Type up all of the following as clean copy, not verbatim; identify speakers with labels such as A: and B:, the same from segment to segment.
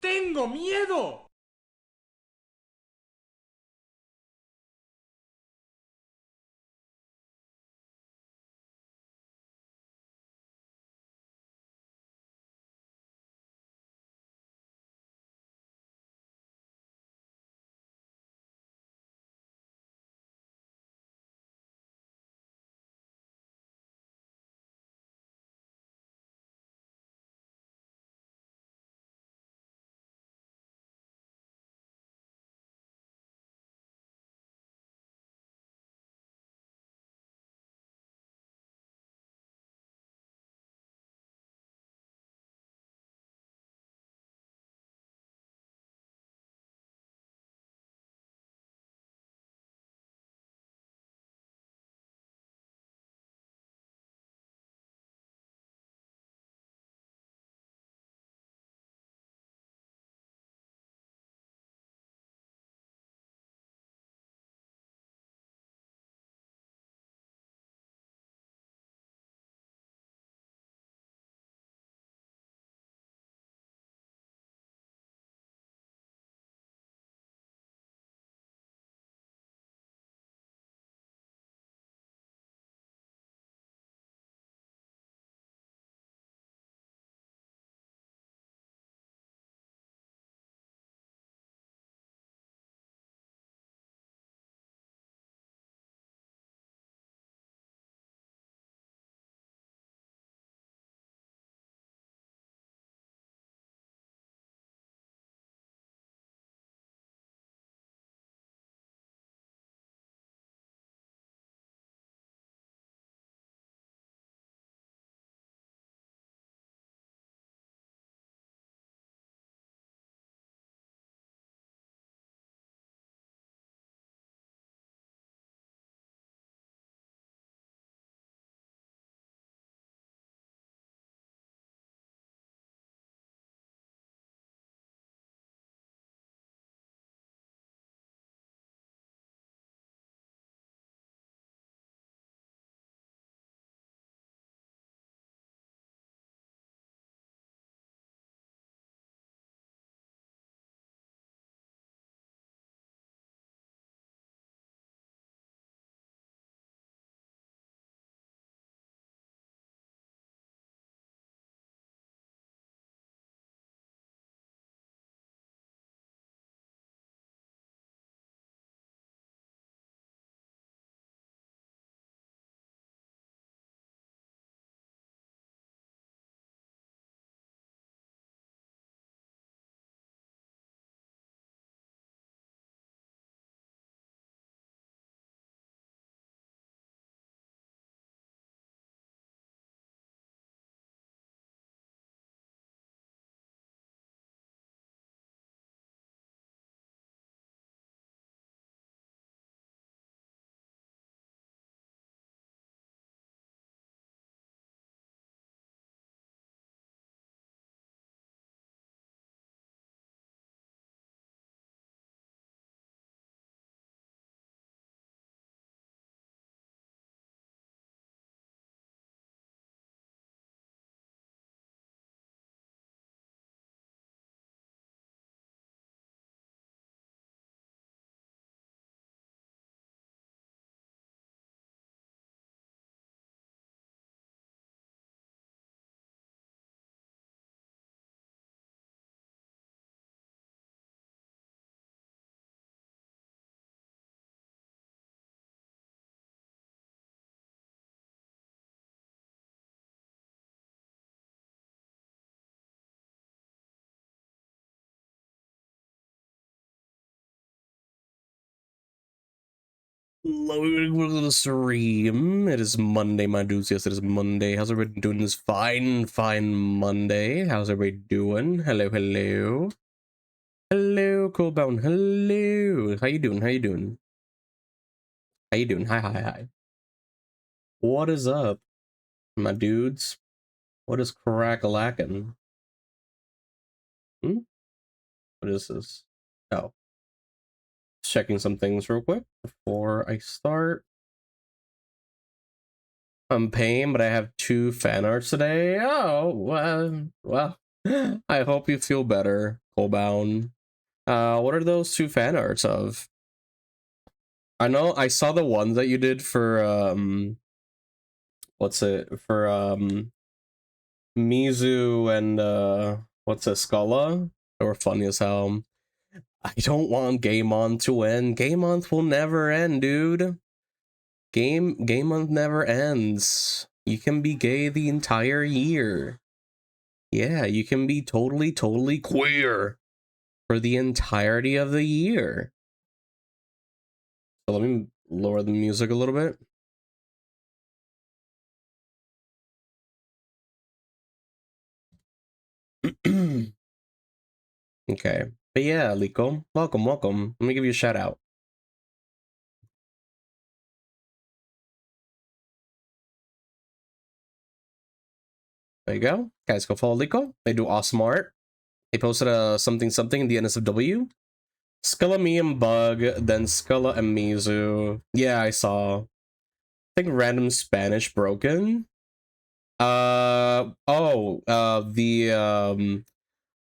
A: ¡Tengo miedo!
B: Welcome to the stream. It is Monday, my dudes. Yes, it is Monday. How's everybody doing this fine Monday? How's everybody doing? Hello. Hello, Coolbound. Hello. How you doing? How you doing? How you doing? Hi. What is up, my dudes? What is crack-a-lackin'? What is this? Oh, checking some things real quick before I start. I'm paying, but I have 2 fan arts today. Oh, well, I hope you feel better. Colebound. What are those two fan arts of? I know I saw the one that you did for what's it for Mizu and what's it, Scala? They were funny as hell. I don't want Game On to end. Game Month will never end, dude. Game Month never ends. You can be gay the entire year. Yeah, you can be totally queer for the entirety of the year. So let me lower the music a little bit. Okay. But yeah, Liko, welcome. Let me give you a shout out. There you go. Guys, go follow Liko. They do awesome art. They posted a something in the NSFW. Skulla, me, and Bug, then Skulla and Mizu. Yeah, I saw. I think random Spanish broken.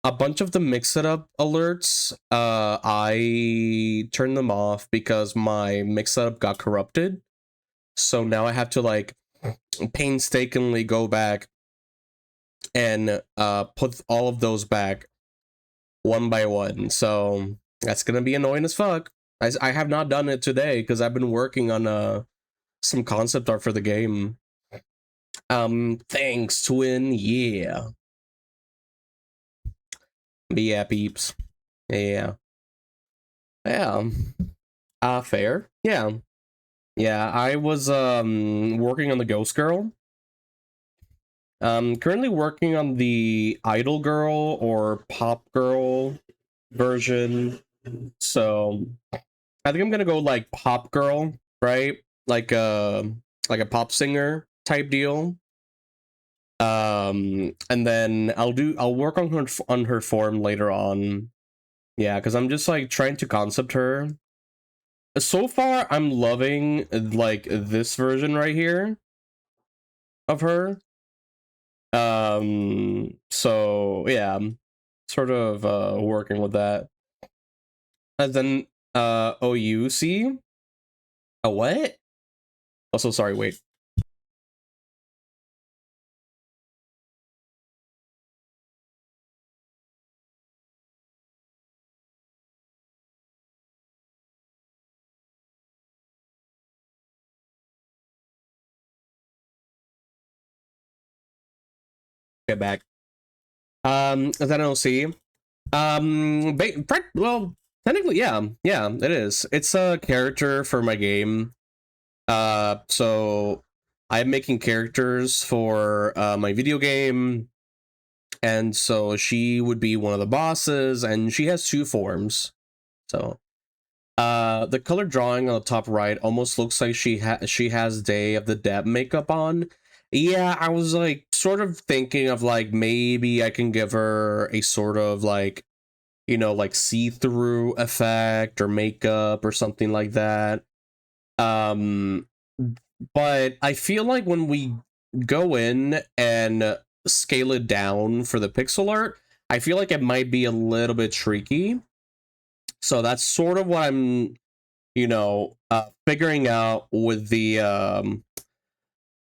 B: A bunch of the mix it up alerts, I turned them off because my mix setup got corrupted. So now I have to like painstakingly go back and put all of those back one by one. So that's gonna be annoying as fuck. I have not done it today because I've been working on some concept art for the game. Thanks, Twin. Yeah. But yeah, peeps. Yeah. Yeah. Fair. Yeah. Yeah, I was working on the Ghost Girl. Currently working on the Idol Girl or Pop Girl version. So I think I'm gonna go like Pop Girl, right? Like a pop singer type deal. And then I'll work on her form later on. Yeah, because I'm just like trying to concept her. So far, I'm loving like this version right here of her. So yeah, I'm sort of working with that. And then OUC. A what? Also, sorry, wait. Get back. Is that an OC? Well, technically, yeah, it is. It's a character for my game. So I'm making characters for my video game, and so she would be one of the bosses, and she has two forms. So the color drawing on the top right almost looks like she has Day of the Dead makeup on. Yeah, I was like sort of thinking of like maybe I can give her a sort of like, you know, like see-through effect or makeup or something like that. Um but I feel like when we go in and scale it down for the pixel art, I feel like it might be a little bit tricky. So that's sort of what I'm, you know, figuring out with the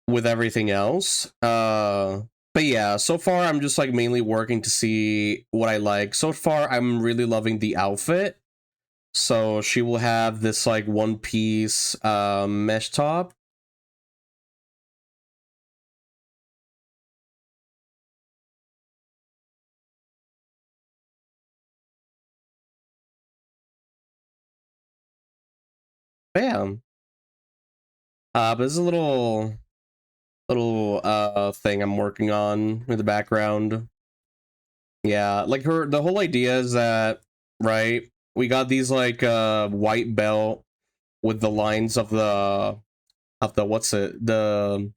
B: with everything else. But yeah, so far I'm just like mainly working to see what I like. So far I'm really loving the outfit. So she will have this like one piece mesh top. Bam. But there's a little thing I'm working on in the background. Yeah, like the whole idea is that, right, we got these like white belt with the lines of the what's it, the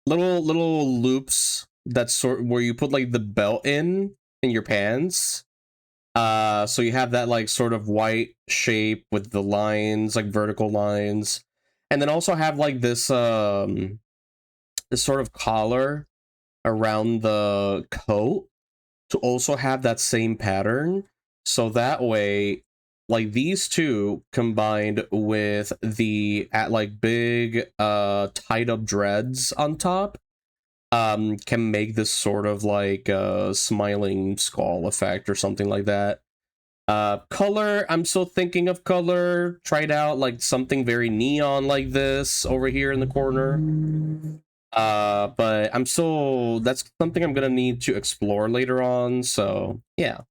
B: little loops that sort where you put like the belt in your pants. So you have that like sort of white shape with the lines, like vertical lines, and then also have like this sort of collar around the coat to also have that same pattern. So that way, like these two combined with the at like big tied up dreads on top can make this sort of like smiling skull effect or something like that. Color, I'm still thinking of color. Tried out like something very neon like this over here in the corner. But I'm still, that's something I'm gonna need to explore later on, so yeah.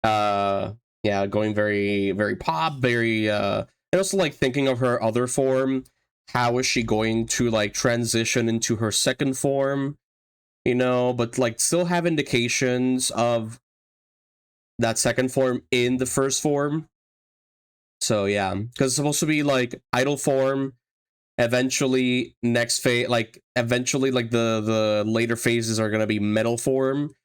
B: Uh yeah, going very, very pop, very and also like thinking of her other form. How is she going to like transition into her second form? You know, but like still have indications of that second form in the first form. So yeah, because it's supposed to be like idle form. Eventually, next phase, like eventually, like the later phases are gonna be metal form.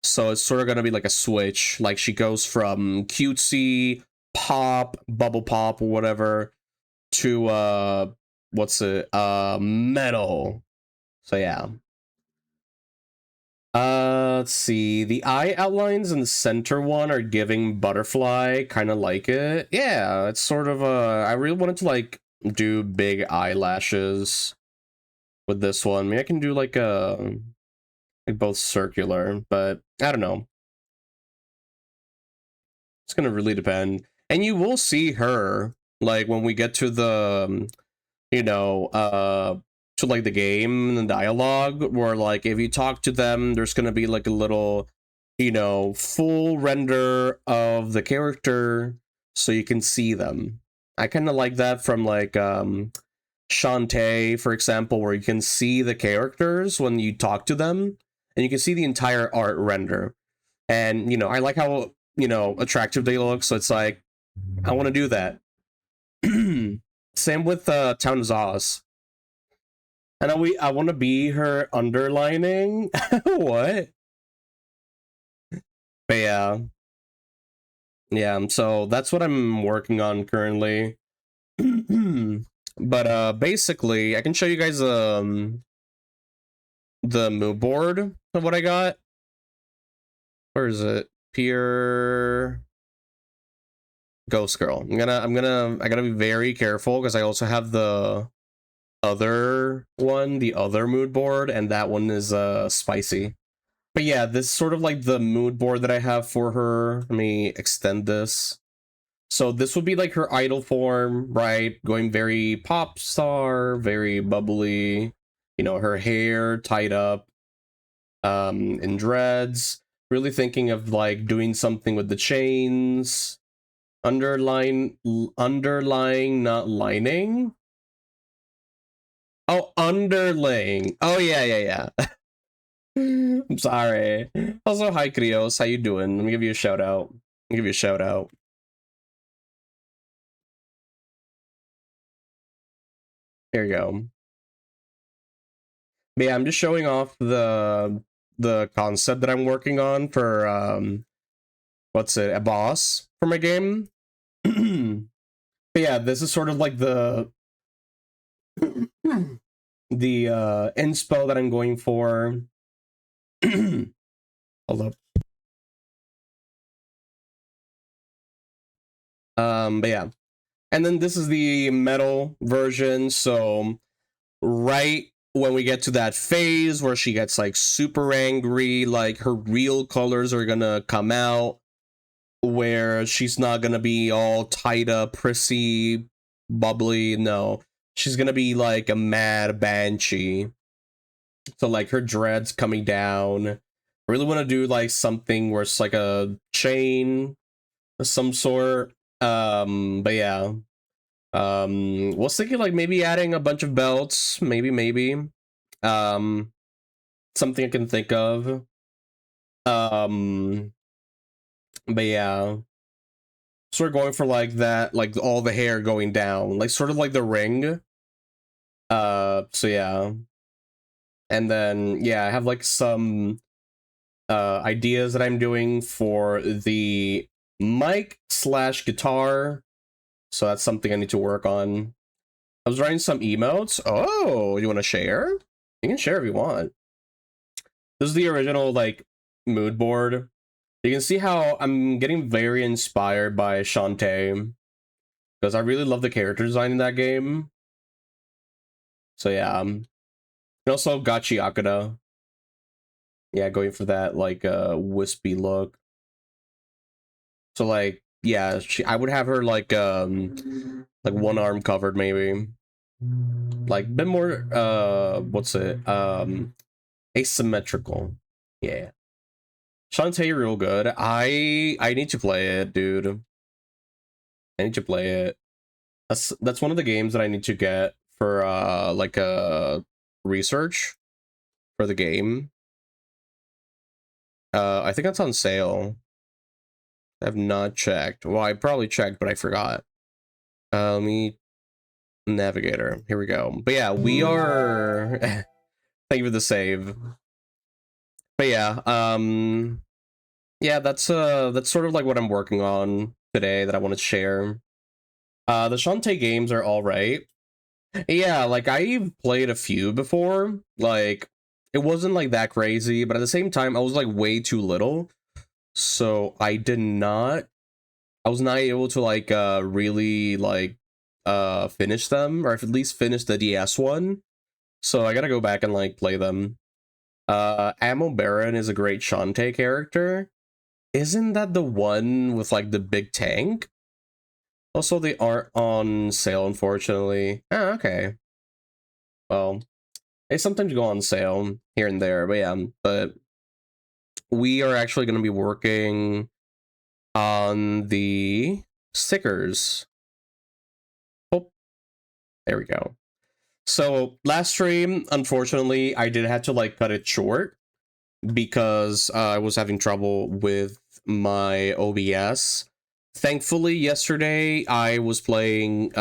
B: So it's sort of gonna be like a switch. Like she goes from cutesy pop, bubble pop, or whatever, to what's it? Metal. So yeah. Let's see. The eye outlines in the center one are giving butterfly, kind of like it. Yeah, it's sort of I really wanted to like do big eyelashes with this one. Maybe I can do like a like both circular, but I don't know. It's gonna really depend. And you will see her like when we get to the you know, to like the game and the dialogue, where like if you talk to them, there's gonna be like a little, you know, full render of the character so you can see them. I kind of like that from like Shantae, for example, where you can see the characters when you talk to them, and you can see the entire art render. And you know, I like how, you know, attractive they look. So it's like I want to do that. Same with Town of Oz. And I want to be her underlining. What? But yeah, yeah. So that's what I'm working on currently. But basically, I can show you guys the mood board of what I got. Where is it? Pure Ghost Girl. I gotta be very careful because I also have the other one, the other mood board, and that one is spicy. But yeah, this is sort of like the mood board that I have for her. Let me extend this. So this would be like her idol form, right? Going very pop star, very bubbly. You know, her hair tied up, in dreads. Really thinking of like doing something with the chains. Underlying, not lining. Oh, underlaying. Oh yeah, yeah, yeah. I'm sorry. Also, hi Krios, how you doing? Let me give you a shout out. Let me give you a shout out. There you go. But yeah, I'm just showing off the concept that I'm working on for what's it, a boss for my game. But yeah, this is sort of like the inspo that I'm going for. Hold up. But yeah. And then this is the metal version, so right when we get to that phase where she gets like super angry, like her real colors are gonna come out, where she's not gonna be all tied up, prissy, bubbly. No, she's gonna be like a mad banshee. So like her dreads coming down. I really want to do like something where it's like a chain of some sort. But yeah. Was thinking like maybe adding a bunch of belts, maybe. Um, something I can think of. Um, but yeah, sort of going for like that, like all the hair going down, like sort of like the ring. So yeah, and then yeah, I have like some ideas that I'm doing for the mic slash guitar. So that's something I need to work on. I was writing some emotes. Oh, you want to share? You can share if you want. This is the original like mood board. You can see how I'm getting very inspired by Shantae, because I really love the character design in that game. So yeah, and also Gachi Akada. Yeah, going for that like wispy look. So like yeah, I would have her like one arm covered maybe. Like a bit more what's it? Asymmetrical. Yeah. Shantae real good. I need to play it, dude. I need to play it. That's one of the games that I need to get for like a research for the game. I think that's on sale. I have not checked. Well, I probably checked, but I forgot. Let me navigator. Here we go. But yeah, we are. Thank you for the save. But yeah, yeah, that's sort of like what I'm working on today that I want to share. The Shantae games are all right. Yeah, like I've played a few before. Like it wasn't like that crazy, but at the same time, I was like way too little, so I was not able to like really like finish them, or at least finish the DS one. So I gotta go back and like play them. Ammo Baron is a great Shantae character. Isn't that the one with like the big tank? Also, they aren't on sale, unfortunately. Oh, okay. Well, they sometimes go on sale here and there, but yeah, but we are actually going to be working on the stickers. Oh, there we go. So last stream, unfortunately, I did have to like cut it short because I was having trouble with my OBS. Thankfully, yesterday I was playing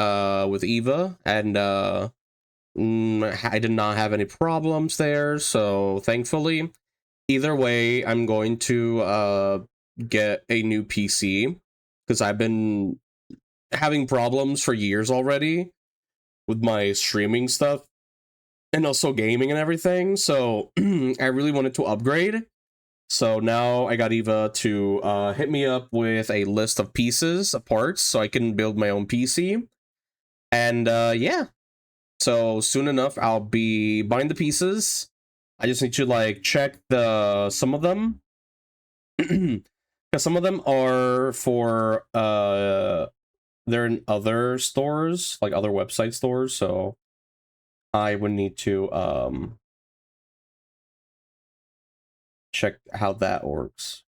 B: with Eva, and I did not have any problems there. So thankfully, either way, I'm going to get a new PC because I've been having problems for years already with my streaming stuff and also gaming and everything. So I really wanted to upgrade. So now I got Eva to hit me up with a list of pieces, of parts, so I can build my own PC. And yeah, so soon enough, I'll be buying the pieces. I just need to like check some of them, because some of them are for they're in other stores, like other website stores. So I would need to check how that works,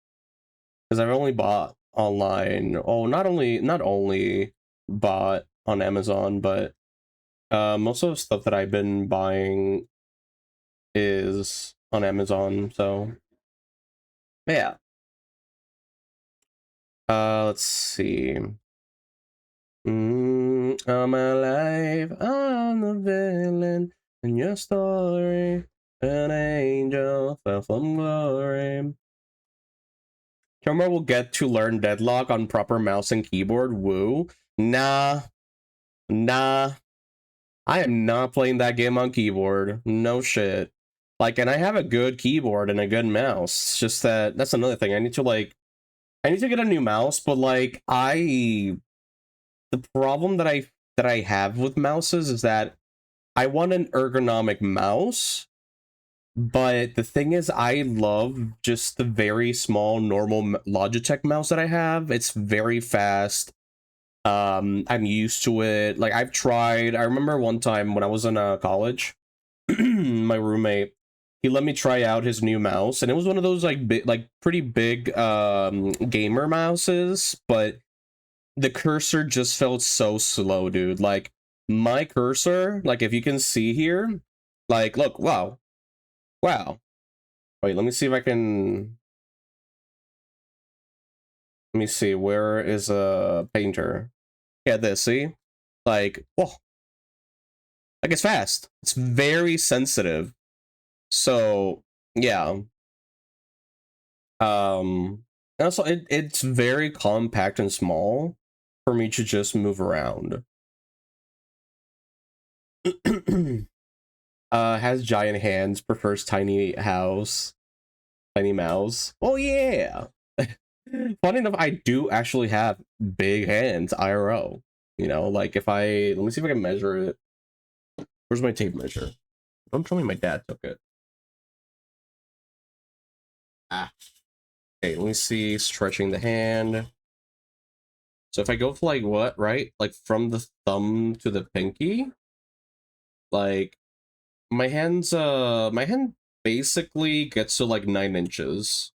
B: because I've only bought online. Oh, not only bought on Amazon, but most of the stuff that I've been buying is on Amazon. So yeah. Let's see. I'm alive. I'm the villain in your story. An angel fell from glory. Camera will get to learn Deadlock on proper mouse and keyboard. Woo. Nah. Nah. I am not playing that game on keyboard. No shit. Like, and I have a good keyboard and a good mouse. It's just that that's another thing. I need to get a new mouse, but like the problem that I have with mouses is that I want an ergonomic mouse, but the thing is I love just the very small normal Logitech mouse that I have. It's very fast. I'm used to it. Like I remember one time when I was in college, my roommate, he let me try out his new mouse, and it was one of those like pretty big gamer mouses, but the cursor just felt so slow, dude. Like my cursor, like if you can see here, like look, wow. Wow. Wait, let me see if I can let me see, where is a painter? Yeah, this, see? Like, whoa, like it's fast. It's very sensitive. So yeah. And also it's very compact and small for me to just move around. Has giant hands, prefers tiny house, tiny mouse. Oh yeah. Funny enough, I do actually have big hands, IRL. You know, like if I let me see if I can measure it. Where's my tape measure? Don't tell me my dad took it. Ah. Okay, let me see. Stretching the hand. So if I go for like what, right? Like from the thumb to the pinky, like my hand basically gets to like 9 inches.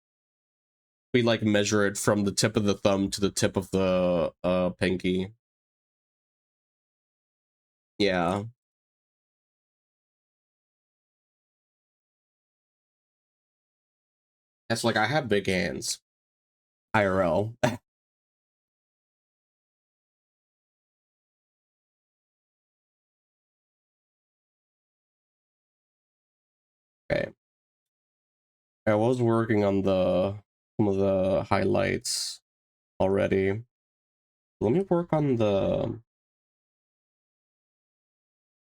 B: We like measure it from the tip of the thumb to the tip of the pinky. Yeah. That's like I have big hands. IRL. Okay. I was working on the some of the highlights already. Let me work on the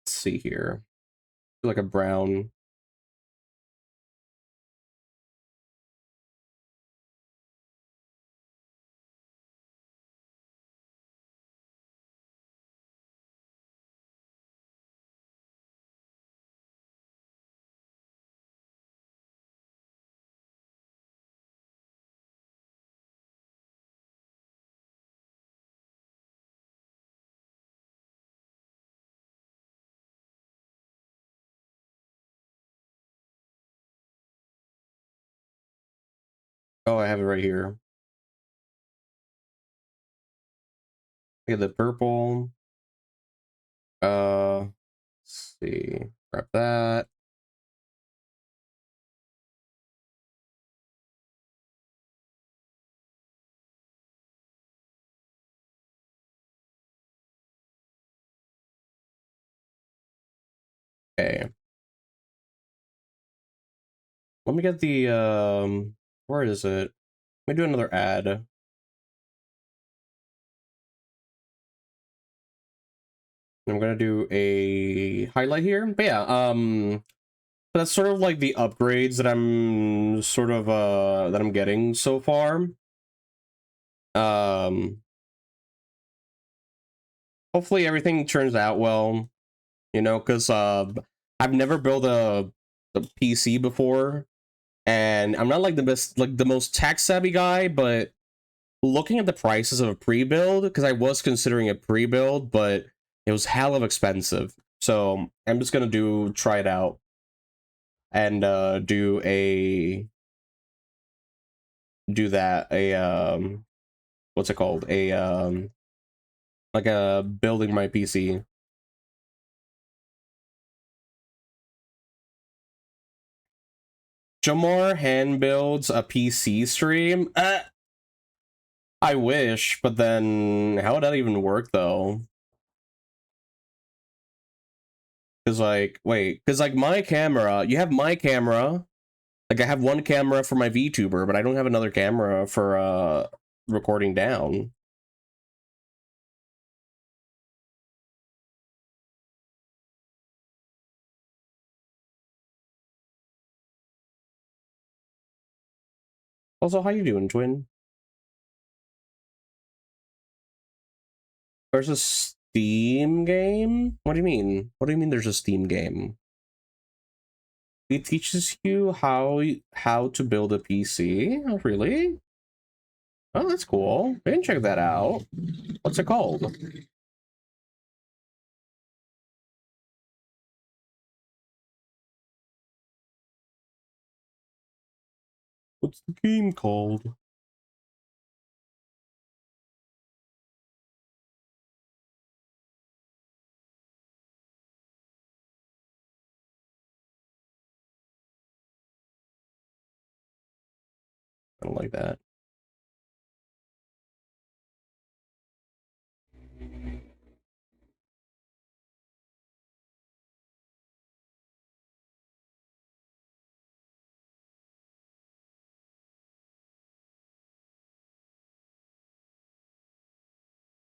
B: let's see here. Like a brown. Oh, I have it right here. Okay, the purple. Let's see. Grab that. Okay. Let me get the where is it? Let me do another ad. I'm gonna do a highlight here. But yeah, that's sort of like the upgrades that I'm sort of that I'm getting so far. Um Hopefully everything turns out well, you know, because I've never built a PC before, and I'm not like the best like the most tech savvy guy, but looking at the prices of a pre-build, because I was considering a pre-build, but it was hell of expensive. So I'm just gonna try it out and do that what's it called, a like a building my PC. Jamar hand builds a PC stream. I wish, but then how would that even work though? Because like, wait, because like my camera, you have my camera. Like I have one camera for my VTuber, but I don't have another camera for recording down. Also, how you doing, twin? There's a Steam game? What do you mean? What do you mean there's a Steam game? It teaches you how to build a PC? Oh, really? Oh, that's cool. I can check that out. What's it called? What's the game called? I don't like that.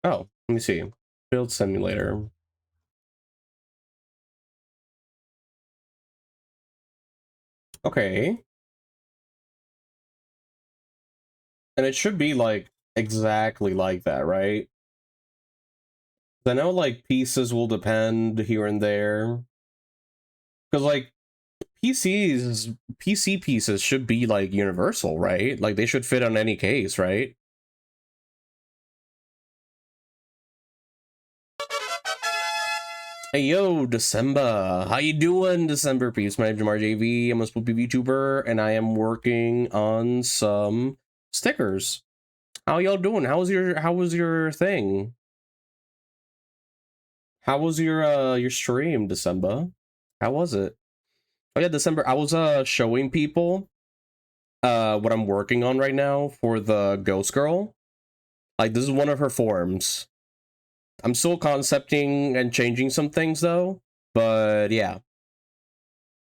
B: Oh, let me see. Build simulator. Okay. And it should be like exactly like that, right? I know like pieces will depend here and there. Because like PC pieces should be like universal, right? Like they should fit on any case, right? Hey yo, December. How you doing, December peeps? My name's JV. I'm a spoopy VTuber, and I am working on some stickers. How y'all doing? How was your thing? How was your stream, December? How was it? Oh yeah, December. I was showing people what I'm working on right now for the Ghost Girl. Like this is one of her forms. I'm still concepting and changing some things though, but yeah.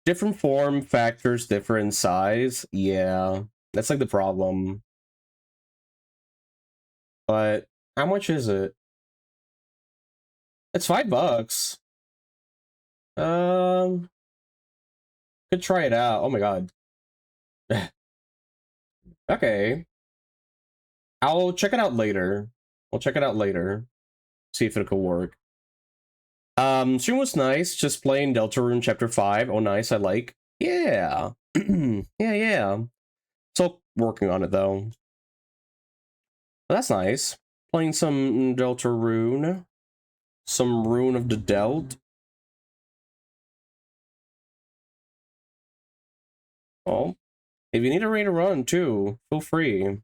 B: Different form factors, different size. Yeah, that's like the problem. But how much is it? It's $5. Um, could try it out. Oh my god. Okay, I'll check it out later. I'll check it out later. See if it could work. Stream was nice. Just playing Deltarune Chapter 5. Oh, nice. I like. Yeah. yeah. Still working on it though. But that's nice. Playing some Deltarune. Some Rune of the Delt. Oh, if you need a way to run too, feel free.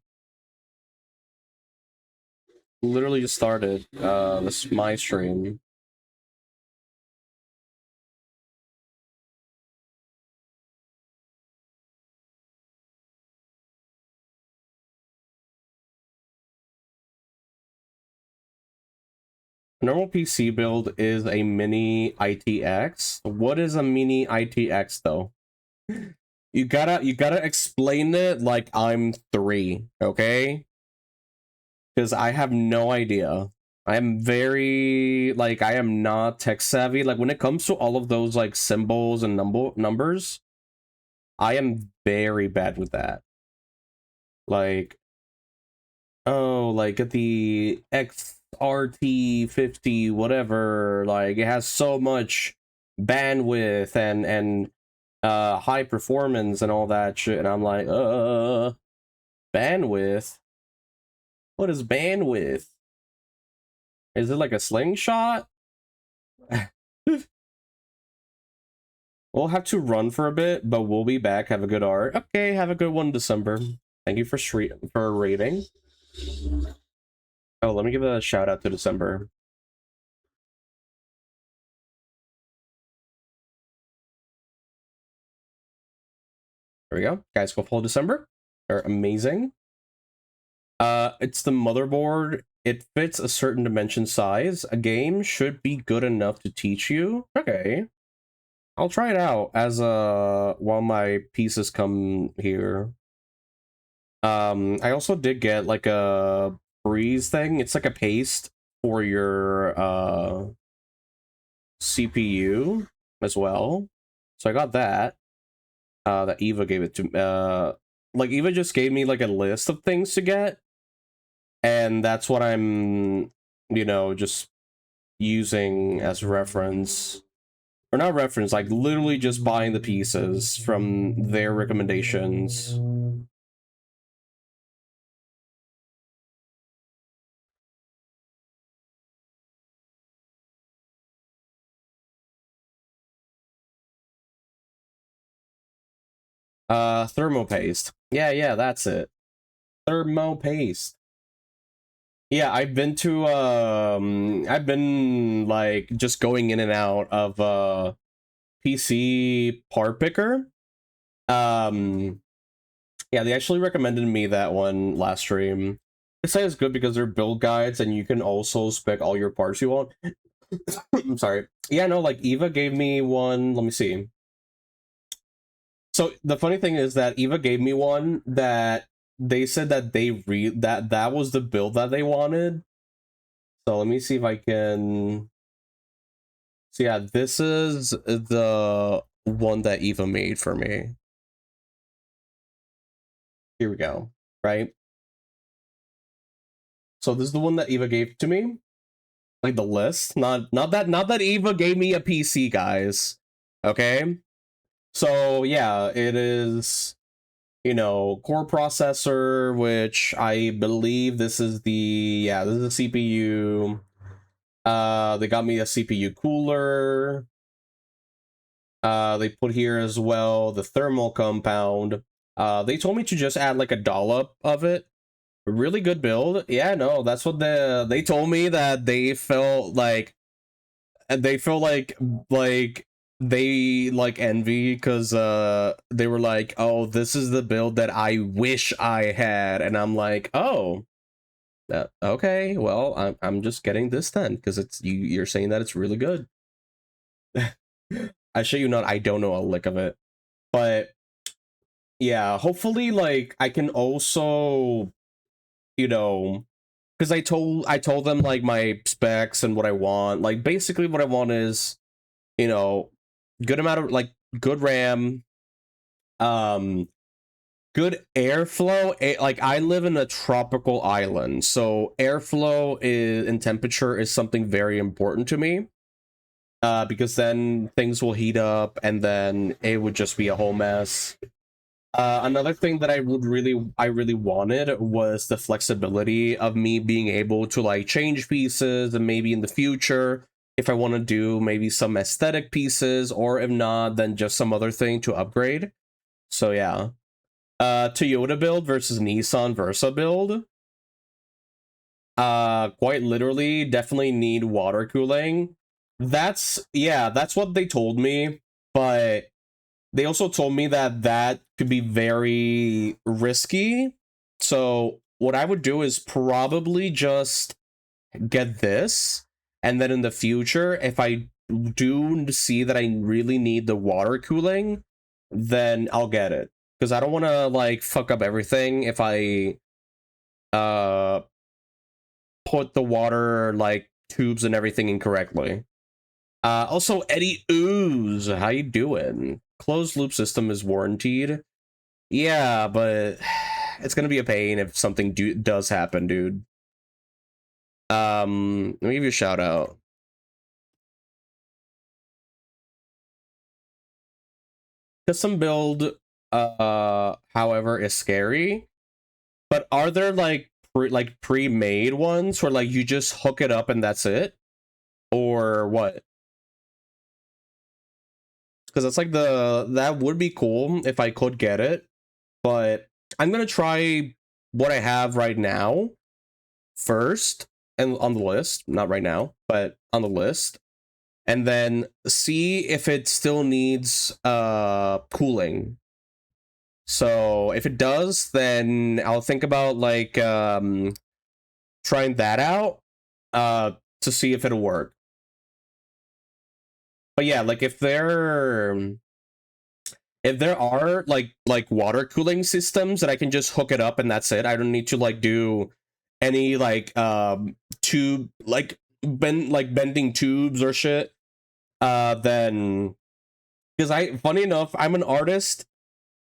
B: Literally just started this my stream. Normal PC build is a mini ITX. What is a mini ITX though? You gotta explain it like I'm 3, okay? Because I have no idea. I am very like I am not tech savvy. Like when it comes to all of those like symbols and numbers, I am very bad with that. Like, oh, like get the XRT50 whatever, like it has so much bandwidth and high performance and all that shit, and I'm like, bandwidth? What is bandwidth? Is it like a slingshot? We'll have to run for a bit, but we'll be back. Have a good art. Okay, have a good one, December. Thank you for rating. Oh, let me give a shout out to December. There we go. Guys, go follow December. They're amazing. It's the motherboard. It fits a certain dimension size. A game should be good enough to teach you. Okay. I'll try it out as while my pieces come here. I also did get like a freeze thing. It's like a paste for your CPU as well. So I got that. That Eva gave it to like Eva just gave me like a list of things to get, and that's what I'm, just using as reference. Or not reference, like literally just buying the pieces from their recommendations. Thermopaste. Yeah, that's it. Thermopaste. Yeah, I've been like just going in and out of PC part picker. Yeah, they actually recommended me that one last stream. They say it's good because they're build guides and you can also spec all your parts you want. I'm sorry. Yeah, no, like Eva gave me one. Let me see. So the funny thing is that Eva gave me one that they said that that was the build that they wanted. So let me see if I can. So yeah, this is the one that Eva made for me. Here we go. Right. So this is the one that Eva gave to me, like the list. Not that Eva gave me a PC, guys. Okay. So yeah, it is, core processor, which I believe this is this is a CPU. They got me a CPU cooler. They put here as well the thermal compound. They told me to just add like a dollop of it. Really good build. Yeah, no, that's what they told me, that they felt like they like envy, because they were like, oh, this is the build that I wish I had, and I'm like, oh, okay, well, I'm just getting this then, because you're saying that it's really good. I show you not, I don't know a lick of it, but yeah, hopefully, like, I can also, because I told them like my specs and what I want. Like, basically what I want is, you know, good amount of, like, good RAM, um good airflow. Like, I live in a tropical island, so airflow is and temperature is something very important to me, because then things will heat up and then it would just be a whole mess. Another thing that I really wanted was the flexibility of me being able to like change pieces, and maybe in the future, if I want to do maybe some aesthetic pieces, or if not, then just some other thing to upgrade. So yeah. Toyota build versus Nissan Versa build. Quite literally, definitely need water cooling. That's what they told me, but they also told me that that could be very risky. So what I would do is probably just get this, and then in the future, if I do see that I really need the water cooling, then I'll get it, because I don't want to like fuck up everything if I uh put the water like tubes and everything incorrectly. Also, Eddie Ooze, how you doing? Closed loop system is warranted. Yeah, but it's gonna be a pain if something does happen, dude. Let me give you a shout out. Custom build, however, is scary. But are there like pre-made ones where like you just hook it up and that's it, or what? Because that's like that would be cool if I could get it, but I'm gonna try what I have right now first, and on the list, not right now, but on the list, and then see if it still needs cooling. So if it does, then I'll think about like trying that out to see if it'll work. But yeah, like if there are like water cooling systems that I can just hook it up and that's it, I don't need to like do any like tube like bending tubes or shit, then, because funny enough, I'm an artist,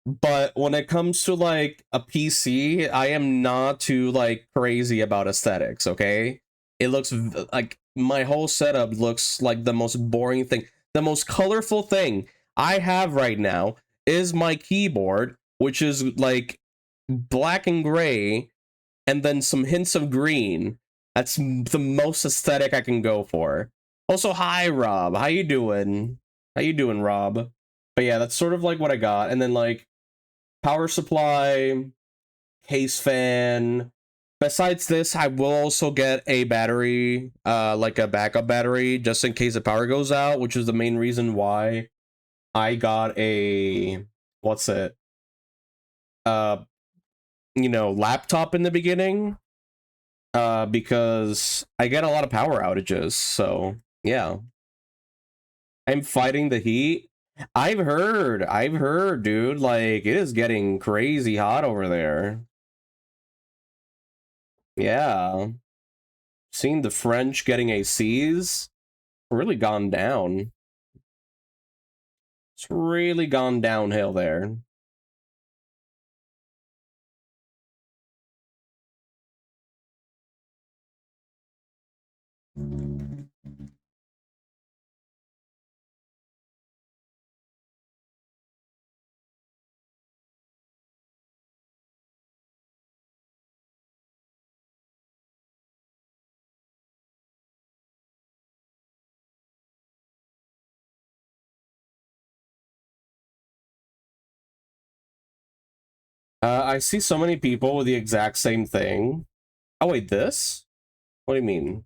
B: but when it comes to like a PC, I am not too like crazy about aesthetics, okay? It looks like my whole setup looks like the most boring thing. The most colorful thing I have right now is my keyboard, which is like black and gray, and then some hints of green. That's the most aesthetic I can go for. Also, hi Rob, how you doing? How you doing, Rob? But yeah, that's sort of like what I got, and then like power supply, case fan. Besides this, I will also get a battery, like a backup battery, just in case the power goes out, which is the main reason why I got a, what's it? Uh, laptop in the beginning, because I get a lot of power outages. So yeah, I'm fighting the heat. I've heard, dude, like it is getting crazy hot over there. Yeah, seen the French getting a C's. Really gone down. It's really gone downhill there. I see so many people with the exact same thing. Oh wait, this? What do you mean?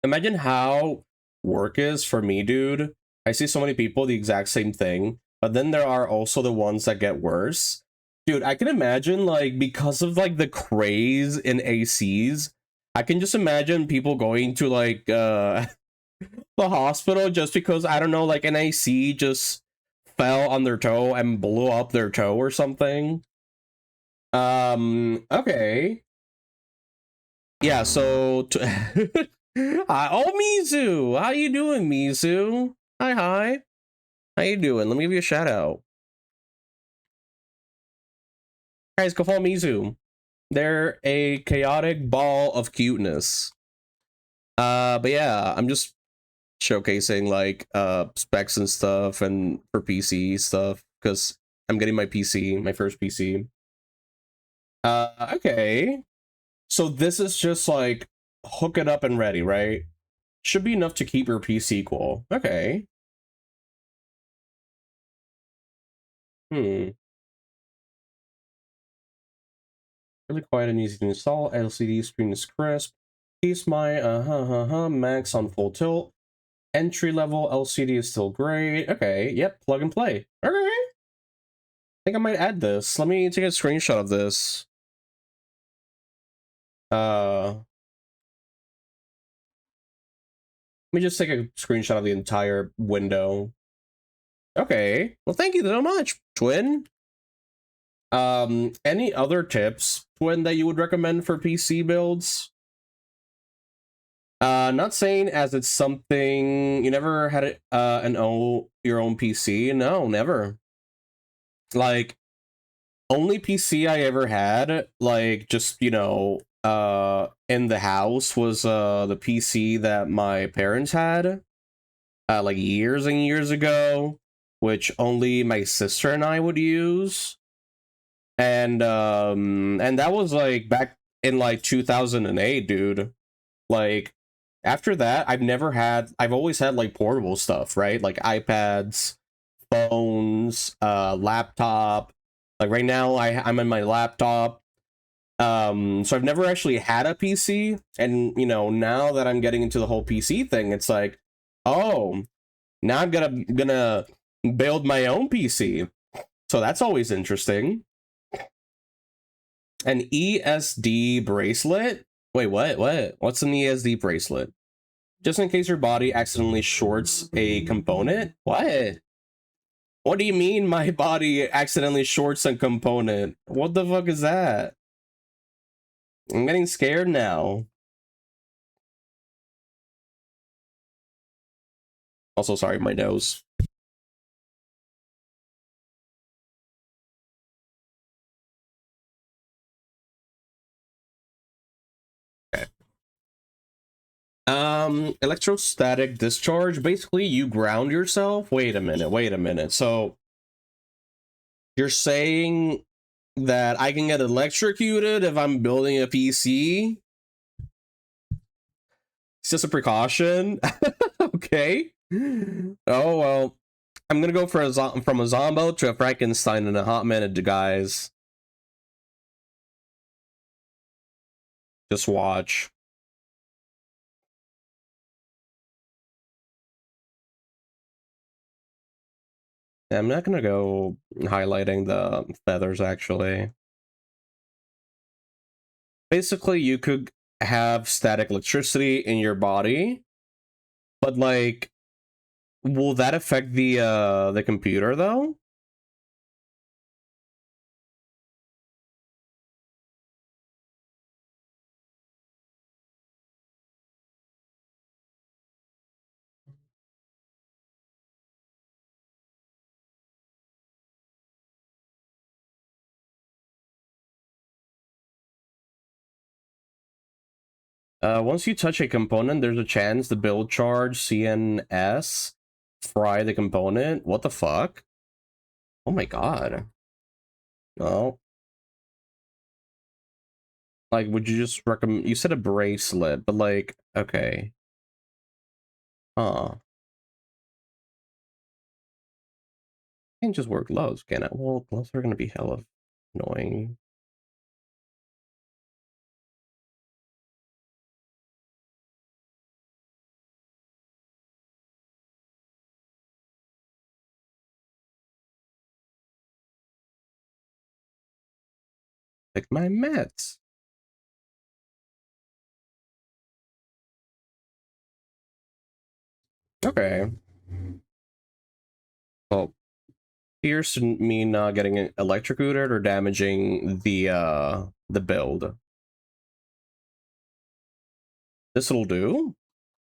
B: Imagine how work is for me, dude. I see so many people the exact same thing, but then there are also the ones that get worse. Dude, I can imagine, like, because of like the craze in ACs, I can just imagine people going to like the hospital just because, I don't know, like an AC just fell on their toe and blew up their toe or something. Okay. Yeah, so oh, Mizu, how you doing, Mizu? Hi. How you doing? Let me give you a shout out. Guys, go follow Mizu. They're a chaotic ball of cuteness. But yeah, I'm just showcasing like specs and stuff and for PC stuff because I'm getting my PC, my first PC. Okay. So this is just like hook it up and ready, right? Should be enough to keep your PC cool. Okay. Really quiet and easy to install. LCD screen is crisp. Keeps my max on full tilt. Entry level LCD is still great. Okay, yep, plug and play. Okay. I think I might add this. Let me take a screenshot of this. Let me just take a screenshot of the entire window. Okay. Well, thank you so much, Twin. Any other tips, Twin, that you would recommend for PC builds? Not saying as it's something you never had it, your own PC. No, never. Like, only PC I ever had, like, just, you know, in the house was the PC that my parents had, like years and years ago, which only my sister and I would use. And that was like back in like 2008, dude. Like, after that, I've always had like portable stuff, right? Like iPads, phones, laptop. Like right now I'm in my laptop. So I've never actually had a PC, and you know, now that I'm getting into the whole PC thing, it's like, oh, now I'm gonna build my own PC. So that's always interesting. An ESD bracelet? Wait, what? What's an ESD bracelet? Just in case your body accidentally shorts a component? What? What do you mean my body accidentally shorts a component? What the fuck is that? I'm getting scared now. Also, sorry, my nose. Okay. Electrostatic discharge. Basically, you ground yourself. Wait a minute. So, you're saying that I can get electrocuted if I'm building a PC? It's just a precaution. Okay. Oh well. I'm gonna go for from a Zombo to a Frankenstein in a hot minute, guys. Just watch. I'm not gonna go highlighting the feathers, actually. Basically, you could have static electricity in your body, but like, will that affect the computer though? Once you touch a component, there's a chance the build charge CNS fry the component. What the fuck? Oh my god. No. Like, would you just recommend? You said a bracelet, but like, okay. Huh. Can't just wear gloves, can I? Well, gloves are gonna be hella Annoying. Like my Mets. Okay. Well, Pierce mean getting electrocuted or damaging the build. This'll do.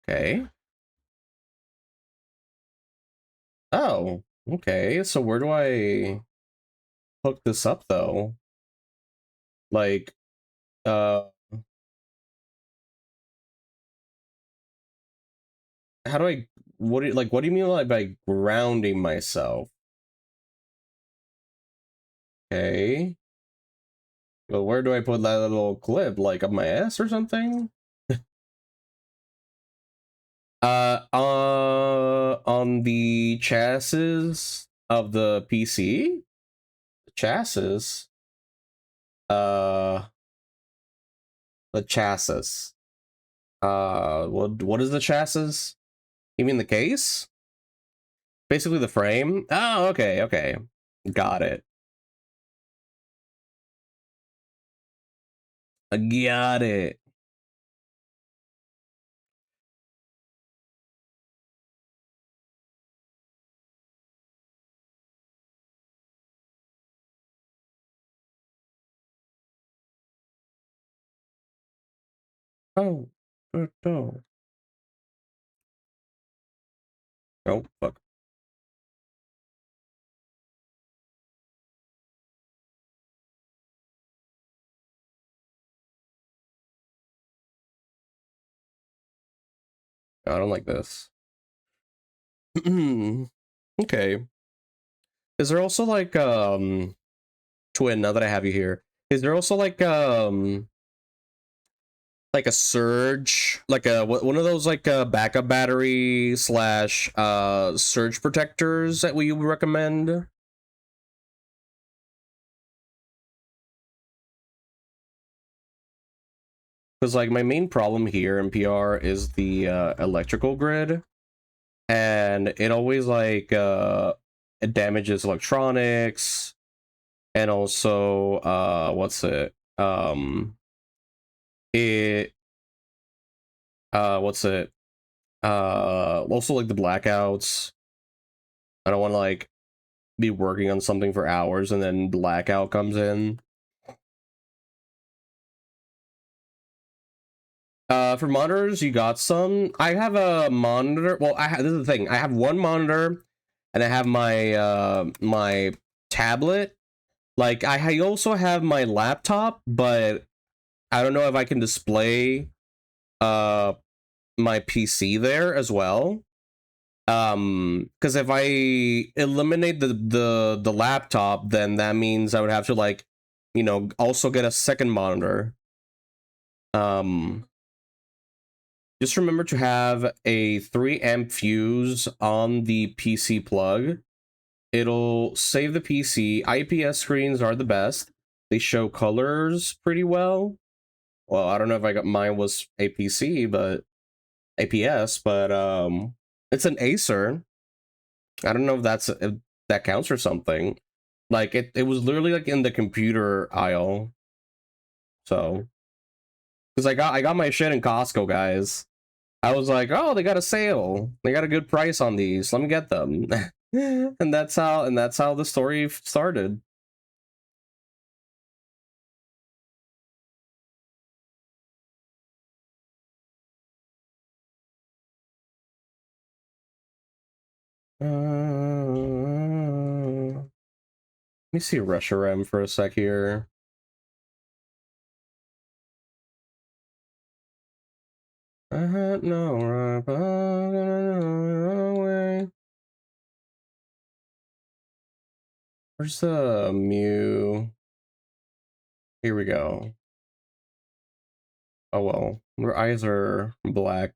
B: Okay. Oh, okay. So where do I hook this up though? Like, uh, how do I? What do you, like? What do you mean like by grounding myself? Okay. Well, where do I put that little clip? Like up my ass or something? On the chassis of the PC? Chassis? Uh, the chassis. What is the chassis? You mean the case? Basically the frame? Oh, okay, okay. Got it. I got it. Oh, no. Oh, fuck. I don't like this. Okay. Is there also Twin, now that I have you here, is there also like a surge, like a one of those like backup battery slash surge protectors that we would recommend? Because like my main problem here in PR is the electrical grid, and it always it damages electronics, and also what's it it what's it also like the blackouts. I don't want to like be working on something for hours and then blackout comes in. For monitors, you got some. I have a monitor. Well, this is the thing. I have one monitor, and I have my tablet. Like I also have my laptop, but I don't know if I can display uh my PC there as well. Because if I eliminate the laptop, then that means I would have to like, also get a second monitor. Um, just remember to have a 3 amp fuse on the PC plug. It'll save the PC. IPS screens are the best. They show colors pretty well. Well, I don't know if I got mine was APC, but APS, but it's an Acer. I don't know if that counts for something. Like it was literally like in the computer aisle. So, because I got my shit in Costco, guys. I was like, oh, they got a sale. They got a good price on these. Let me get them. And that's how the story started. Let me see Reshiram for a sec here. No, way. Where's the Mew? Here we go. Oh well, their eyes are black.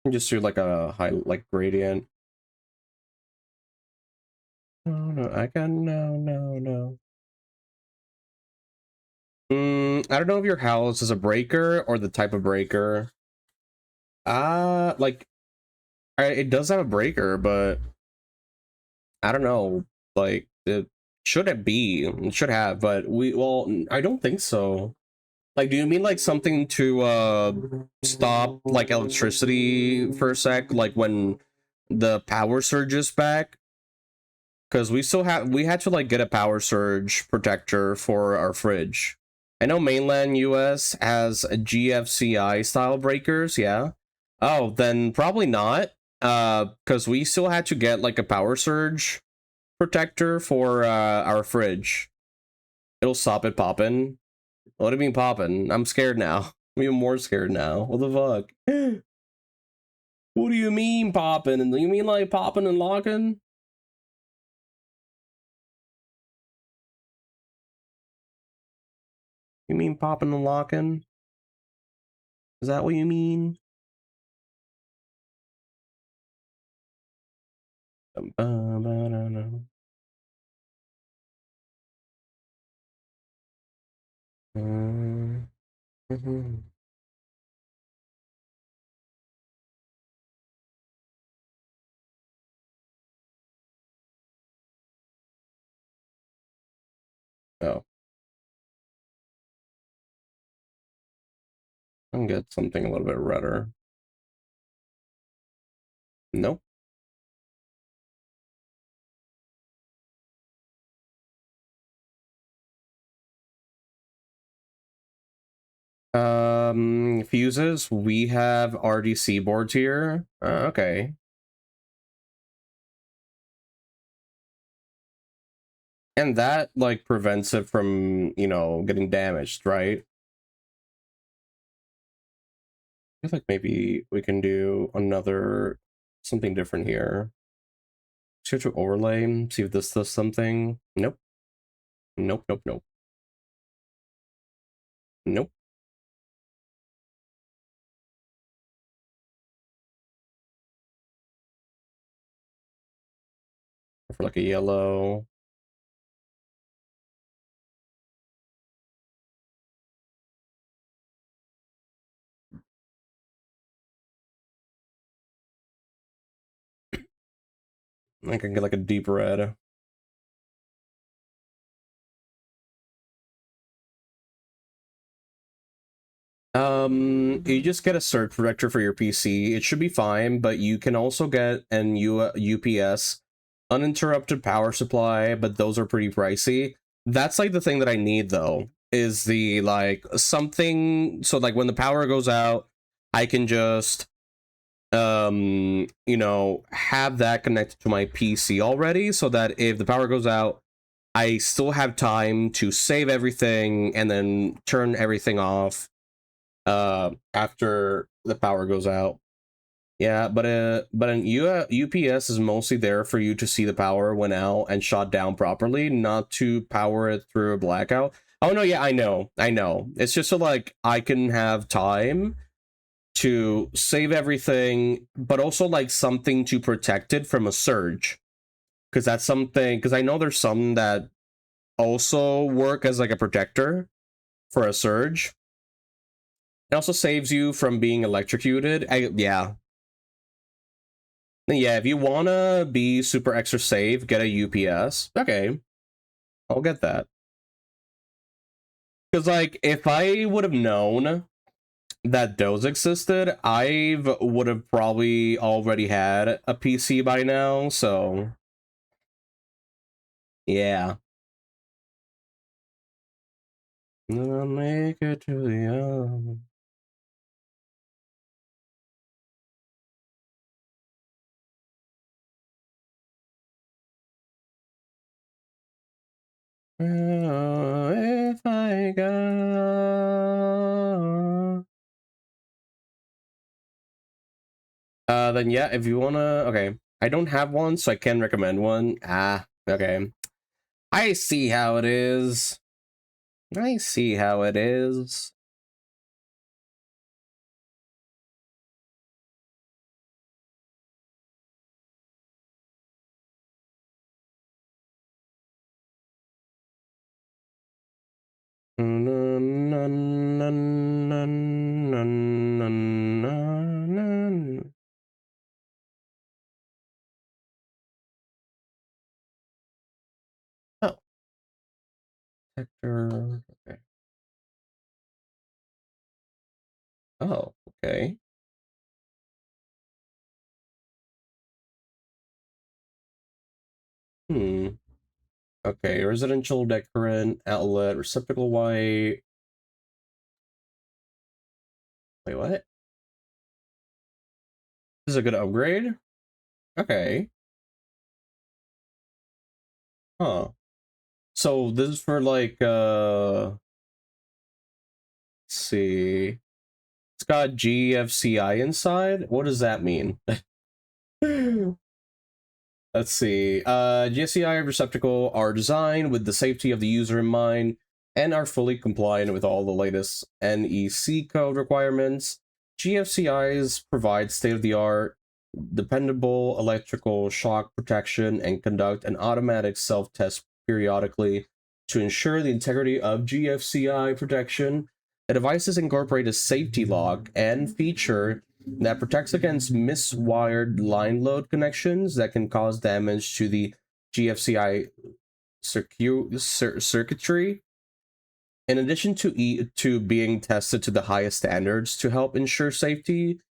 B: You just do like a high like gradient. No, no, I can no. I don't know if your house is a breaker or the type of breaker. Like, it does have a breaker, but I don't know. Like, it should it be? It should have, but well, I don't think so. Like, do you mean like something to stop like electricity for a sec, like when the power surges back? Because we had to like get a power surge protector for our fridge. I know mainland US has a GFCI style breakers, yeah. Oh, then probably not. Because we still had to get like a power surge protector for our fridge. It'll stop it popping. What do you mean popping? I'm scared now. I'm even more scared now. What the fuck? What do you mean popping? And you mean like popping and locking? You mean popping and locking? Is that what you mean? Oh, I can get something a little bit redder. Nope. Fuses. We have RDC boards here. Okay. And that like prevents it from, getting damaged, right? I feel like maybe we can do something different here. Switch to overlay, see if this does something. Nope. Nope, nope, nope. Nope. For like a yellow. I can get like a deep red. You just get a surge protector for your PC. It should be fine, but you can also get an UPS, uninterrupted power supply, but those are pretty pricey. That's like the thing that I need though, is the like something so like when the power goes out, I can just have that connected to my PC already so that if the power goes out, I still have time to save everything and then turn everything off after the power goes out. Yeah, but an UPS is mostly there for you to see the power went out and shot down properly, not to power it through a blackout. Oh no, yeah, I know. It's just so like I can have time to save everything, but also like something to protect it from a surge. Because that's something, because I know there's some that also work as like a protector for a surge. It also saves you from being electrocuted. Yeah. Yeah, if you wanna be super extra safe, get a UPS. Okay, I'll get that. Because, like, if I would have known that those existed, I would have probably already had a PC by now, so... Yeah. I'll make it to the end. Oh, if I go... Then yeah, if you wanna... Okay. I don't have one, so I can recommend one. Ah, okay. I see how it is. I see how it is. Detector. Okay. Oh, okay. Hmm. Okay, residential decorant, outlet, receptacle white. Wait, what? This is a good upgrade? Okay. Huh. So this is for like let's see. It's got GFCI inside. What does that mean? Let's see. GFCI receptacle are designed with the safety of the user in mind and are fully compliant with all the latest NEC code requirements. GFCIs provide state-of-the-art, dependable electrical shock protection and conduct an automatic self-test periodically to ensure the integrity of GFCI protection. The devices incorporate a safety lock and feature that protects against miswired line load connections that can cause damage to the GFCI circuitry. In addition to being tested to the highest standards to help ensure safety,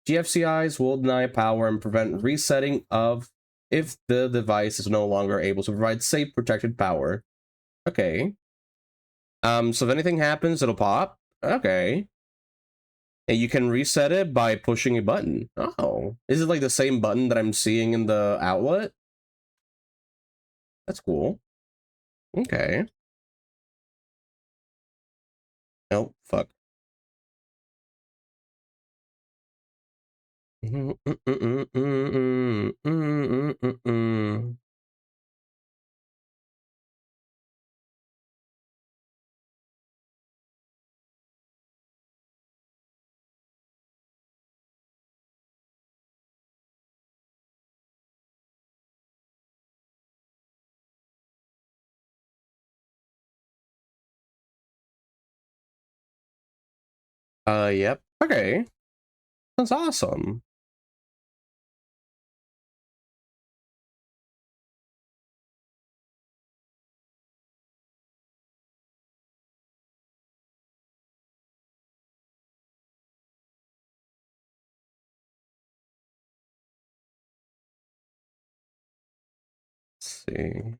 B: GFCIs will deny power and prevent resetting of if the device is no longer able to provide safe protected power. Okay. So if anything happens, it'll pop. Okay. And you can reset it by pushing a button. Oh, is it like the same button that I'm seeing in the outlet? That's cool. Okay. Nope. Fuck. Yep. Okay. That's awesome. Let's see.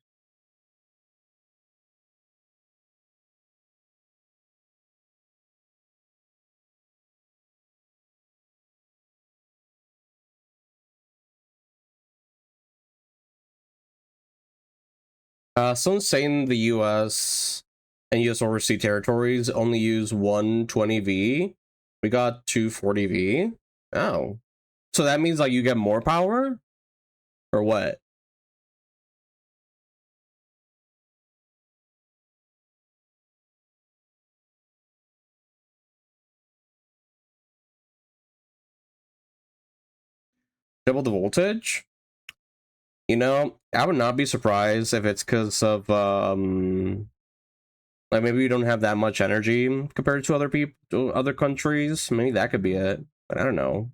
B: Someone's saying the US and US overseas territories only use 120V. We got 240V. Oh. So that means like you get more power? Or what? Double the voltage? You know, I would not be surprised if it's because of like maybe we don't have that much energy compared to other people, other countries. Maybe that could be it, but I don't know.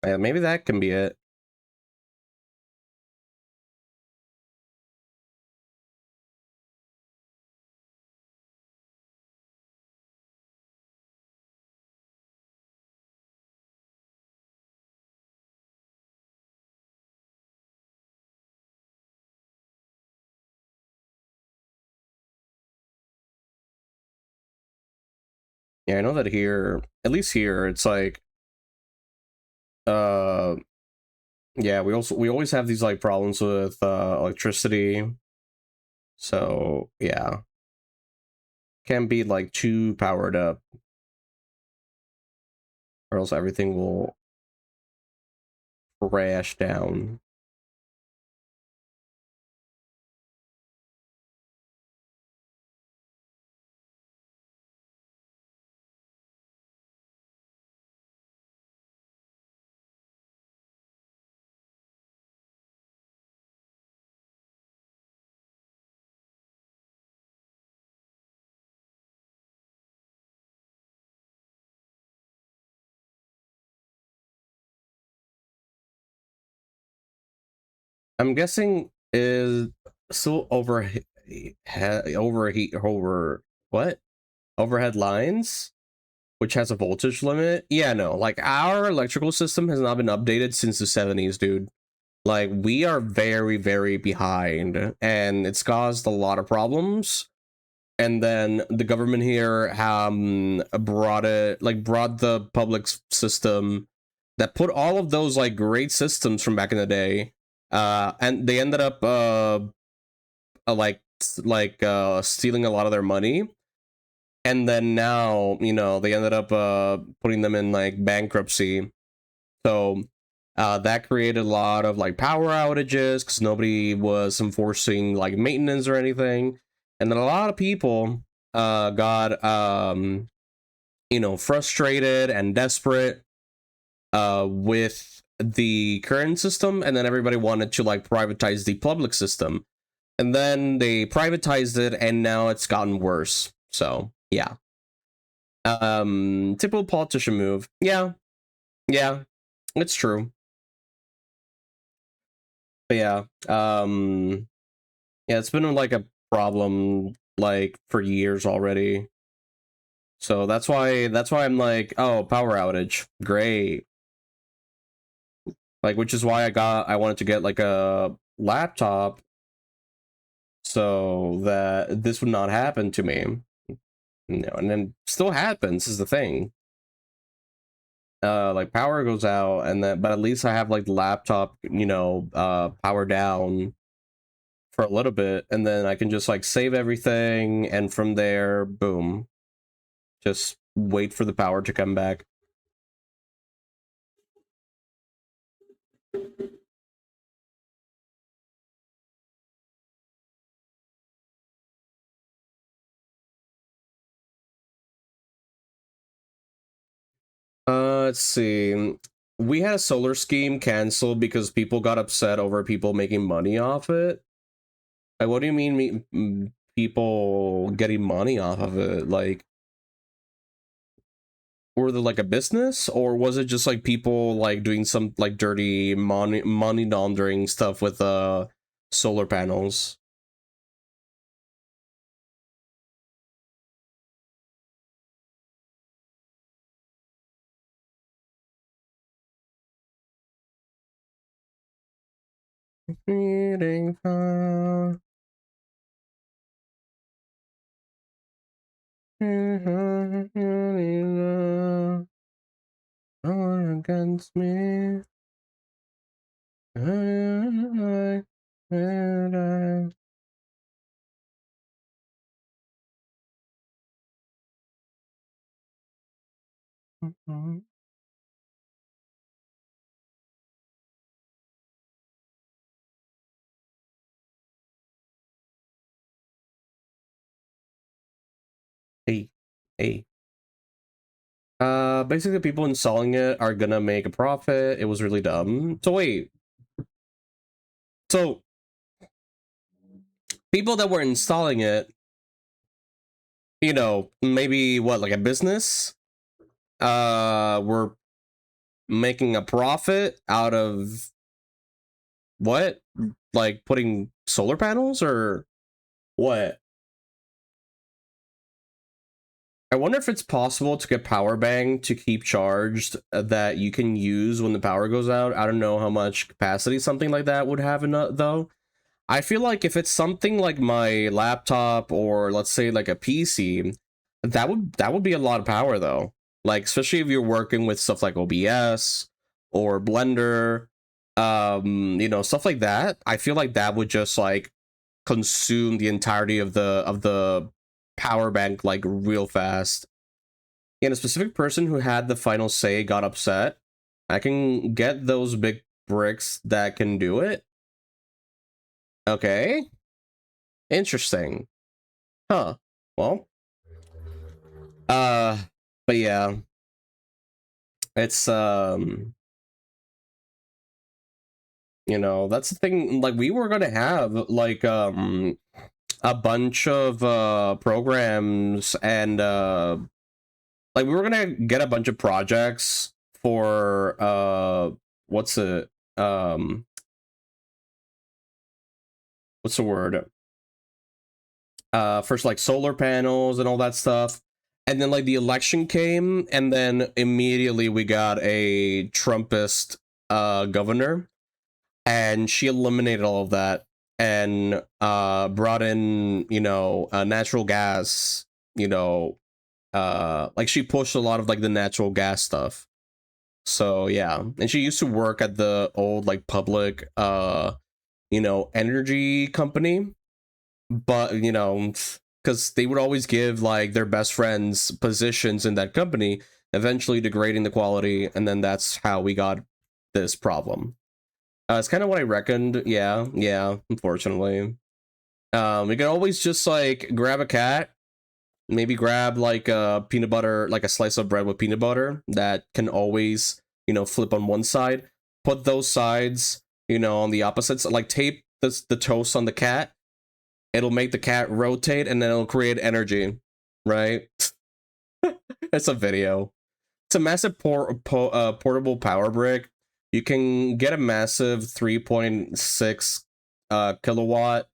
B: Maybe that can be it. Yeah, I know that here, at least here, it's like, uh, yeah, we always have these like problems with electricity. So yeah, can't be like too powered up, or else everything will crash down. I'm guessing is still over what? Overhead lines, which has a voltage limit. Yeah, no, like our electrical system has not been updated since the 70s, dude. Like we are very, very behind, and it's caused a lot of problems. And then the government here brought the public system that put all of those like great systems from back in the day, and they ended up stealing a lot of their money. And then now, they ended up putting them in like bankruptcy. So that created a lot of like power outages because nobody was enforcing like maintenance or anything. And then a lot of people got frustrated and desperate with the current system, and then everybody wanted to like privatize the public system. And then they privatized it, and now it's gotten worse. So yeah. Typical politician move. Yeah, yeah, it's true. But yeah, yeah, it's been like a problem like for years already. So that's why I'm like, oh, power outage, great. Like, which is why I wanted to get like a laptop so that this would not happen to me. And then still happens is the thing. Like power goes out, and then but at least I have like the laptop, power down for a little bit, and then I can just like save everything, and from there, boom, just wait for the power to come back. Let's see. We had a solar scheme canceled because people got upset over people making money off it. Like, what do you mean, people getting money off of it? Like, were they like a business, or was it just like people like doing some like dirty money laundering stuff with solar panels? Feeling far against me. Hey, hey. Basically, people installing it are gonna make a profit. It was really dumb. So wait, so people that were installing it, maybe what, like a business, were making a profit out of what? Like putting solar panels or what? I wonder if it's possible to get power bank to keep charged that you can use when the power goes out. I don't know how much capacity something like that would have in though. I feel like if it's something like my laptop or let's say like a PC, that would be a lot of power though. Like especially if you're working with stuff like OBS or Blender, stuff like that. I feel like that would just like consume the entirety of the power bank like real fast. And a specific person who had the final say got upset. I can get those big bricks that can do it. Okay. Interesting. Huh. Well. Uh but yeah. It's that's the thing. Like we were gonna have like a bunch of programs and like we were gonna get a bunch of projects for what's it? what's the word? First like solar panels and all that stuff. And then like the election came, and then immediately we got a Trumpist governor, and she eliminated all of that and brought in, natural gas, like she pushed a lot of like the natural gas stuff. So yeah, and she used to work at the old like public energy company, but because they would always give like their best friends positions in that company, eventually degrading the quality, and then that's how we got this problem. It's kind of what I reckoned. Yeah, yeah, unfortunately. You can always just like grab a cat, maybe grab like a peanut butter, like a slice of bread with peanut butter that can always, flip on one side, put those sides, on the opposites, like tape the toast on the cat. It'll make the cat rotate, and then it'll create energy, right? It's a video. It's a massive portable power brick. You can get a massive 3.6 kilowatt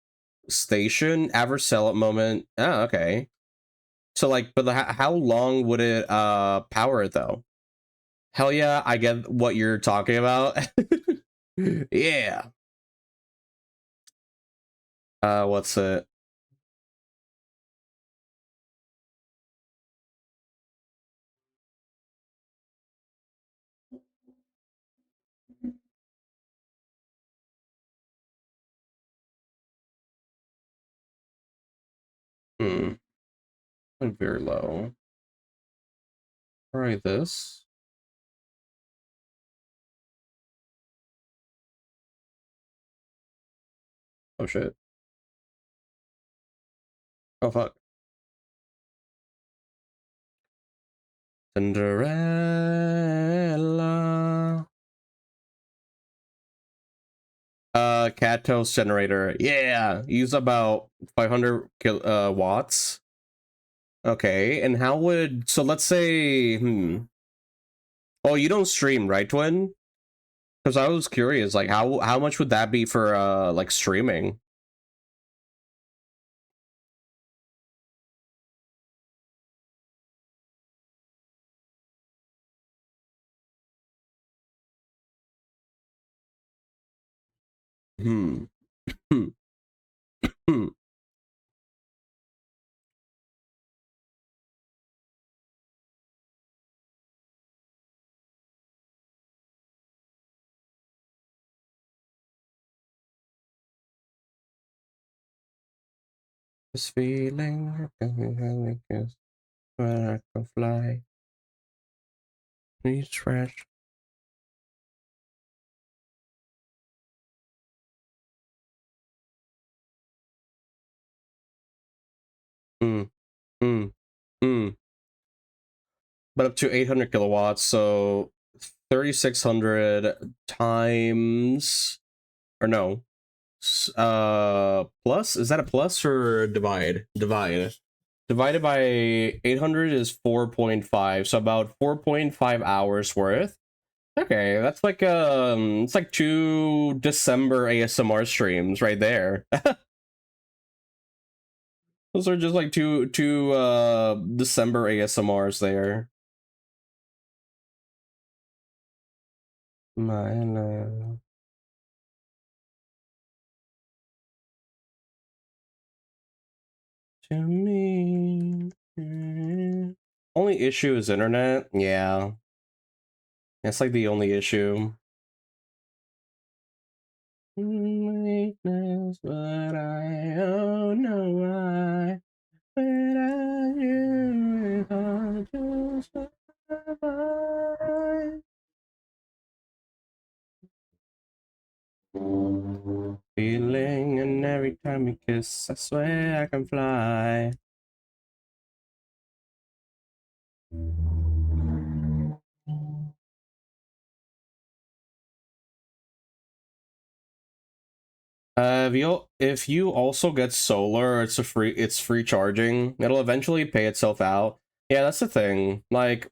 B: station. Average sell at moment. Oh, okay. So like, but how long would it power it though? Hell yeah, I get what you're talking about. Yeah. What's it? Hmm. Like very low. Try this. Oh shit. Oh fuck. Cinderella. Cat toast generator. Yeah, use about 500 watts. Okay, and how would, so let's say, oh, you don't stream, right, Twin? Because I was curious, like how much would that be for like streaming? Hmm. Hmm. Hmm. This feeling is when I can fly. Please trash. Hmm. Hmm. Hmm. But up to 800 kilowatts, so 3600 times, or no, plus, is that a plus or divide divided by 800 is 4.5, so about 4.5 hours worth. Okay, that's like it's like 2 December ASMR streams right there. Those are just like two December ASMRs there. My love to me. Only issue is internet. Yeah, it's like the only issue. Weakness, but I don't know why. Without you, it's hard to survive. Feeling, and every time you kiss, I swear I can fly. If you also get solar, it's free charging. It'll eventually pay itself out. Yeah, that's the thing. Like,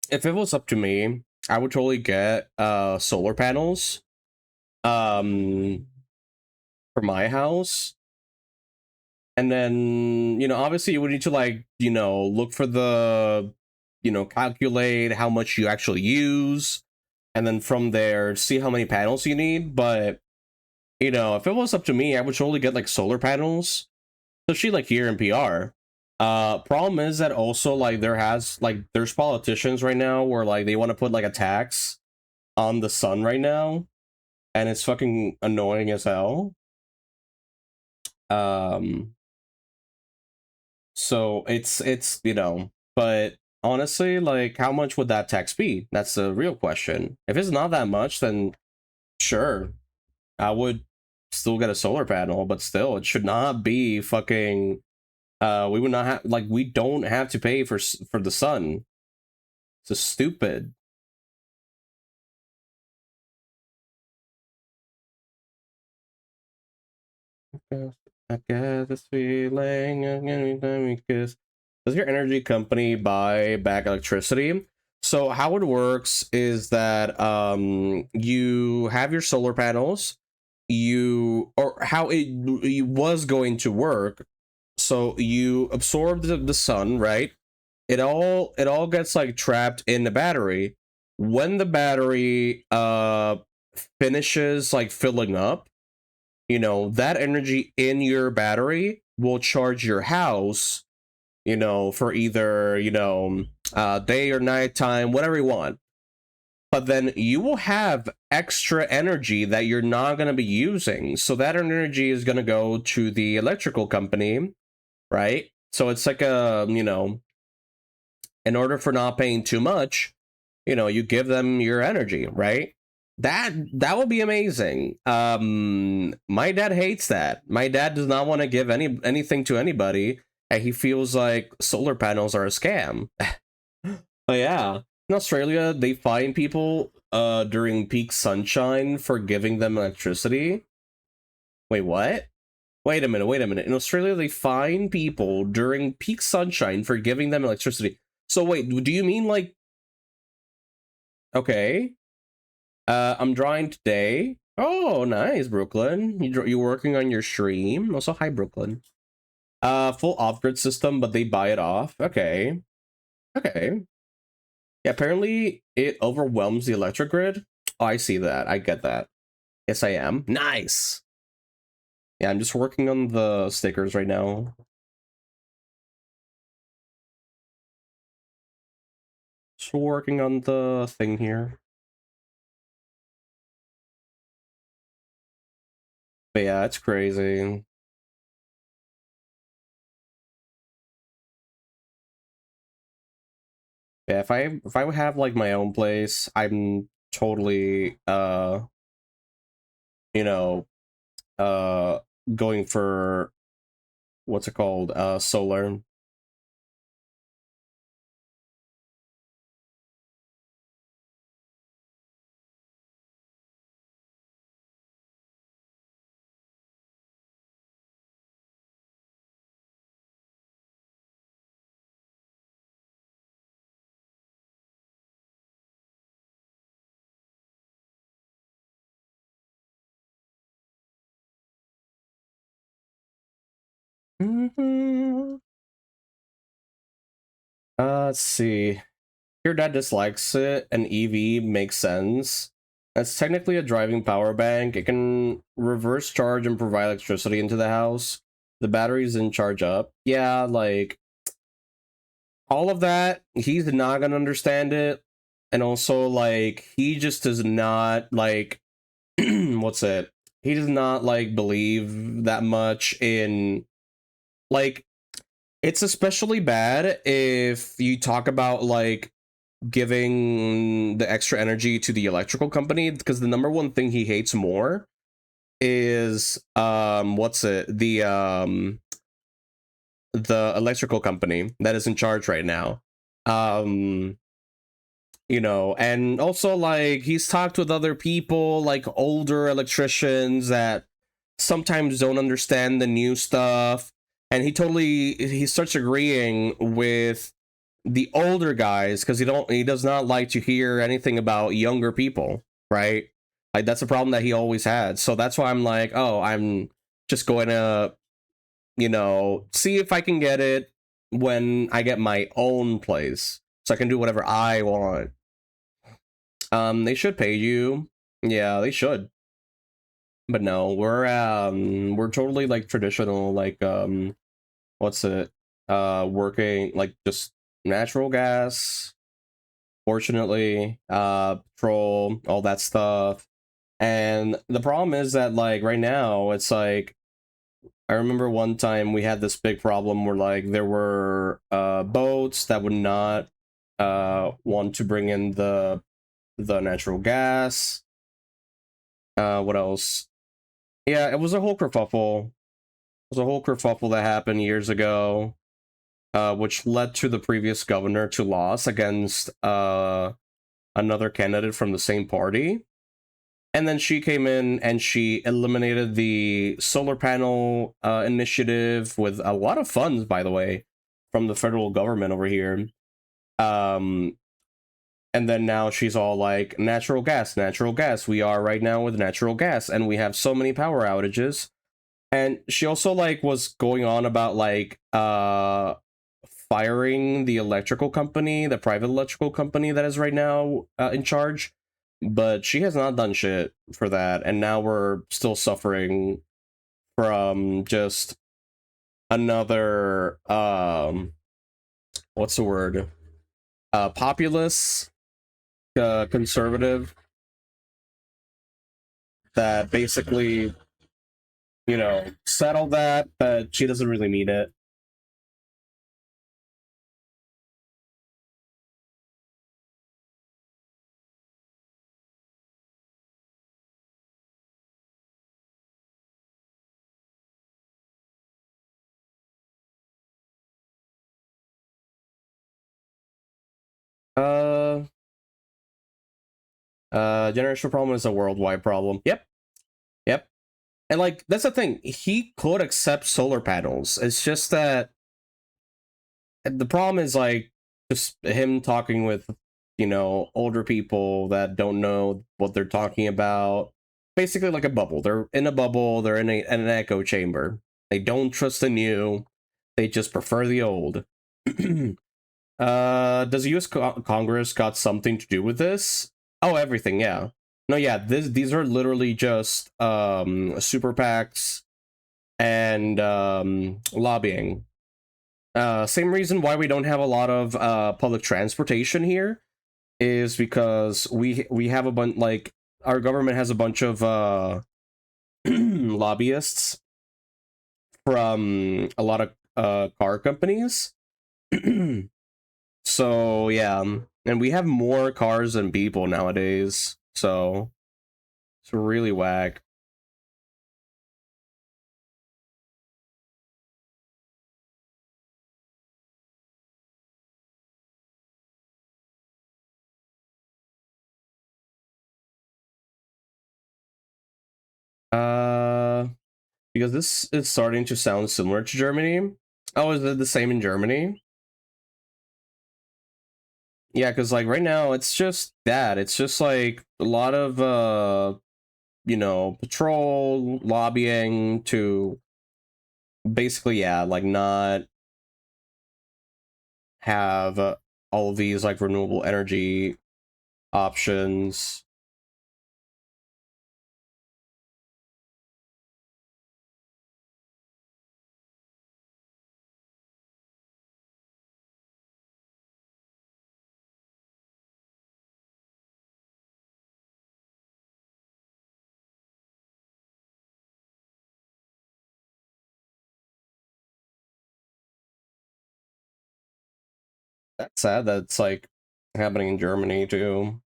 B: if it was up to me, I would totally get solar panels. Um for my house. And then, obviously you would need to like, look for the, calculate how much you actually use. And then from there, see how many panels you need. But, if it was up to me, I would totally get like solar panels. Especially like here in PR. Problem is that also like there's politicians right now where like they want to put like a tax on the sun right now. And it's fucking annoying as hell. So it's but honestly, like how much would that tax be? That's the real question. If it's not that much, then sure, I would still get a solar panel, but still, it should not be fucking. We would not have like we don't have to pay for the sun. It's just stupid. I get this feeling anytime because does your energy company buy back electricity? So how it works is that you have your solar panels, or how it was going to work. So you absorb the sun, right? It all gets like trapped in the battery. When the battery finishes like filling up, that energy in your battery will charge your house, for either, day or night time, whatever you want. But then you will have extra energy that you're not going to be using. So that energy is going to go to the electrical company, right? So it's like in order for not paying too much, you give them your energy, right? That would be amazing. My dad hates that. My dad does not want to give anything to anybody, and he feels like solar panels are a scam. But yeah, in Australia, they fine people during peak sunshine for giving them electricity. Wait, what? Wait a minute. In Australia, they fine people during peak sunshine for giving them electricity. So wait, do you mean like okay? I'm drawing today. Oh, nice, Brooklyn. You working on your stream? Also, hi, Brooklyn. Full off-grid system, but they buy it off. Okay. Okay. Yeah, apparently it overwhelms the electric grid. Oh, I see that. I get that. Yes, I am. Nice. Yeah, I'm just working on the stickers right now. Just working on the thing here. But yeah, it's crazy. Yeah, if I would have like my own place, I'm totally you know, uh going for what's it called? Solar. Mhm. Let's see. Your dad dislikes it, and EV makes sense. It's technically a driving power bank. It can reverse charge and provide electricity into the house. The battery's in charge up. Yeah, like all of that, he's not gonna understand it. And also, like, he just does not like what's it? He does not like believe that much in like it's especially bad if you talk about like giving the extra energy to the electrical company because the number one thing he hates more is what's it the electrical company that is in charge right now. um and also like he's talked with other people like older electricians that sometimes don't understand the new stuff, and he starts agreeing with the older guys because he does not like to hear anything about younger people, right? Like that's a problem that he always had. So that's why I'm like, oh, Just going to, see if I can get it when I get my own place, so I can do whatever I want. They should pay you. Yeah, they should. But no, we're totally like traditional, like what's it? Working like just natural gas, fortunately, petrol, all that stuff. And the problem is that like right now it's like I remember one time we had this big problem where like there were boats that would not want to bring in the natural gas. What else? Yeah, it was a whole kerfuffle. It was a whole kerfuffle that happened years ago, which led to the previous governor to loss against another candidate from the same party. And then she came in and she eliminated the solar panel initiative with a lot of funds, by the way, from the federal government over here. Um, and then now she's all like, natural gas, natural gas. We are right now with natural gas, and we have so many power outages. And she also like was going on about like firing the electrical company, the private electrical company that is right now in charge, but she has not done shit for that, and now we're still suffering from just another what's the word, populist conservative that basically settled that, but she doesn't really need it. uh Generational problem is a worldwide problem. Yep. Yep. And like that's the thing, he could accept solar panels. It's just that the problem is like just him talking with older people that don't know what they're talking about. Basically like a bubble. They're in a bubble, they're in an echo chamber. They don't trust the new, they just prefer the old. Does the US Congress got something to do with this? Oh, everything, yeah. No, yeah, these are literally just super PACs and lobbying. Same reason why we don't have a lot of public transportation here is because we have a bunch, like our government has a bunch of lobbyists from a lot of car companies. So yeah, and we have more cars than people nowadays, so it's really whack. Uh, because this is starting to sound similar to Germany. Oh, is it the same in Germany? Yeah, because like right now it's just that. It's just like a lot of patrol lobbying to basically, yeah, like not have all of these like renewable energy options. That's sad that's like happening in Germany too.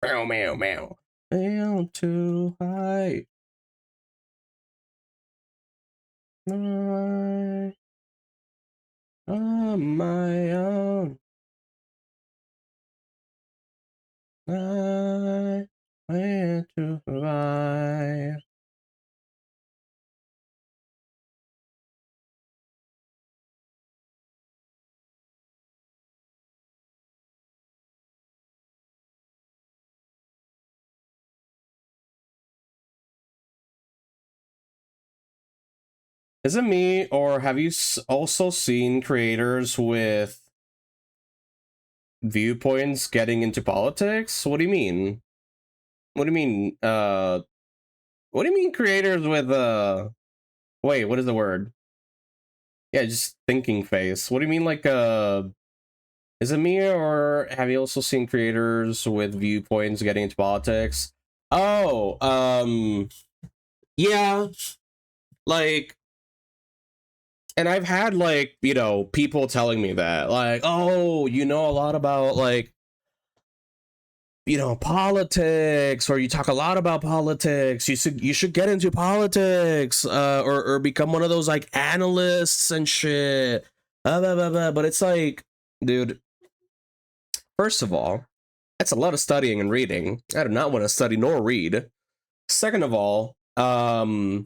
B: Meow, meow, meow. Down too high. On my own. I went to survive. Is it me, or have you also seen creators with viewpoints getting into politics? What do you mean? What do you mean? What do you mean creators with wait, what is the word? Yeah, just thinking face. What do you mean like is it me, or have you also seen creators with viewpoints getting into politics? Oh, yeah, like, and I've had like, you know, people telling me that, like, oh, you know a lot about like, you know, politics, or you talk a lot about politics. You should get into politics, or become one of those like analysts and shit. Blah, blah, blah. But it's like, dude, first of all, that's a lot of studying and reading. I do not want to study nor read. Second of all, I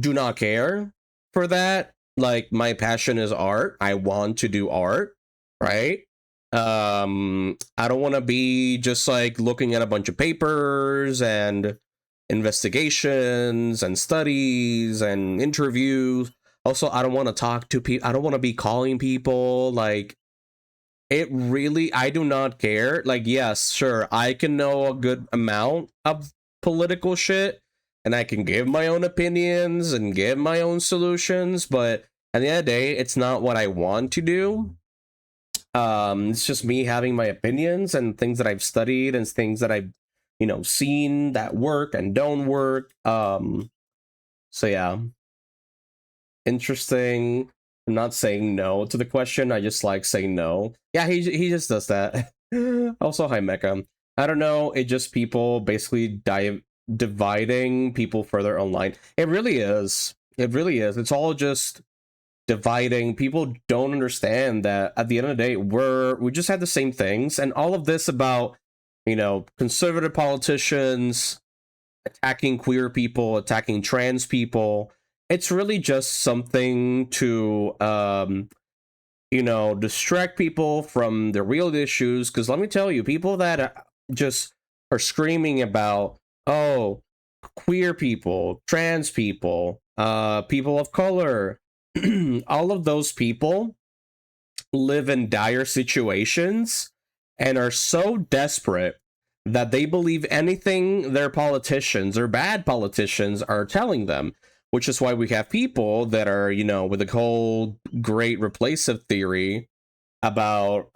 B: do not care for that. Like, my passion is art. I want to do art, right? I don't want to be just like looking at a bunch of papers and investigations and studies and interviews. Also, I don't want to talk to people. I don't want to be calling people. Like, it really, I do not care. Like, yes, sure, I can know a good amount of political shit, and I can give my own opinions and give my own solutions, but at the end of the day, it's not what I want to do. It's just me having my opinions and things that I've studied and things that I've, you know, seen that work and don't work. So yeah, interesting. I'm not saying no to the question. I just like saying no. Yeah, he just does that. Also, hi Mecha. I don't know. It just people basically dividing people further online. It really is. It really is. It's all just dividing. People don't understand that at the end of the day, we just had the same things, and all of this about, you know, conservative politicians attacking queer people, attacking trans people. It's really just something to you know, distract people from the real issues. Because let me tell you, people that just are screaming about, oh, queer people, trans people, people of color, all of those people live in dire situations and are so desperate that they believe anything their politicians or bad politicians are telling them, which is why we have people that are, you know, with the whole great replacive theory about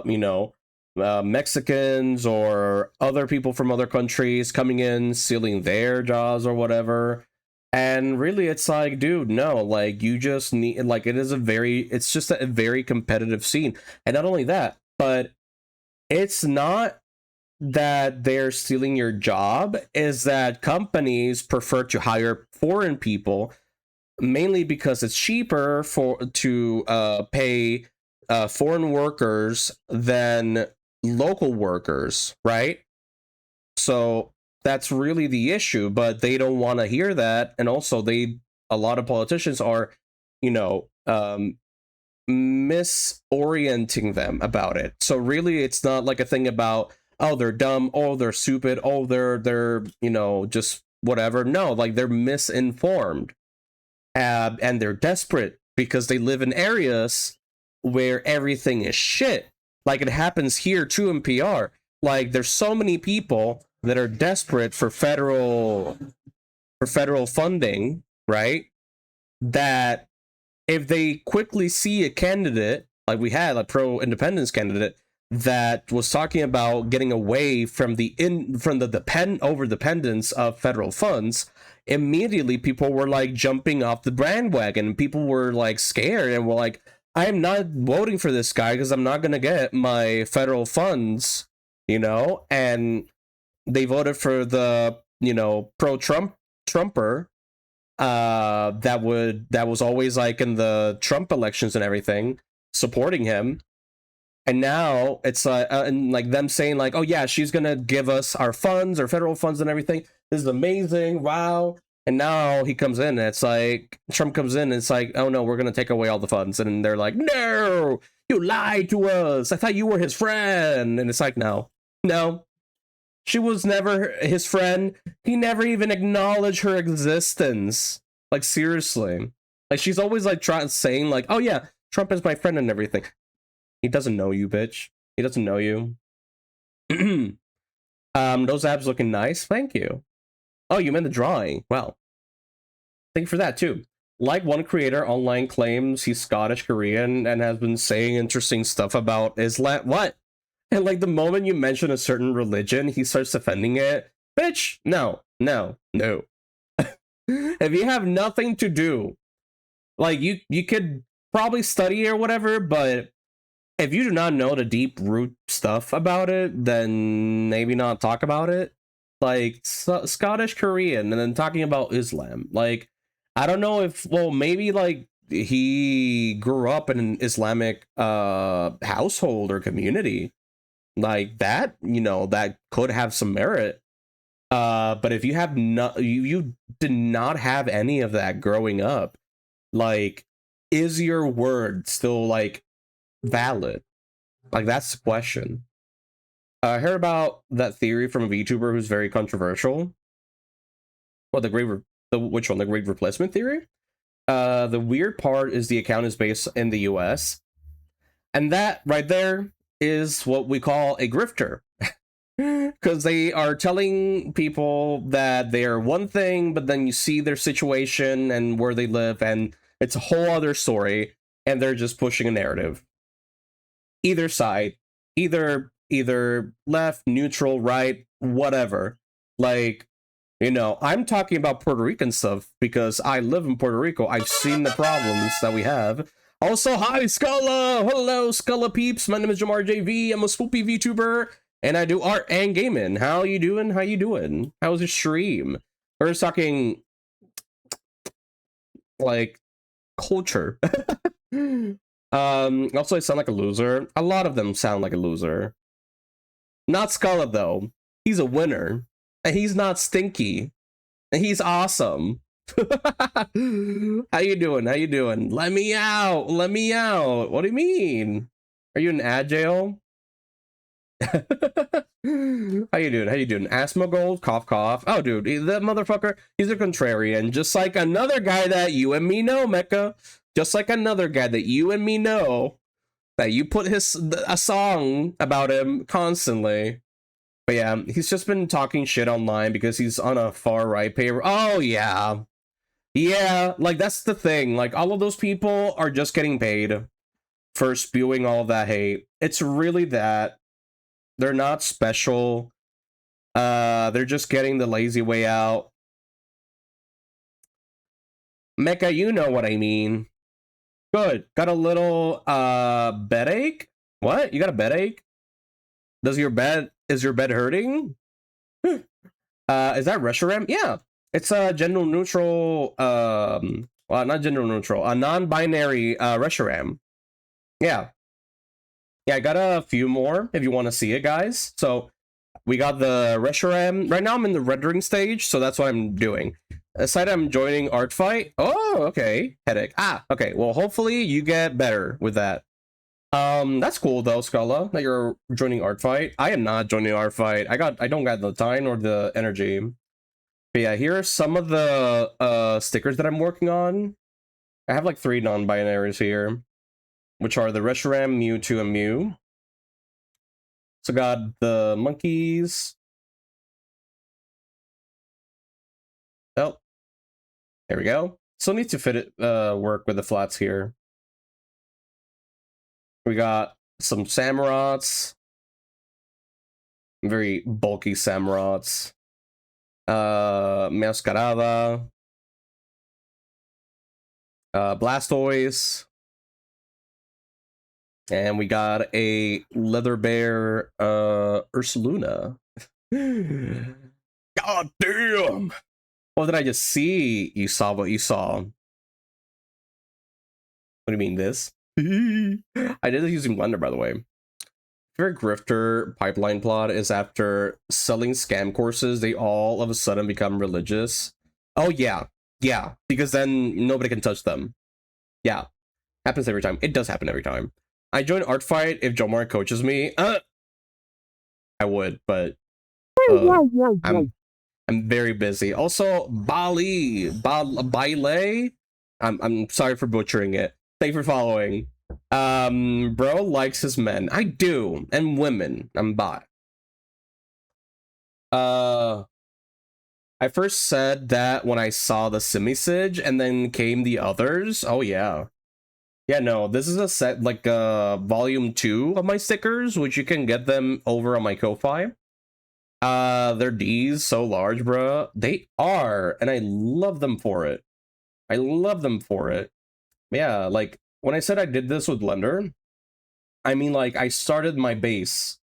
B: you know, Mexicans or other people from other countries coming in stealing their jobs or whatever. And really, it's like, dude, no, like, you just need, like, it's just a very competitive scene. And not only that, but it's not that they're stealing your job, is that companies prefer to hire foreign people, mainly because it's cheaper to pay foreign workers than local workers, right? So that's really the issue, but they don't want to hear that. And also, a lot of politicians are, you know, misorienting them about it. So really, it's not like a thing about, oh, they're dumb, oh, they're stupid, oh, they're you know, just whatever. No, like, they're misinformed, and they're desperate because they live in areas where everything is shit. Like, it happens here too in PR. Like, there's so many people that are desperate for federal funding, right? That if they quickly see a candidate, like we had a pro independence candidate that was talking about getting away from the over dependence of federal funds, immediately people were like jumping off the bandwagon. People were like scared and were like, I'm not voting for this guy because I'm not going to get my federal funds, you know. And they voted for the, you know, pro Trumper, that was always like in the Trump elections and everything, supporting him. And now it's and like them saying like, oh yeah, she's gonna give us our funds, our federal funds and everything. This is amazing, wow. And now he comes in and it's like, Trump comes in and it's like, oh no, we're gonna take away all the funds. And they're like, no, you lied to us, I thought you were his friend. And it's like, no, she was never his friend. He never even acknowledged her existence. Like, seriously. Like, she's always like saying like, oh yeah, Trump is my friend and everything. He doesn't know you, bitch. He doesn't know you. Those abs looking nice. Thank you. Oh, you meant the drawing. Wow. Thank you for that too. Like, one creator online claims he's Scottish Korean and has been saying interesting stuff about Islam. What? And like the moment you mention a certain religion, he starts defending it. Bitch, no, no, no. If you have nothing to do, like you could probably study or whatever, but if you do not know the deep root stuff about it, then maybe not talk about it. Like Scottish Korean and then talking about Islam. Like, I don't know if, well, maybe like he grew up in an Islamic household or community like that, you know, that could have some merit. But if you have you did not have any of that growing up, like, is your word still like valid? Like, that's the question. I heard about that theory from a VTuber who's very controversial. Well, which one? The great replacement theory? The weird part is the account is based in the US. And that right there is what we call a grifter. Because they are telling people that they are one thing, but then you see their situation and where they live, and it's a whole other story, and they're just pushing a narrative. Either side, either left, neutral, right, whatever. Like, you know, I'm talking about Puerto Rican stuff because I live in Puerto Rico. I've seen the problems that we have. Also, hi, Scala! Hello, Scala peeps. My name is Jamar JV. I'm a spoopy VTuber, and I do art and gaming. How you doing? How you doing? How's your stream? We're just talking, like, culture. Also, I sound like a loser. A lot of them sound like a loser. Not Scala, though. He's a winner. And he's not stinky. And he's awesome. How you doing? How you doing? Let me out. Let me out. What do you mean? Are you in ad jail? How you doing? How you doing? Asthma gold, cough cough. Oh, dude, that motherfucker, he's a contrarian, just like another guy that you and me know, Mecca. Just like another guy that you and me know, that you put a song about him constantly. But yeah, he's just been talking shit online because he's on a far right payroll. Oh yeah, yeah. Like, that's the thing. Like, all of those people are just getting paid for spewing all of that hate. It's really that. They're not special. They're just getting the lazy way out. Mecha, you know what I mean. Good. Got a little bed ache? What? You got a bed ache? Is your bed hurting? Is that Reshiram? Yeah. It's a gender neutral well, not gender neutral, a non-binary Reshiram. Yeah. Yeah, I got a few more if you want to see it, guys. So we got the Reshiram. Right now I'm in the rendering stage, so that's what I'm doing. Aside, I'm joining Art Fight. Oh, okay. Headache. Ah, okay. Well, hopefully you get better with that. That's cool though, Scala, that you're joining Art Fight. I am not joining Art Fight. I don't got the time or the energy. But yeah, here are some of the stickers that I'm working on. I have like 3 non-binaries here, which are the Reshiram, Mewtwo, and Mew. So got the monkeys. Oh, there we go. Still need to fit it, work with the flats here. We got some Samurats. Very bulky Samurats. Masquerada. Blastoise. And we got a Leather Bear, Ursaluna. God damn! What did I just see? You saw what you saw. What do you mean, this? I did this using Blender, by the way. Your grifter pipeline plot is after selling scam courses, they all of a sudden become religious. Oh, yeah. Yeah. Because then nobody can touch them. Yeah. Happens every time. It does happen every time. I join Art Fight if Jomar coaches me. I would, but I'm very busy. Also, Baile. I'm sorry for butchering it. Thank you for following. Bro likes his men. I do, and women. I'm bi. I first said that when I saw the Simisage, and then came the others. Oh yeah. Yeah, no, this is a set, like, volume 2 of my stickers, which you can get them over on my Ko-Fi. They're D's so large, bro. They are, and I love them for it. I love them for it. Yeah, like, when I said I did this with Blender, I mean, like, I started my base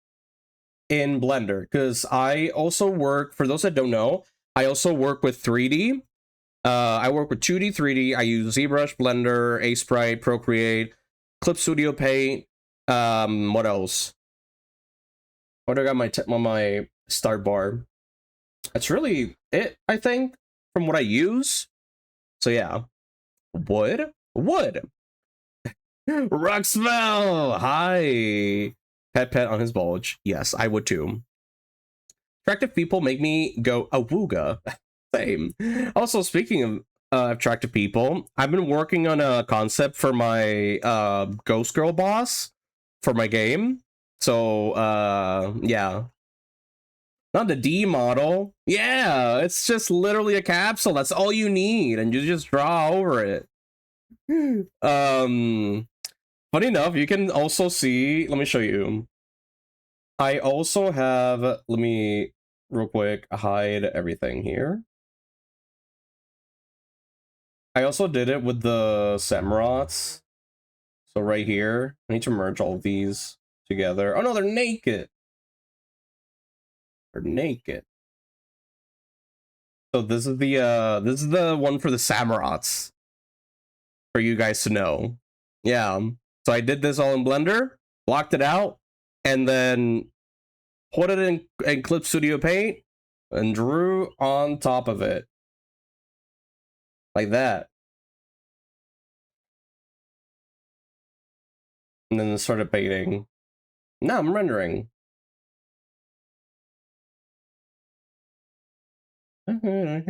B: in Blender, because I also work, for those that don't know, I also work with 3D. I work with 2D, 3D. I use ZBrush, Blender, Sprite, Procreate, Clip Studio Paint. What else? What do I got on my start bar? That's really it, I think, from what I use. So yeah, wood. Ruxmel, hi. Pet on his bulge. Yes, I would too. Attractive people make me go awooga. Same. Also, speaking of attractive people, I've been working on a concept for my ghost girl boss for my game. So yeah. Not the D model. Yeah, it's just literally a capsule. That's all you need, and you just draw over it. Funny enough, you can also see, let me show you. I also have, let me real quick hide everything here. I also did it with the Samurats. So right here, I need to merge all of these together. Oh no, they're naked. They're naked. So this is the one for the Samurats. For you guys to know. Yeah. So I did this all in Blender, blocked it out, and then put it in Clip Studio Paint and drew on top of it. Like that. And then started painting. No, I'm rendering. Beneath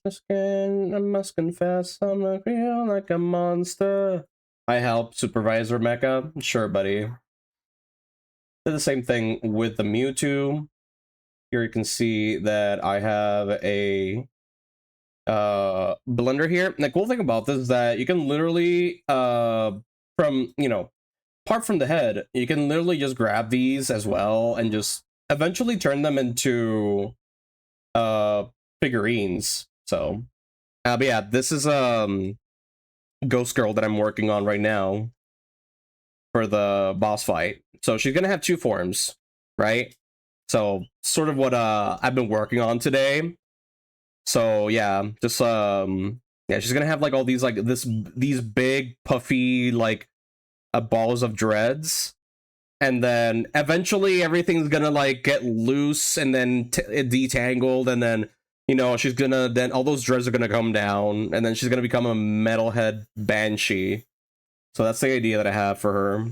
B: the skin, I must confess, I'm not real like a monster. I helped Supervisor Mecha. Sure, buddy. Did the same thing with the Mewtwo. Here you can see that I have a blender here. And the cool thing about this is that you can literally from, you know, apart from the head, you can literally just grab these as well and just eventually turn them into figurines. So but yeah, this is Ghost Girl that I'm working on right now for the boss fight. So she's gonna have two forms, right? So sort of what I've been working on today. So yeah, just yeah, she's gonna have like all these like these big puffy like balls of dreads, and then eventually everything's gonna like get loose and then detangled, and then you know she's gonna then all those dreads are gonna come down, and then she's gonna become a metalhead banshee. So that's the idea that I have for her.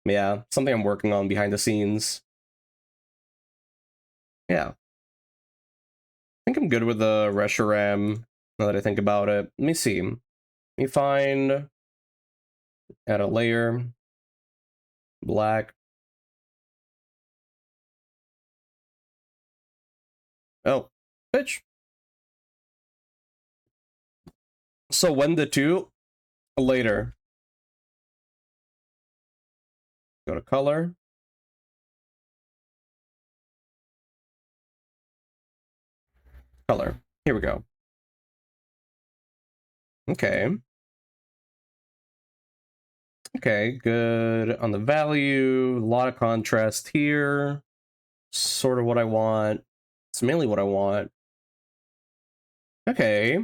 B: Yeah, something I'm working on behind the scenes. Yeah. I think I'm good with the Reshiram now that I think about it. Let me see. Let me find, add a layer, black. Oh, bitch. So when the two? Later. Go to color. Color. Here we go. Okay. Okay, good on the value. A lot of contrast here. Sort of what I want. It's mainly what I want. Okay.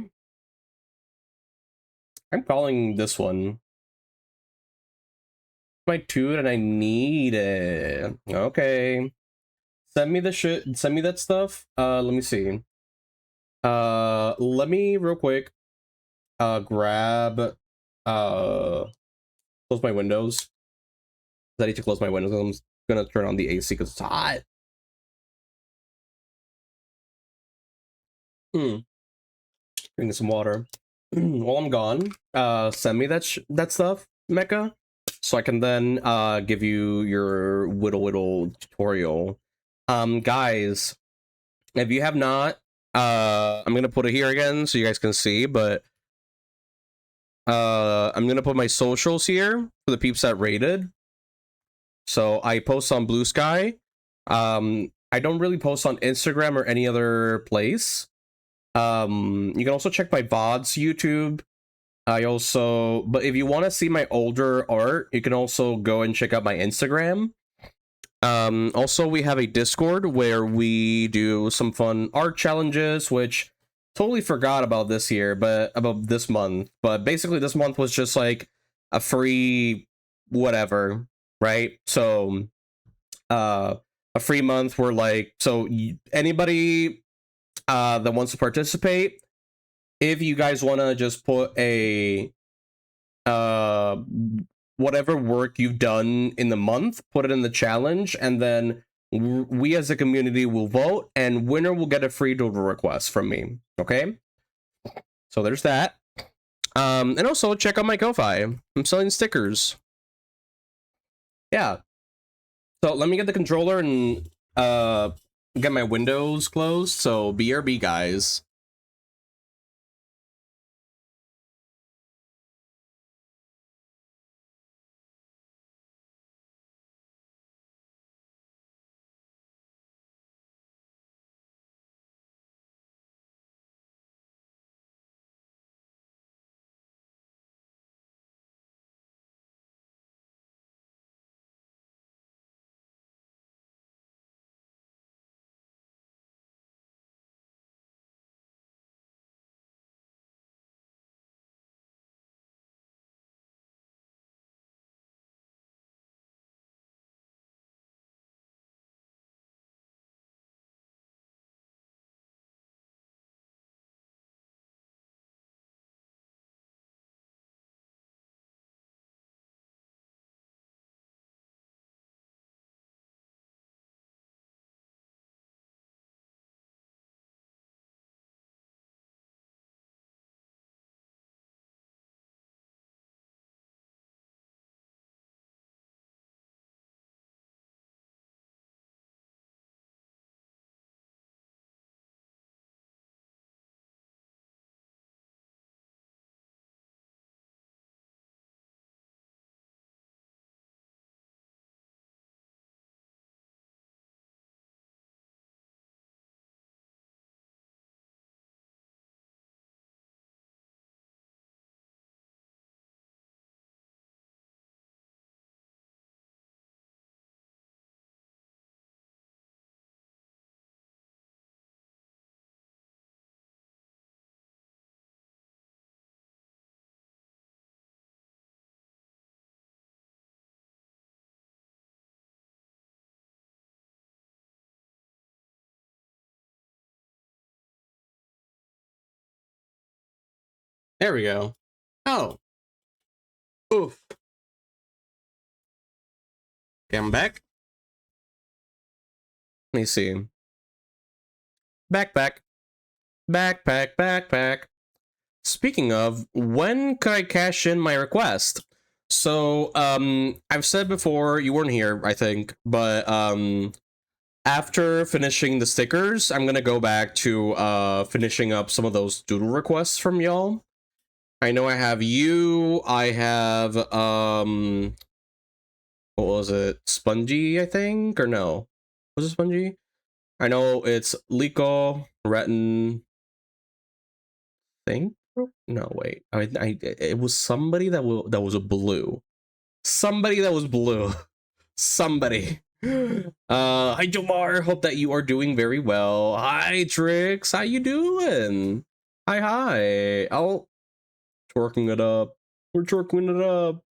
B: I'm calling this one my two and I need it. Okay. Send me the shit. Send me that stuff. Let me see. Let me real quick grab close my windows. I need to close my windows. I'm gonna turn on the AC because it's hot. Hmm. Drinking some water. While I'm gone, send me that stuff, Mecha, so I can then give you your whittle tutorial. Guys, if you have not, I'm gonna put it here again so you guys can see, but I'm gonna put my socials here for the peeps that rated. So I post on Blue Sky. I don't really post on Instagram or any other place. You can also check my VODs YouTube. I also, but if you want to see my older art, you can also go and check out my Instagram. Also, we have a Discord where we do some fun art challenges, which totally forgot about this year, but about this month. But basically, this month was just like a free whatever, right? So, uh, a free month where like, so anybody that wants to participate, if you guys want to just put a uh whatever work you've done in the month, put it in the challenge, and then we as a community will vote, and winner will get a free doodle request from me. Okay, so there's that. And also check out my Ko-fi. I'm selling stickers. Yeah. So let me get the controller and get my windows closed. So BRB, guys. There we go. Oh, oof. Okay, I'm back. Let me see. Backpack. Backpack. Speaking of, when could I cash in my request? So, I've said before, you weren't here, I think, but after finishing the stickers, I'm gonna go back to finishing up some of those doodle requests from y'all. I know I have you, I have what was it? Spongy, I think, or no? Was it Spongy? I know it's Liko, Retin, think. No, wait. It was somebody that was a blue. Somebody that was blue. Somebody. Hi Jomar. Hope that you are doing very well. Hi Trix. How you doing? Hi. Oh, twerking it up. We're twerking it up.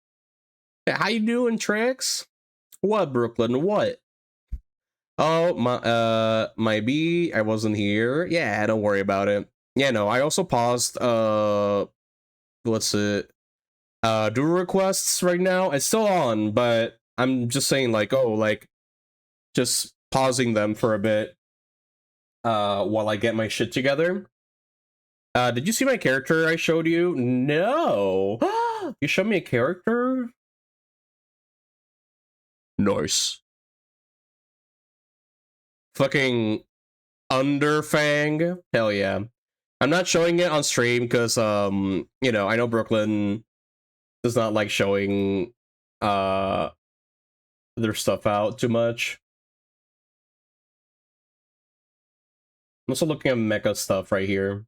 B: Yeah, how you doing, Trix? What, Brooklyn? What? Oh, my B, I wasn't here. Yeah, don't worry about it. Yeah, no, I also paused what's it? Do requests right now. It's still on, but I'm just saying like, oh, like just pausing them for a bit while I get my shit together. Did you see my character I showed you? No. You showed me a character? Nice. Fucking Underfang. Hell yeah. I'm not showing it on stream because you know, I know Brooklyn does not like showing uh their stuff out too much. I'm also looking at mecha stuff right here.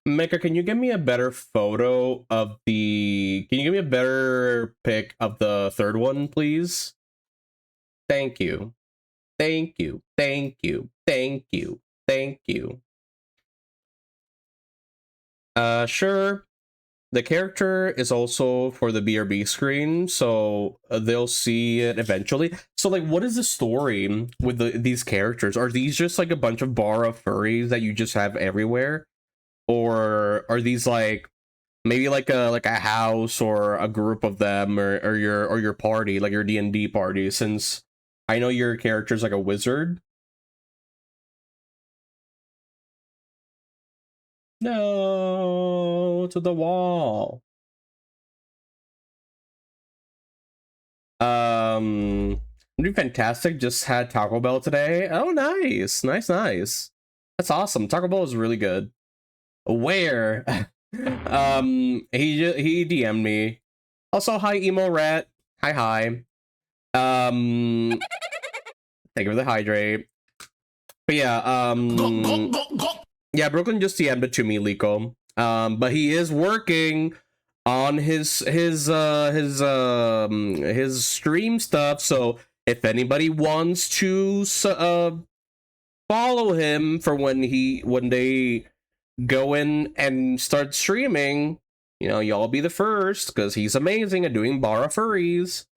B: Mecha, can you give me a better photo of the... Can you give me a better pic of the third one, please? Thank you. Thank you. Thank you. Thank you. Thank you. Sure. The character is also for the BRB screen, so they'll see it eventually. So, like, what is the story with these characters? Are these just, like, a bunch of bar of furries that you just have everywhere? Or are these, like, maybe like a house or a group of them, or your party, like your D&D party, since I know your character's like a wizard? No, to the wall. I'm doing fantastic. Just had Taco Bell today. Oh, nice, nice, nice. That's awesome. Taco Bell is really good. Where? He DM'd me. Also, hi emo rat. Hi hi. Thank you for the hydrate. But yeah, yeah, Brooklyn just DM'd it to me, Liko. But he is working on his stream stuff. So if anybody wants to follow him for when they go in and start streaming, you know, y'all be the first because he's amazing at doing Bara furries.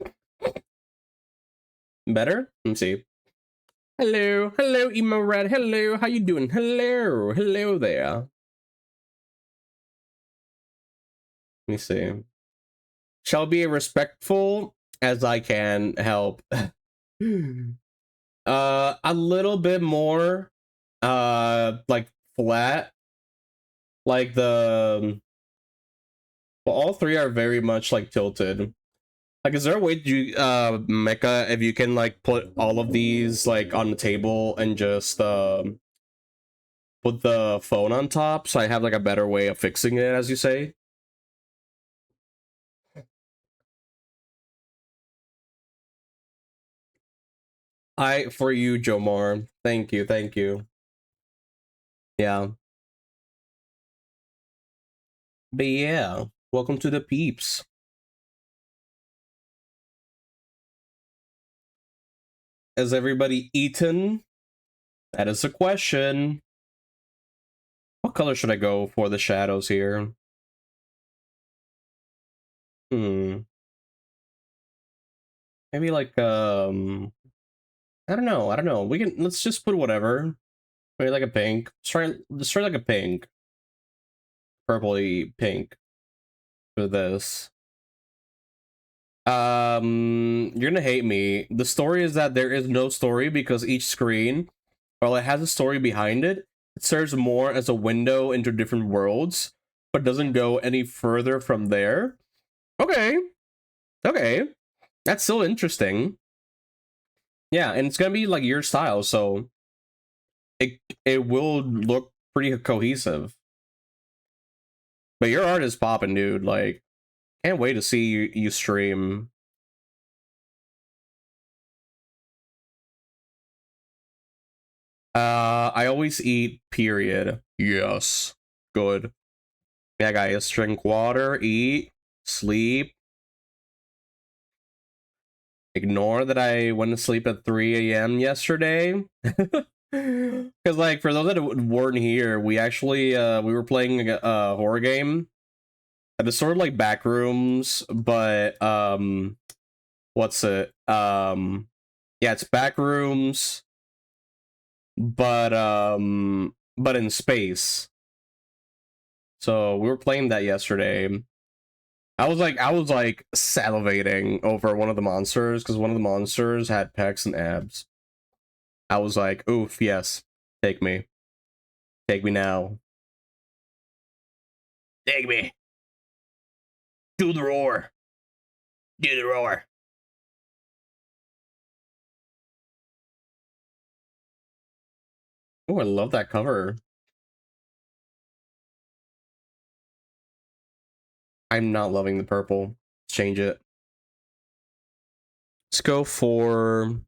B: Better? Let me see. Hello, hello, emo red. Hello, how you doing? Hello, hello there. Let me see. Shall be respectful as I can help. A little bit more, like flat. Like well, all three are very much like tilted. Like, is there a way to Mecha, if you can like put all of these like on the table and just put the phone on top, so I have like a better way of fixing it, as you say? For you, Jomar. Thank you, thank you. Yeah. But yeah, welcome to the peeps. Has everybody eaten? That is a question. What color should I go for the shadows here? Hmm. Maybe like I don't know. I don't know. Let's just put whatever. Maybe like a pink. Let's try like a pink. Purpley pink for this. You're gonna hate me. The story is that there is no story because each screen, while it has a story behind it, it serves more as a window into different worlds, but doesn't go any further from there. Okay. Okay. That's still interesting. Yeah, and it's gonna be like your style, so it will look pretty cohesive. But your art is popping, dude. Like, can't wait to see you stream. I always eat, period. Yes. Good. Yeah, guys, drink water, eat, sleep. Ignore that I went to sleep at 3 a.m. yesterday. Because, like, for those that weren't here, we actually, we were playing a horror game. And it's sort of like Backrooms, but, what's it? Yeah, it's Backrooms, but in space. So we were playing that yesterday. I was like salivating over one of the monsters because one of the monsters had pecs and abs. I was like, oof, yes, take me now. Take me. Do the roar. Do the roar. Oh, I love that cover. I'm not loving the purple. Let's change it. Let's go for...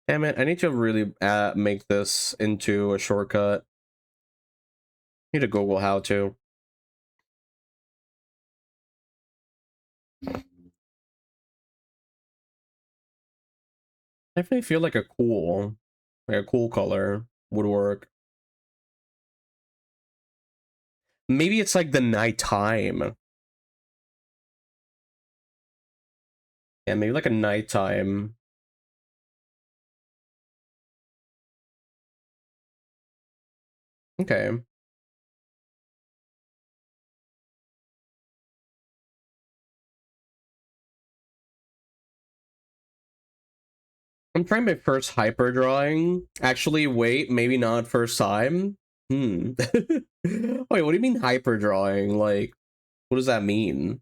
B: Damn it, I need to really make this into a shortcut. Need to Google how to. I definitely feel like a cool color would work. Maybe it's like the nighttime. Yeah, maybe like a nighttime. Okay. I'm trying my first hyper drawing. Actually, wait, maybe not first time. Wait, what do you mean hyper drawing? Like, what does that mean?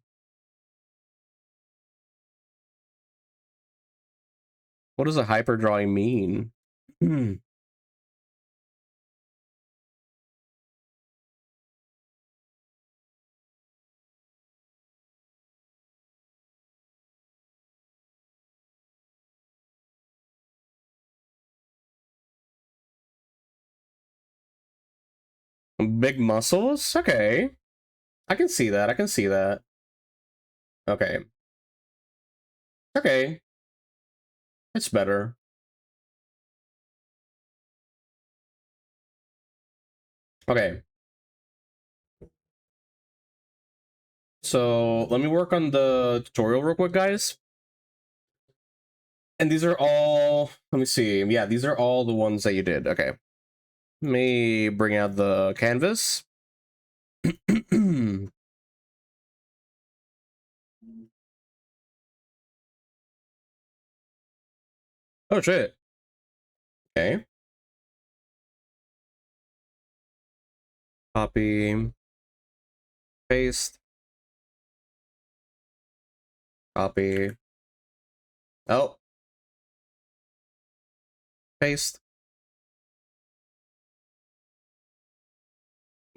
B: What does a hyper drawing mean? Big muscles? Okay. I can see that. I can see that. Okay. Okay. It's better. Okay. So let me work on the tutorial real quick, guys. And these are all, let me see. Yeah, these are all the ones that you did. Okay. Let me bring out the canvas. Oh, shit. Okay. Copy. Paste. Copy. Oh. Paste.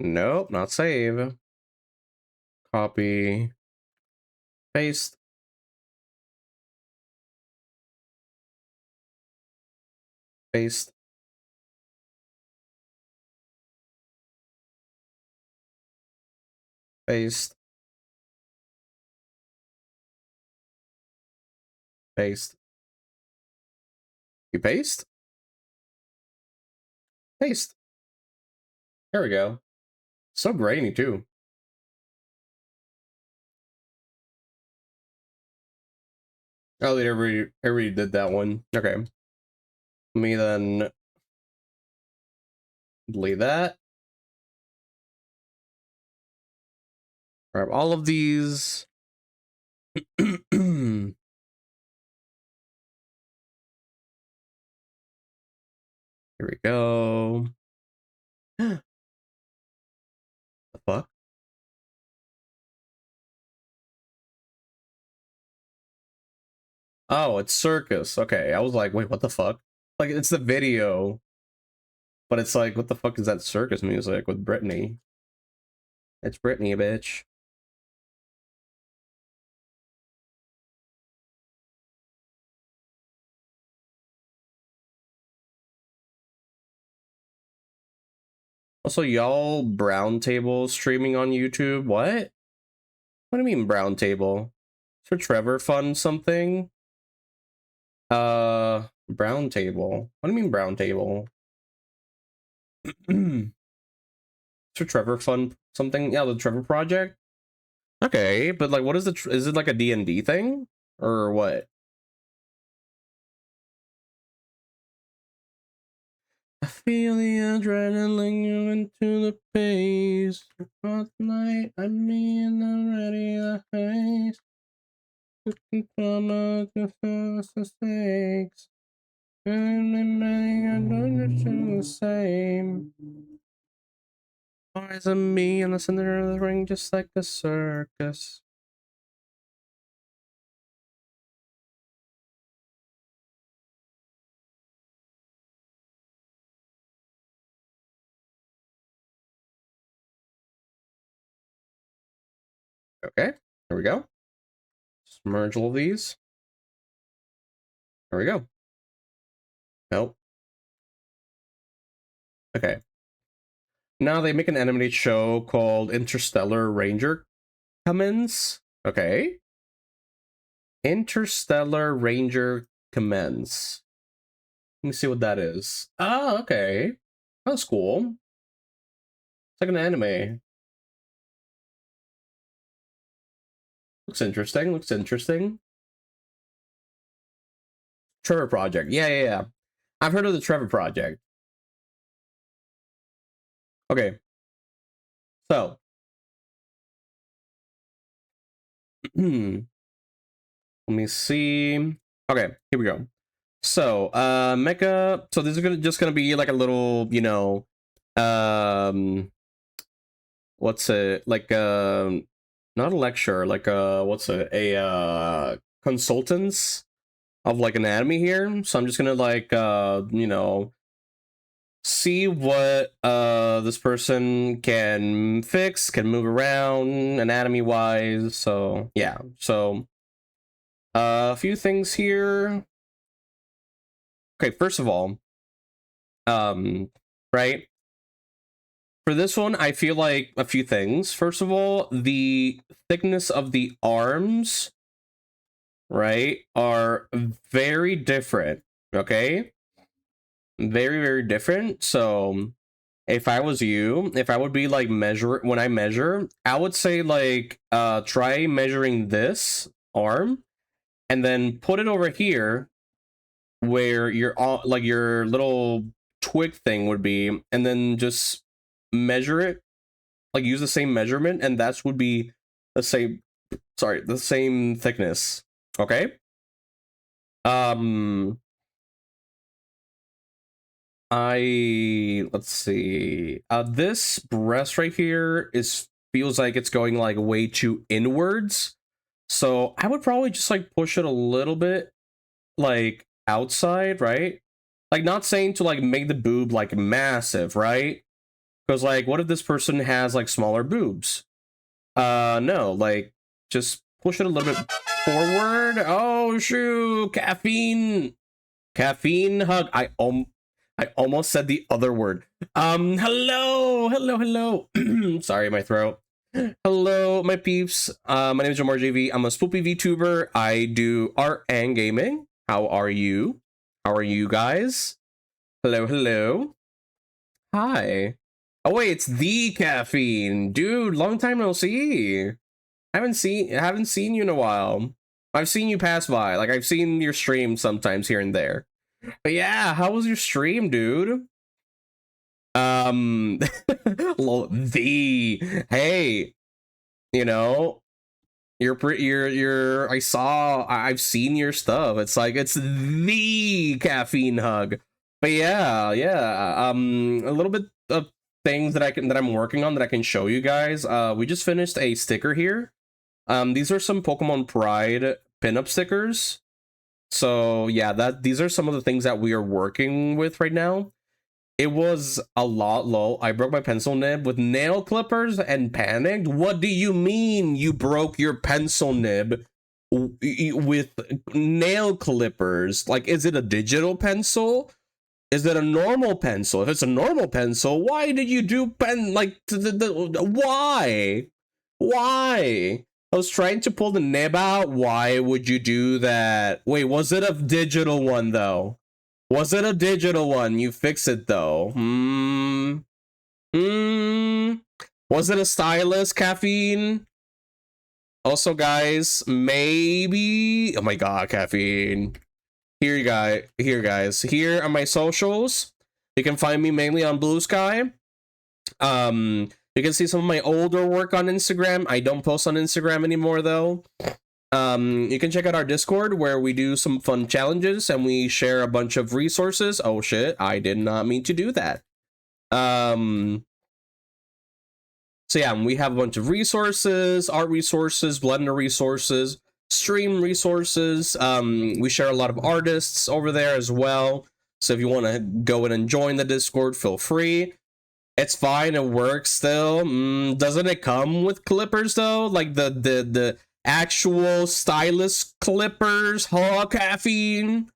B: Nope, not save. Copy. Paste. Paste. Paste. Paste. You paste? Paste. There we go. So grainy, too. Oh, they already did that one. Okay. Let me then delete that. Grab all of these. Here we go. The fuck? Oh, it's circus. Okay, I was like, wait, what the fuck? Like, it's the video, but it's like, what the fuck is that circus music with Britney? It's Britney, bitch. Also, y'all brown table streaming on YouTube? What? What do you mean brown table? For Trevor fun something? Brown table. What do you mean brown table? For Trevor fun something? Yeah, the Trevor project? Okay, but like, what is is it like a D&D thing? Or what? I feel the adrenaline going to the pace. Across the night, I mean, I'm ready to face. Come out the first mistakes. And I'm going to do the same. Why is it me in the center of the ring just like a circus? Okay, here we go. Just merge all of these. There we go. Nope. Okay. Now they make an animated show called Interstellar Ranger Commence. Okay. Interstellar Ranger Commence. Let me see what that is. Oh, okay. That's cool. It's like an anime. Looks interesting. Looks interesting. Trevor Project. Yeah. I've heard of the Trevor Project. Okay. So. Let me see. Okay, here we go. So, Mecha. So this is just gonna be like a little, what's it like? Not a lecture, like what's it? Consultants of like anatomy here. So I'm just gonna like, see what this person can fix, can move around anatomy wise. So yeah. So a few things here. Okay, first of all, right, for this one I feel like a few things. First of all, the thickness of the arms, right, are very different. Okay, very different. So if I was you, if I would be like when I measure, I would say like try measuring this arm and then put it over here where your like your little twig thing would be, and then just measure it, like use the same measurement, and that would be the same, sorry, the same thickness. Okay. Let's see, this breast right here feels like it's going like way too inwards, so I would probably just like push it a little bit like outside, right? Like, not saying to like make the boob like massive, right? Because like, what if this person has like smaller boobs? No, like just push it a little bit forward. Oh shoot, caffeine hug. I almost said the other word. Hello. Sorry, my throat. Hello, my peeps. My name is Jamar JV. I'm a spoopy VTuber. I do art and gaming. How are you? How are you guys? Hello. Hi. Oh wait, it's the caffeine, dude. Long time no see. Haven't seen you in a while. I've seen you pass by. Like, I've seen your stream sometimes here and there. But yeah, how was your stream, dude? Hey, you know, I've seen your stuff. It's like, it's the caffeine hug. But yeah. A little bit of things that I'm working on that I can show you guys. We just finished a sticker here. These are some Pokemon Pride pinup stickers. So yeah, these are some of the things that we are working with right now. It was a lot low. I broke my pencil nib with nail clippers and panicked. What do you mean you broke your pencil nib with nail clippers? Like, is it a digital pencil? Is it a normal pencil? If it's a normal pencil, why did you do why? Why? I was trying to pull the nib out. Why would you do that? Wait, was it a digital one though? Was it a digital one? You fix it though. Was it a stylus, caffeine? Also, guys, maybe. Oh my god, caffeine. Here, guys. Here are my socials. You can find me mainly on Blue Sky. You can see some of my older work on Instagram. I don't post on Instagram anymore though. You can check out our Discord where we do some fun challenges and we share a bunch of resources. Oh shit, I did not mean to do that. So yeah, we have a bunch of resources, art resources, Blender resources, stream resources. We share a lot of artists over there as well. So if you want to go in and join the Discord, feel free. It's fine, it works still. Doesn't it come with clippers though? Like the actual stylus clippers? Huh, caffeine?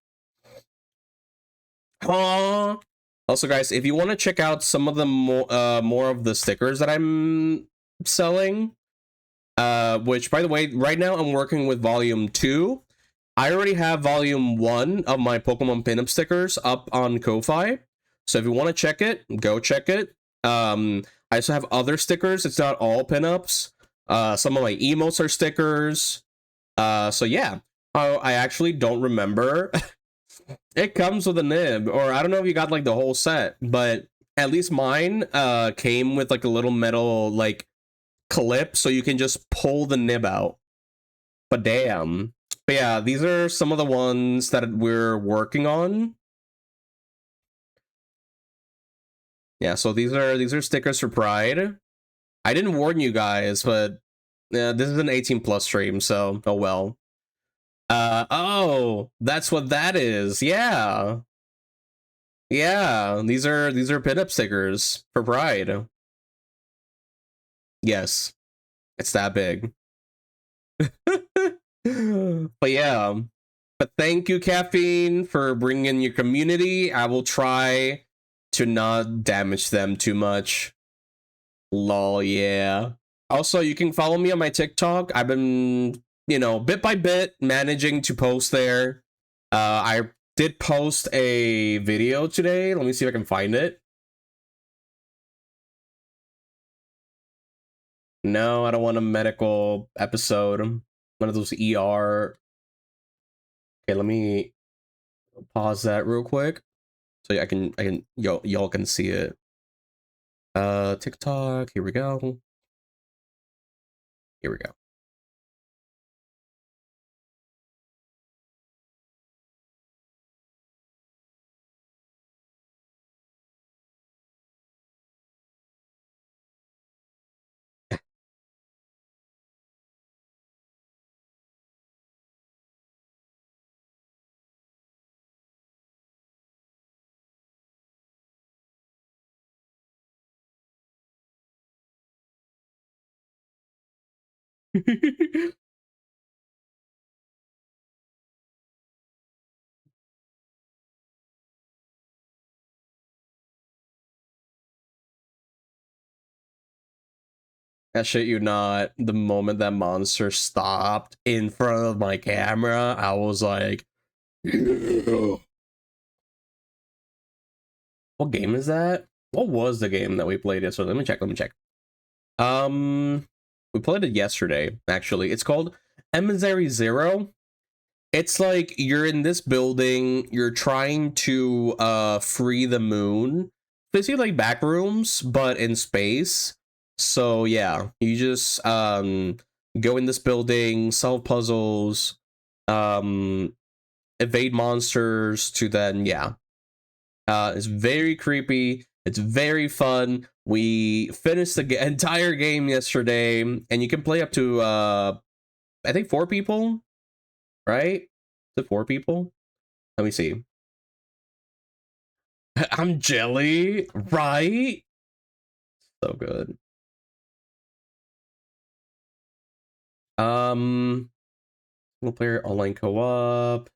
B: Huh? Also, guys, if you want to check out some of the more of the stickers that I'm selling, which by the way, right now I'm working with volume 2. I already have volume 1 of my Pokemon pinup stickers up on Ko-Fi. So if you want to check it, go check it. I also have other stickers. It's not all pinups. Some of my emotes are stickers. So yeah. I actually don't remember. It comes with a nib, or I don't know if you got like the whole set, but at least mine came with like a little metal like clip so you can just pull the nib out. But damn. But yeah, these are some of the ones that we're working on. Yeah, so these are stickers for Pride. I didn't warn you guys, but this is an 18 plus stream, so oh well. Oh, that's what that is. Yeah. Yeah, these are pinup stickers for Pride. Yes, it's that big. But yeah, but thank you, Caffeine, for bringing in your community. I will try to not damage them too much. Lol, yeah. Also, you can follow me on my TikTok. I've been, bit by bit managing to post there. I did post a video today. Let me see if I can find it. No, I don't want a medical episode. One of those ER. Okay, let me pause that real quick so y'all can see it. TikTok, here we go. Here we go. That shit you not, the moment that monster stopped in front of my camera, I was like, yeah. What game is that? What was the game that we played yesterday? Let me check. We played it yesterday, actually. It's called Emissary Zero. It's like you're in this building, you're trying to free the moon. Basically like back rooms, but in space. So yeah, you just go in this building, solve puzzles, um evade monsters to then yeah. It's very creepy. It's very fun. We finished the entire game yesterday, and you can play up to I think 4 people, right? Is it 4 people? Let me see. I'm jelly, right? So good. Single player online co-op. I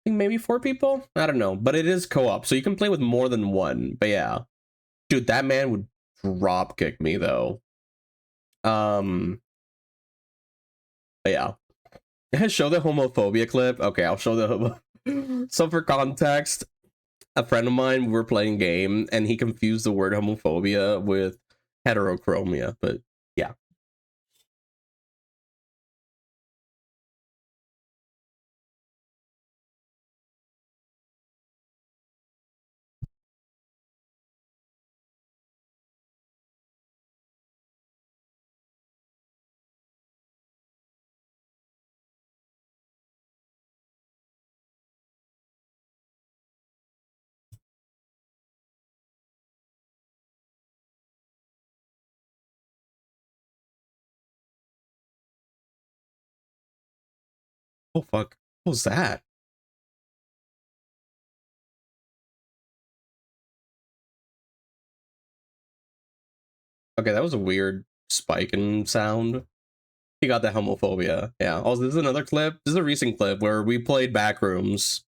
B: think maybe 4 people. I don't know, but it is co-op, so you can play with more than one. But yeah, dude, that man would drop kick me though. But yeah. Show the homophobia clip. Okay, I'll show the homo. So for context, a friend of mine, we were playing a game and he confused the word homophobia with heterochromia. But yeah. Oh fuck. What was that? Okay, that was a weird spike in sound. He got that homophobia. Yeah. Also, this is another clip. This is a recent clip where we played Backrooms.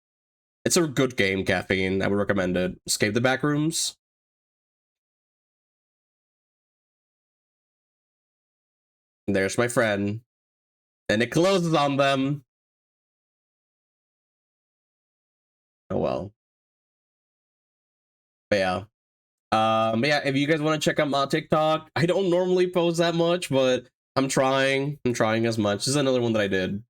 B: It's a good game, Caffeine. I would recommend it. Escape the Backrooms. And there's my friend. And it closes on them. Oh well. But yeah. But yeah, if you guys want to check out my TikTok, I don't normally post that much, but I'm trying. I'm trying as much. This is another one that I did.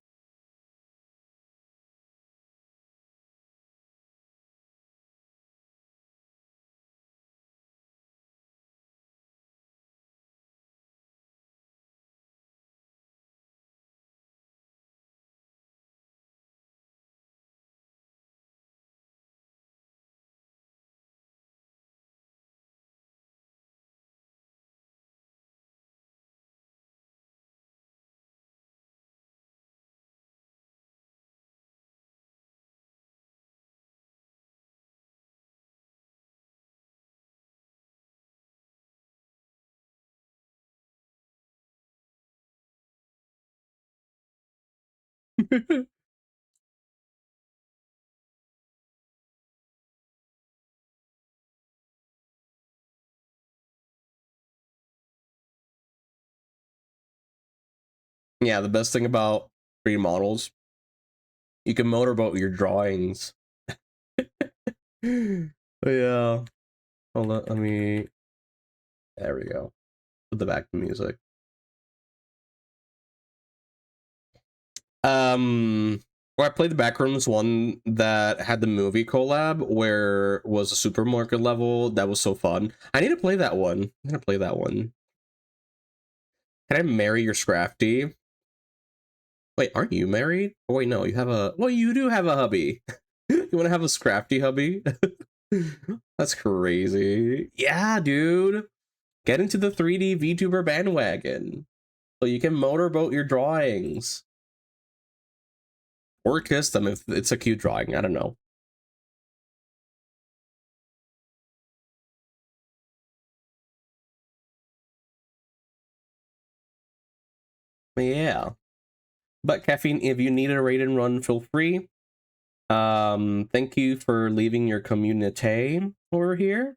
B: Yeah, the best thing about 3D models, you can motorboat your drawings. But yeah. Hold on, let me. There we go. Put the back to music. Where I played the Backrooms one that had the movie collab where was a supermarket level. That was so fun. I need to play that one. I'm gonna play that one. Can I marry your Scrafty? Wait, aren't you married? Oh wait, no, you have a. Well, you do have a hubby. You want to have a Scrafty hubby? That's crazy. Yeah, dude. Get into the 3D VTuber bandwagon so you can motorboat your drawings or kiss them if it's a cute drawing. I don't know. But yeah. But Caffeine, if you need a raid and run, feel free. Thank you for leaving your community over here.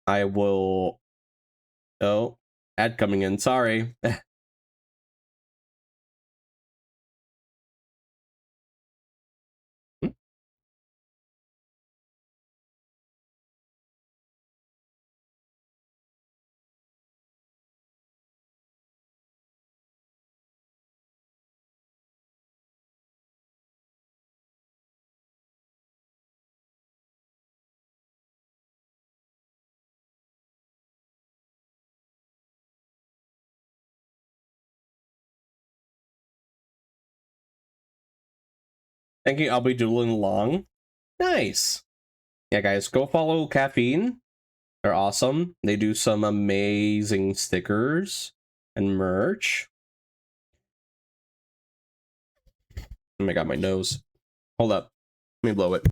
B: I will. Oh, ad coming in. Sorry. Thank you. I'll be doodling along. Nice. Yeah, guys, go follow Caffeine. They're awesome. They do some amazing stickers and merch. Oh my god, my nose. Hold up. Let me blow it.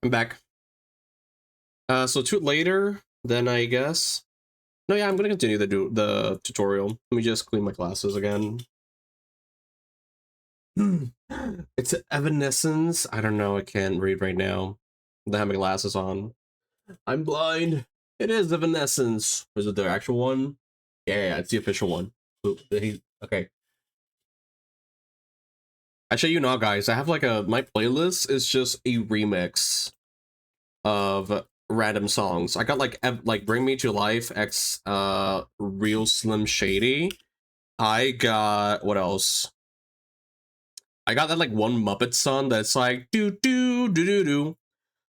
B: I'm back. So later, then I guess. No, yeah, I'm gonna continue the tutorial. Let me just clean my glasses again. It's Evanescence. I don't know. I can't read right now. I have my glasses on. I'm blind. It is Evanescence. Is it the actual one? Yeah, it's the official one. Okay. I show you now, guys. I have like my playlist is just a remix of random songs. I got like Bring Me to Life X Real Slim Shady. I got what else? I got that like one Muppet song that's like do do do do do,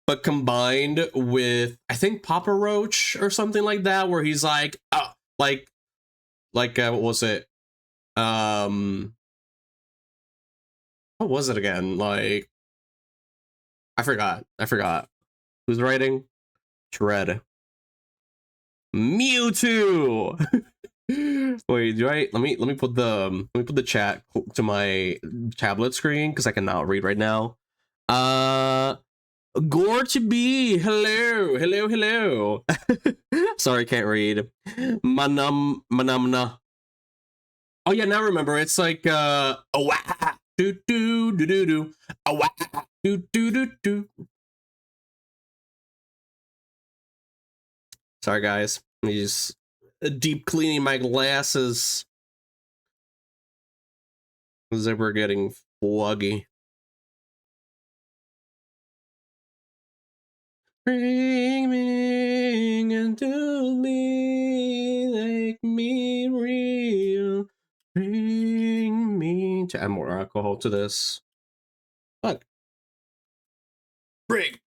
B: but combined with I think Papa Roach or something like that, where he's like what was it? What was it again? Like I forgot. Who's writing? Dread. Mewtwo. Wait, let me put the chat to my tablet screen because I cannot read right now. Gore to be hello. Sorry, can't read. Manamna. Oh yeah, now remember it's like do do do do do do do do do. Sorry guys, I'm just deep cleaning my glasses because they were getting foggy. Bring me into me, make me real. Bring me to add more alcohol to this. Fuck. Bring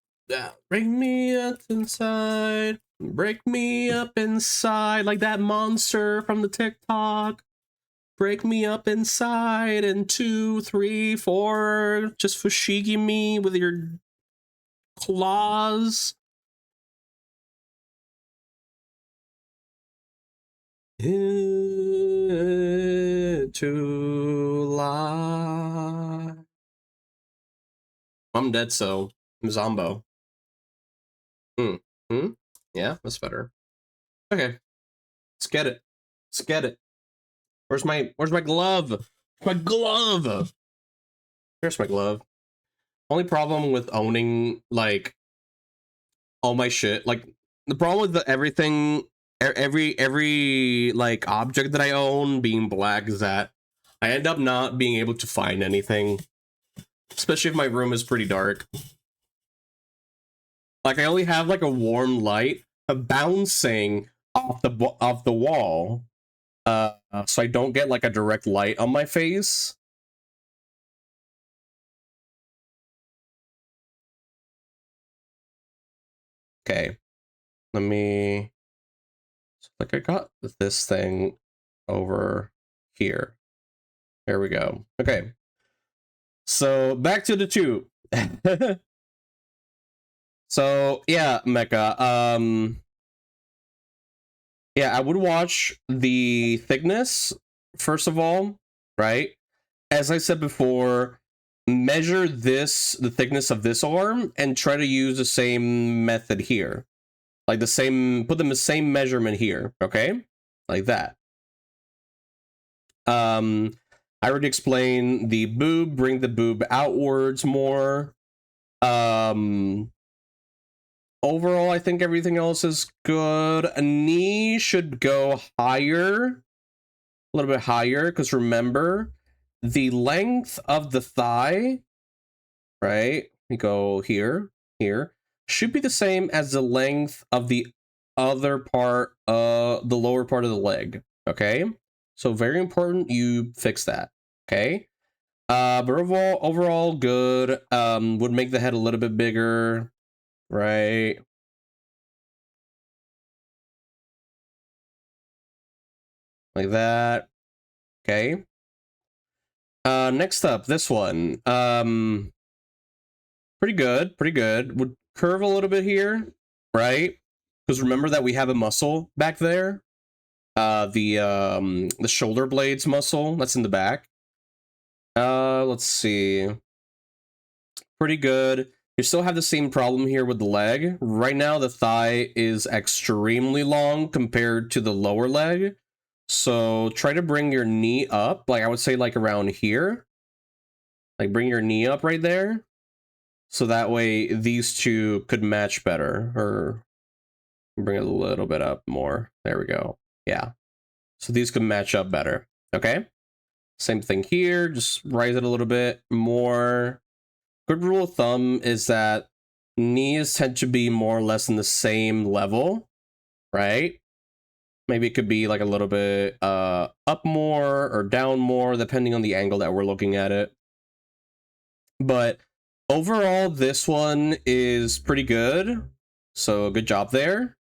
B: me up inside. Break me up inside like that monster from the TikTok. Break me up inside in 2, 3, 4. Just fushigi me with your claws. To lie. I'm dead, so I'm Zombo. Yeah, that's better. Okay, let's get it. Where's my glove? My glove. Here's my glove. Only problem with owning like all my shit, like the problem with everything, every like object that I own being black is that I end up not being able to find anything, especially if my room is pretty dark. Like I only have like a warm light bouncing off the wall, so I don't get like a direct light on my face. Okay, let me. Like I got this thing over here. There we go. Okay. So back to the two. So yeah, Mecha. Yeah, I would watch the thickness first of all, right? As I said before, measure the thickness of this arm and try to use the same method here. Like put them the same measurement here, okay? Like that. I already explained the boob, bring the boob outwards more. Overall, I think everything else is good. A knee should go higher, a little bit higher, because remember, the length of the thigh, right? We go here, should be the same as the length of the other part, the lower part of the leg, okay? So very important you fix that, okay? But overall good. Would make the head a little bit bigger, right? Like that. Okay. Next up, this one. Pretty good. Would curve a little bit here, right? Because remember that we have a muscle back there. The shoulder blades muscle that's in the back. Let's see. Pretty good. You still have the same problem here with the leg. Right now, the thigh is extremely long compared to the lower leg. So try to bring your knee up, like I would say like around here. Like bring your knee up right there. So that way these two could match better. Or bring it a little bit up more. There we go. Yeah. So these could match up better. Okay. Same thing here. Just raise it a little bit more. Good rule of thumb is that knees tend to be more or less in the same level, right? Maybe it could be like a little bit up more or down more, depending on the angle that we're looking at it. But overall, this one is pretty good. So good job there.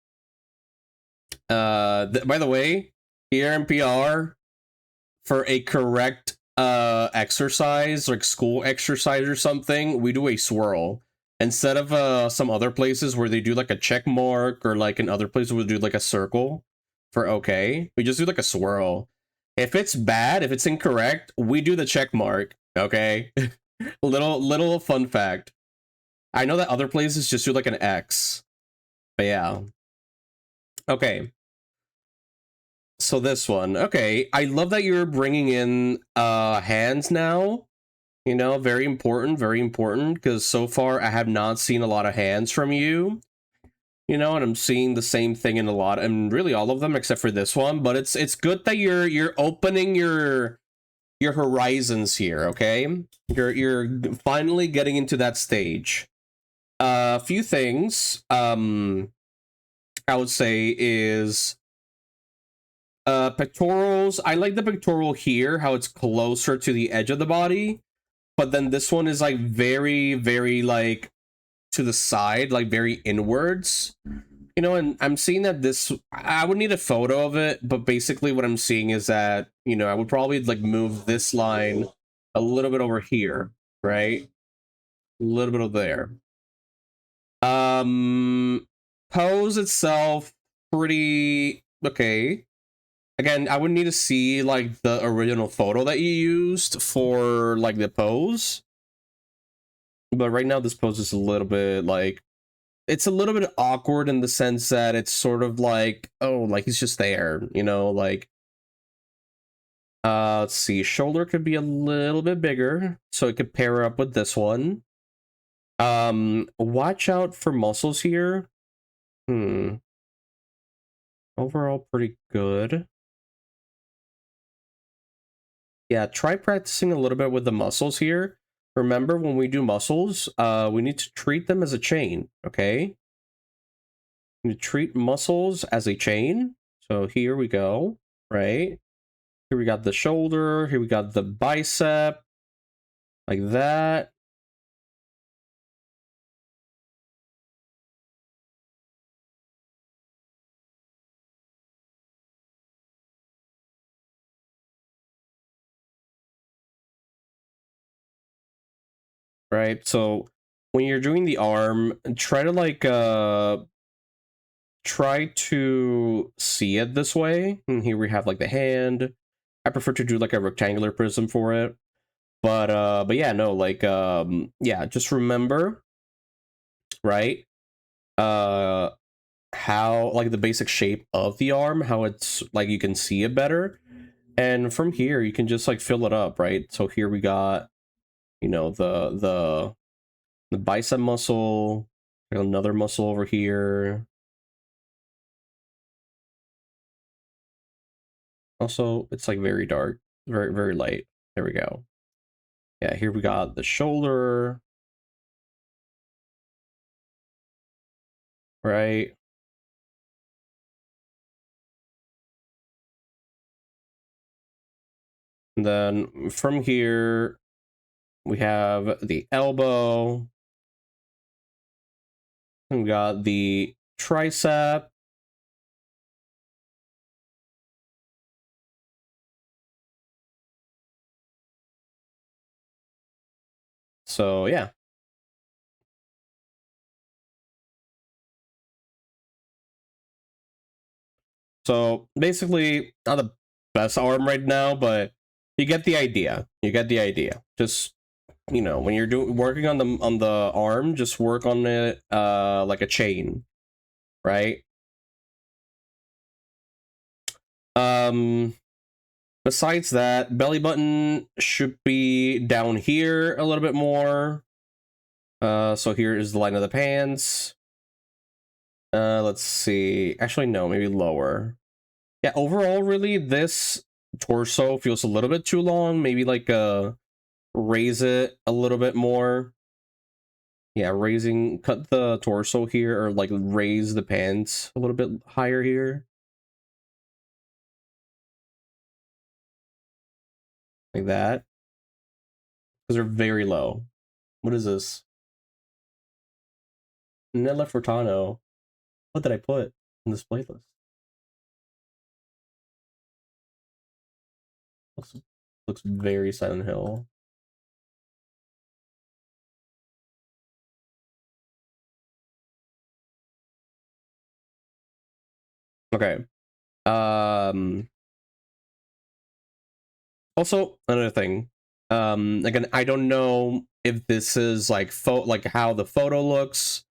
B: By the way, here in PR, for a correct exercise, like school exercise or something, we do a swirl. Instead of some other places where they do like a check mark, or like in other places we do like a circle for okay, we just do like a swirl. If it's bad, if it's incorrect, we do the check mark. Okay. little fun fact. I know that other places just do like an X. But yeah. Okay. So this one. Okay. I love that you're bringing in hands now. You know, very important, because so far I have not seen a lot of hands from you. You know, and I'm seeing the same thing in a lot, and really all of them except for this one. But it's good that you're opening your horizons here. Okay, you're finally getting into that stage. A few things I would say is pectorals. I like the pectoral here, how it's closer to the edge of the body. But then this one is like very, very like to the side, like very inwards. You know, and I'm seeing that this, I would need a photo of it, but basically what I'm seeing is that, you know, I would probably like move this line a little bit over here, right? A little bit over there. Pose itself, pretty okay. Again, I would need to see like the original photo that you used for like the pose. But right now this pose is a little bit like, it's a little bit awkward in the sense that it's sort of like, oh, like he's just there, you know, like let's see, shoulder could be a little bit bigger, so it could pair up with this one. Watch out for muscles here. Overall pretty good. Yeah, try practicing a little bit with the muscles here. Remember, when we do muscles, we need to treat them as a chain, okay? We treat muscles as a chain. So here we go, right? Here we got the shoulder, here we got the bicep, like that. Right, so when you're doing the arm, try to like try to see it this way. And here we have like the hand. I prefer to do like a rectangular prism for it. But yeah, no, like yeah, just remember, right? How like the basic shape of the arm, how it's like you can see it better. And from here you can just like fill it up, right? So here we got, you know, the bicep muscle, another muscle over here. Also, it's like very dark, very, very light. There we go. Yeah, here we got the shoulder, right? And then from here, we have the elbow. We got the tricep. So yeah. So basically, not the best arm right now, but you get the idea. You get the idea. Just you know, when you're working on the arm, just work on it like a chain, right? Um Besides that, belly button should be down here a little bit more. So here is the line of the pants. Let's see. Actually, no, maybe lower. Yeah, overall, really, this torso feels a little bit too long. Maybe like raise it a little bit more. Yeah, cut the torso here, or like raise the pants a little bit higher here. Like that. Because they're very low. What is this? Nella Furtado. What did I put in this playlist? Looks very Silent Hill. Okay. Um Also, another thing. Again, I don't know if this is like how the photo looks.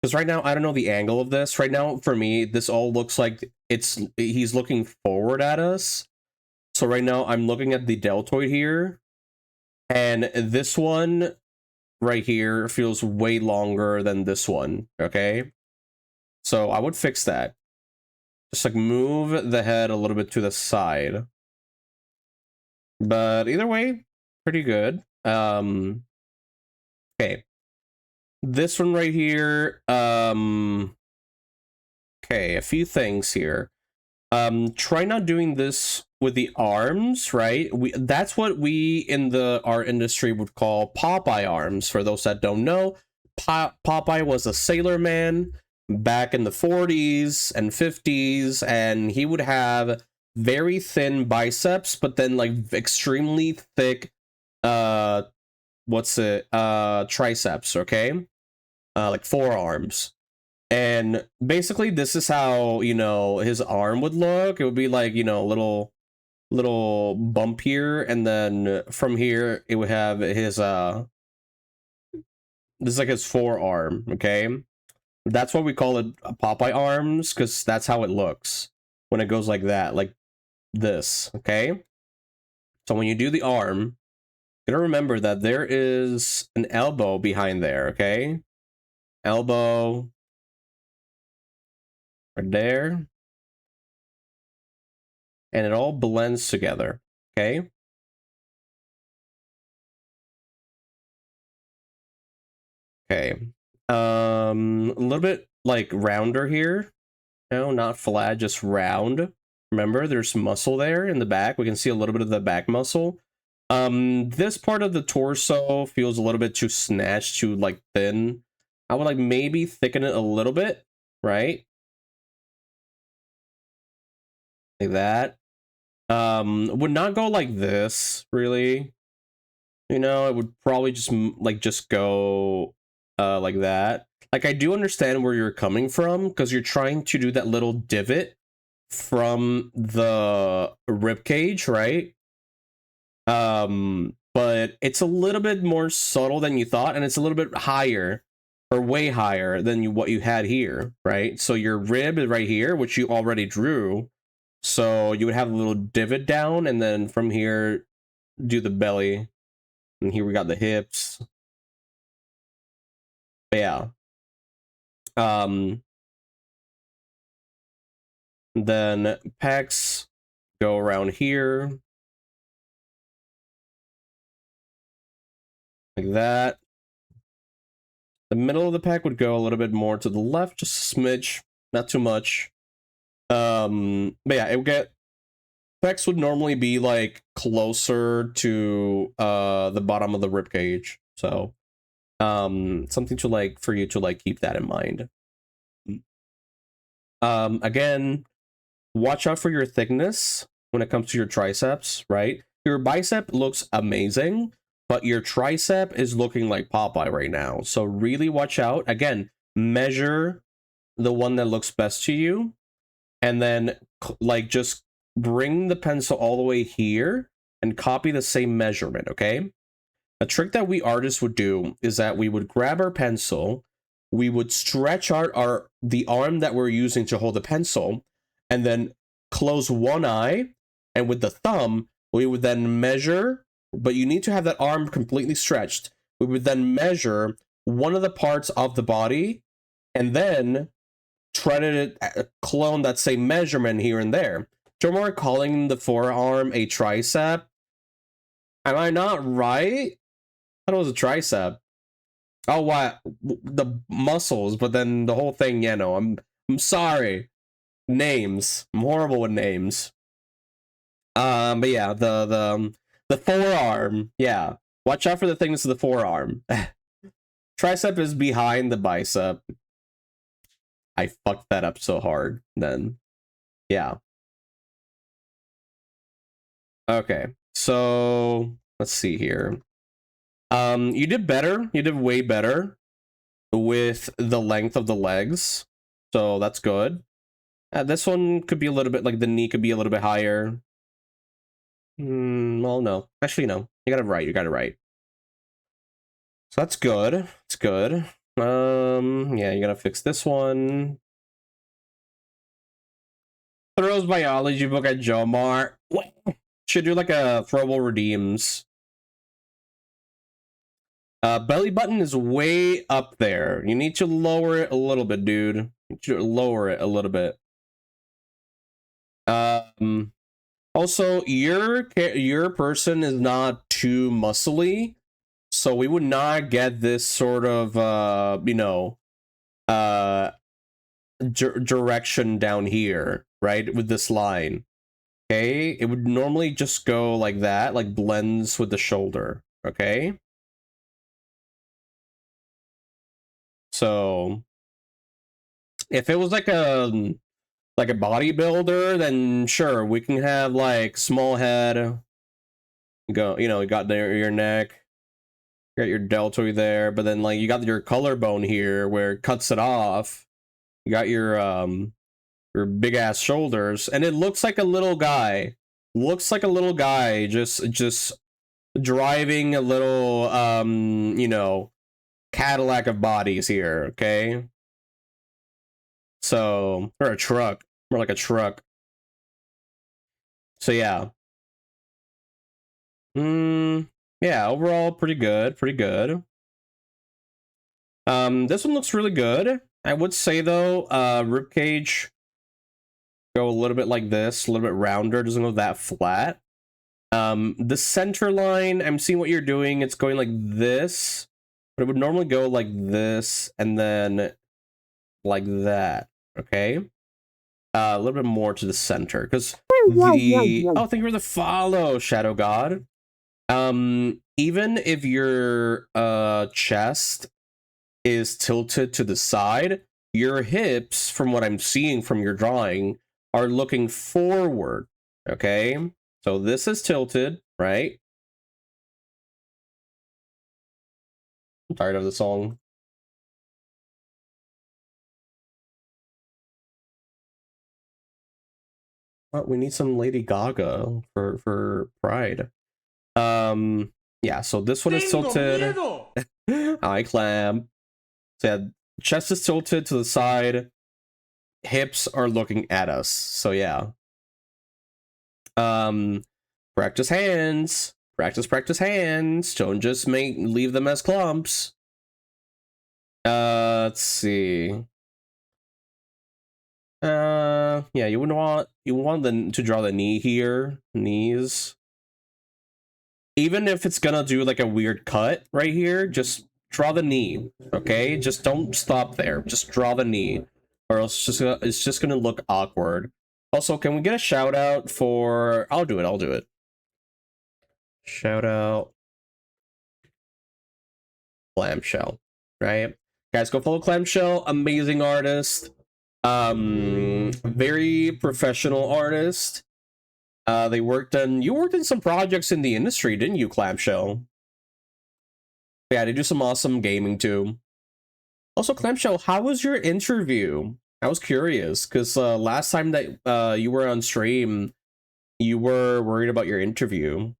B: Because right now I don't know the angle of this. Right now, for me, this all looks like he's looking forward at us. So right now I'm looking at the deltoid here. And this one right here feels way longer than this one. Okay. So I would fix that. Just like move the head a little bit to the side. But either way, pretty good. Okay. This one right here, okay, a few things here. Try not doing this with the arms, right? That's what we in the art industry would call Popeye arms. For those that don't know, Popeye was a sailor man back in the 40s and 50s, and he would have very thin biceps, but then like extremely thick triceps, okay? Like forearms. And basically this is how, you know, his arm would look. It would be like, you know, little bump here, and then from here it would have his this is like his forearm, okay? That's what we call it Popeye arms, because that's how it looks when it goes like that, like this, okay? So when you do the arm, you gotta remember that there is an elbow behind there, okay? Elbow right there, and it all blends together, okay? Okay. A little bit like rounder here. No, not flat, just round. Remember, there's muscle there in the back. We can see a little bit of the back muscle. This part of the torso feels a little bit too snatched, too like thin. I would like maybe thicken it a little bit, right? Like that. Would not go like this, really. You know, it would probably just go like that. Like, I do understand where you're coming from, because you're trying to do that little divot from the rib cage, right? But it's a little bit more subtle than you thought, and it's a little bit higher, or way higher than what you had here, right? So your rib is right here, which you already drew. So you would have a little divot down, and then from here do the belly. And here we got the hips. But yeah. Then pecs go around here. Like that. The middle of the pec would go a little bit more to the left, just a smidge, not too much. But yeah, it would get pecs would normally be like closer to the bottom of the rib cage. So something to like for you to like keep that in mind. Again, watch out for your thickness when it comes to your triceps, right? Your bicep looks amazing, but your tricep is looking like Popeye right now. So really watch out. Again, measure the one that looks best to you, and then like just bring the pencil all the way here and copy the same measurement, okay? A trick that we artists would do is that we would grab our pencil, we would stretch the arm that we're using to hold the pencil, and then close one eye, and with the thumb, we would then measure, but you need to have that arm completely stretched. We would then measure one of the parts of the body, and then try to clone that same measurement here and there. So we're calling the forearm a tricep. Am I not right? I thought it was a tricep. Oh, what? The muscles, but then the whole thing, yeah, no, I'm sorry. Names. I'm horrible with names. But yeah, the forearm, yeah. Watch out for the things to the forearm. Tricep is behind the bicep. I fucked that up so hard then. Yeah. Okay. So let's see here. You did better. You did way better with the length of the legs. So that's good. This one could be a little bit, like the knee could be a little bit higher. Well, no. Actually, no. You got it right. You got it right. So that's good. It's good. Yeah, you gotta fix this one. Throws biology book at Jomar. What? Should do like a throwable redeems. Belly button is way up there. You need to lower it a little bit, dude. You need to lower it a little bit. Also, your person is not too muscly, so we would not get this sort of you know, direction down here, right? With this line. Okay, it would normally just go like that, like blends with the shoulder. Okay. So if it was like a bodybuilder, then sure, we can have like small head. Go, you know, you got there your neck, you got your deltoid there, but then like you got your collarbone here where it cuts it off. You got your big ass shoulders, and it looks like a little guy. Looks like a little guy just driving a little you know, Cadillac of bodies here, okay? So, or a truck, more like a truck. So yeah. Yeah, overall pretty good, pretty good. This one looks really good. I would say though, ribcage go a little bit like this, a little bit rounder, doesn't go that flat. The center line, I'm seeing what you're doing, it's going like this, but it would normally go like this and then like that, okay? A little bit more to the center, because oh, thank you for the follow, Shadow God. Even if your chest is tilted to the side, your hips, from what I'm seeing from your drawing, are looking forward, okay? So this is tilted, right? I'm tired of the song. Oh, we need some Lady Gaga for Pride. Yeah, so this one is tilted. I clam. So yeah, chest is tilted to the side. Hips are looking at us. So yeah. Practice hands. Practice hands. Don't just leave them as clumps. Let's see. Yeah, you want to draw the knee here. Knees. Even if it's gonna do like a weird cut right here, just draw the knee, okay? Just don't stop there. Just draw the knee, or else it's just gonna look awkward. Also, can we get a shout out for? I'll do it. Shout out Clamshell, right? Guys, go follow Clamshell. Amazing artist. Very professional artist. You worked in some projects in the industry, didn't you, Clamshell? Yeah, they do some awesome gaming too. Also, Clamshell, how was your interview? I was curious because last time that you were on stream, you were worried about your interview.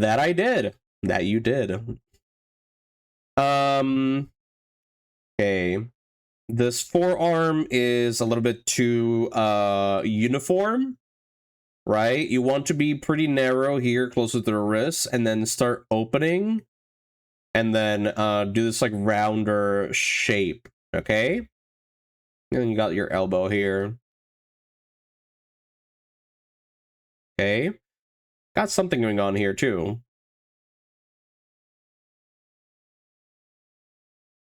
B: That I did. That you did. Okay. This forearm is a little bit too uniform, right? You want to be pretty narrow here, closer to the wrist, and then start opening, and then do this like rounder shape, okay? And then you got your elbow here. Okay. Got something going on here too.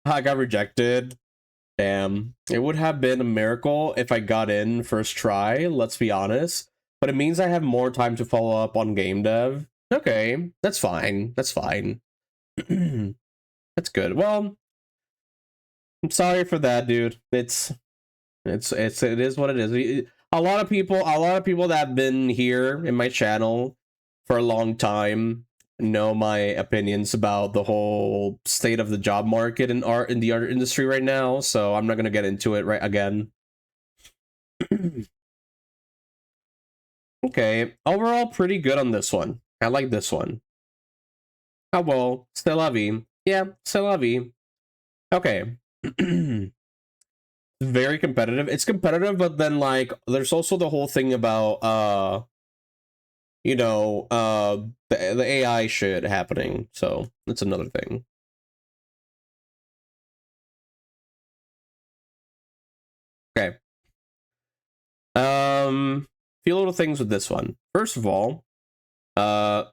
B: I got rejected. Damn. It would have been a miracle if I got in first try, let's be honest. But it means I have more time to follow up on game dev. Okay, that's fine. That's fine. That's good. Well, I'm sorry for that, dude. It is what it is. A lot of people that have been here in my channel for a long time know my opinions about the whole state of the job market in the art industry right now, so I'm not gonna get into it right again. Okay, overall pretty good on this one. I like this one. Oh well, c'est la vie. Yeah, c'est la vie. Okay. Very competitive. It's competitive, but then like there's also the whole thing about the AI shit happening. So that's another thing. Okay. Few little things with this one. First of all, uh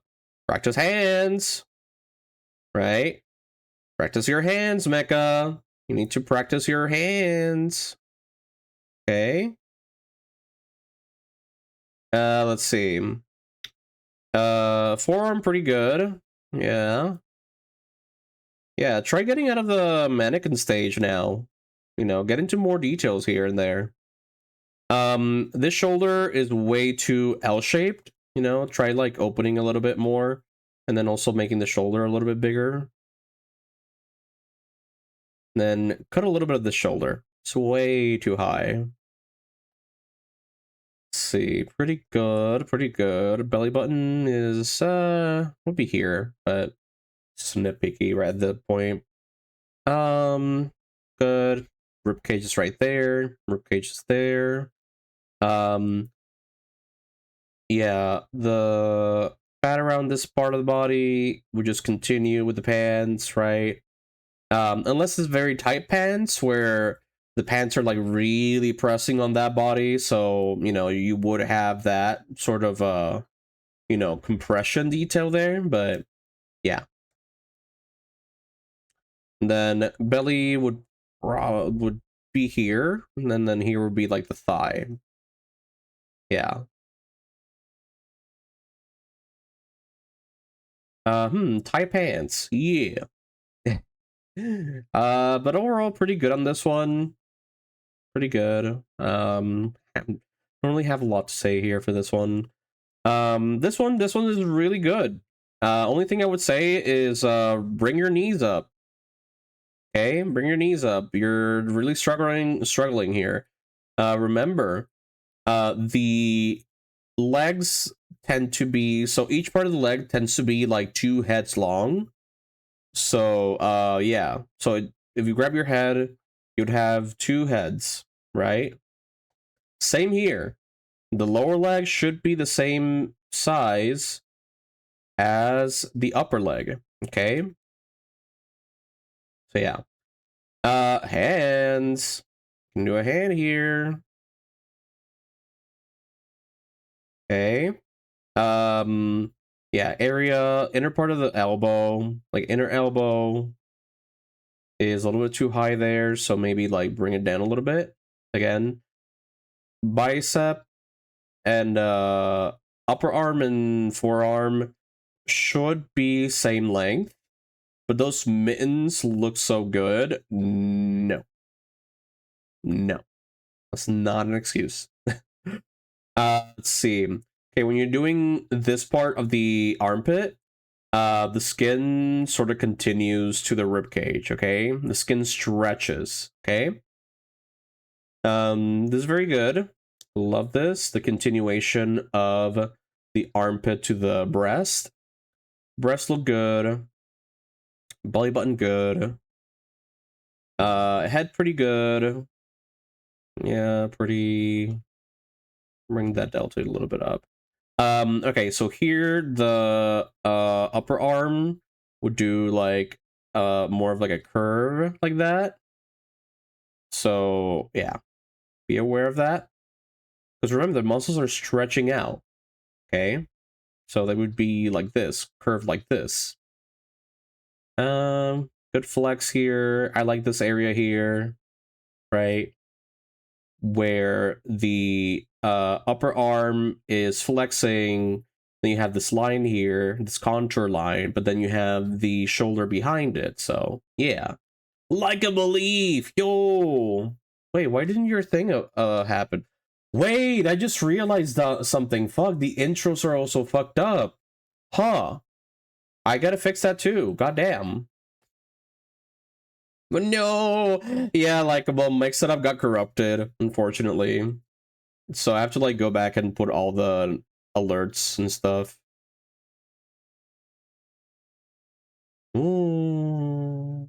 B: practice hands, right? Practice your hands, Mecha. You need to practice your hands. Okay. Let's see. Forearm pretty good. Yeah. Yeah, try getting out of the mannequin stage now. You know, get into more details here and there. This shoulder is way too L-shaped. You know, try like opening a little bit more, and then also making the shoulder a little bit bigger. Then cut a little bit of the shoulder. It's way too high. Let's see, pretty good, pretty good. Belly button is would be here, but it's nitpicky right at the point. Good. Rib cage is right there. Rib cage is there. Yeah, the fat around this part of the body, we just continue with the pants, right? Unless it's very tight pants where the pants are like really pressing on that body, so you know you would have that sort of compression detail there, but yeah. And then belly would be here, and then here would be like the thigh. Yeah. Tight pants. Yeah. But overall pretty good on this one. Pretty good. I don't really have a lot to say here for this one. This one is really good. Only thing I would say is bring your knees up. Okay, bring your knees up. You're really struggling here. Remember, the legs tend to be, so each part of the leg tends to be like 2 heads long. So yeah. So if you grab your head, you'd have 2 heads, right? Same here. The lower leg should be the same size as the upper leg. Okay. So yeah. Hands. Can do a hand here. Okay. Yeah, inner part of the elbow, like inner elbow is a little bit too high there, so maybe like bring it down a little bit. Again, bicep and upper arm and forearm should be same length, but those mittens look so good. No, that's not an excuse. Let's see. Okay, when you're doing this part of the armpit, the skin sort of continues to the rib cage. Okay, the skin stretches. Okay, this is very good. Love this. The continuation of the armpit to the breast. Breasts look good. Belly button good. Head pretty good. Yeah, pretty. Bring that delta a little bit up. Okay, so here the upper arm would do like more of like a curve like that. So yeah, be aware of that. Because remember, the muscles are stretching out. Okay, so they would be like this, curved like this. Good flex here. I like this area here, right? Where the upper arm is flexing. Then you have this line here, this contour line, but then you have the shoulder behind it. So yeah, like a belief, yo. Wait, why didn't your thing happen? Wait, I just realized something. Fuck, the intros are also fucked up. Huh. I gotta fix that too. Goddamn. But no. Yeah, likable. My setup got corrupted, unfortunately. So I have to like go back and put all the alerts and stuff. Ooh.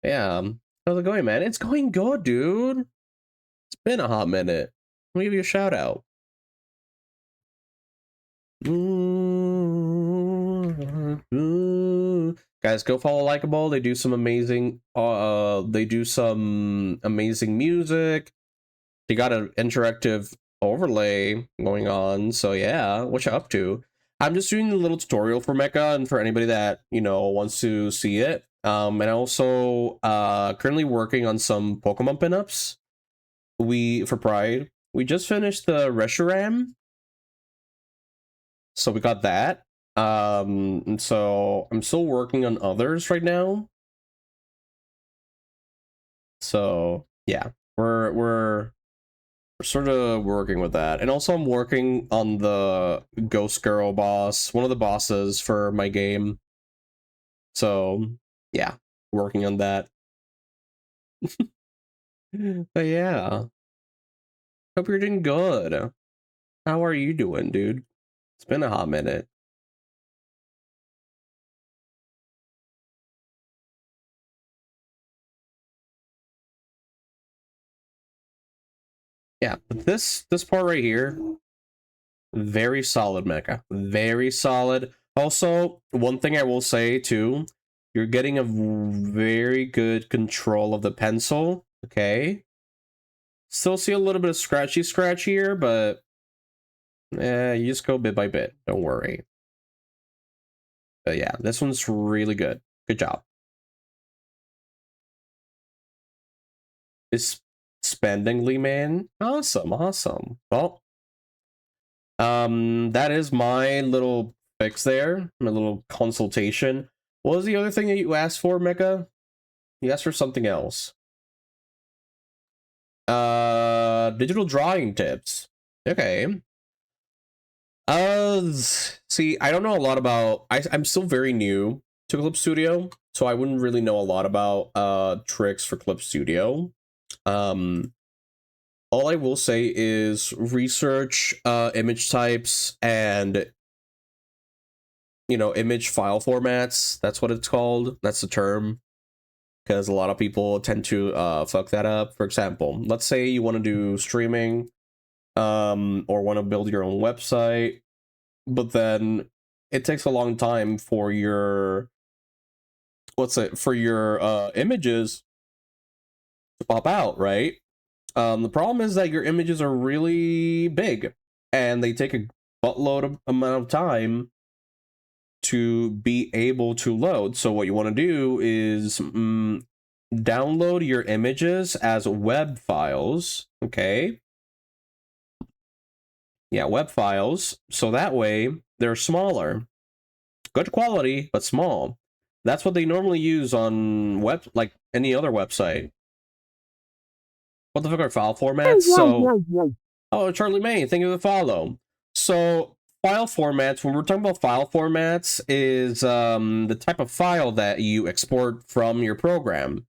B: Yeah. How's it going, man? It's going good, dude. It's been a hot minute. Let me give you a shout out. Guys, go follow Likeable. They do some amazing music. They got an interactive overlay going on. So yeah, what you up to? I'm just doing a little tutorial for Mecha and for anybody that, you know, wants to see it. And also currently working on some Pokemon pinups. For Pride. We just finished the Reshiram. So we got that. And so I'm still working on others right now. So yeah, we're sort of working with that. And also I'm working on the Ghost Girl boss, one of the bosses for my game. So yeah, working on that. But yeah, hope you're doing good. How are you doing, dude? It's been a hot minute. Yeah, but this part right here, very solid mecha. Very solid. Also, one thing I will say too, you're getting a very good control of the pencil. Okay. Still see a little bit of scratch here, but you just go bit by bit. Don't worry. But yeah, this one's really good. Good job. Is Spendingly Man? Awesome, awesome. Well, that is my little fix there, my little consultation. What was the other thing that you asked for, Mecha? You asked for something else. Digital drawing tips. Okay. See, I don't know a lot about. I'm still very new to Clip Studio, so I wouldn't really know a lot about tricks for Clip Studio. All I will say is research image types and, you know, image file formats. That's what it's called. That's the term. Because a lot of people tend to fuck that up. For example, let's say you want to do streaming or want to build your own website, but then it takes a long time for your images to pop out, right? The problem is that your images are really big and they take a buttload of amount of time to be able to load. So what you want to do is download your images as web files. Okay. Yeah, web files. So that way they're smaller. Good quality, but small. That's what they normally use on like any other website. What the fuck are file formats? So, oh, Charlie May, thank you for the follow. So, file formats, when we're talking about file formats, is the type of file that you export from your program.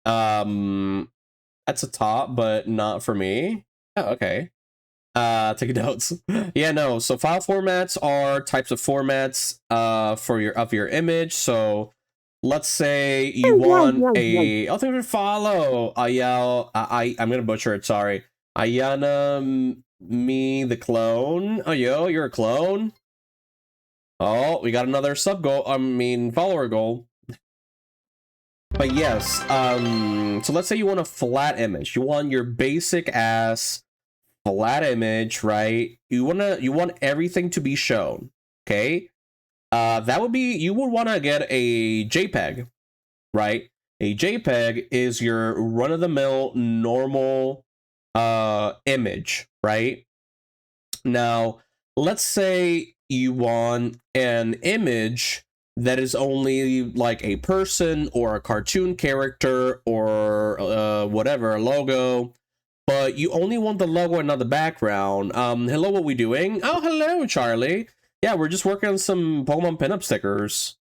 B: That's a top, but not for me. Oh, okay. Take notes. Yeah, no. So file formats are types of formats for your image. So let's say you want a ultimate follow. I'm gonna butcher it. Sorry. Ayana me the clone. Oh yo, you're a clone. Oh, we got another sub goal. I mean follower goal. But yes, so let's say you want a flat image. You want your basic ass flat image, right? You want everything to be shown. Okay. That would be, you would want to get a JPEG, right? A JPEG is your run-of-the-mill normal image, right? Now, let's say you want an image that is only like a person or a cartoon character or whatever, a logo, but you only want the logo and not the background. Hello, what we doing? Oh, hello, Charlie. Yeah, we're just working on some Pokemon pinup stickers.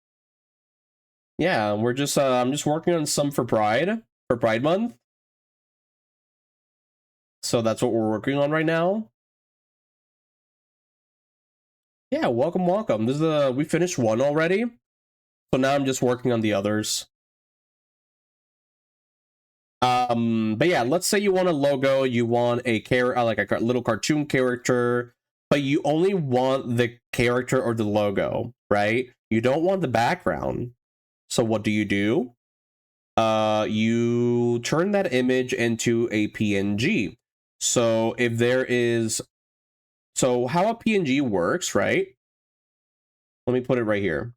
B: Yeah, we're just I'm just working on some for Pride Month. So that's what we're working on right now. Yeah, welcome, welcome. This is we finished one already. So now I'm just working on the others. But yeah, let's say you want a logo, you want a like a little cartoon character, but you only want the character or the logo, right? You don't want the background. So what do? You turn that image into a PNG. So if there is, so how a PNG works, right? Let me put it right here.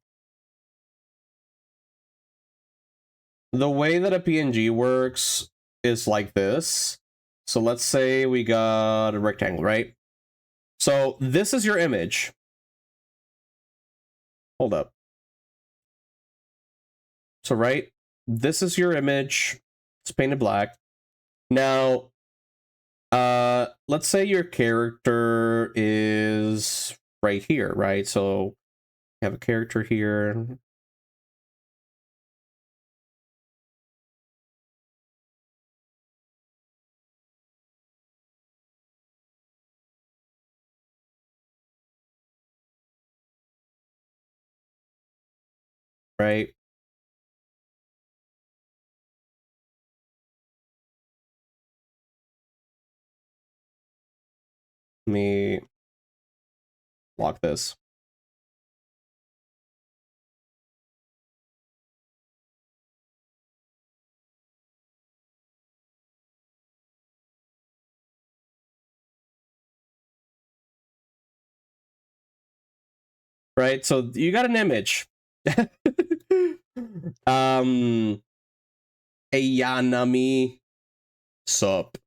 B: The way that a PNG works is like this. So let's say we got a rectangle, right? So this is your image. Hold up. So right, this is your image. It's painted black. Now, let's say your character is right here, right? So you have a character here. Right? Let me lock this. Right? So you got an image. Ayanami sup.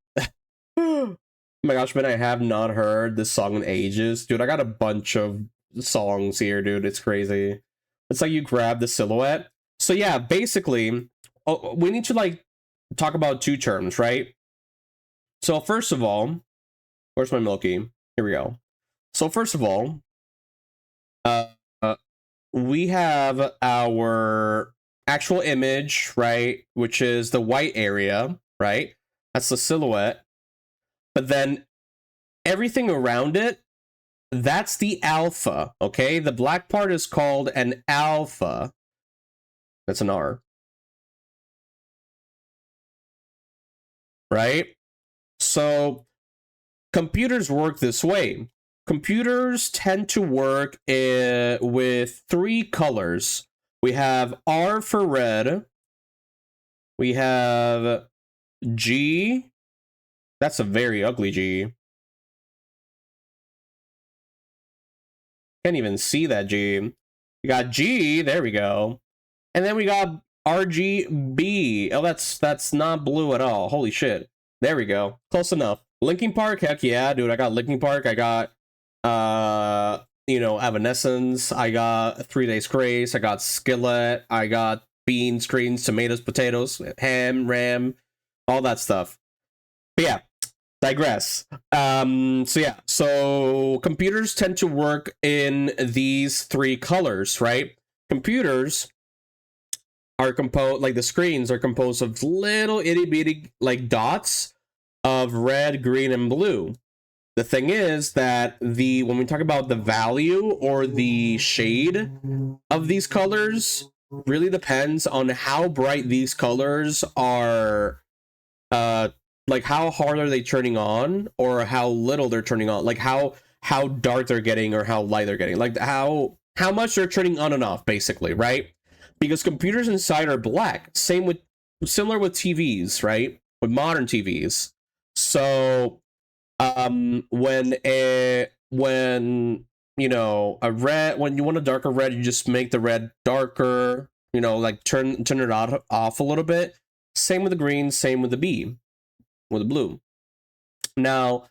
B: Oh my gosh, man, I have not heard this song in ages. Dude, I got a bunch of songs here, dude. It's crazy. It's like you grab the silhouette. So yeah, basically, we need to like talk about two terms, right? So first of all, where's my Milky? Here we go. So first of all, uh, uh we have our actual image, right? Which is the white area, right? That's the silhouette. But then everything around it, that's the alpha, okay? The black part is called an alpha. That's an R. Right? So computers work this way. Computers tend to work with three colors. We have R for red. We have G. That's a very ugly G. Can't even see that G. We got G. There we go. And then we got RGB. Oh, that's not blue at all. Holy shit. There we go. Close enough. Linkin Park, heck yeah, dude. I got Linkin Park. I got Evanescence. I got 3 Days Grace. I got Skillet. I got beans, greens, tomatoes, potatoes, ham, ram, all that stuff. But yeah, digress. So yeah, so computers tend to work in these three colors, right? Computers are composed, like the screens are composed of little itty bitty like dots of red, green, and blue. The thing is that when we talk about the value or the shade of these colors really depends on how bright these colors are, like how hard are they turning on or how little they're turning on, like how dark they're getting or how light they're getting, like how much they're turning on and off, basically, right? Because computers inside are black. Similar with TVs, right? With modern TVs. So when you know when you want a darker red, you just make the red darker, you know, like turn it off a little bit. Same with the green, same with the blue. Now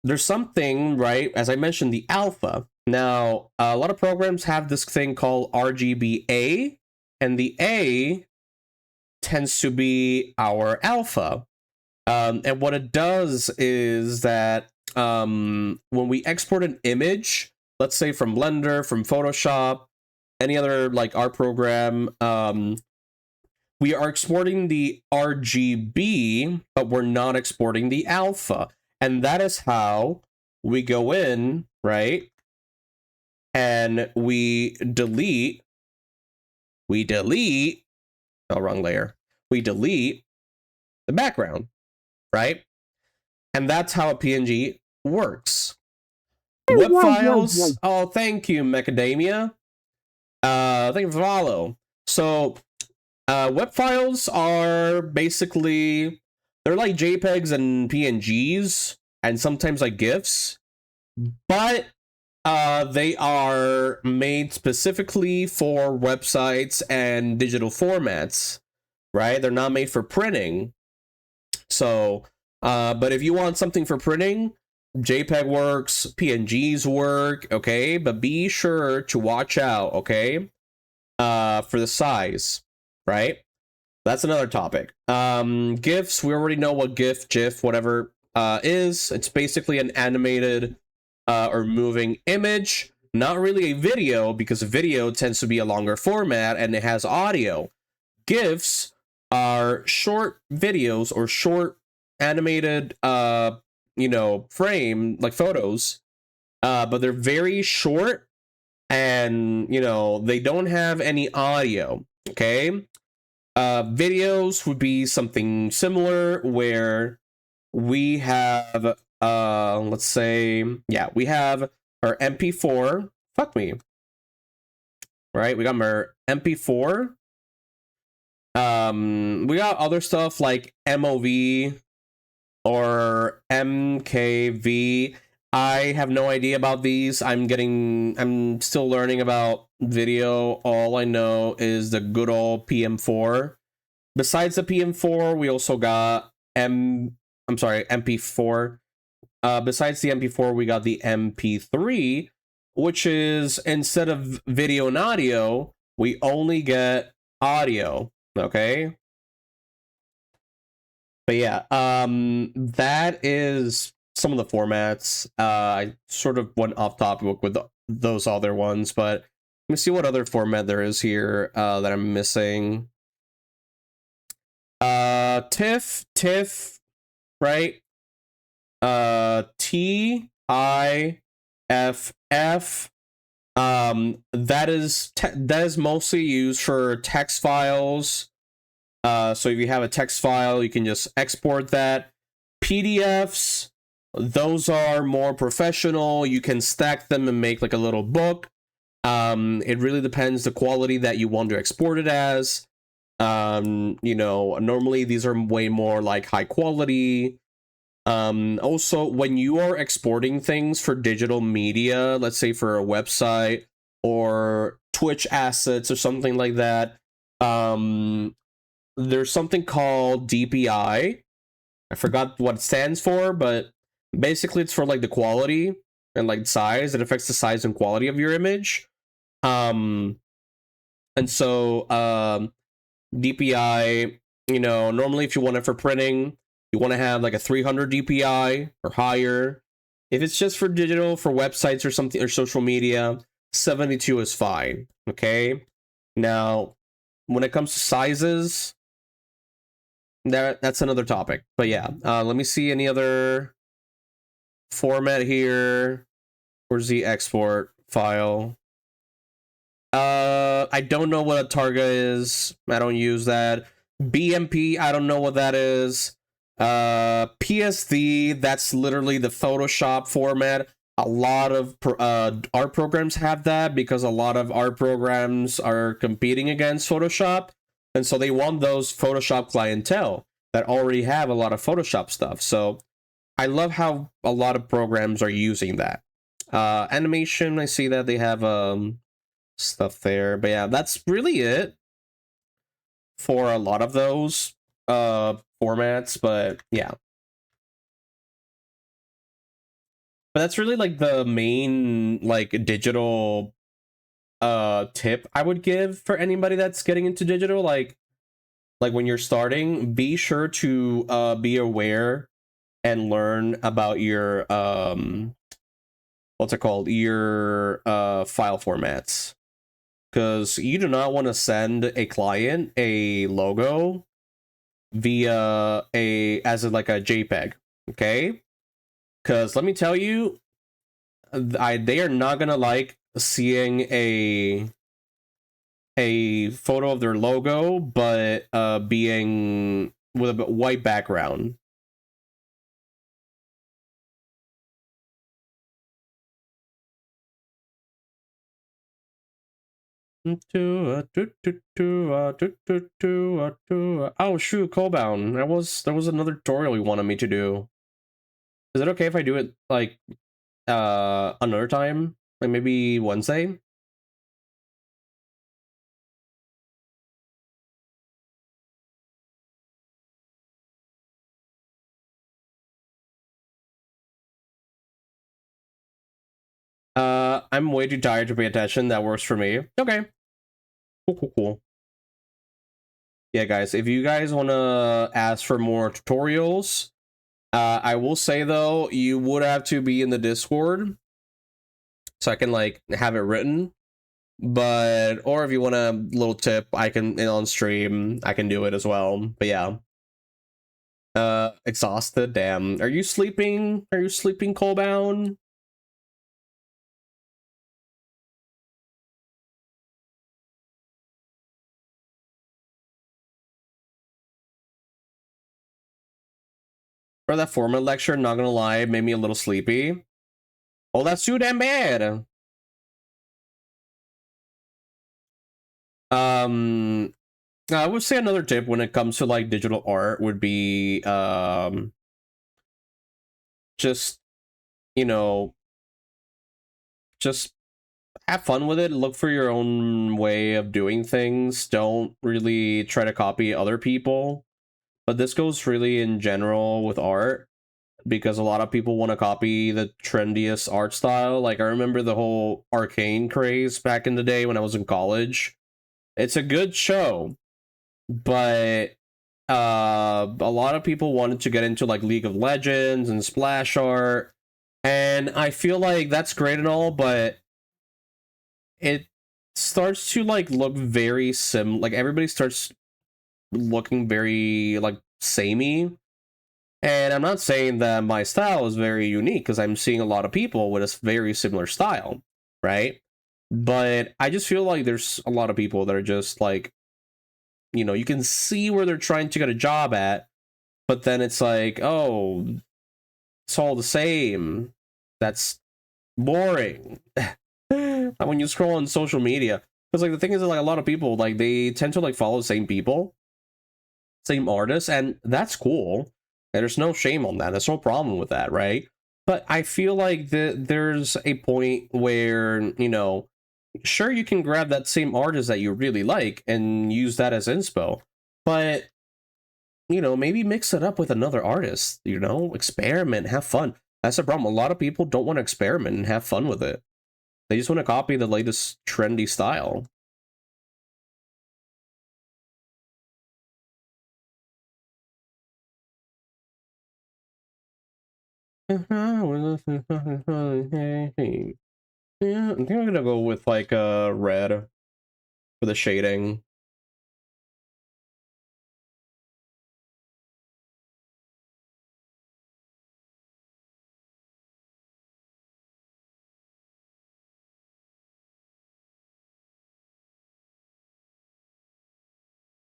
B: there's something, right, as I mentioned, the alpha. Now a lot of programs have this thing called RGBA, and the A tends to be our alpha. And what it does is that when we export an image, let's say from Blender, from Photoshop, any other like art program, we are exporting the RGB, but we're not exporting the alpha. And that is how we go in, right? And we delete, oh, wrong layer. We delete the background, right? And that's how a PNG works. Web files. Oh, thank you, Macadamia. Thank you for follow. So, web files are basically, they're like JPEGs and PNGs, and sometimes like GIFs, but they are made specifically for websites and digital formats, right? They're not made for printing. So, but if you want something for printing, JPEG works, PNGs work, okay? But be sure to watch out, okay? For the size, right? That's another topic. GIFs, we already know what GIF, whatever, is. It's basically an animated or moving image. Not really a video, because a video tends to be a longer format and it has audio. GIFs are short videos or short animated frame, like photos, but they're very short, and they don't have any audio. Okay, videos would be something similar, where we have let's say, yeah, we have our MP4. Fuck me. Right, we got our MP4. We got other stuff like MOV or MKV. I have no idea about these. I'm still learning about video. All I know is the good old PM4. Besides the PM4, we also got MP4. Besides the MP4, we got the MP3, which is, instead of video and audio, we only get audio. Okay, but yeah, that is some of the formats. I sort of went off topic with those other ones, but let me see what other format there is here that I'm missing. TIFF, right? TIFF. That is mostly used for text files. So if you have a text file, you can just export that. PDFs, those are more professional. You can stack them and make like a little book. It really depends the quality that you want to export it as. Normally these are way more like high quality. Also, when you are exporting things for digital media, let's say for a website or Twitch assets or something like that, there's something called DPI. I forgot what it stands for, but basically it's for like the quality and like size. It affects the size and quality of your image. And so DPI, normally if you want it for printing, you want to have like a 300 DPI or higher. If it's just for digital, for websites or something, or social media, 72 is fine. Okay. Now, when it comes to sizes, that's another topic. But yeah, let me see any other format here. Where's the export file? I don't know what a Targa is. I don't use that. BMP, I don't know what that is. PSD, that's literally the Photoshop format. A lot of art programs have that because a lot of art programs are competing against Photoshop. And so they want those Photoshop clientele that already have a lot of Photoshop stuff. So I love how a lot of programs are using that. Animation, I see that they have stuff there, but yeah, that's really it for a lot of those formats. But yeah, but that's really like the main like digital tip I would give for anybody that's getting into digital. Like when you're starting, be sure to be aware and learn about your what's it called, your file formats, because you do not want to send a client a logo via like a JPEG, okay? Because let me tell you, they are not gonna like seeing a photo of their logo, but being with a white background. Oh shoot, Coolbound. There was another tutorial you wanted me to do. Is it okay if I do it like another time? Like maybe Wednesday? I'm way too tired to pay attention. That works for me. Okay. Cool. Yeah, guys, if you guys want to ask for more tutorials, I will say though, you would have to be in the Discord so I can like have it written. But or if you want a little tip, I can on stream, I can do it as well. But yeah. Exhausted, damn. Are you sleeping? Are you sleeping, Colebound? For that format lecture, not gonna lie, made me a little sleepy. Oh, that's too damn bad. Um, I would say another tip when it comes to like digital art would be just, you know, just have fun with it. Look for your own way of doing things. Don't really try to copy other people. But this goes really in general with art, because a lot of people want to copy the trendiest art style. Like I remember the whole Arcane craze back in the day when I was in college. It's a good show, but a lot of people wanted to get into like League of Legends and splash art, and I feel like that's great and all, but it starts to like look very like everybody starts looking very like samey. And I'm not saying that my style is very unique, because I'm seeing a lot of people with a very similar style, right? But I just feel like there's a lot of people that are just like, you can see where they're trying to get a job at, but then it's like, oh, it's all the same. That's boring. When you scroll on social media, because like the thing is that like a lot of people like they tend to like follow the same people, same artists, and that's cool. And there's no shame on that. There's no problem with that, right? But I feel like there's a point where, sure, you can grab that same artist that you really like and use that as inspo, but maybe mix it up with another artist, experiment, have fun. That's the problem. A lot of people don't want to experiment and have fun with it. They just want to copy the latest trendy style. Yeah, I think I'm gonna go with like red for the shading.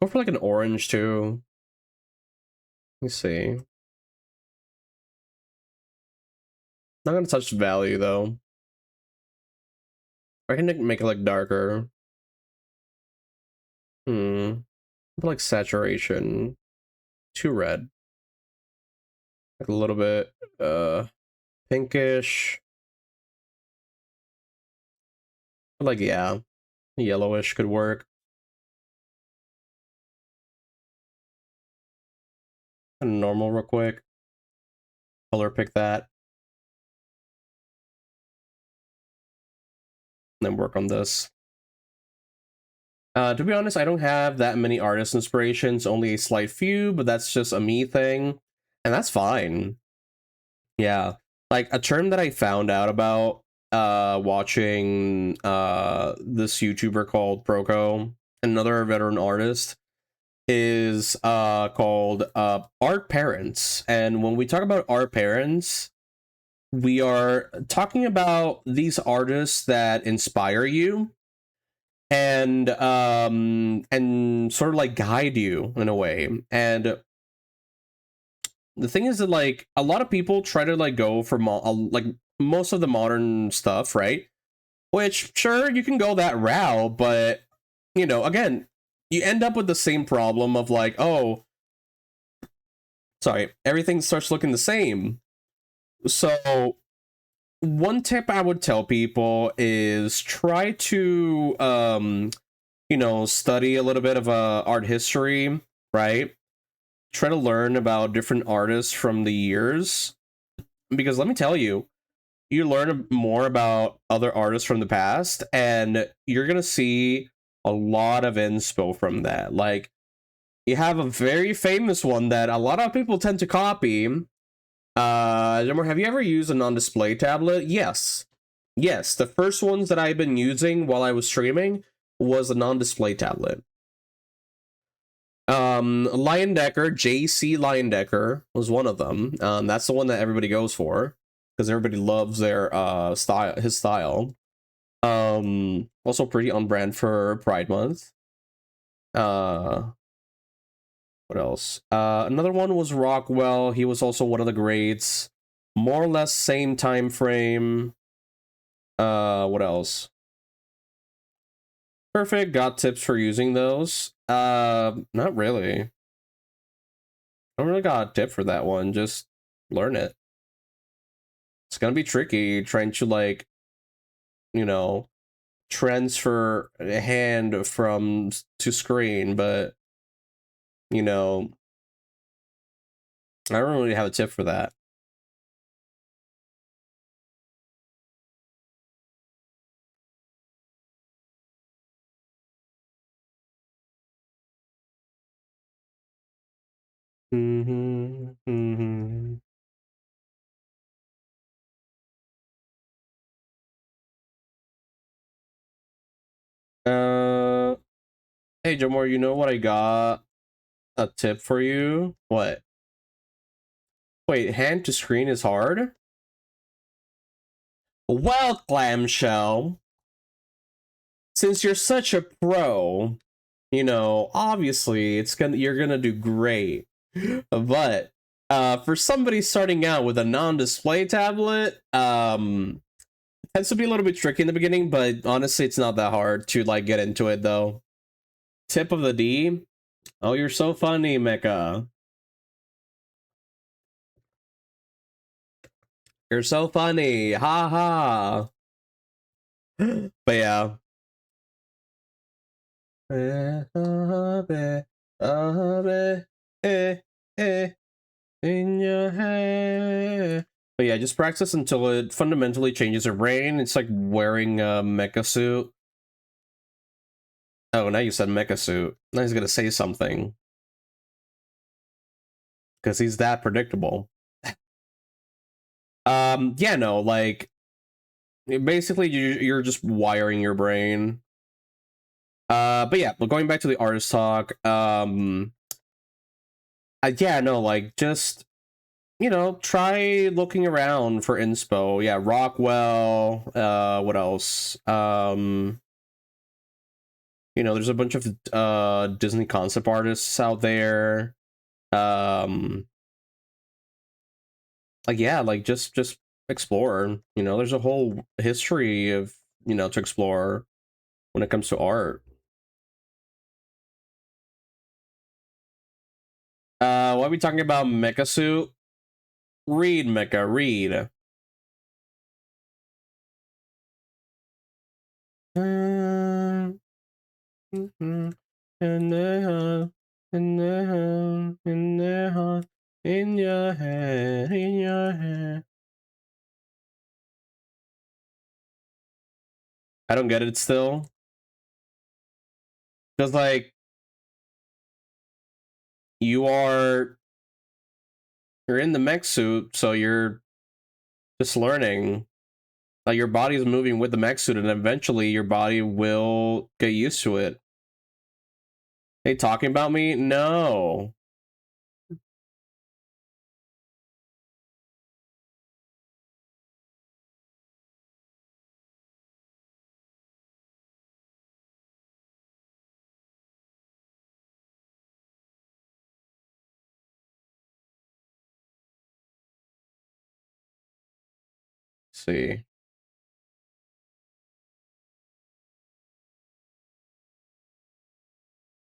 B: Go for like an orange too. Let me see. Not gonna touch value though. I can make it like darker. Like saturation. Too red. Like a little bit pinkish. Like yeah. Yellowish could work. And normal real quick. Color pick that. And then work on this. To be honest, I don't have that many artist inspirations, only a slight few, but that's just a me thing. And that's fine. Yeah. Like a term that I found out about watching this YouTuber called Proco, another veteran artist, is called art parents. And when we talk about art parents, we are talking about these artists that inspire you and sort of like guide you in a way. And the thing is that like a lot of people try to like go for like most of the modern stuff, right? Which sure you can go that route, but you know, again, you end up with the same problem of like, oh, sorry, everything starts looking the same. So one tip I would tell people is try to you know, study a little bit of art history, right? Try to learn about different artists from the years, because let me tell you, you learn more about other artists from the past and you're gonna see a lot of inspo from that. Like you have a very famous one that a lot of people tend to copy. Have you ever used a non-display tablet? Yes. Yes, the first ones that I've been using while I was streaming was a non-display tablet. Lion Decker, JC Lion Decker was one of them. That's the one that everybody goes for because everybody loves their style, his style. Also pretty on brand for Pride Month. What else? Another one was Rockwell. He was also one of the greats. More or less same time frame. What else? Perfect. Got tips for using those. Not really. I don't really got a tip for that one. Just learn it. It's gonna be tricky trying to like, you know, transfer a hand from to screen, but you know, I don't really have a tip for that. Uh, hey Jamor, you know what I got? A tip for you. What? Wait, hand to screen is hard? Well, Clamshell, since you're such a pro, you know, obviously you're gonna do great. But for somebody starting out with a non-display tablet, tends to be a little bit tricky in the beginning, but honestly it's not that hard to like get into it though. Tip of the D. Oh, you're so funny, Mecha. You're so funny. Ha ha. But yeah. In your head. But yeah, just practice until it fundamentally changes your brain. It's like wearing a mecha suit. Oh, now you said mecha suit. Now he's gonna say something. Because he's that predictable. Yeah, no, like basically you're just wiring your brain. But yeah, but going back to the artist talk, yeah, no, like just you know, try looking around for inspo. Yeah, Rockwell. What else? You know, there's a bunch of Disney concept artists out there. Um, like yeah, like just explore. You know, there's a whole history of to explore when it comes to art. Why are we talking about Mecha Suit? Read, Mecha, read. In your head, in your head. I don't get it still. Because, like, you're in the mech suit, so you're just learning. Like, your body is moving with the mech suit, and eventually your body will get used to it. They talking about me? No. Let's see.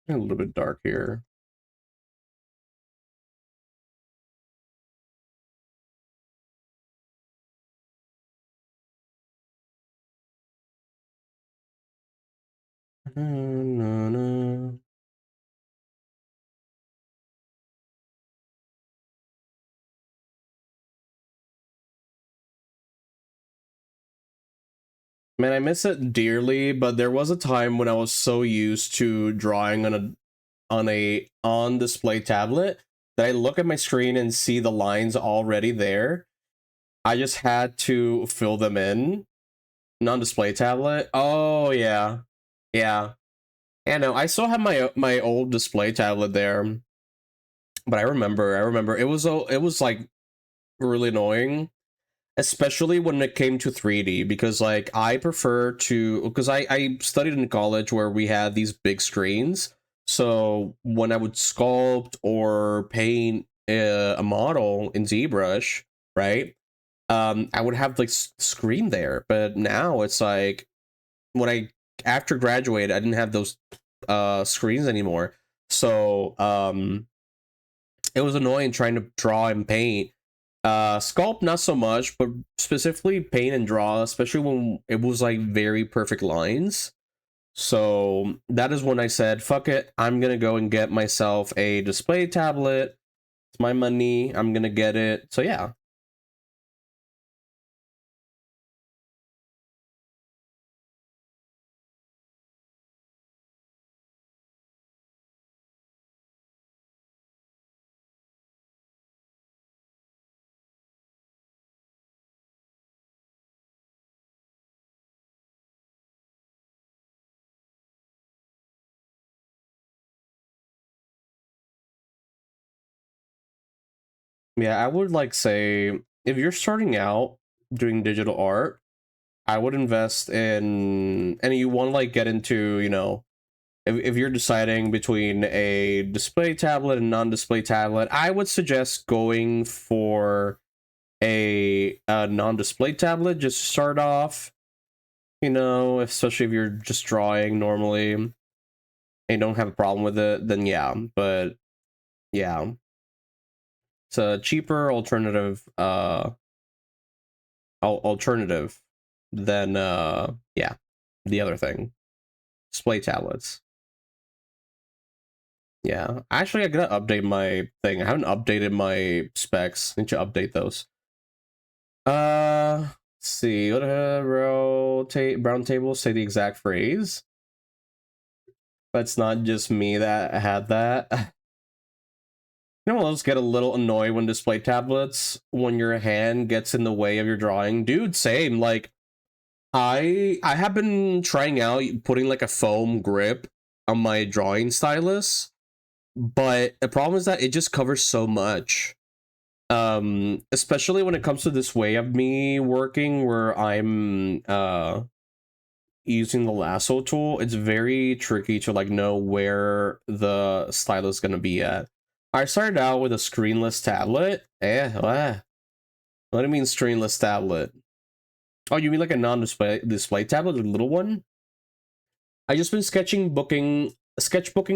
B: A little bit dark here. No, no. Man, I miss it dearly, but there was a time when I was so used to drawing on a on display tablet that I look at my screen and see the lines already there. I just had to fill them in. Non-display tablet. Oh yeah. Yeah. Yeah, no, I still have my old display tablet there, but I remember it was like really annoying, especially when it came to 3D, because like I prefer to, because I studied in college where we had these big screens. So when I would sculpt or paint a model in ZBrush, right? I would have like screen there, but now it's like when I after graduated, I didn't have those screens anymore. So it was annoying trying to draw and paint. Sculpt not so much, but specifically paint and draw, especially when it was like very perfect lines. So that is when I said, fuck it, I'm gonna go and get myself a display tablet. It's my money, I'm gonna get it. So yeah. Yeah, I would like say if you're starting out doing digital art, I would invest in, and you want to like get into, if you're deciding between a display tablet and non-display tablet, I would suggest going for a non-display tablet just to start off, especially if you're just drawing normally and don't have a problem with it, then yeah. But yeah, it's a cheaper alternative alternative than yeah, the other thing. Display tablets. Yeah. Actually, I gotta update my thing. I haven't updated my specs. Need to update those. Let's see. What rotate brown tables say the exact phrase? That's not just me that had that. You know what else get a little annoyed when display tablets when your hand gets in the way of your drawing? Dude, same. Like I have been trying out putting like a foam grip on my drawing stylus, but the problem is that it just covers so much. Especially when it comes to this way of me working where I'm using the lasso tool, it's very tricky to like know where the stylus is gonna be at. I started out with a screenless tablet. What do you mean screenless tablet? Oh, you mean like a non-display tablet, a little one? I just been sketchbooking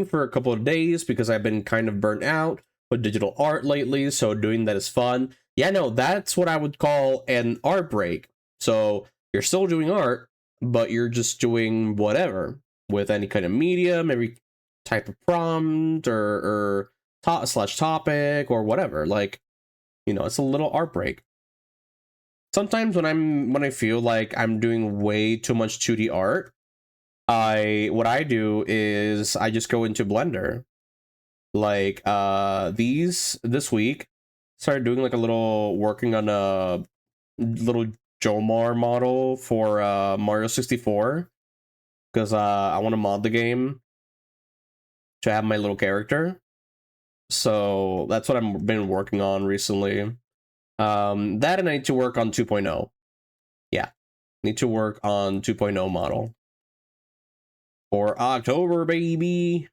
B: for a couple of days because I've been kind of burnt out with digital art lately, so doing that is fun. Yeah, no, that's what I would call an art break. So you're still doing art, but you're just doing whatever with any kind of medium, every type of prompt or slash topic or whatever. Like, you know, it's a little art break. Sometimes when I feel like I'm doing way too much 2D art, what I do is I just go into Blender. Like this week started doing like a little working on a little Jomar model for Mario 64 because I want to mod the game to have my little character. So that's what I've been working on recently. That and I need to work on 2.0. Yeah, need to work on 2.0 model for October, baby.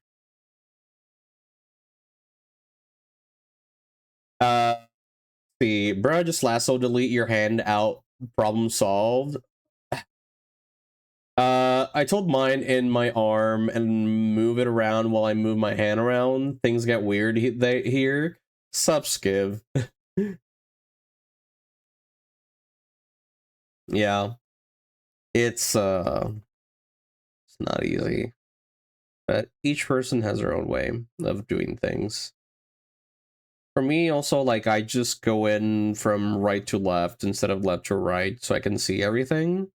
B: See, bro, just lasso delete your hand out. Problem solved. I told mine in my arm and move it around while I move my hand around. Things get weird here. Sup, Skiv. Yeah, it's not easy, but each person has their own way of doing things. For me, also, like, I just go in from right to left instead of left to right so I can see everything.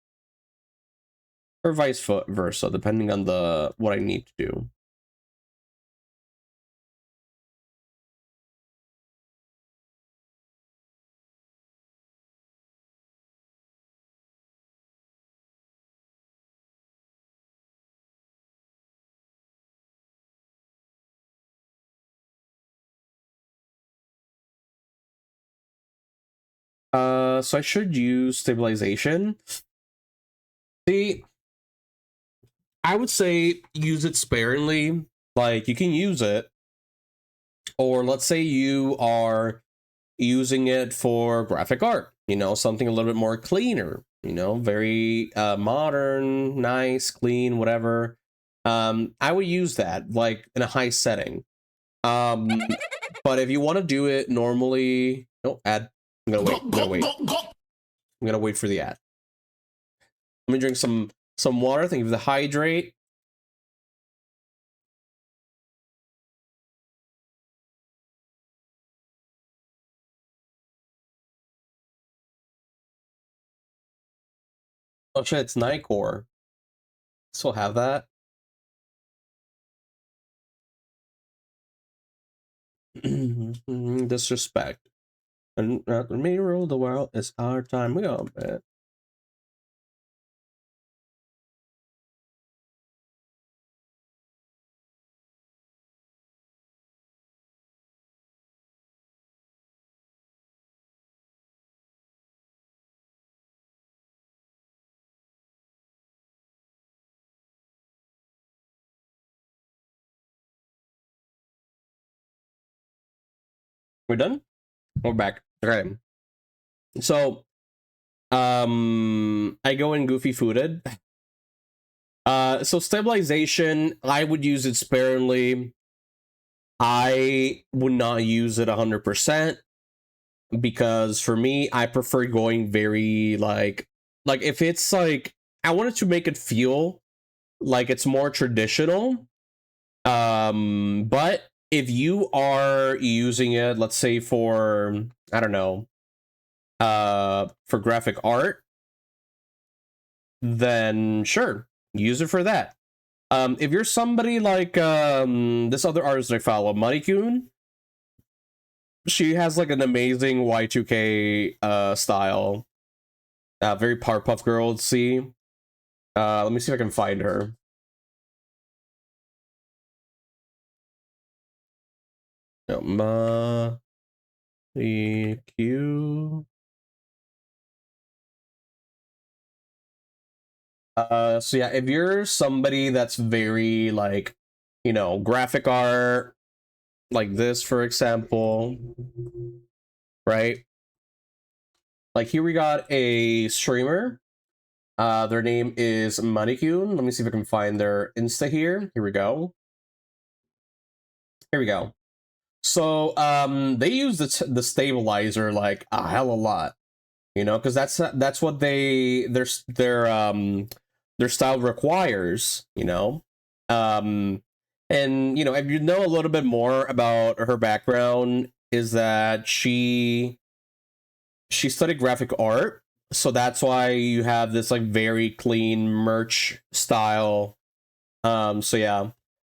B: Or vice versa, depending on what I need to do. So I should use stabilization. See, I would say use it sparingly. Like, you can use it, or let's say you are using it for graphic art, you know, something a little bit more cleaner, you know, very modern, nice, clean, whatever. I would use that like in a high setting. But if you want to do it normally, no ad. I'm gonna wait for the ad. Let me drink some water. Thank you for the hydrate. Oh shit, it's Nightcore. Still have that. Disrespect. And let me rule the world. It's our time. We all bet. We're done? We're back. Okay. So, I go in goofy footed. So stabilization, I would use it sparingly. I would not use it 100% because for me, I prefer going very like if it's like I wanted to make it feel like it's more traditional. But if you are using it, let's say for I don't know, for graphic art, then sure, use it for that. If you're somebody like this other artist I follow, Marikun, she has like an amazing Y2K style. Very Powerpuff Girl, see. Let me see if I can find her. No, Marikun. So yeah, if you're somebody that's very like, graphic art, like this, for example, right? Like here we got a streamer. Their name is Manicune. Let me see if I can find their Insta here. Here we go. Here we go. So they use the stabilizer like a hell of a lot, because that's what their style requires, um and if you know a little bit more about her background, is that she studied graphic art, so that's why you have this like very clean merch style. So yeah.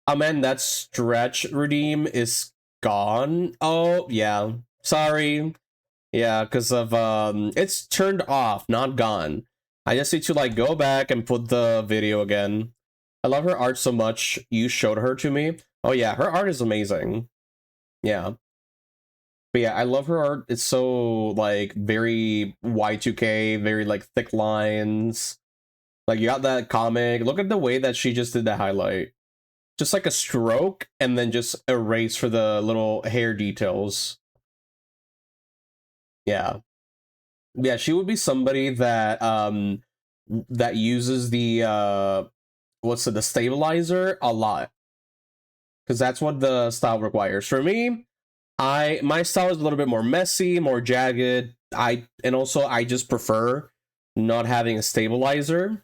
B: Oh man, that stretch redeem is gone. Oh yeah, sorry. Yeah, because of it's turned off, not gone. I just need to like go back and put the video again. I love her art so much. You showed her to me. Oh yeah, her art is amazing. Yeah. But yeah, I love her art. It's so like very Y2K, very like thick lines. Like you got that comic. Look at the way that she just did the highlight. Just like a stroke and then just erase for the little hair details. Yeah. Yeah, she would be somebody that uses the the stabilizer a lot, because that's what the style requires. For me, my style is a little bit more messy, more jagged. I just prefer not having a stabilizer.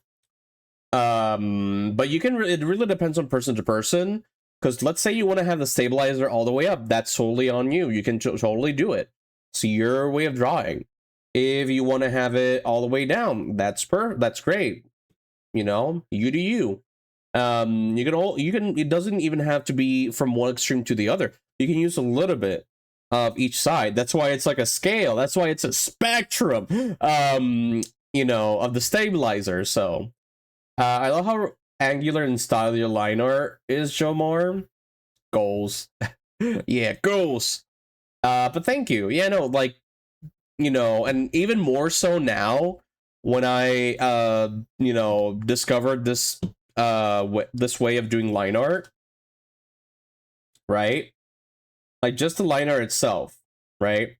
B: But it really depends on person to person, because let's say you want to have the stabilizer all the way up, that's totally on you. You can totally do it. It's your way of drawing. If you want to have it all the way down, that's great. You do you. You can it doesn't even have to be from one extreme to the other. You can use a little bit of each side. That's why it's like a scale. That's why it's a spectrum. Of the stabilizer. So I love how angular and stylish your line art is, Joe Moore. Goals. Yeah, goals. But thank you. Yeah, no, like, and even more so now when I discovered this way of doing line art, right? Like just the line art itself, right?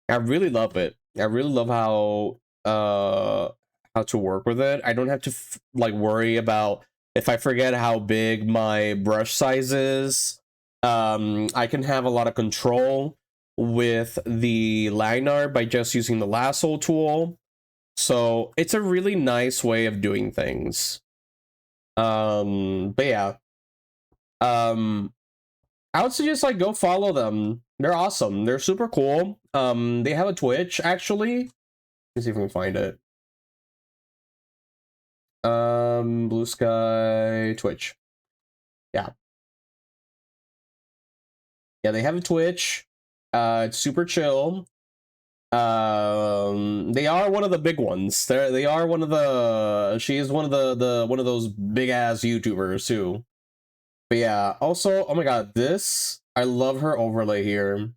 B: I really love it. I really love how to work with it. I don't have to like worry about if I forget how big my brush size is. I can have a lot of control with the line art by just using the lasso tool. So it's a really nice way of doing things. But yeah. Um, I would suggest like go follow them. They're awesome. They're super cool. They have a Twitch actually. Let's see if we can find it. Blue Sky Twitch. Yeah. Yeah, they have a Twitch. It's super chill. They are one of the big ones. They are one of the she is one of the one of those big ass YouTubers too. But yeah, also, oh my god, this I love her overlay here.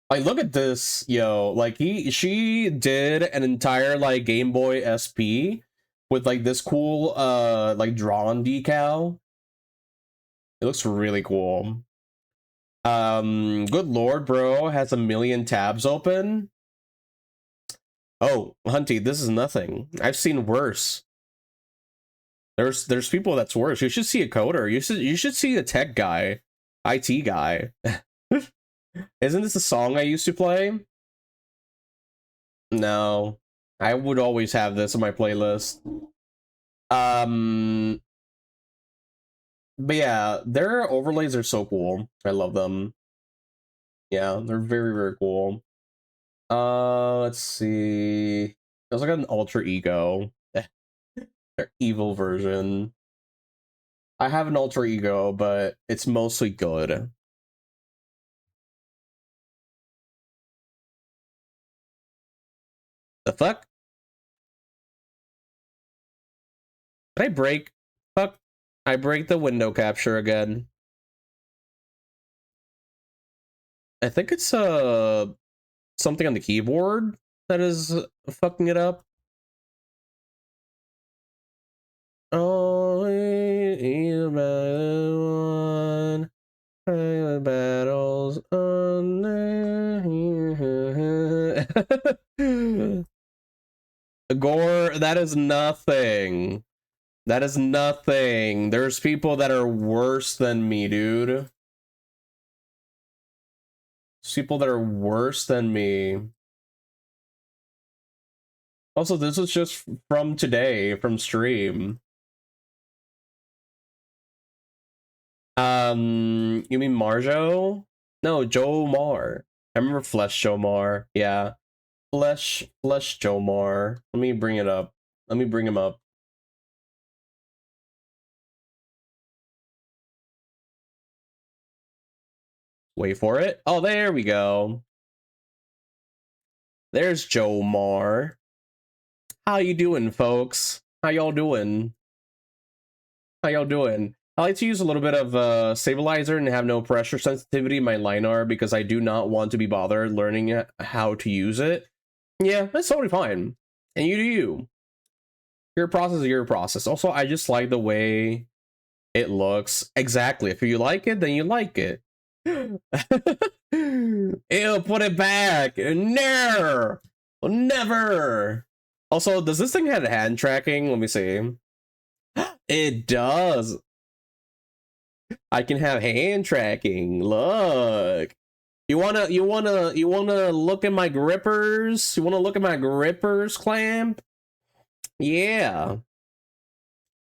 B: Like look at this, yo. Like she did an entire like Game Boy SP with like this cool like drawn decal. It looks really cool. Good lord, bro, has a million tabs open. Oh, Hunty, this is nothing. I've seen worse. There's people that's worse. You should see a coder. You should see a tech guy, IT guy. Isn't this a song I used to play? No, I would always have this on my playlist. Um, but yeah, their overlays are so cool. I love them. Yeah, they're very, very cool. Let's see. There's like an alter ego. Their evil version. I have an alter ego, but it's mostly good. The fuck? Did I break? Fuck. I break the window capture again. I think it's something on the keyboard that is fucking it up. battles on Gore, that is nothing. That is nothing. There's people that are worse than me, dude. There's people that are worse than me. Also, this is just from today, from stream. You mean Marjo? No, Joe Mar. I remember Flesh Joe Mar. Yeah. Flesh Joe Mar. Let me bring it up. Let me bring him up. Wait for it. Oh, there we go. There's Joe Mar. How you doing, folks? How y'all doing? How y'all doing? I like to use a little bit of stabilizer and have no pressure sensitivity in my linar because I do not want to be bothered learning how to use it. Yeah, that's totally fine. And you do you. Your process is your process. Also, I just like the way it looks. Exactly. If you like it, then you like it. Ew, put it back. No! Never! Also, does this thing have hand tracking? Let me see. It does. I can have hand tracking. Look. You wanna look at my grippers? You wanna look at my grippers, Clamp? Yeah.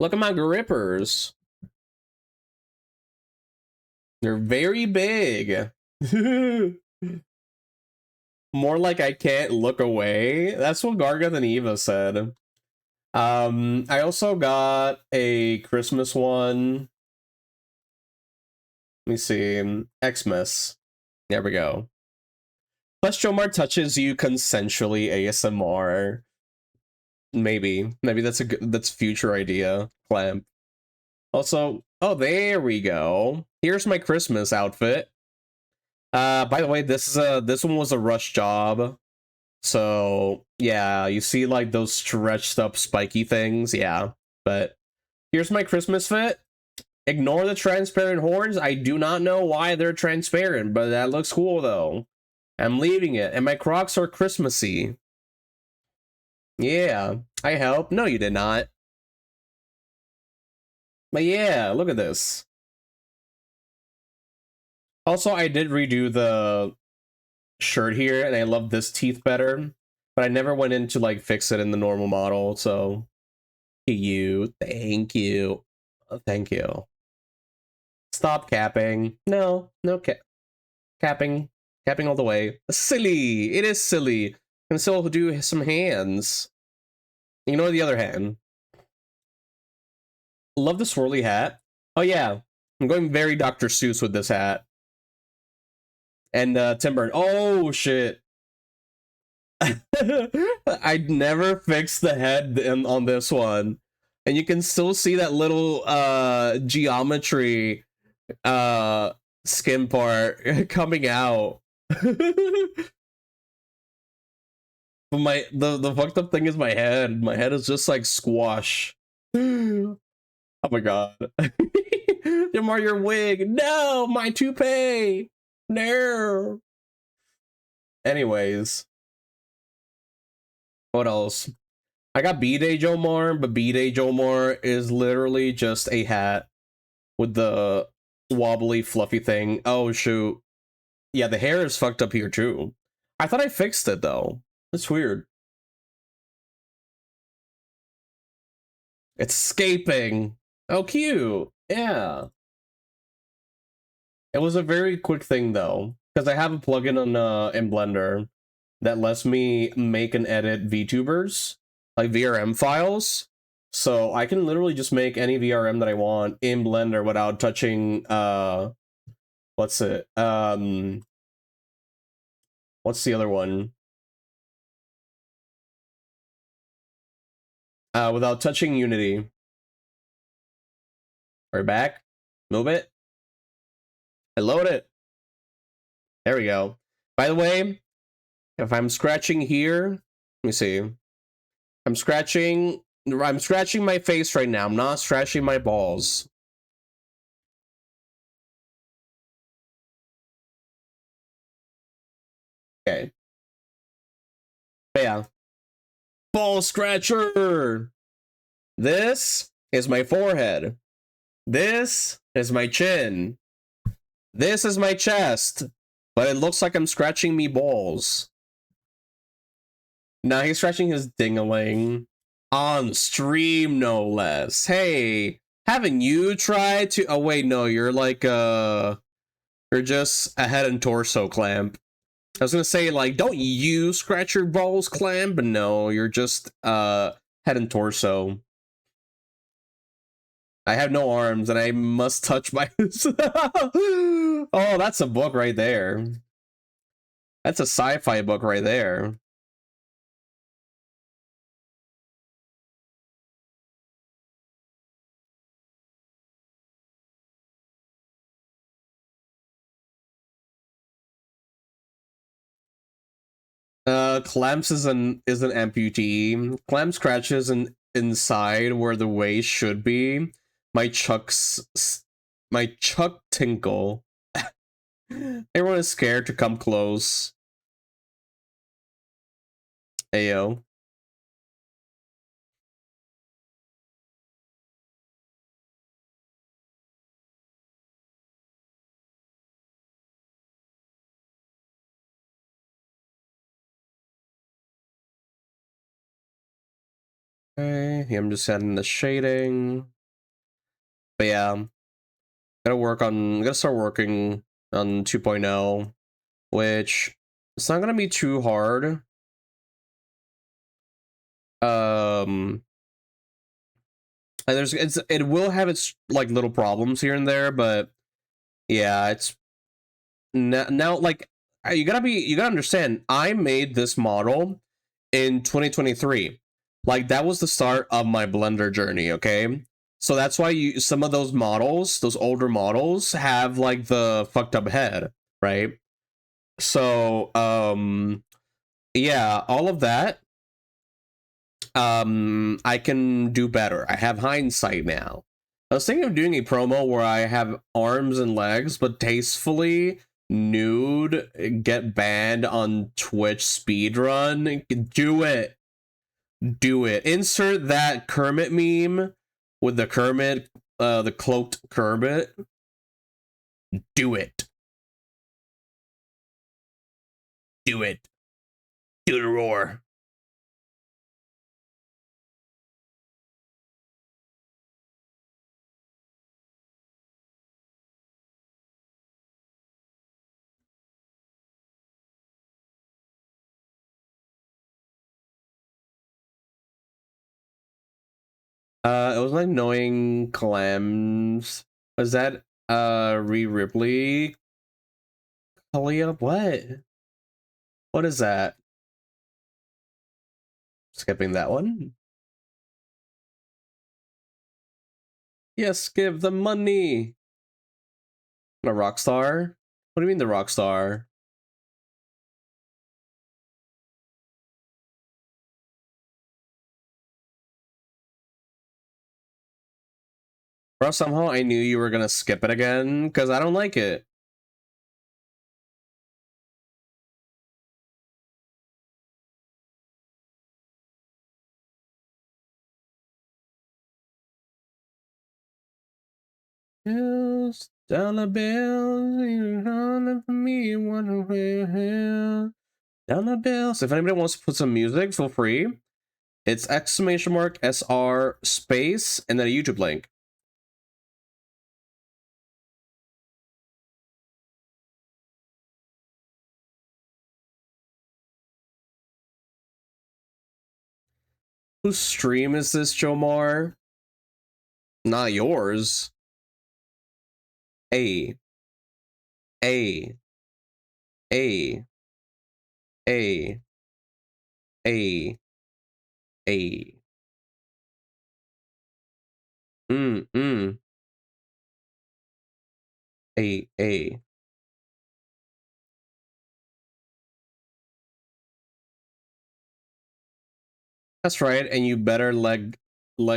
B: Look at my grippers. They're very big. More like I can't look away. That's what Gargath and Eva said. I also got a Christmas one. Let me see. Xmas. There we go. Plus Jomar touches you consensually ASMR. Maybe that's future idea. Clamp. Also, oh, there we go. Here's my Christmas outfit. By the way, this one was a rush job. So yeah, you see like those stretched up spiky things, yeah. But here's my Christmas fit. Ignore the transparent horns. I do not know why they're transparent, but that looks cool though. I'm leaving it, and my Crocs are Christmassy. Yeah, I helped. No, you did not. But yeah, look at this. Also, I did redo the shirt here, and I love this teeth better, but I never went in to like fix it in the normal model, so thank you. Thank you. Stop capping. No capping. Capping all the way. Silly. It is silly. And still do some hands. Ignore the other hand. Love the swirly hat. Oh yeah. I'm going very Dr. Seuss with this hat. And Tim Burton. Oh shit. I never fixed the head on this one. And you can still see that little geometry skin part coming out. But the fucked up thing is my head. My head is just like squash. Oh my god. Jamar, your wig. No, my toupee. No. Anyways. What else? I got B-Day Jomar, but B-Day Jomar is literally just a hat with the wobbly fluffy thing. Oh shoot. Yeah, the hair is fucked up here too. I thought I fixed it though. It's weird. It's escaping. Oh, cute. Yeah. It was a very quick thing though, because I have a plugin on in Blender that lets me make and edit VTubers, like VRM files. So I can literally just make any VRM that I want in Blender without touching what's it? What's the other one? Without touching Unity. We're back. Move it. I load it. There we go. By the way, if I'm scratching here, let me see. I'm scratching my face right now. I'm not scratching my balls. But yeah. Ball scratcher! This is my forehead. This is my chin. This is my chest. But it looks like I'm scratching me balls. Now he's scratching his ding-a-ling. On stream, no less. Hey, haven't you tried to... Oh, wait, no, you're like, you're just a head and torso clamp. I was gonna say, like, don't you scratch your balls, clamp? But no, you're just, head and torso. I have no arms, and I must touch my... Oh, that's a book right there. That's a sci-fi book right there. Clamps is an amputee. Clamp scratches inside where the waist should be. My chuck tinkle. Everyone is scared to come close. Ayo. Okay, I'm just adding the shading. But yeah, gotta start working on 2.0, which it's not gonna be too hard. It will have its like little problems here and there, but yeah, it's now like you gotta understand. I made this model in 2023. Like that was the start of my Blender journey. Okay, so that's why some of those models, those older models, have like the fucked up head, right? So yeah, all of that. I can do better. I have hindsight now. I was thinking of doing a promo where I have arms and legs, but tastefully nude, get banned on Twitch speedrun. Do it. Do it. Insert that Kermit meme with the Kermit, the cloaked Kermit. Do it. Do it. Do the roar. It was like knowing clams. Was that Rhea Ripley? Kalia? What? What is that? Skipping that one? Yes, give the money. A rock star? What do you mean the rock star? Bro, somehow I knew you were gonna skip it again, because I don't like it. Yes, dollar bills, you're calling for me, wonder where. Dollar bills. If anybody wants to put some music, feel free. It's !SR space and then a YouTube link. Whose stream is this, Jomar? Not yours. A. A. A. A. A. A. Mm. A. That's right, and you better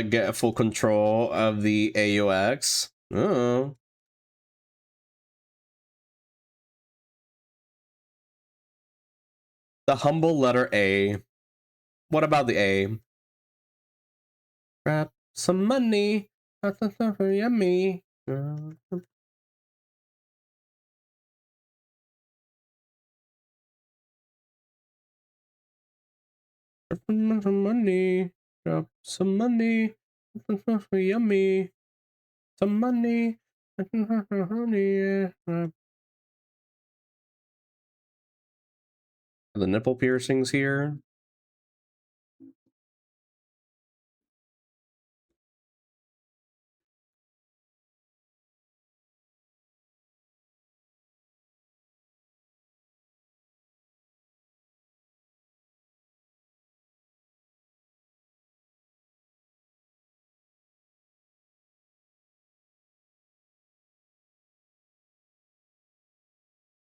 B: get full control of the AUX. Oh. The humble letter A. What about the A? Grab some money. Yummy. Some money. Grab some money. Yummy. Some money. The nipple piercings here.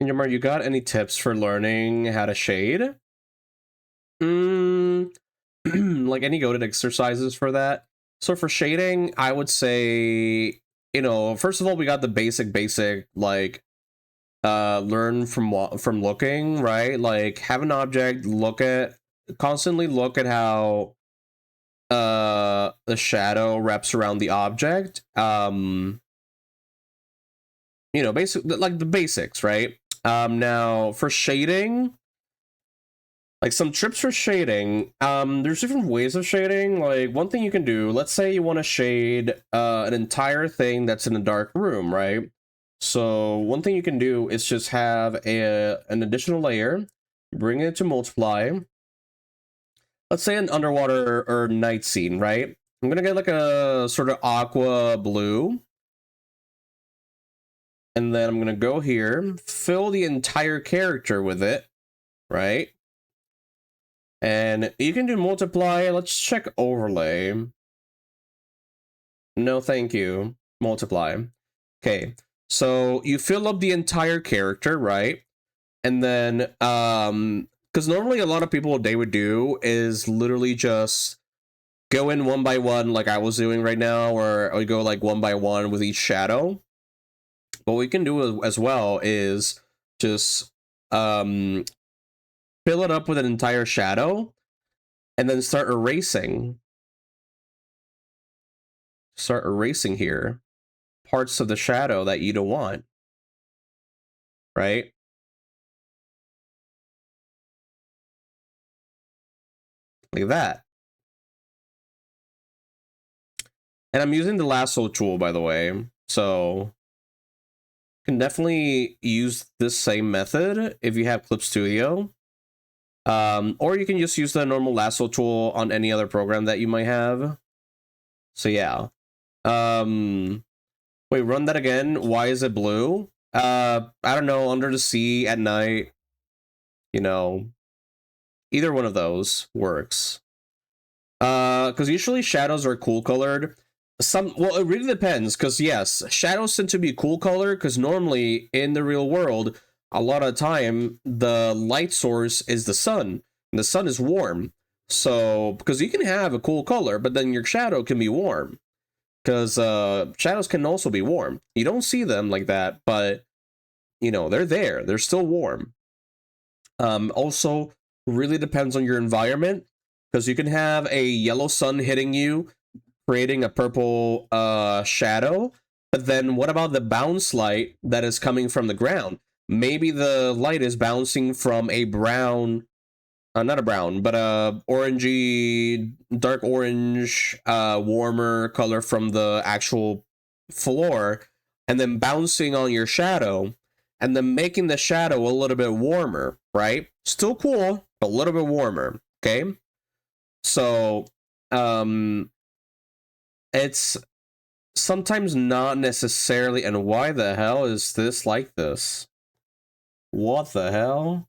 B: Yamar, you got any tips for learning how to shade? Like any goated exercises for that? So for shading, I would say, you know, first of all, we got the basic, like, learn from looking, right? Like, have an object, constantly look at how the shadow wraps around the object. You know, like the basics, right? Now for shading, like some trips for shading, there's different ways of shading. Like one thing you can do, let's say you want to shade an entire thing that's in a dark room, right? So one thing you can do is just have an additional layer, bring it to multiply. Let's say an underwater or night scene, right? I'm gonna get like a sort of aqua blue. And then I'm gonna go here, fill the entire character with it, right? And you can do multiply. Let's check overlay. No, thank you. Multiply. Okay, so you fill up the entire character, right? And then, because normally a lot of people, what they would do is literally just go in one by one, like I was doing right now, or go like one by one with each shadow. What we can do as well is just fill it up with an entire shadow and then start erasing here parts of the shadow that you don't want, right? Like that. And I'm using the lasso tool, by the way, so you can definitely use this same method if you have Clip Studio. Or you can just use the normal lasso tool on any other program that you might have. So yeah. Wait, run that again. Why is it blue? I don't know, under the sea at night. You know, either one of those works. Because usually shadows are cool colored. Well, it really depends, because yes, shadows tend to be cool colored, because normally in the real world, a lot of the time, the light source is the sun, and the sun is warm. So, because you can have a cool color, but then your shadow can be warm. Because shadows can also be warm. You don't see them like that, but, you know, they're there. They're still warm. Also, really depends on your environment, because you can have a yellow sun hitting you, creating a purple shadow, but then what about the bounce light that is coming from the ground? Maybe the light is bouncing from a brown, not a brown, but a orangey, dark orange, warmer color from the actual floor, and then bouncing on your shadow, and then making the shadow a little bit warmer, right? Still cool, but a little bit warmer, okay? So, it's sometimes not necessarily, and why the hell is this like this? What the hell?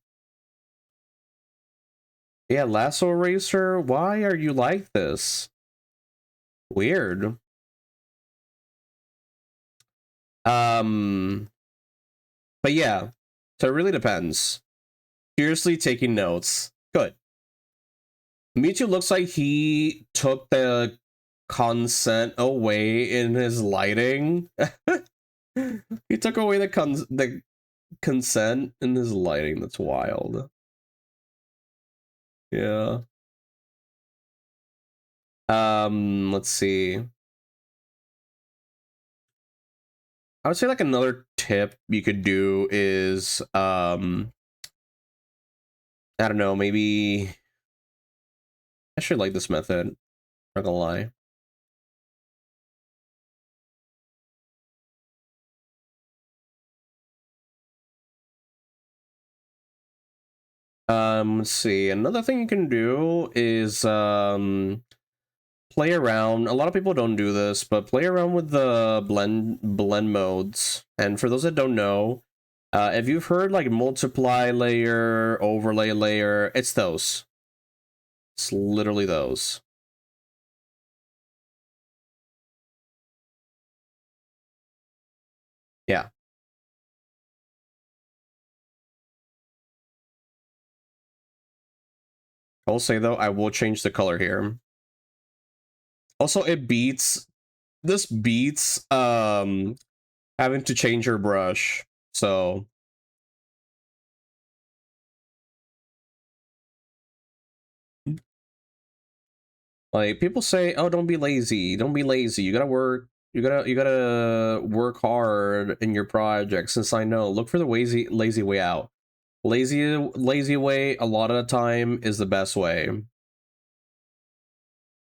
B: Yeah, Lasso Racer, why are you like this? Weird. But yeah, so it really depends. Seriously taking notes. Good. Mewtwo looks like he took the consent away in his lighting. He took away the consent in his lighting. That's wild. Yeah. Let's see. I would say like another tip you could do is I don't know, maybe I should like this method, not gonna lie. Let's see. Another thing you can do is play around. A lot of people don't do this, but play around with the blend modes. And for those that don't know, if you've heard like multiply layer, overlay layer, it's those. It's literally those. Yeah. I'll say though, I will change the color here. Also, this beats having to change your brush. So like people say, "Oh, don't be lazy. Don't be lazy. You gotta work. You gotta work hard in your project." Since I know, look for the lazy way out. Lazy way a lot of the time is the best way,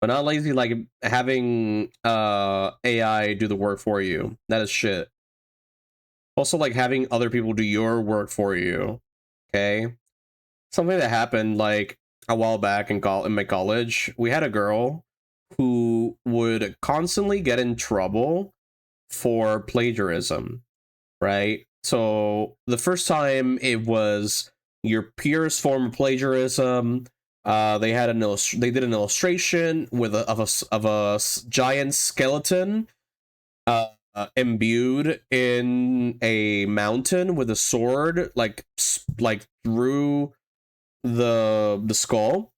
B: but not lazy like having AI do the work for you. That is shit. Also, like having other people do your work for you. Okay, something that happened like a while back in my college. We had a girl who would constantly get in trouble for plagiarism, right? So the first time it was your purest form of plagiarism. They did an illustration with a giant skeleton imbued in a mountain with a sword, like through the skull,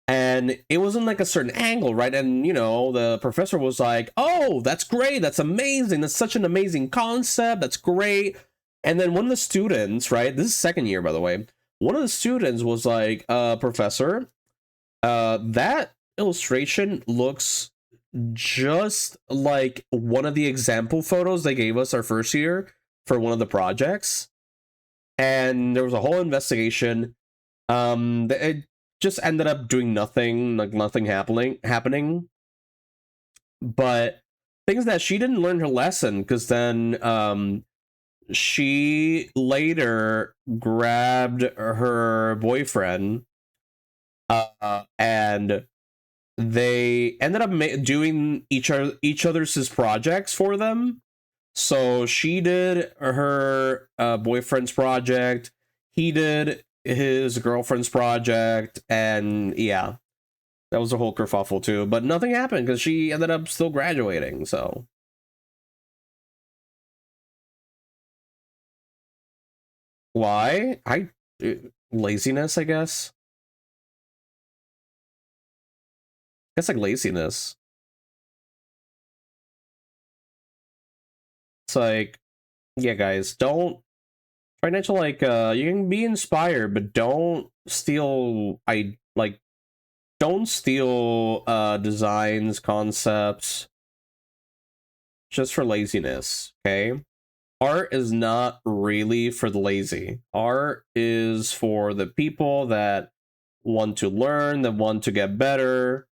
B: and it was in like a certain angle, right? And the professor was like, "Oh, that's great, that's amazing, that's such an amazing concept, that's great." And then one of the students, right, this is second year by the way, one of the students was like, Professor, that illustration looks just like one of the example photos they gave us our first year for one of the projects." And there was a whole investigation. It just ended up doing nothing, like nothing happening. But things that she didn't learn her lesson, because then she later grabbed her boyfriend, and they ended up doing each other's projects for them. So she did her boyfriend's project, he did his girlfriend's project, and yeah, that was a whole kerfuffle too. But nothing happened because she ended up still graduating. So why? Laziness, I guess. It's like laziness. It's like, yeah, guys, don't financial like you can be inspired, but don't steal. I like don't steal designs, concepts just for laziness. Okay, art is not really for the lazy. Art is for the people that want to learn, that want to get better,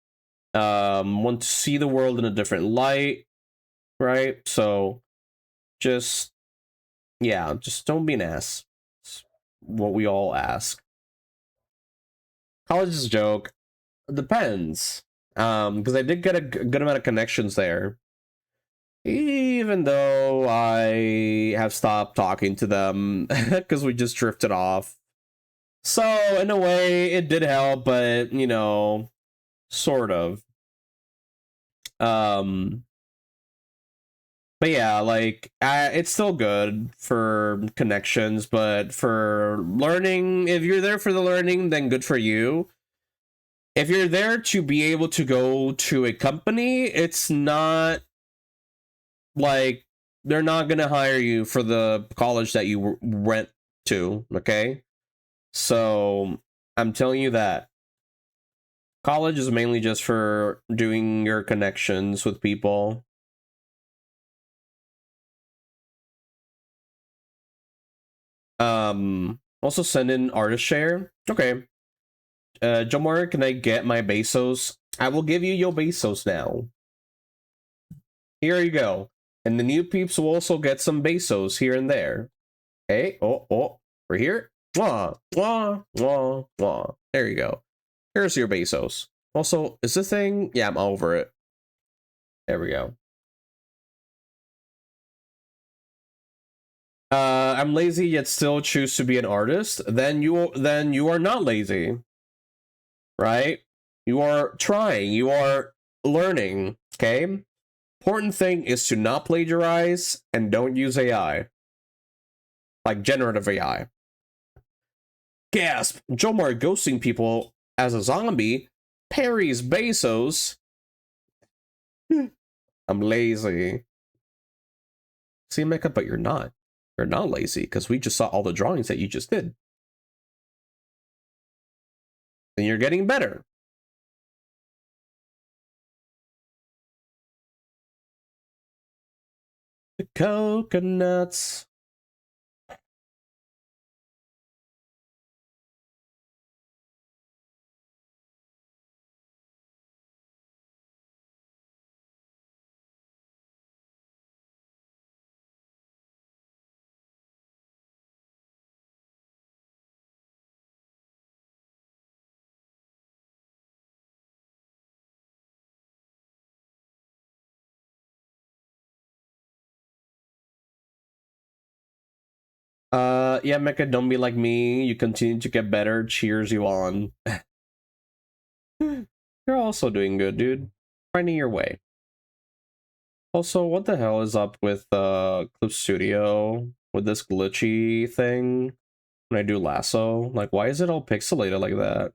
B: want to see the world in a different light, right? So just yeah, just don't be an ass. It's what we all ask. College is a joke. Depends. Because I did get a good amount of connections there, even though I have stopped talking to them because we just drifted off. So in a way, it did help, but sort of. Um, but yeah, like it's still good for connections, but for learning, if you're there for the learning, then good for you. If you're there to be able to go to a company, it's not like they're not gonna hire you for the college that you went to. Okay, so I'm telling you that College is mainly just for doing your connections with people. Also send in artist share. Okay. Jomar, can I get my pesos? I will give you your pesos now. Here you go. And the new peeps will also get some pesos here and there. Hey, oh, we're here. Mwah, mwah, mwah, mwah. There you go. Here's your pesos. Also, is this thing? Yeah, I'm over it. There we go. I'm lazy yet still choose to be an artist. Then you are not lazy, right? You are trying. You are learning. Okay. Important thing is to not plagiarize and don't use AI, like generative AI. Gasp! Jomar ghosting people as a zombie. Parries Bezos. I'm lazy. See, Mecca, but you're not. You're not lazy because we just saw all the drawings that you just did. And you're getting better. The coconuts. Yeah, Mecha, don't be like me. You continue to get better. Cheers you on. You're also doing good, dude. Finding your way. Also, what the hell is up with Clip Studio with this glitchy thing when I do lasso? Like, why is it all pixelated like that?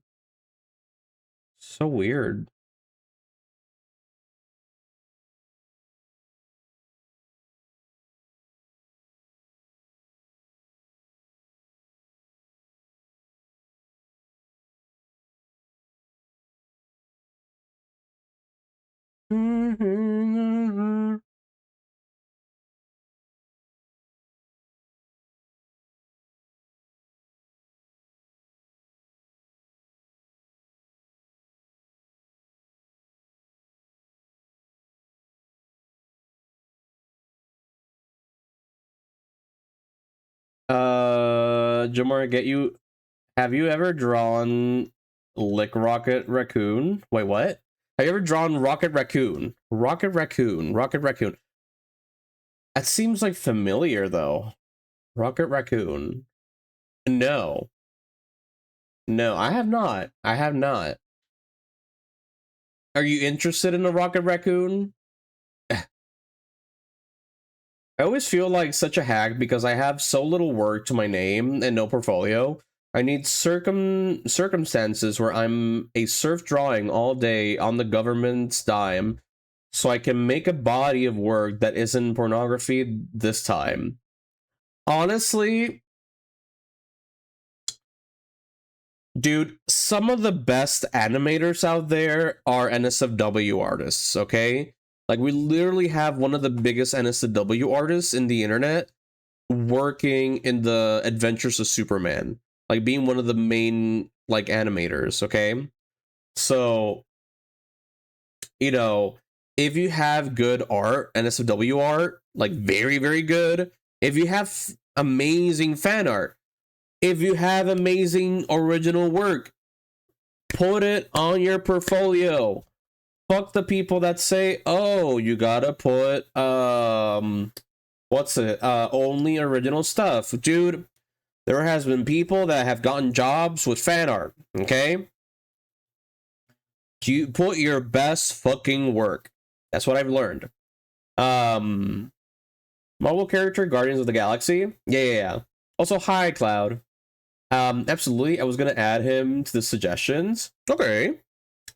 B: So weird. Jamar, have you ever drawn Lick Rocket Raccoon? Wait, what? Have you ever drawn Rocket Raccoon? Rocket Raccoon. That seems like familiar though. Rocket Raccoon. No. No, I have not. I have not. Are you interested in a Rocket Raccoon? I always feel like such a hack because I have so little work to my name and no portfolio. I need circumstances where I'm a surf drawing all day on the government's dime so I can make a body of work that isn't pornography this time. Honestly, dude, some of the best animators out there are NSFW artists, okay? Like, we literally have one of the biggest NSFW artists in the internet working in the Adventures of Superman, like being one of the main like animators, okay? So, you know, if you have good art, NSFW art, like very, very good, if you have amazing fan art, if you have amazing original work, put it on your portfolio. Fuck the people that say, oh, you gotta put what's it? Only original stuff. Dude, there has been people that have gotten jobs with fan art, okay? You put your best fucking work. That's what I've learned. Marvel character, Guardians of the Galaxy. Yeah. Also, hi, Cloud. Absolutely. I was gonna add him to the suggestions. Okay.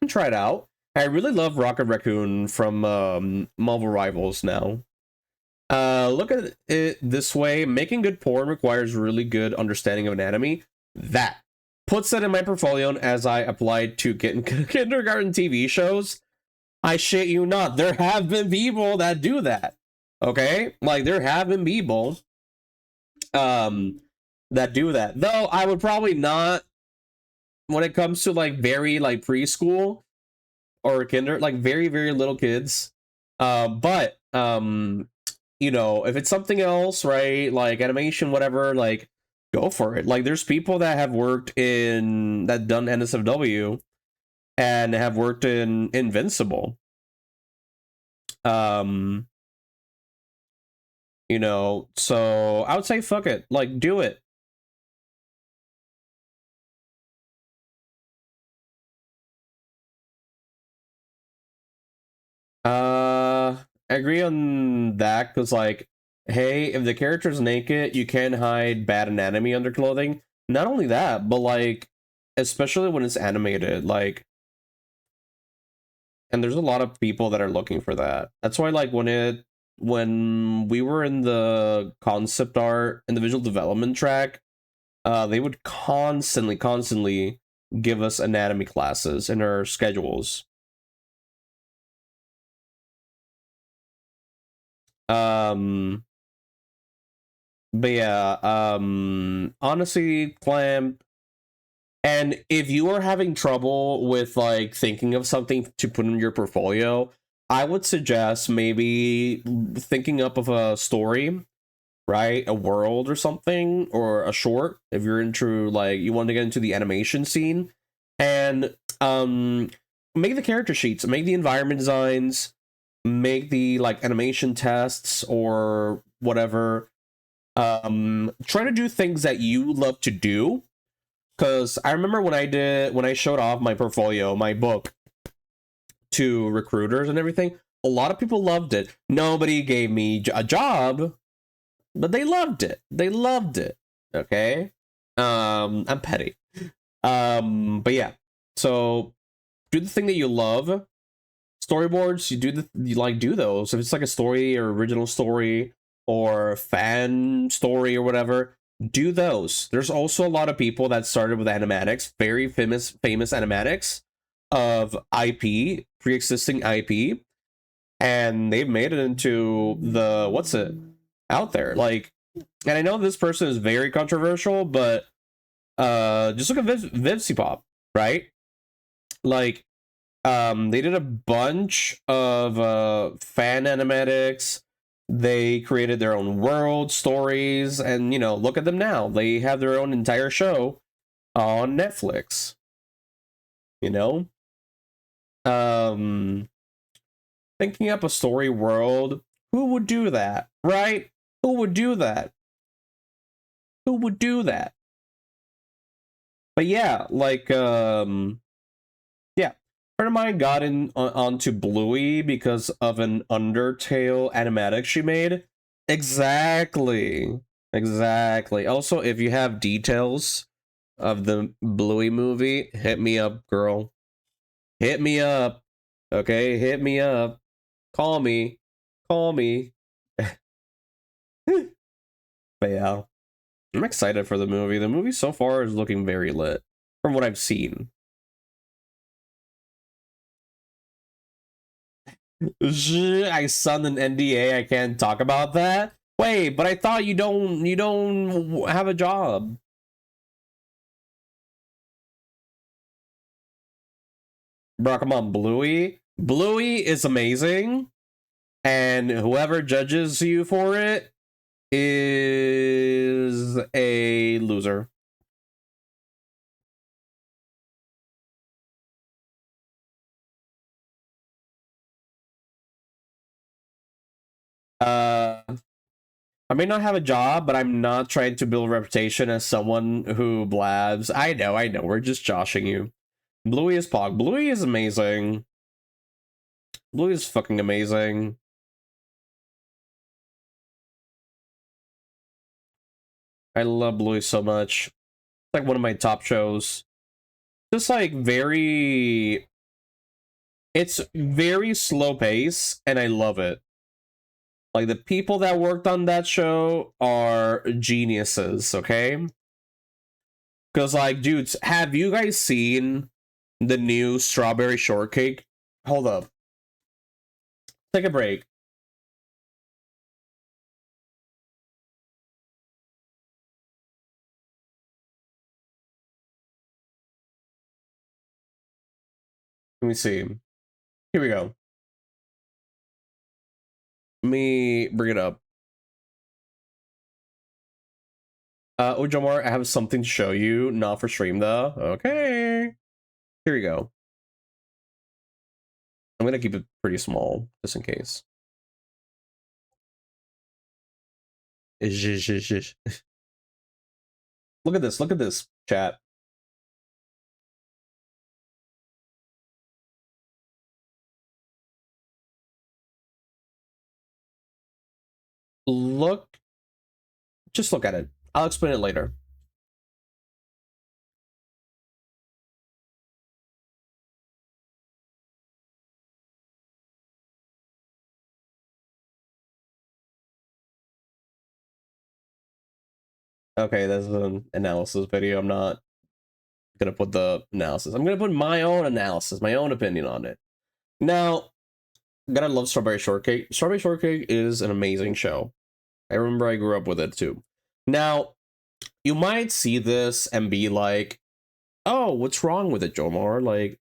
B: Try it out. I really love Rocket Raccoon from Marvel Rivals now. Look at it this way. Making good porn requires really good understanding of anatomy. That puts that in my portfolio, and as I applied to get kindergarten TV shows, I shit you not, there have been people that do that. Okay, like there have been people that do that. Though I would probably not, when it comes to like very like preschool or kinder, like very very little kids. But you know, if it's something else, right, like animation, whatever, like go for it. Like there's people that have worked in that done NSFW and have worked in Invincible. Um, you know, so I would say fuck it, like do it. I agree on that because, like, hey, if the character's naked, you can hide bad anatomy under clothing. Not only that, but like, especially when it's animated, like, and there's a lot of people that are looking for that. That's why, like, when we were in the concept art and the visual development track, they would constantly give us anatomy classes in our schedules. But yeah, honestly, Clam, and if you are having trouble with like thinking of something to put in your portfolio, I would suggest maybe thinking up of a story, right? A world or something, or a short if you're into like you want to get into the animation scene, and make the character sheets, make the environment designs, make the like animation tests or whatever. Try to do things that you love to do, because I remember when I showed off my portfolio, my book, to recruiters and everything, a lot of people loved it. Nobody gave me a job, but they loved it. They loved it. Okay. I'm petty. But yeah, so do the thing that you love. Storyboards, you like do those. If it's like a story or original story or fan story or whatever, do those. There's also a lot of people that started with animatics, very famous animatics of IP, pre-existing IP, and they've made it into the what's it out there. Like, and I know this person is very controversial, but just look at Vivsipop, right? Like, they did a bunch of fan animatics. They created their own world stories, and you know, look at them now. They have their own entire show on Netflix. You know, um, thinking up a story world. Who would do that, right? Who would do that? Who would do that? But yeah, like yeah, friend of mine got onto Bluey because of an Undertale animatic she made. Exactly. Exactly. Also, if you have details of the Bluey movie, hit me up, girl. Hit me up. Okay, hit me up. Call me. Call me. But yeah, I'm excited for the movie. The movie so far is looking very lit from what I've seen. I signed an NDA. I can't talk about that. Wait, but I thought you don't have a job. Bro, come on, Bluey. Bluey is amazing, and whoever judges you for it is a loser. Uh, I may not have a job, but I'm not trying to build a reputation as someone who blabs. I know. We're just joshing you. Bluey is Pog. Bluey is amazing. Bluey is fucking amazing. I love Bluey so much. It's like one of my top shows. Just like very, it's very slow pace, and I love it. Like the people that worked on that show are geniuses, okay? Because, like, dudes, have you guys seen the new strawberry shortcake? Hold up. Take a break. Let me see. Here we go. Let me bring it up. Ojomar, I have something to show you. Not for stream, though. Okay. Here we go. I'm gonna keep it pretty small, just in case. Look at this, chat. Just look at it. I'll explain it later. Okay, that's an analysis video. I'm not gonna put the analysis. I'm gonna put my own analysis, my own opinion on it. Now, gotta love Strawberry Shortcake. Strawberry Shortcake is an amazing show. I remember I grew up with it too. Now, you might see this and be like, oh, what's wrong with it, Jomar? Like,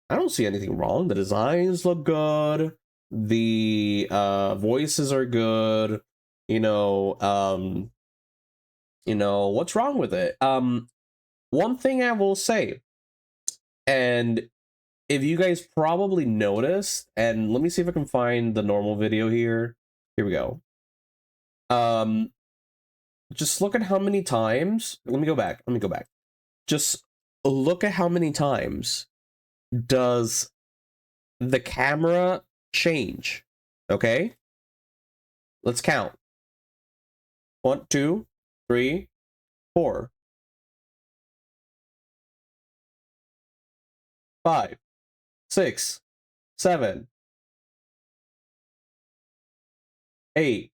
B: I don't see anything wrong. The designs look good. The voices are good. What's wrong with it? One thing I will say, and if you guys probably noticed, and let me see if I can find the normal video here. Here we go. Just look at how many times. Let me go back. Just look at how many times does the camera change. Okay? Let's count. 1, 2, 3, 4, 5, 6, 7, 8.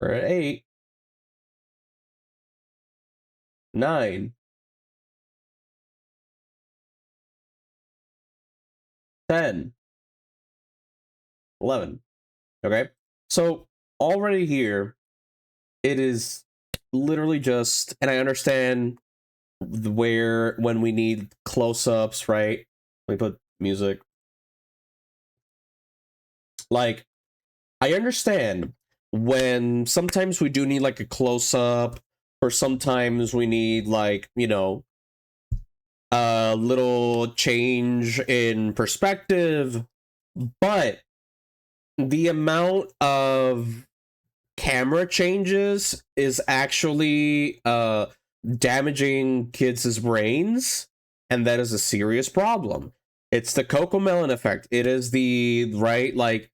B: We're at 8, 9, 10, 11. Okay? So already here, it is literally just, and I understand when we need close-ups, right? Let me put music. Like, I understand when sometimes we do need like a close-up, or sometimes we need like, a little change in perspective, but the amount of camera changes is actually damaging kids' brains, and that is a serious problem. It's the Cocomelon effect. It is the like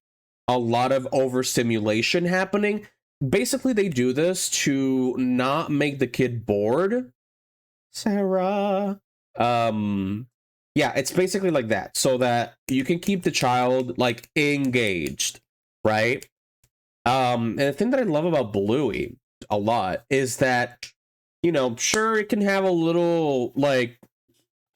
B: a lot of overstimulation happening. Basically, they do this to not make the kid bored. Sarah. Yeah, it's basically like that, so that you can keep the child like engaged, right? And the thing that I love about Bluey a lot is that, sure, it can have a little like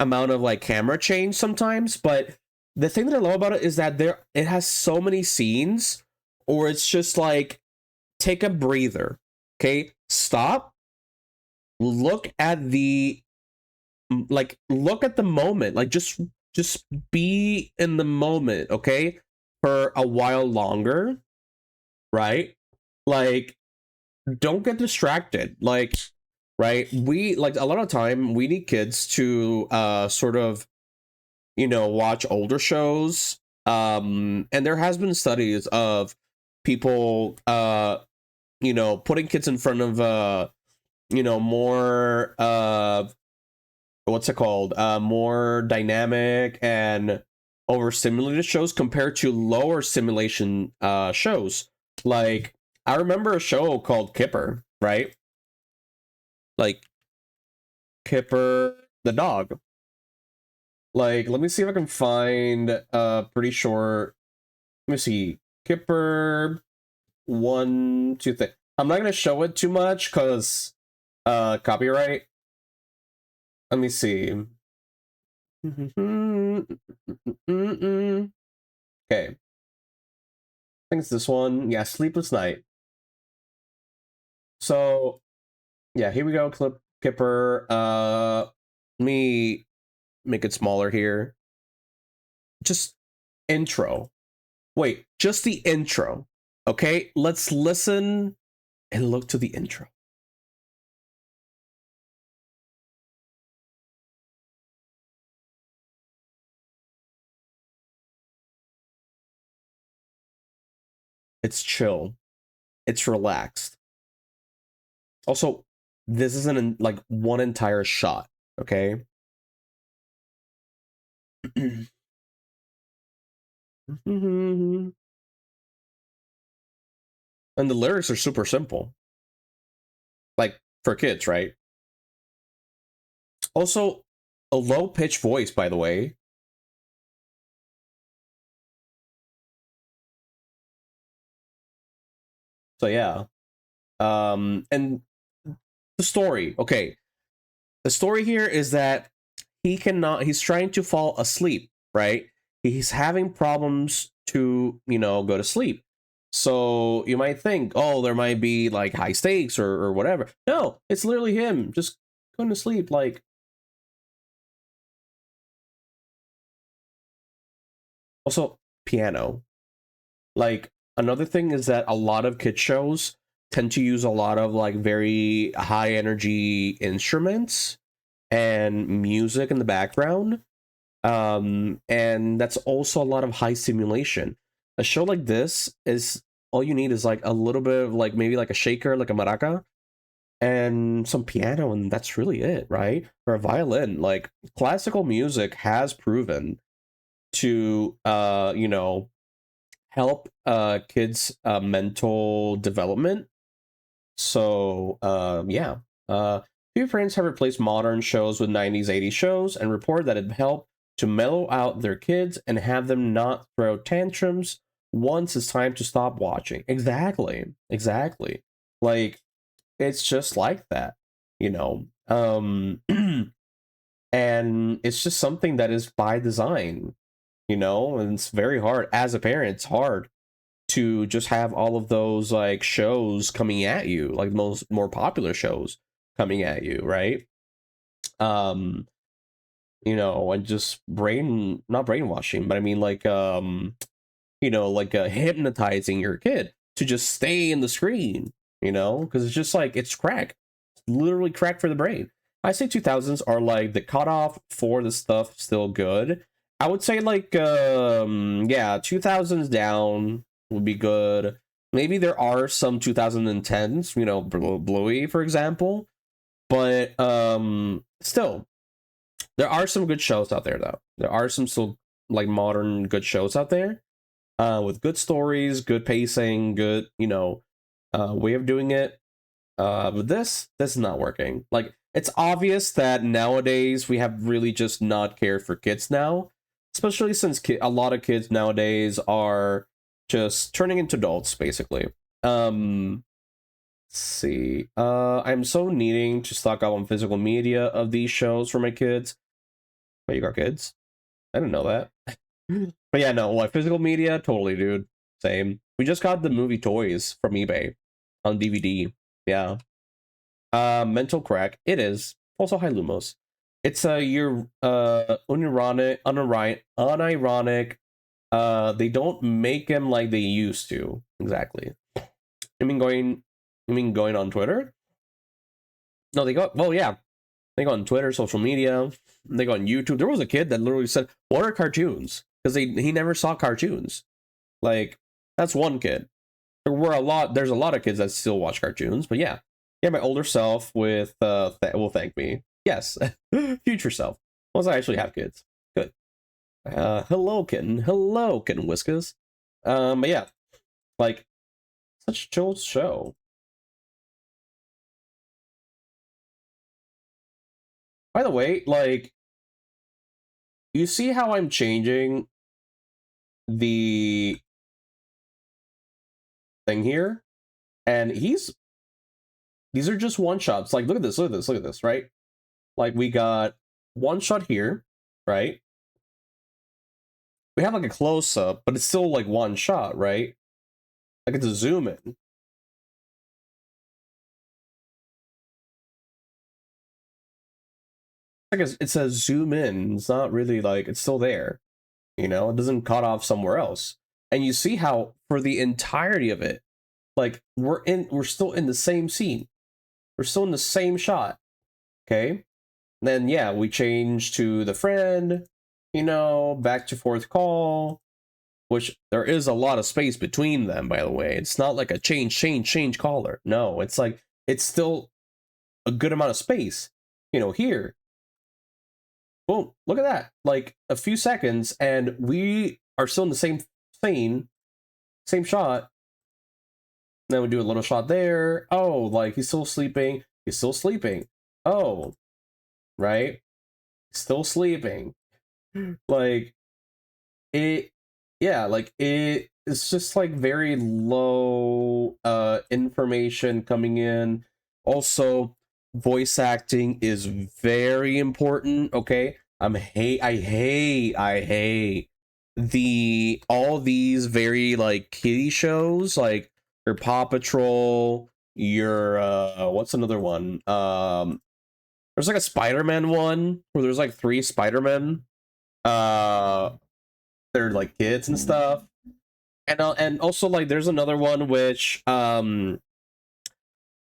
B: amount of like camera change sometimes, but the thing that I love about it is that it has so many scenes, or it's just like, take a breather, okay? Stop, look at the moment, like just be in the moment, okay, for a while longer, right? Like, don't get distracted, like, right? We like a lot of time we need kids to sort of watch older shows, and there has been studies of people putting kids in front of more what's it called, more dynamic and overstimulated shows compared to lower stimulation shows. Like, I remember a show called Kipper, right? Like, Kipper the dog. Like, let me see if I can find pretty short. Let me see. Kipper 1, 2 3. I'm not gonna show it too much because copyright. Let me see. Okay. I think it's this one. Yeah, Sleepless Night. So yeah, here we go, clip Kipper. Let me make it smaller here. Just intro. Wait, just the intro. Okay, let's listen and look to the intro. It's chill. It's relaxed. Also, this isn't like one entire shot, okay? And the lyrics are super simple. Like for kids, right? Also, a low pitched voice, by the way. So yeah. And the story, okay. The story here is that he's trying to fall asleep, right? He's having problems to, go to sleep. So you might think, oh, there might be like high stakes or whatever. No, it's literally him just going to sleep. Like, also, piano. Like, another thing is that a lot of kid shows tend to use a lot of like very high energy instruments and music in the background. And that's also a lot of high simulation. A show like this is all you need is like a little bit of like maybe like a shaker, like a maraca, and some piano, and that's really it, right? Or a violin. Like classical music has proven to help kids mental development. So yeah. Few parents have replaced modern shows with 90s, 80s shows and report that it helped to mellow out their kids and have them not throw tantrums once it's time to stop watching. Exactly. Exactly. Like it's just like that, you know. And it's just something that is by design, and it's very hard as a parent. It's hard to just have all of those like shows coming at you, like most more popular shows coming at you, right? um and just not brainwashing, but I mean like like hypnotizing your kid to just stay in the screen, because it's just like it's crack. It's literally crack for the brain. I say 2000s are like the cutoff for the stuff still good. I would say like yeah, 2000s down would be good. Maybe there are some 2010s, Bluey for example, but still there are some good shows out there though. There are some still like modern good shows out there with good stories, good pacing, good, way of doing it. But this is not working. Like, it's obvious that nowadays we have really just not cared for kids now, especially since a lot of kids nowadays are just turning into adults, basically. Let's see. I'm so needing to stock up on physical media of these shows for my kids. Oh, you got kids? I didn't know that. But yeah, no, like physical media, totally, dude. Same. We just got the movie toys from eBay on DVD. Yeah. Mental crack. It is. Also hi Lumos. It's you're unironic. They don't make them like they used to. Exactly. You mean going on Twitter? No, they go well, yeah. They go on Twitter, social media, they go on YouTube. There was a kid that literally said, "What are cartoons?" Because he never saw cartoons. Like, that's one kid. There's a lot of kids that still watch cartoons, but yeah. Yeah, my older self with will thank me. Yes. Future self. Once I actually have kids. Good. Hello, kitten Whiskas. But yeah, like such a chill show. By the way, like you see how I'm changing the thing here? And he's these are just one shots. Like, look at this, look at this, look at this, right? Like, we got one shot here, right? We have like a close up, but it's still like one shot, right? I get to zoom in. I guess it says zoom in. It's not really like it's still there, you know. It doesn't cut off somewhere else, and you see how for the entirety of it, like we're still in the same scene, we're still in the same shot. Okay, then yeah, we change to the friend, you know, back to fourth call, which there is a lot of space between them, by the way. It's not like a change caller. No, it's like it's still a good amount of space, you know. Here, boom, look at that, like a few seconds and we are still in the same scene, same shot. Then we do a little shot there. Oh, like he's still sleeping, he's still sleeping. Oh, right, still sleeping. Like it, yeah, like it's just like very low information coming in. Also, voice acting is very important. Okay, I hate the all these very like kiddie shows, like your Paw Patrol, your what's another one, there's like a Spider-Man one where there's like 3 Spider-Men, uh they're like kids and stuff. And also like there's another one which I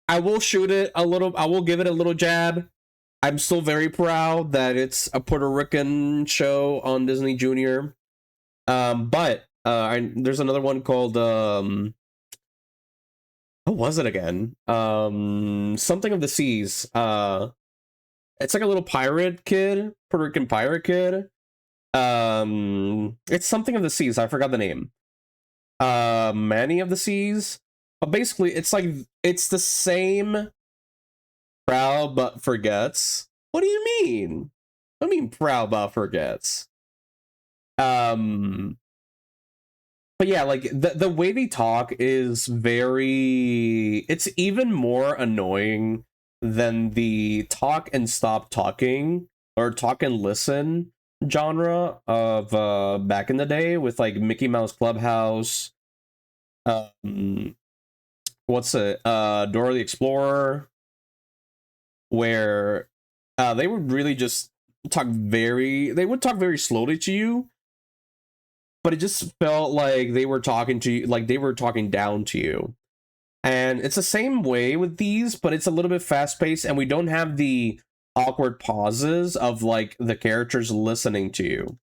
B: will shoot it a little, I will give it a little jab. I'm still very proud that it's a Puerto Rican show on Disney Junior. But there's another one called what was it again? Something of the Seas. It's like a little pirate kid, Puerto Rican pirate kid. It's something of the Seas, I forgot the name. Many of the Seas. But basically it's like it's the same proud but forgets. What do you mean? I mean proud but forgets. But yeah, like the way they talk is very, it's even more annoying than the talk and stop talking or talk and listen genre of back in the day with like Mickey Mouse Clubhouse, what's it, Dora the Explorer, where they would really just they would talk very slowly to you, but it just felt like they were talking to you, like they were talking down to you. And it's the same way with these, but it's a little bit fast paced, and we don't have the awkward pauses of like the characters listening to you.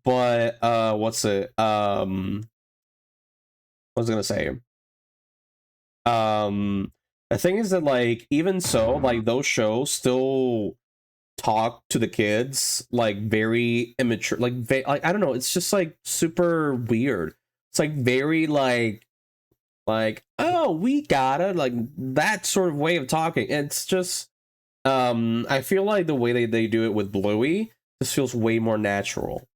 B: But what's it? What was I gonna say? The thing is that like even so, like those shows still talk to the kids like very immature, like like I don't know, it's just like super weird. It's like very like oh we gotta, like that sort of way of talking. It's just I feel like the way they do it with Bluey just feels way more natural.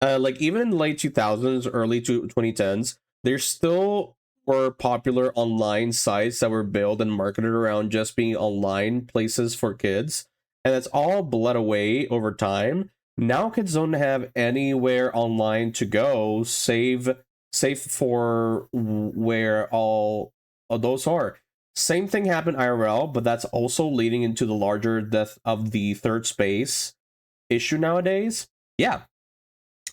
B: Like even in late 2000s, early 2010s, there still were popular online sites that were built and marketed around just being online places for kids, and that's all bled away over time. Now kids don't have anywhere online to go save safe for where all adults are. Same thing happened IRL, but that's also leading into the larger death of the third space issue nowadays. Yeah,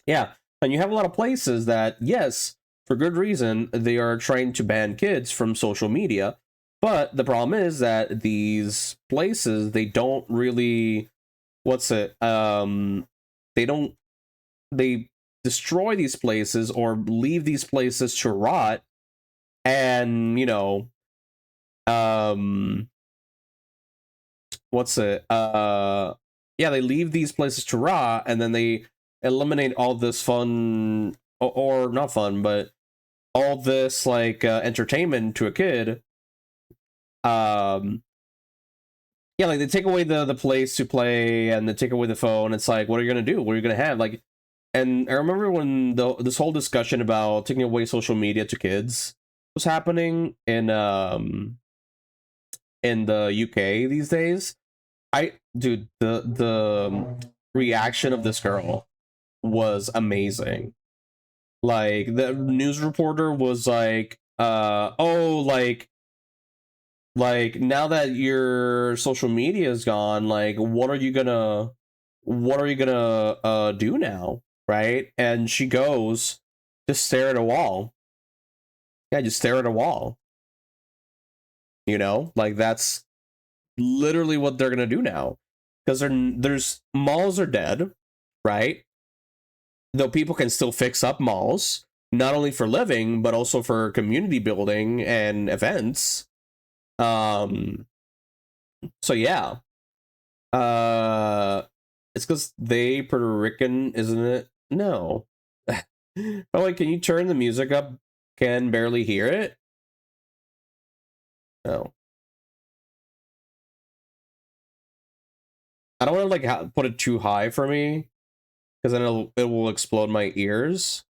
B: yeah, and you have a lot of places that, yes, for good reason, they are trying to ban kids from social media. But the problem is that these places, they don't really, what's it? They don't, they destroy these places or leave these places to rot, and you know, um, what's it? Yeah, they leave these places to rot, and then they eliminate all this fun, or not fun, but all this like entertainment to a kid. um yeah, like they take away the place to play and they take away the phone. It's like, what are you gonna do? What are you gonna have? Like And I remember when this whole discussion about taking away social media to kids was happening in the UK these days. Dude, the reaction of this girl was amazing. Like the news reporter was like, oh, like now that your social media is gone, like what are you gonna do now, right? And she goes, just stare at a wall. Yeah, just stare at a wall. You know, like that's literally what they're gonna do now, because there's malls are dead, right? Though people can still fix up malls, not only for living but also for community building and events. Um, so yeah, it's because they Puerto Rican, isn't it? No. Oh, like, can you turn the music up? Can barely hear it. No, I don't want to like put it too high for me, because then it will explode my ears.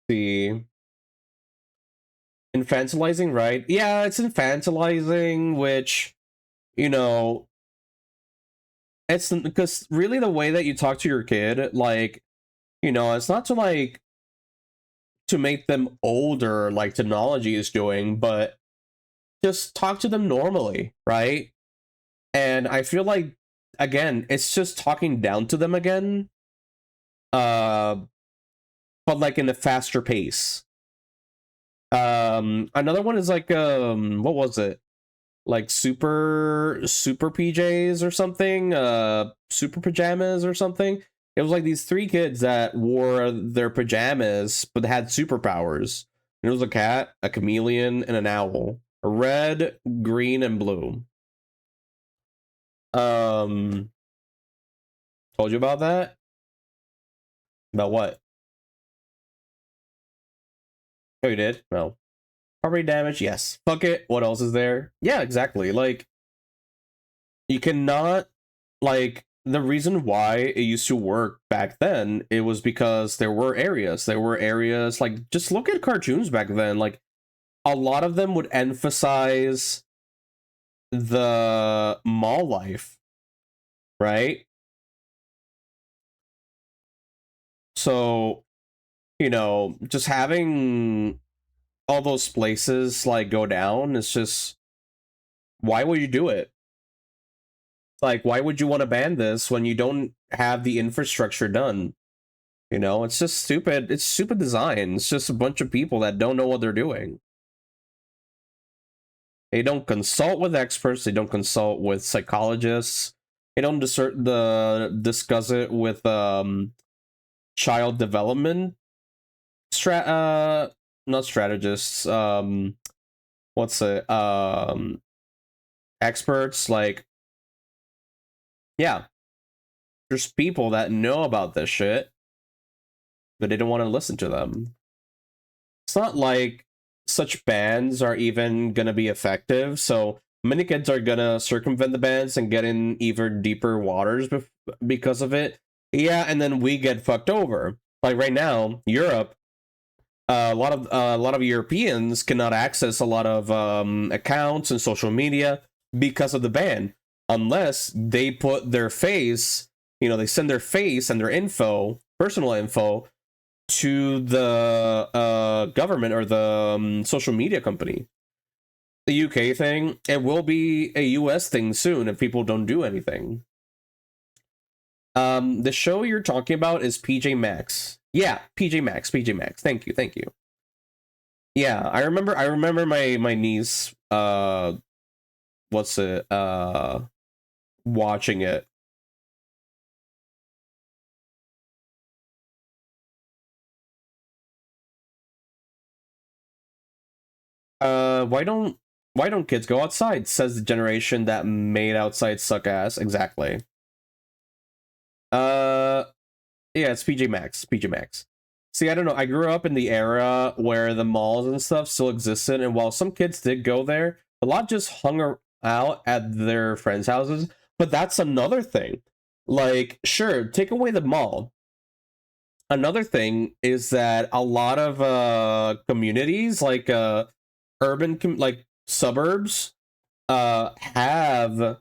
B: The infantilizing, right? Yeah, it's infantilizing, which, you know, it's because really the way that you talk to your kid, like, you know, it's not to like to make them older like technology is doing, but just talk to them normally, right? And I feel like, again, it's just talking down to them again, uh but like in a faster pace. Another one is like, what was it, like super PJs or something, super pajamas or something. It was like these three kids that wore their pajamas but had superpowers. And it was a cat, a chameleon, and an owl. Red, green, and blue. Um, told you about that? About what? Oh, you did? No. Property damage, yes. Fuck it. What else is there? Yeah, exactly. Like, you cannot, like, the reason why it used to work back then, it was because there were areas like, just look at cartoons back then, like a lot of them would emphasize the mall life, right? So, you know, just having all those places like go down, it's just, why would you do it? Like, why would you want to ban this when you don't have the infrastructure done? You know, it's just stupid. It's stupid design. It's just a bunch of people that don't know what they're doing. They don't consult with experts. They don't consult with psychologists. They don't discuss it with child development not strategists. What's it? Experts. Like, yeah, there's people that know about this shit, but they don't want to listen to them. It's not like such bans are even gonna be effective, so many kids are gonna circumvent the bans and get in even deeper waters because of it. Yeah, and then we get fucked over. Like right now, Europe, a lot of Europeans cannot access a lot of accounts and social media because of the ban, unless they put their face. You know, they send their face and their info, personal info, to the government or the social media company. The UK thing, it will be a US thing soon if people don't do anything. The show you're talking about is PJ Maxx. Yeah, PJ Maxx, PJ Maxx. Thank you, thank you. Yeah, I remember my niece what's it watching it. Why don't kids go outside? Says the generation that made outside suck ass. Exactly. Uh yeah, it's PJ Maxx. PJ Maxx. See, I don't know. I grew up in the era where the malls and stuff still existed, and while some kids did go there, a lot just out at their friends' houses, but that's another thing. Like, sure, take away the mall. Another thing is that a lot of communities, like like suburbs, have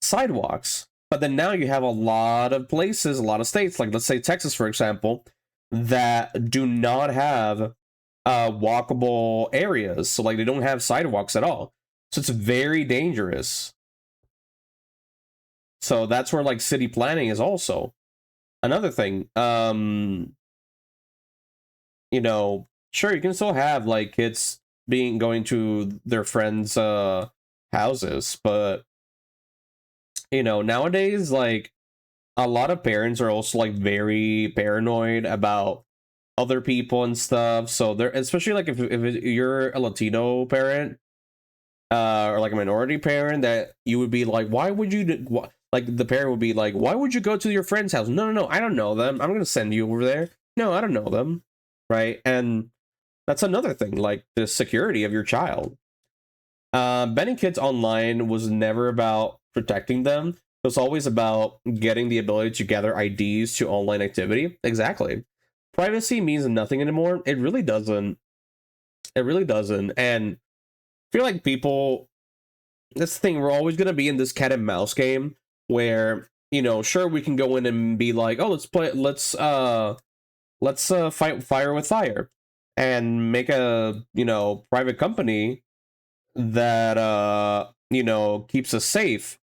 B: sidewalks. But then now you have a lot of places, a lot of states, like let's say Texas, for example, that do not have walkable areas. So like they don't have sidewalks at all. So it's very dangerous. So that's where like city planning is also another thing. You know, sure you can still have like kids going to their friends' houses, but you know, nowadays like a lot of parents are also like very paranoid about other people and stuff. So they're, especially like if you're a Latino parent, or like a minority parent, that you would be like, why would you like the parent would be like, why would you go to your friend's house? No, I don't know them, I'm gonna send you over there. No, I don't know them, right? And that's another thing, like the security of your child. Banning kids online was never about protecting them. It was always about getting the ability to gather IDs to online activity. Exactly. Privacy means nothing anymore. It really doesn't. It really doesn't. And I feel like people, that's the thing, we're always going to be in this cat and mouse game where, you know, sure, we can go in and be like, oh, let's fight fire with fire and make a, you know, private company that you know, keeps us safe.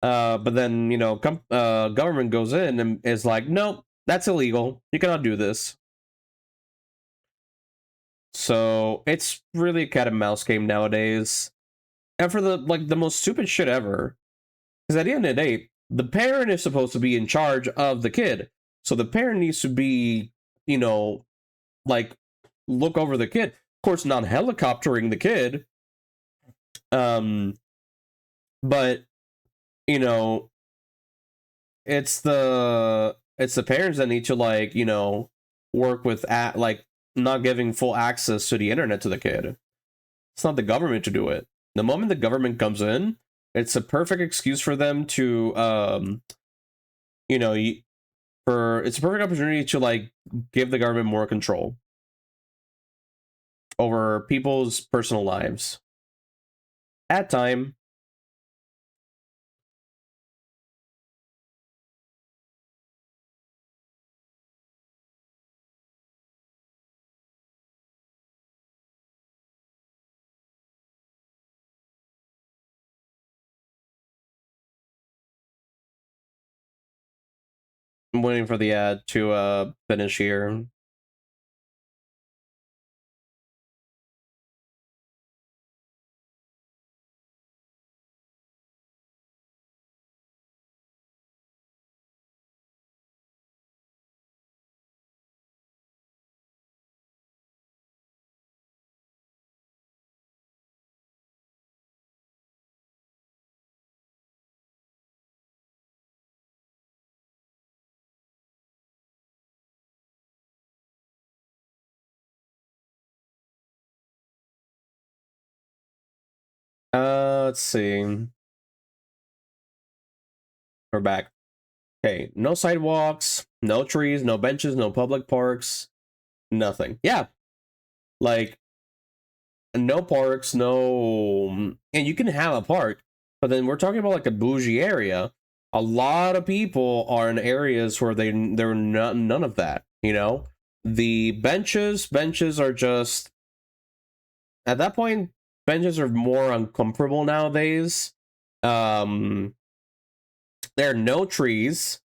B: But then, you know, government goes in and is like, nope, that's illegal, you cannot do this. So it's really a cat and mouse game nowadays, and for the most stupid shit ever. Because at the end of the day, the parent is supposed to be in charge of the kid, so the parent needs to be, you know, like look over the kid. Of course, not helicoptering the kid, um, but you know, it's the parents that need to, like, you know, work with like not giving full access to the internet to the kid. It's not the government to do it. The moment the government comes in, it's a perfect excuse for them to you know, it's a perfect opportunity to like give the government more control over people's personal lives at time. I'm waiting for the ad to finish here. Let's see. We're back. Okay, no sidewalks, no trees, no benches, no public parks, nothing. Yeah, like no parks, no, and you can have a park, but then we're talking about like a bougie area. A lot of people are in areas where they're not, none of that. You know, the benches are just, at that point, benches are more uncomfortable nowadays. Um, there are no trees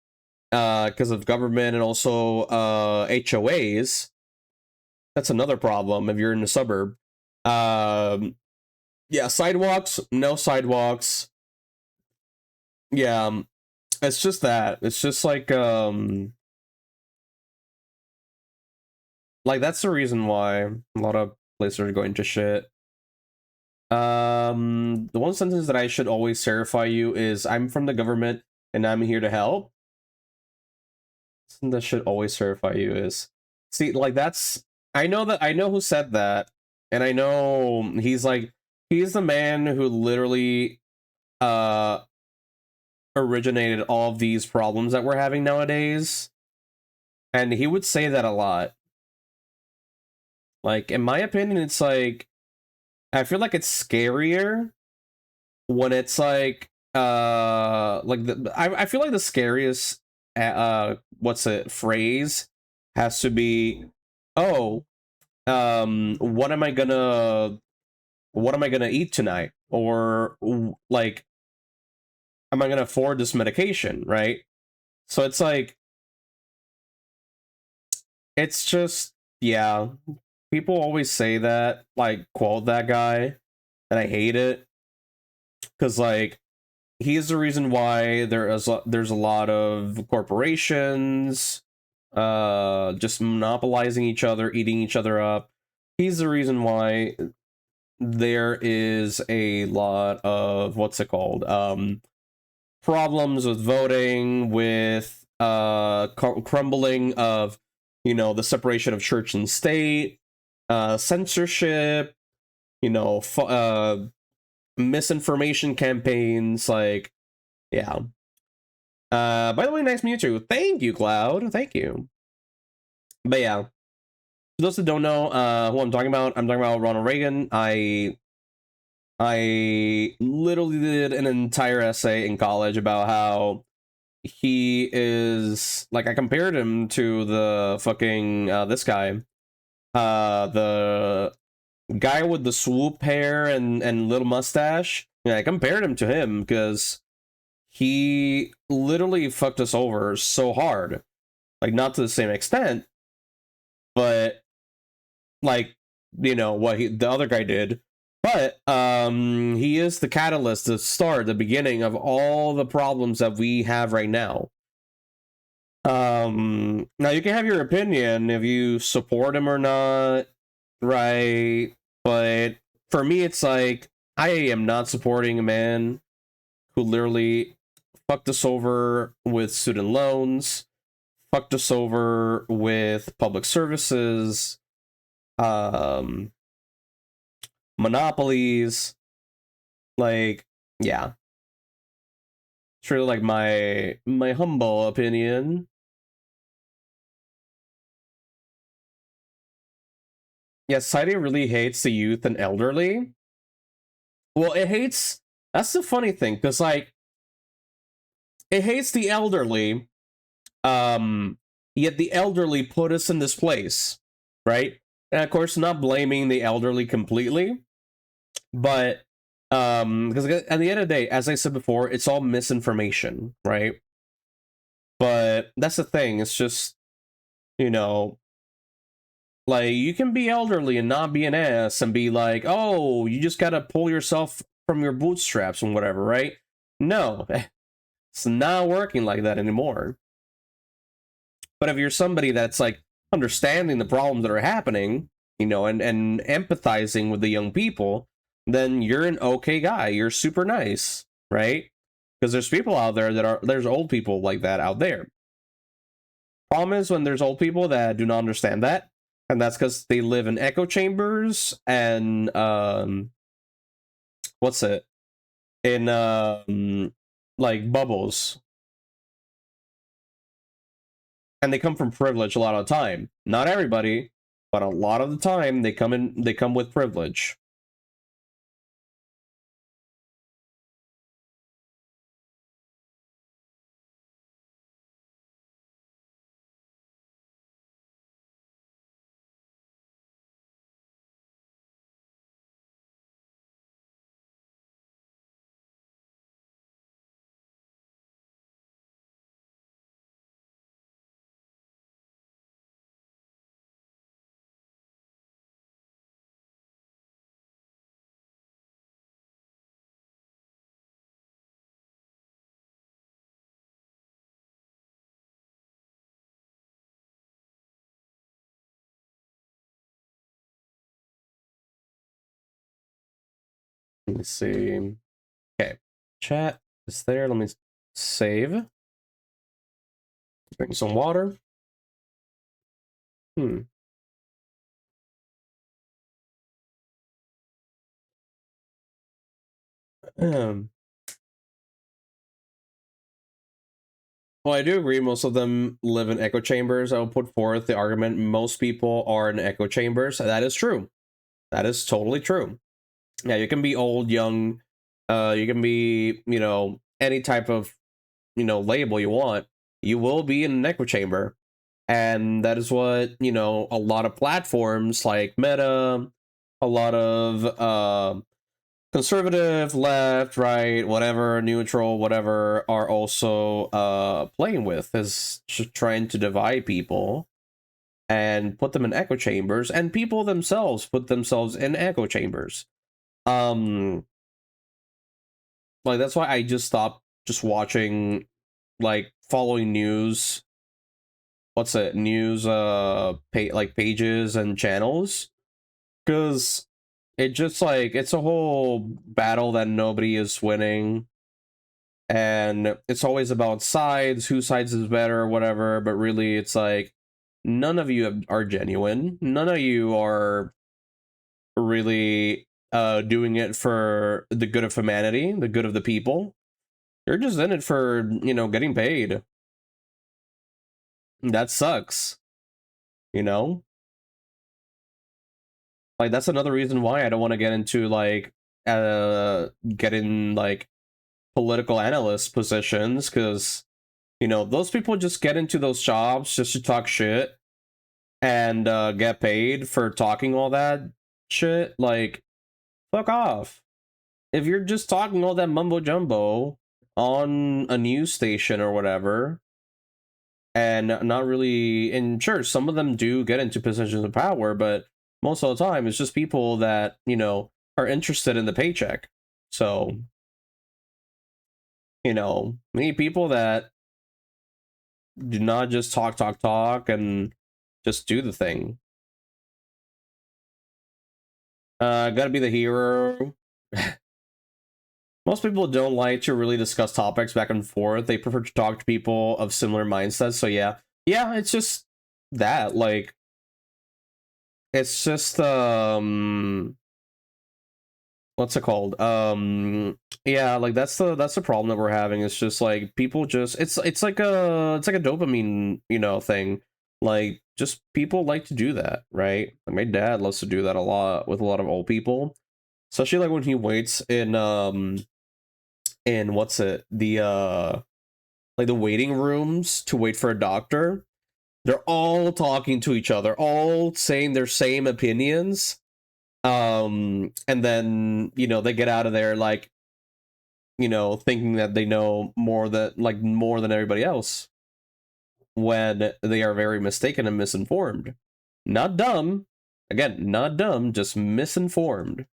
B: because of government and also HOAs. That's another problem if you're in a suburb. Yeah, sidewalks, no sidewalks. Yeah, it's just that. It's just like that's the reason why a lot of places are going to shit. The one sentence that I should always terrify you is, I'm from the government and I'm here to help. Something that should always terrify you is, see, like that's, I know who said that, and I know he's like, He's the man who literally uh originated all of these problems that we're having nowadays. And he would say that a lot. Like, in my opinion, it's like, I feel like it's scarier when it's like I feel like the scariest what's it phrase has to be, oh, what am I gonna eat tonight, or like, am I gonna afford this medication, right? So it's like, it's just, yeah, people always say that, like, quote that guy, and I hate it because, like, he's the reason why there's a lot of corporations just monopolizing each other, eating each other up. He's the reason why there is a lot of, what's it called, problems with voting, with crumbling of, the separation of church and state, censorship, misinformation campaigns, like, yeah. By the way, nice Mewtwo. Thank you, Cloud. Thank you. But yeah, for those that don't know who I'm talking about Ronald Reagan. I literally did an entire essay in college about how he is, like, I compared him to the fucking this guy, the guy with the swoop hair and little mustache. Yeah, I compared him to him because he literally fucked us over so hard. Like, not to the same extent, but like, what the other guy did. But he is the catalyst, the start, the beginning of all the problems that we have right now. Now you can have your opinion if you support him or not, right? But for me, it's like, I am not supporting a man who literally fucked us over with student loans, fucked us over with public services, um, monopolies. Like, yeah, it's really like my humble opinion. Yeah, society really hates the youth and elderly. Well, it hates. That's the funny thing, because, like, it hates the elderly. Yet the elderly put us in this place, right? And of course, not blaming the elderly completely, but because at the end of the day, as I said before, it's all misinformation, right? But that's the thing. It's just, you know, like, you can be elderly and not be an ass and be like, oh, you just gotta pull yourself from your bootstraps and whatever, right? No, it's not working like that anymore. But if you're somebody that's, like, understanding the problems that are happening, and empathizing with the young people, then you're an okay guy. You're super nice, right? Because there's people out there there's old people like that out there. Problem is, when there's old people that do not understand that, and that's because they live in echo chambers and what's it, in like, bubbles, and they come from privilege a lot of the time. Not everybody, but a lot of the time they come with privilege. Let me see. Okay, chat is there. Let me save. Drink some water. Hmm. Well, I do agree. Most of them live in echo chambers. I will put forth the argument most people are in echo chambers. That is true. That is totally true. Yeah, you can be old, young. You can be, any type of, label you want. You will be in an echo chamber, and that is what a lot of platforms like Meta, a lot of conservative, left, right, whatever, neutral, whatever, are also playing with, is trying to divide people and put them in echo chambers, and people themselves put themselves in echo chambers. Like, that's why I just stopped just watching, like, following news. What's it? News like pages and channels, because it just, like, it's a whole battle that nobody is winning, and it's always about sides, whose sides is better or whatever, but really it's like none of you are genuine. None of you are really doing it for the good of humanity, the good of the people. You're just in it for, getting paid. That sucks, you know? Like, that's another reason why I don't want to get into, like, getting, like, political analyst positions, because, those people just get into those jobs just to talk shit and get paid for talking all that shit. Like, fuck off. If you're just talking all that mumbo jumbo on a news station or whatever, and not really, and sure, some of them do get into positions of power, but most of the time it's just people that, are interested in the paycheck. So, many people that do not just talk and just do the thing. Gotta be the hero. Most people don't like to really discuss topics back and forth. They prefer to talk to people of similar mindsets. So yeah, it's just that. Like, it's just what's it called? Yeah, like that's the problem that we're having. It's just like people just it's like a dopamine, thing. Like, just people like to do that, right? Like, my dad loves to do that a lot with a lot of old people, especially like when he waits in what's it, the like the waiting rooms to wait for a doctor. They're all talking to each other, all saying their same opinions, and then they get out of there, like, thinking that they know more than everybody else, when they are very mistaken and misinformed. Not dumb, again, not dumb, just misinformed.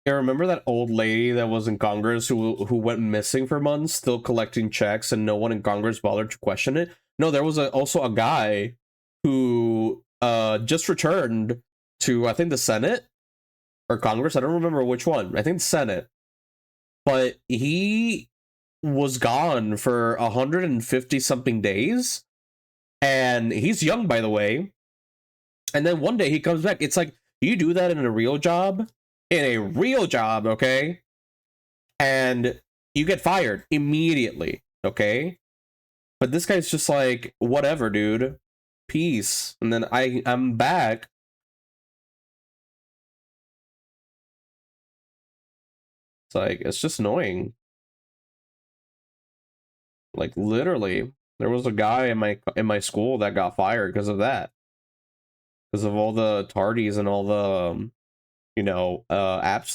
B: Yeah, remember that old lady that was in Congress who went missing for months, still collecting checks, and no one in Congress bothered to question it? No, there was also a guy who just returned to, I think, the Senate or Congress. I don't remember which one. I think the Senate. But he was gone for 150 something days, and he's young, by the way. And then one day he comes back. It's like, you do that in a real job? In a real job, okay? And you get fired immediately, okay? But this guy's just like, whatever, dude. Peace. And then I'm back. It's like, it's just annoying. Like, literally, there was a guy in my school that got fired because of that. Because of all the tardies and all the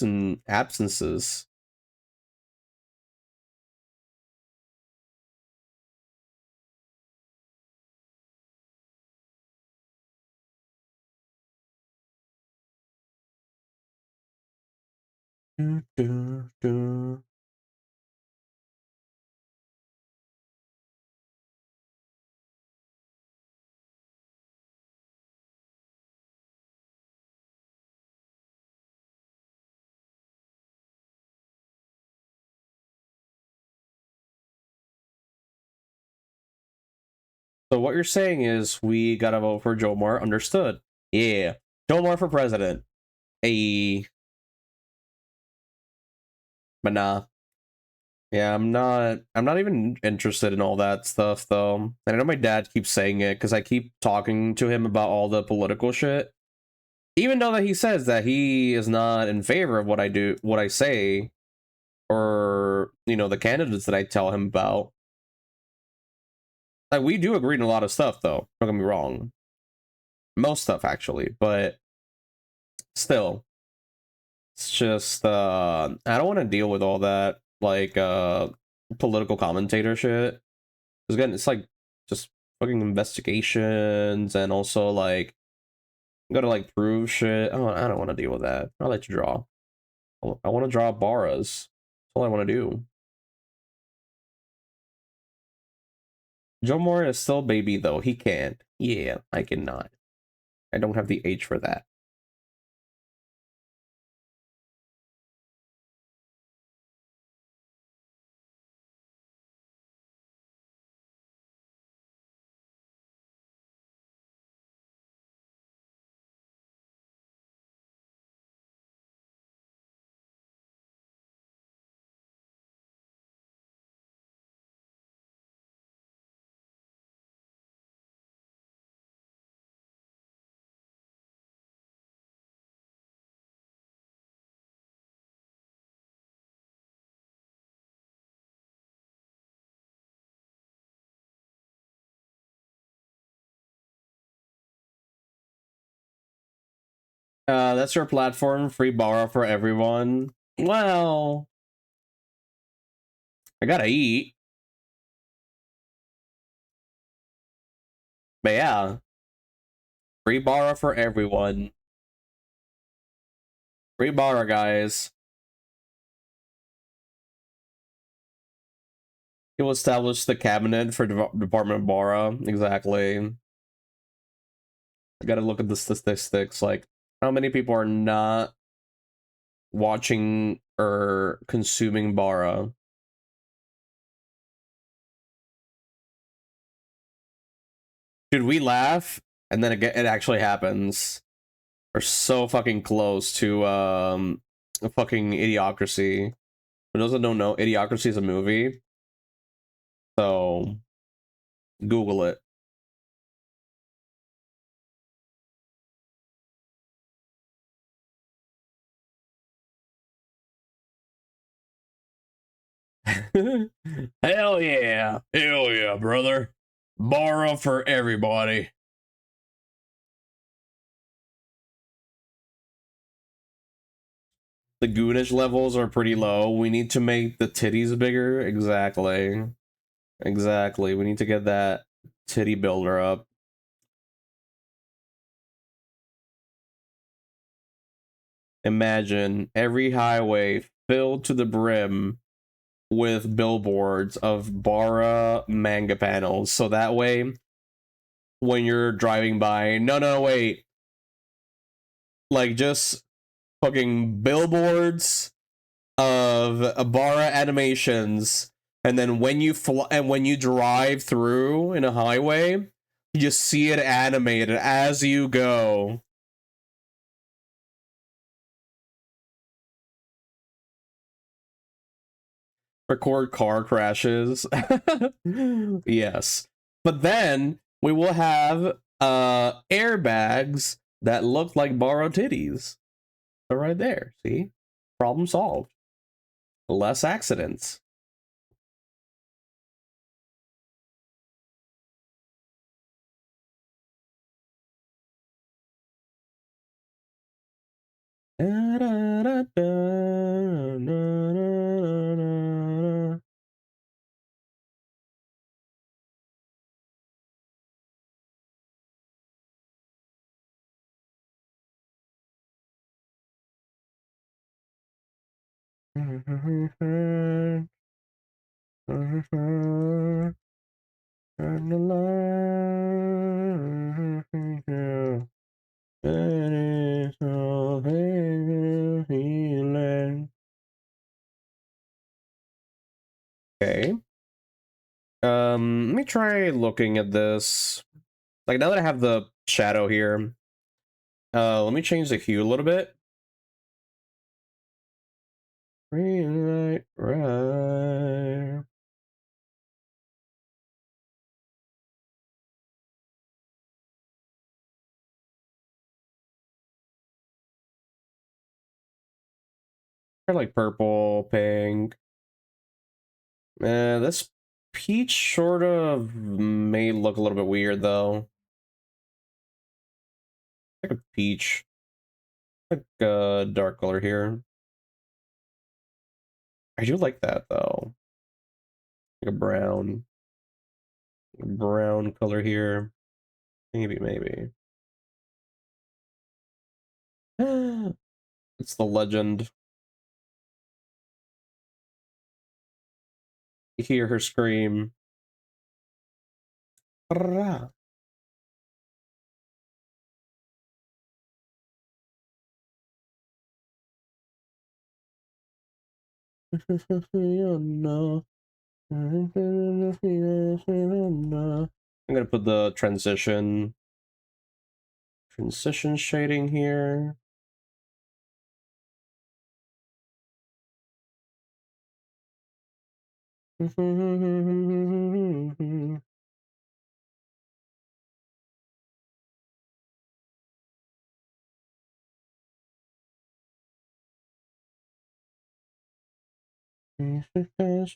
B: absences. So what you're saying is we gotta vote for Jomar. Understood. Yeah. Jomar for president. A. But nah. Yeah, I'm not even interested in all that stuff though. And I know my dad keeps saying it because I keep talking to him about all the political shit. Even though that he says that he is not in favor of what I do, what I say, or the candidates that I tell him about. Like, we do agree on a lot of stuff though. Don't get me wrong. Most stuff actually, but still. It's just I don't want to deal with all that like political commentator shit. Because again, it's like just fucking investigations and also like gotta like prove shit. I don't want to deal with that. I'll let you draw. I want to draw Barras. That's all I want to do. Joe Moore is still baby though. He can't. Yeah, I cannot. I don't have the age for that. That's your platform. Free borrow for everyone. Well, I gotta eat. But yeah, free borrow for everyone. Free borrow, guys. He'll establish the cabinet for Department of Bara. Exactly. I gotta look at the statistics. Like, how many people are not watching or consuming Bara? Should we laugh? And then it actually happens. We're so fucking close to a fucking Idiocracy. For those that don't know, Idiocracy is a movie. So Google it. Hell yeah. Hell yeah, brother. Borrow for everybody. The goonish levels are pretty low. We need to make the titties bigger. Exactly. Exactly. We need to get that titty builder up. Imagine every highway filled to the brim with billboards of Bara manga panels. So that way, when you're driving by, no, wait. Like, just fucking billboards of Bara animations, and then when you when you drive through in a highway, you just see it animated as you go. Record car crashes. Yes. But then we will have airbags that look like borrowed titties. So right there, see? Problem solved. Less accidents. Okay. Let me try looking at this. Like, now that I have the shadow here, let me change the hue a little bit. Right. I like purple, pink. This peach sort of may look a little bit weird though. Like a peach. Like a dark color here. I do like that though. Like a brown color here. Maybe. It's the legend. You hear her scream. Rah. Oh, no. I'm gonna put the transition shading here.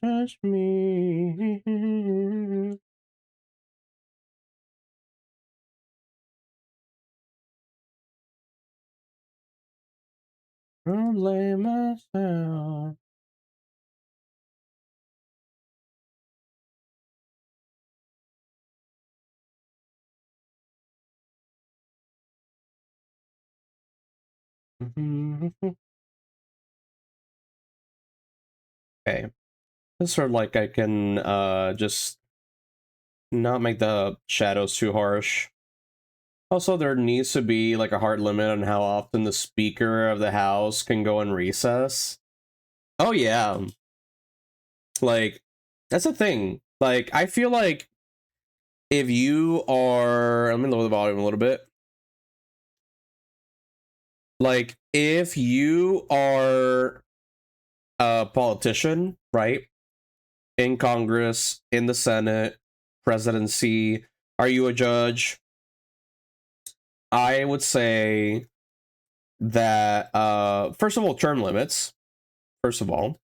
B: Touch me. I'll blame myself. Okay. This sort of like I can just not make the shadows too harsh. Also, there needs to be like a hard limit on how often the speaker of the house can go in recess. Oh yeah. Like, that's the thing. Like, I feel like if you are, let me lower the volume a little bit. Like, if you are a politician, right? In Congress, in the Senate, presidency, are you a judge? I would say that, first of all, term limits, first of all.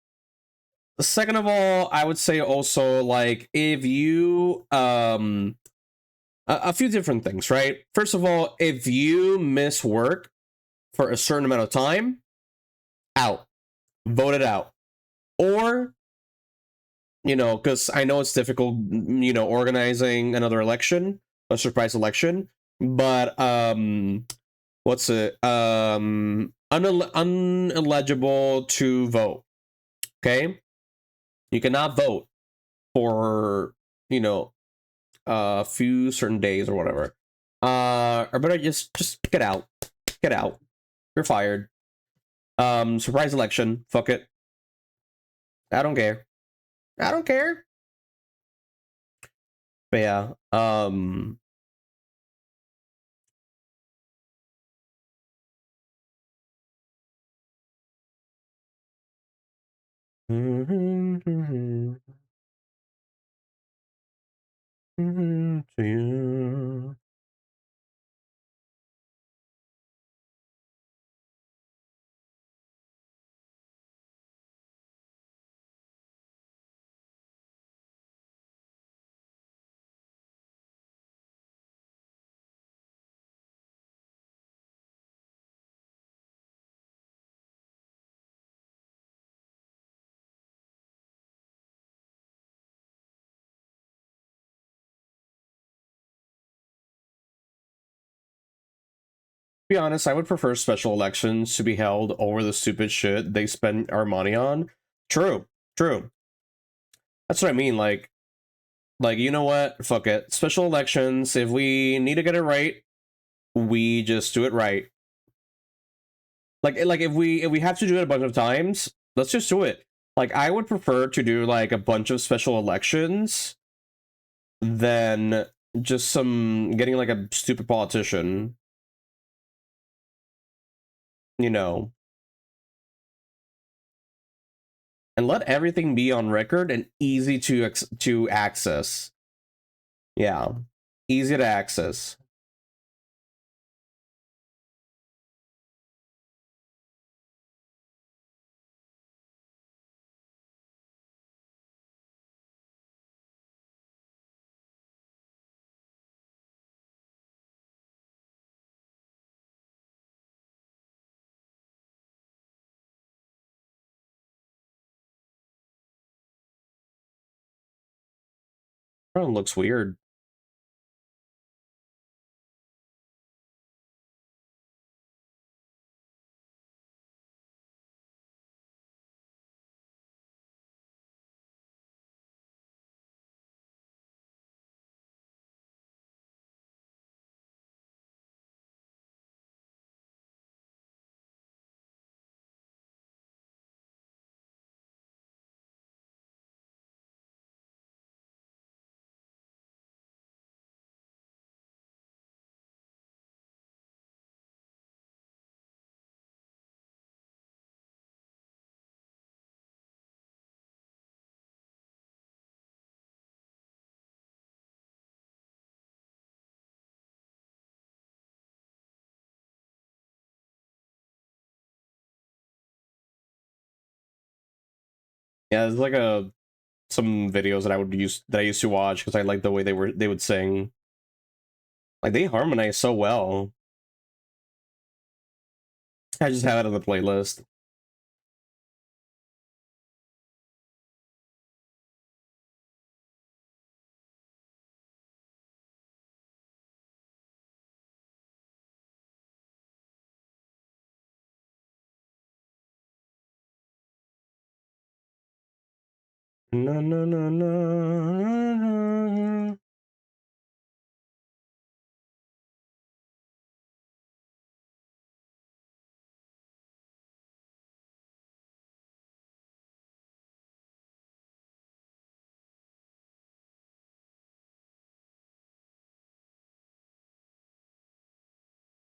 B: Second of all, I would say also, like, if you, a few different things, right? First of all, if you miss work for a certain amount of time, out, voted out. Or, you know, because I know it's difficult, you know, organizing another election, a surprise election, but what's it? Uneligible to vote. Okay, you cannot vote for, you know, a few certain days or whatever. Or better just get out, get out. You're fired. Surprise election. Fuck it. I don't care. I don't care. But yeah, to you. Be honest, I would prefer special elections to be held over the stupid shit they spend our money on. True, true. That's what I mean. Like, you know what? Fuck it. Special elections. If we need to get it right, we just do it right. Like if we have to do it a bunch of times, let's just do it. Like, I would prefer to do like a bunch of special elections than just some getting like a stupid politician, you know, and let everything be on record and easy to access. Yeah, easy to access. Oh, it looks weird. Yeah, it's like some videos that I used to watch because I like the way they would sing. Like they harmonize so well. I just have it on the playlist. No, no, no, no.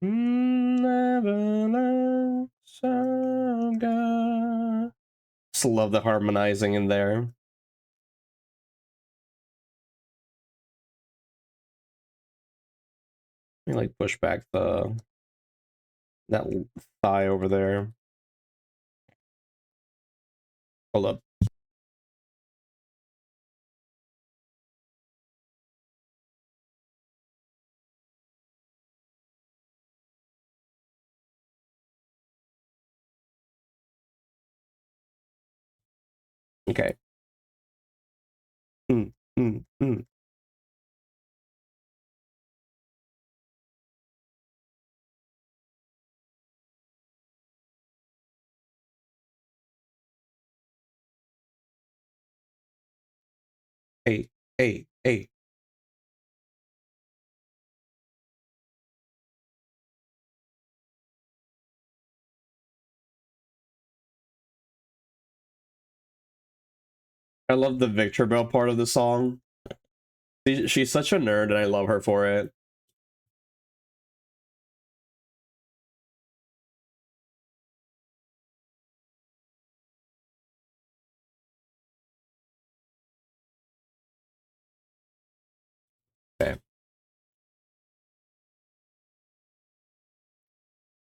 B: Never let Saga. Just love the harmonizing in there. Let me like push back that thigh over there. Hold up. Okay. Mm, mm, mm. Hey, hey, hey. I love the Victor Bell part of the song. She's such a nerd, and I love her for it. Okay.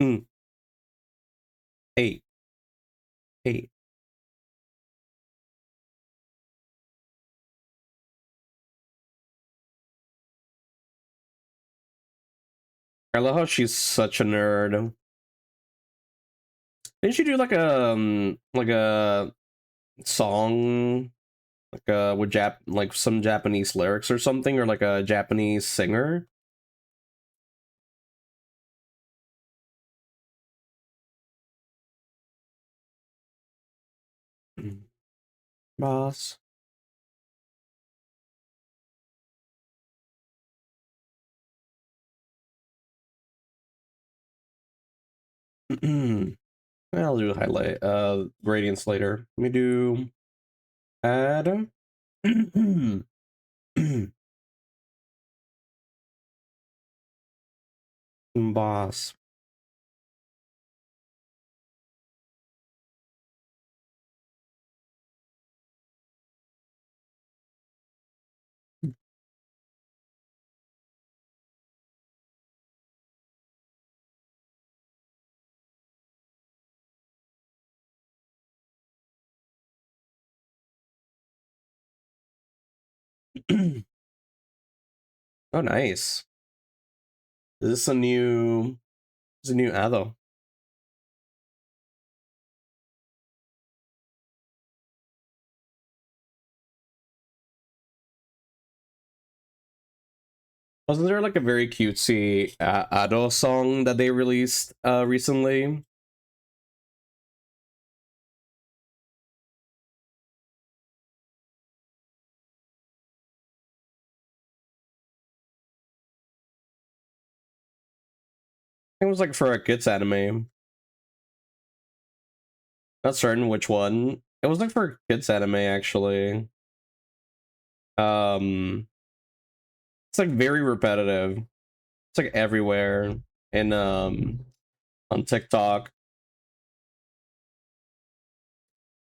B: Mm. Hey, hey. I love how she's such a nerd. Didn't she do like a song like with like some Japanese lyrics or something, or like a Japanese singer? Boss. I'll do highlight gradients later. Let me do add. Boss. Oh, nice. Is this a new? Is a new Atho? Wasn't there like a very cutesy Ado song that they released recently? It was like for a kids anime. Not certain which one. It was like for a kids anime actually. Um, it's like very repetitive. It's like everywhere and on TikTok.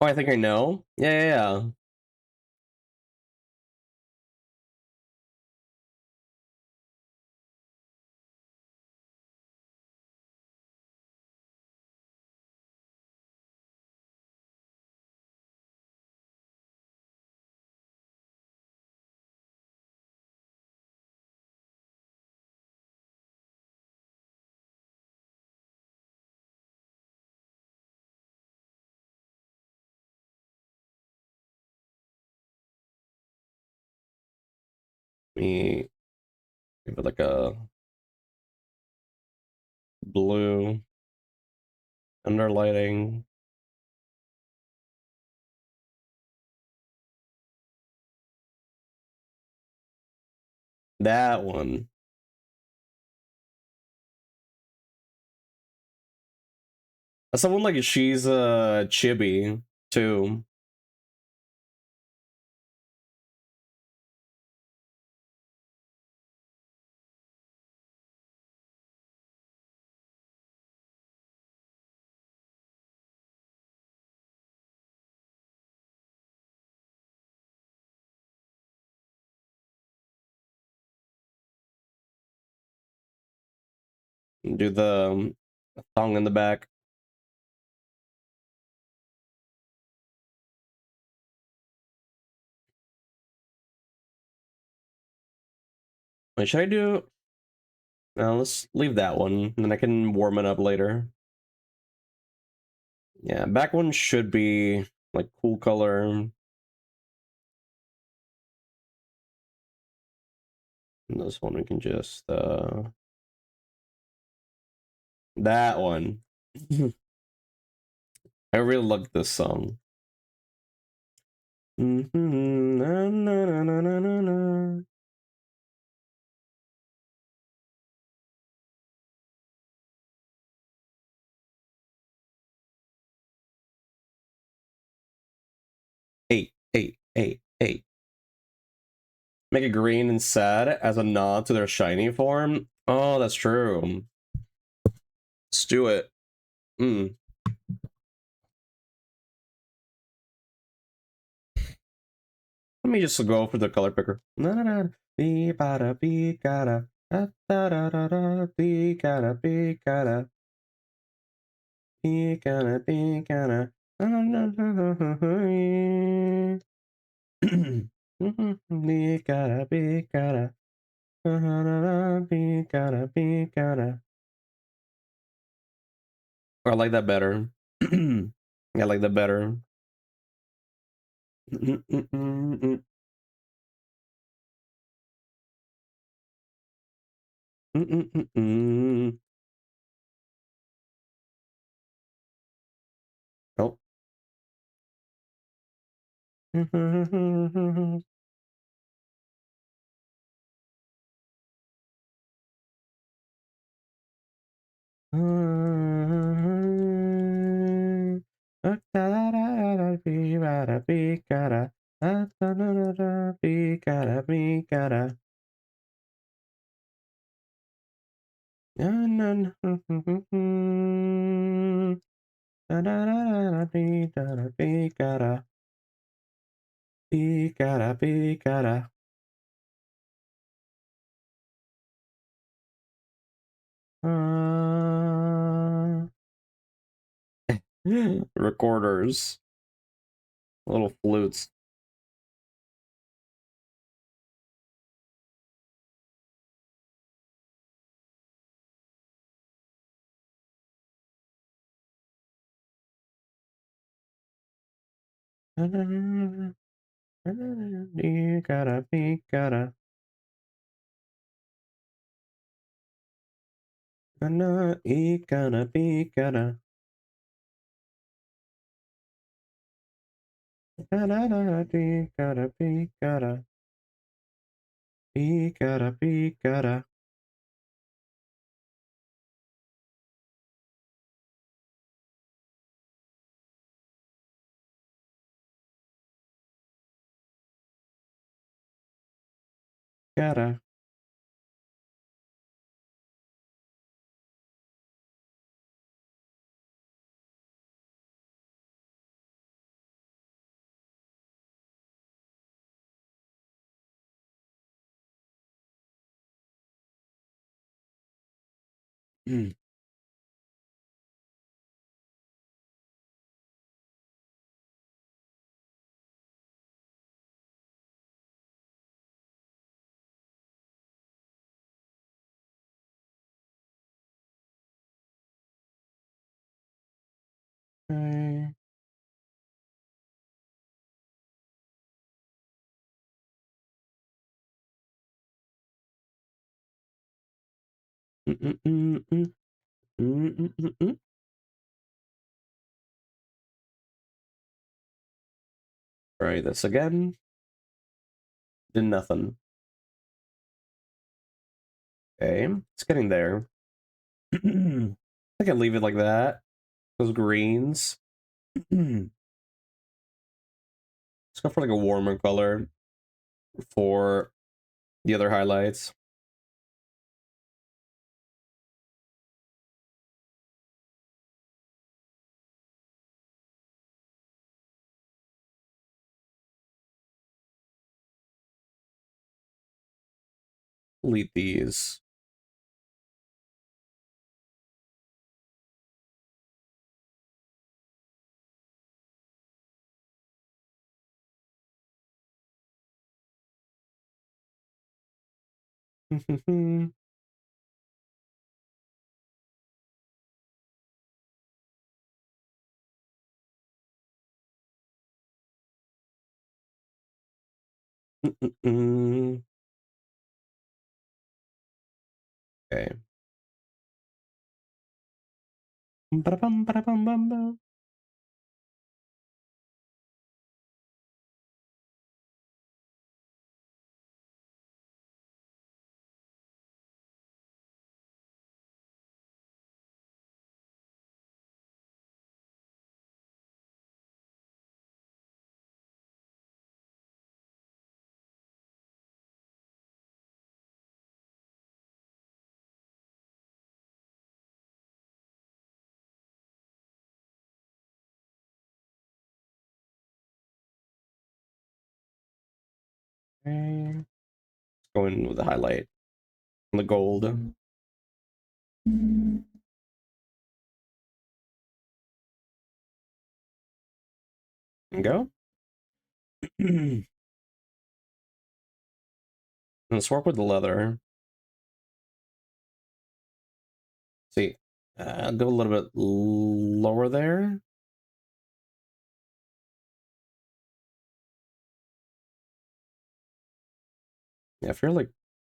B: Oh, I think I know. Yeah, yeah, yeah. Let me give it like a blue under lighting. That one. Someone like she's chibi too. Do the thong in the back. Wait, should I do? No, let's leave that one, and then I can warm it up later. Yeah, back one should be like cool color. And this one we can just that one. I really like this song. Na, na, na, na, na, na, na. Hey. Make it green and sad as a nod to their shiny form. Oh, that's true. Let's do it. Mm. Let me just go for the color picker. Na na na. Be bada be gotta. Da da da da da. Be gotta be gotta. Be gotta be gotta. Na na na na na. Be gotta be gotta. Na na na na. Be gotta be gotta. I like that better. I like that better. Oh. Recorders, little flutes. Gotta. Mm. Okay. Try this again. Did nothing. Okay, it's getting there. I can leave it like that. Those greens. Let's go for like a warmer color for the other highlights. Delete these. Okay. Ba-da-bum, ba-da-bum, bum, bum. Okay. Let's go in with the highlight. The gold. And go. Let's work with the leather. See, go a little bit lower there. Yeah, if you're like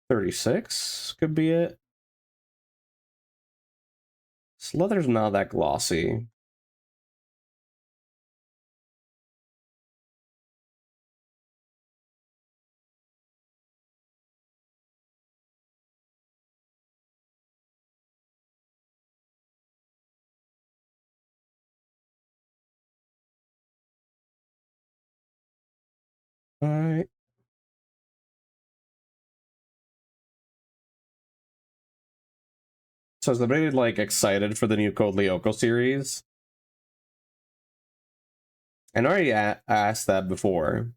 B: 36, could be it. This leather's not that glossy. Alright. So is anybody like excited for the new Code Lyoko series? I already asked that before.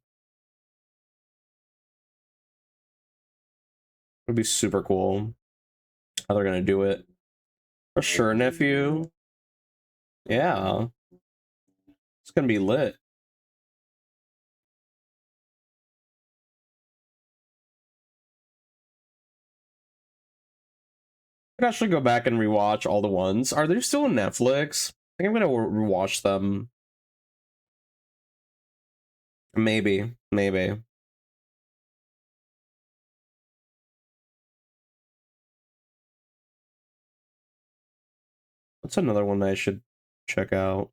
B: It'd be super cool how they're gonna do it. For sure, nephew. Yeah, it's gonna be lit. I could actually go back and rewatch all the ones. Are they still on Netflix? I think I'm gonna rewatch them. Maybe, maybe. What's another one I should check out?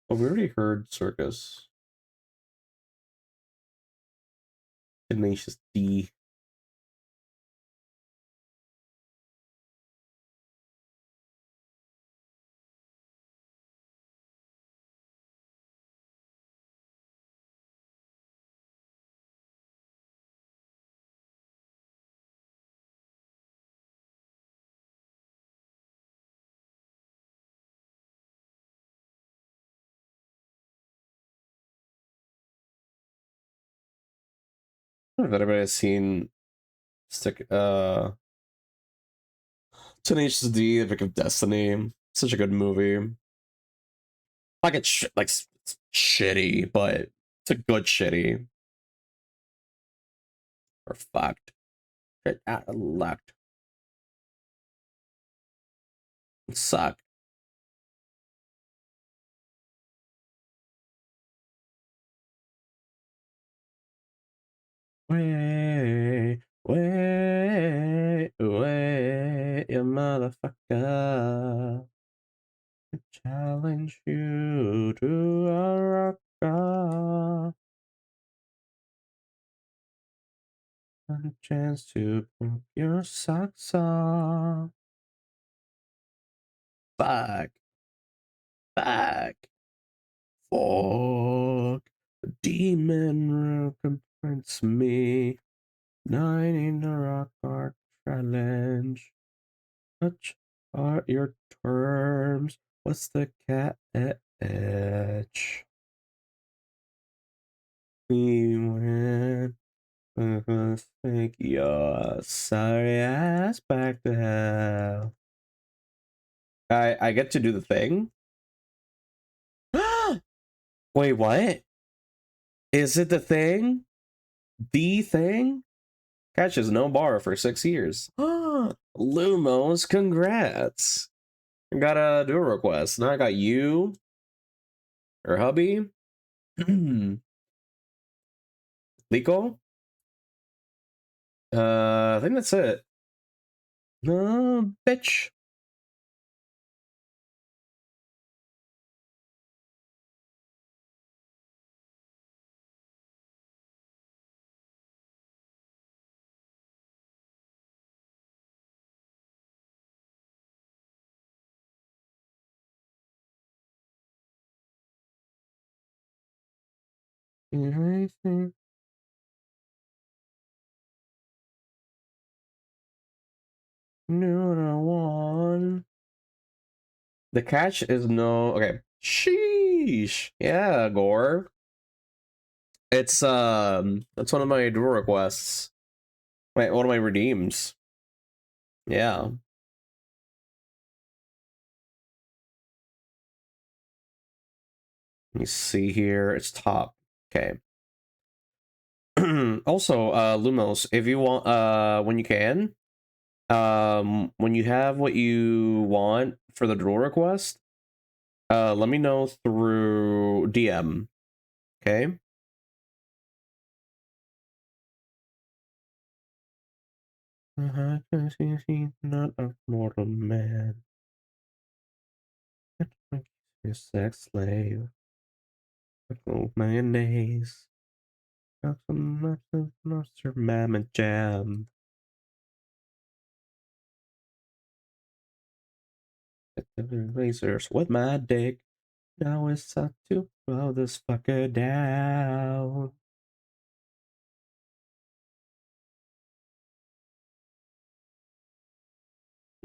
B: Oh, we already heard Circus. Tenacious D. I don't know if anybody has seen Tenacious D, The Pick of Destiny. Such a good movie. Like it's it's shitty, but it's a good shitty. Or fucked. Get out of luck. It sucked. Way, way, way, you motherfucker. I challenge you to a rock. A chance to put your socks off. Fuck. Fuck. Fuck. The demon confronts me. 9 in the rock art challenge. Such are your terms. What's the catch? We win. Take your sorry ass back to hell. I get to do the thing? Wait, what? Is it the thing? The thing? Catches no bar for 6 years. Lumos, congrats. I got a dual request. Now I got you, or hubby. Lico? I think that's it. No, bitch. Anything. Knew what I want. The catch is no. Okay. Sheesh. Yeah, Gore. That's one of my dual requests. Wait, one of my redeems. Yeah. Let me see here. It's top. Okay. Also, Lumos, if you want, when you can, when you have what you want for the dual request, let me know through DM. Okay. Not a mortal man. Your sex slave. Mayonnaise. Got some monster mamma jam. Lasers with my dick. Now it's time to blow this fucker down.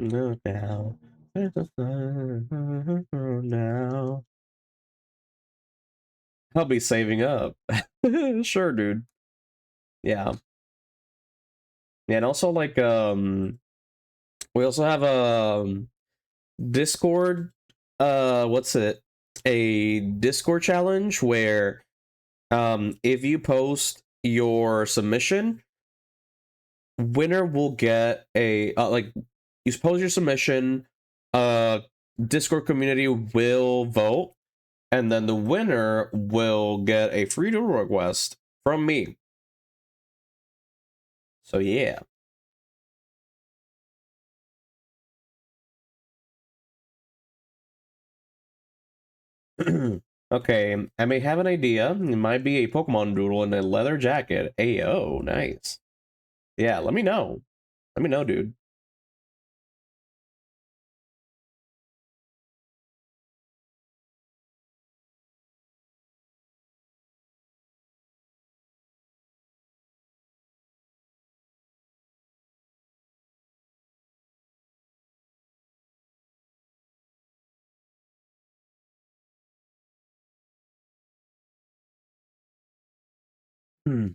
B: No now. Now. I'll be saving up. Sure, dude. Yeah. Yeah, and also like we also have Discord, what's it? A Discord challenge where if you post your submission, winner will get a like you post your submission, Discord community will vote, and then the winner will get a free doodle request from me. So yeah. Okay, I may have an idea. It might be a Pokemon doodle in a leather jacket. Ayo, nice. Yeah, let me know. Let me know, dude. Hmm.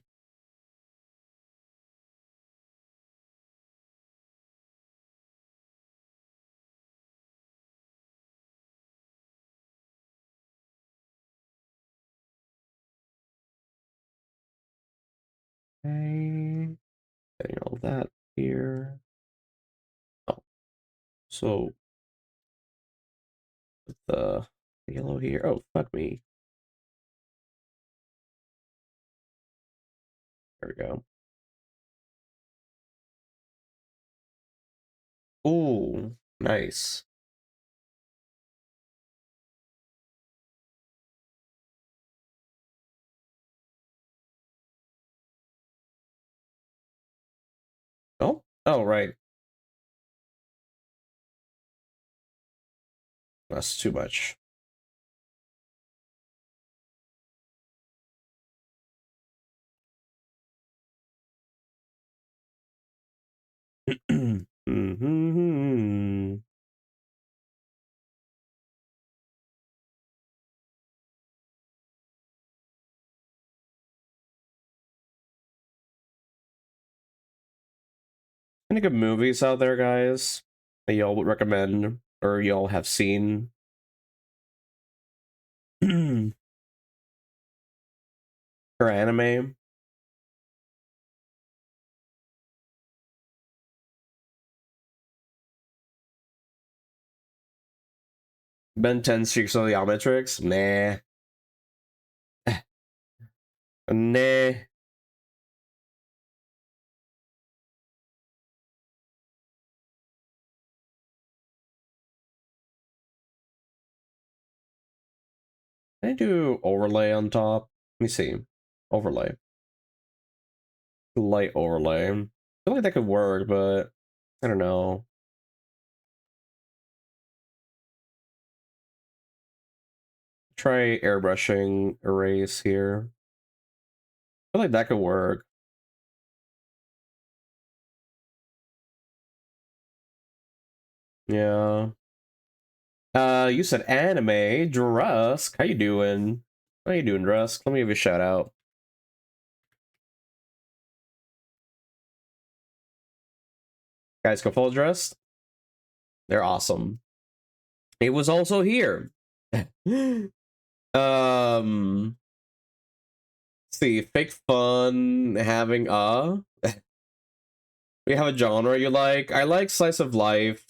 B: Okay. Getting all that here. Oh, so with the yellow here. Oh, fuck me. There we go. Ooh, nice. Oh, oh, right. That's too much. Mm-hmm. Any good movies out there, guys, that y'all would recommend or y'all have seen? Or anime? Ben 10 Streaks of the Omnitrix? Nah. Nah. Can I do overlay on top? Let me see. Overlay. Light overlay. I feel like that could work, but I don't know. Try airbrushing erase here. I feel like that could work. Yeah. You said anime. Drusk. How you doing? How you doing, Drusk? Let me give you a shout out. Guys, go follow Drusk. They're awesome. It was also here. See, fake fun, having we have a genre you like. I like slice of life.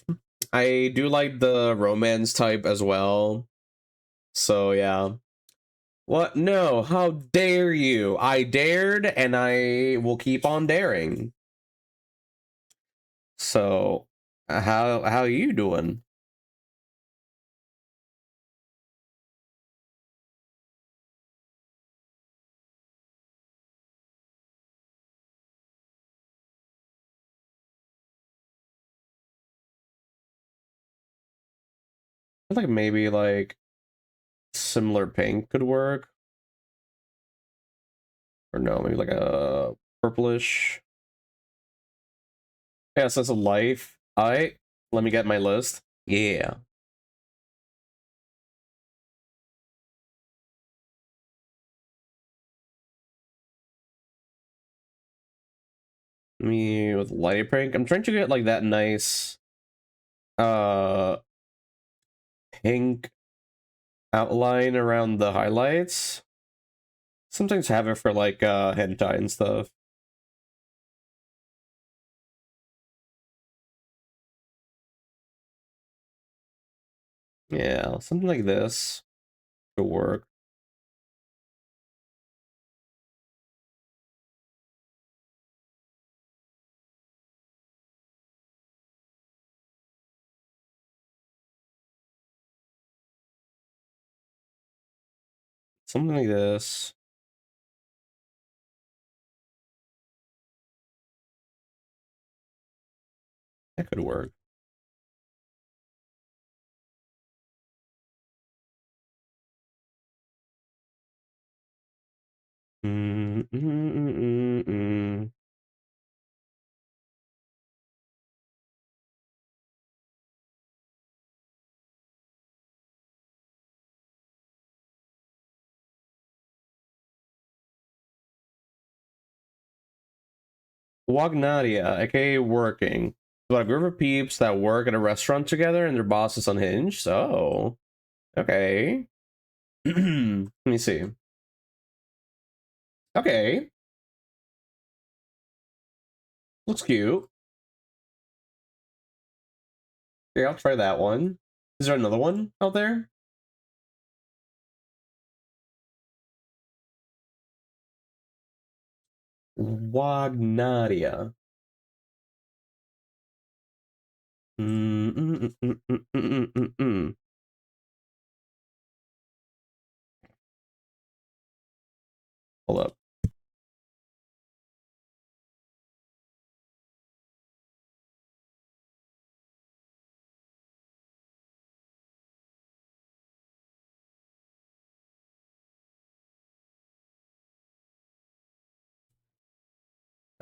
B: I do like the romance type as well. So yeah. What? No, how dare you? I dared and I will keep on daring. So how you doing? I feel like maybe like similar pink could work. Or no, maybe like a purplish. Yeah, sense of life. I Let me get my list. Yeah. Me with light prank. I'm trying to get like that nice uh pink outline around the highlights. Sometimes have it for like hentai and stuff. Yeah, something like this could work. Something like this. That could work. Mm, mm, mm, mm, mm. Wagnaria, aka working. About a group of peeps that work at a restaurant together and their boss is unhinged. So, okay. Let me see. Okay. Looks cute. Okay, I'll try that one. Is there another one out there? Wagnaria. Mm, mm, mm, mm, mm, mm, mm, mm. Hold up.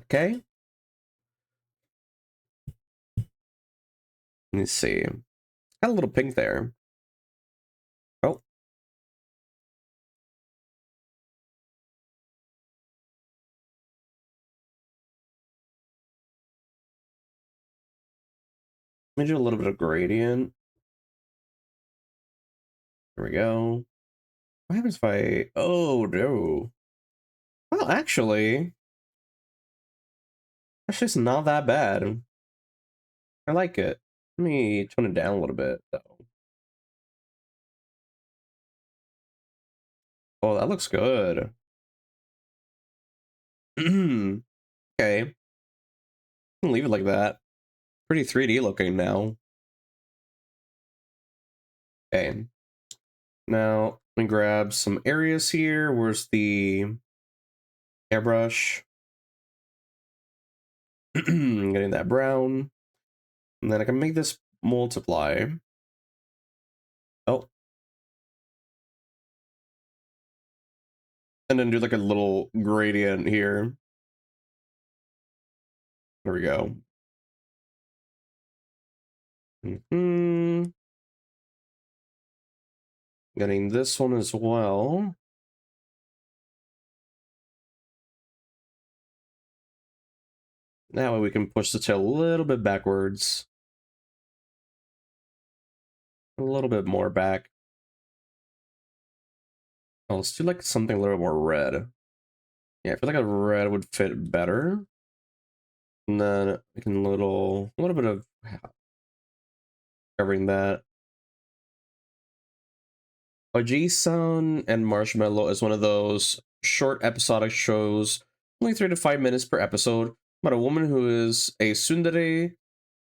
B: Okay. Let me see. Got a little pink there. Oh, let me do a little bit of gradient. There we go. What happens if I... Oh, no. Well, actually, that's just not that bad. I like it. Let me tone it down a little bit, though. Oh, that looks good. Okay. I'll leave it like that. Pretty 3D looking now. Okay. Now, let me grab some areas here. Where's the airbrush? Getting that brown. And then I can make this multiply. Oh. And then do like a little gradient here. There we go. Getting this one as well. That way we can push the tail a little bit backwards. A little bit more back. Oh, let's do like something a little more red. Yeah, I feel like a red would fit better. And then we can a little bit of covering that. Oji-san and Marshmallow is one of those short episodic shows, only 3 to 5 minutes per episode, about a woman who is a tsundere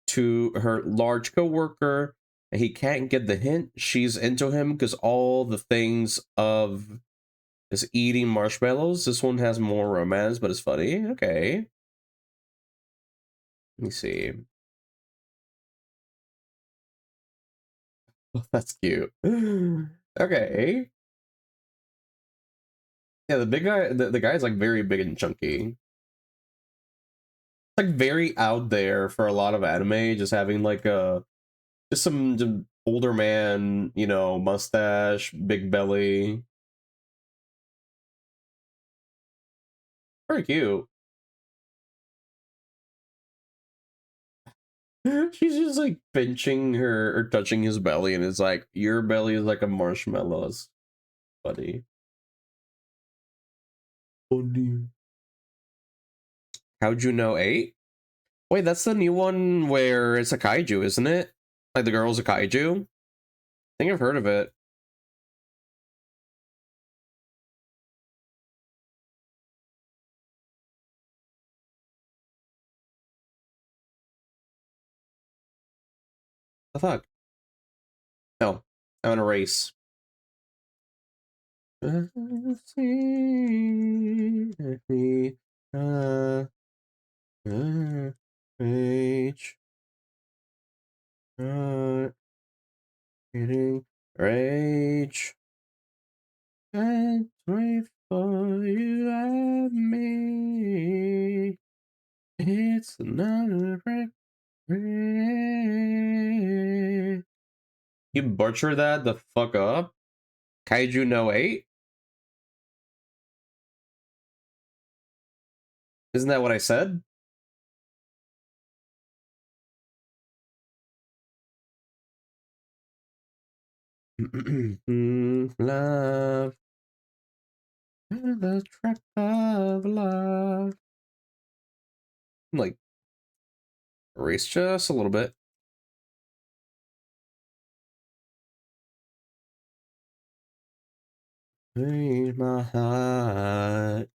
B: to her large coworker, and he can't get the hint she's into him because all the things of is eating marshmallows. This one has more romance, but it's funny. Okay. Let me see. Oh, that's cute. Okay. Yeah, the big guy, the guy's like very big and chunky. Like very out there for a lot of anime, just having like a Just some older man, you know, mustache, big belly. Very cute. She's just like pinching her or touching his belly, and it's like, your belly is like a marshmallow. It's funny. Funny. How'd you know 8? Wait, that's the new one where it's a kaiju, isn't it? Like the girl's a kaiju? I think I've heard of it. The fuck? No, I'm in a race. Rage. Getting rage. And wait for you and me. It's another break. You butcher that the fuck up? Kaiju no 8? Isn't that what I said? Love. The trap of love. Like, erase just a little bit. Breathe my heart.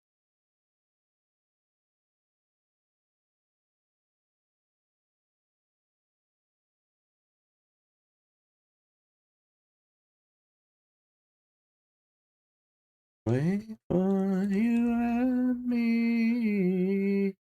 B: Wait for you and me.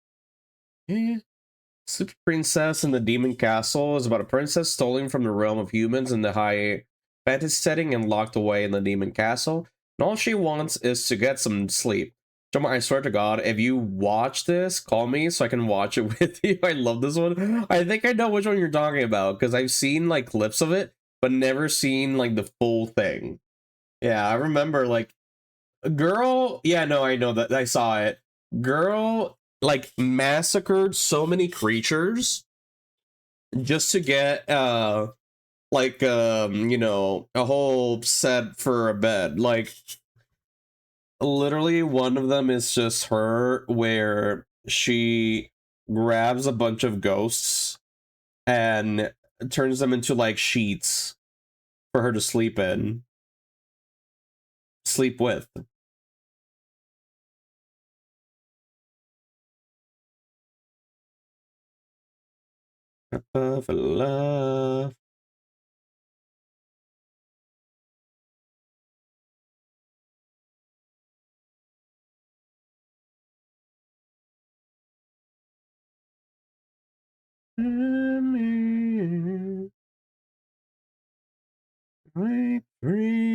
B: Sleep Princess in the Demon Castle is about a princess stolen from the realm of humans in the high fantasy setting and locked away in the Demon Castle. And all she wants is to get some sleep. Joma, I swear to God, if you watch this, call me so I can watch it with you. I love this one. I think I know which one you're talking about because I've seen like clips of it, but never seen like the full thing. Yeah, I remember like girl. Yeah, no, I know that I saw it. Girl like massacred so many creatures just to get like you know, a whole set for a bed. Like literally one of them is just her where she grabs a bunch of ghosts and turns them into like sheets for her to sleep with. For love. Break free.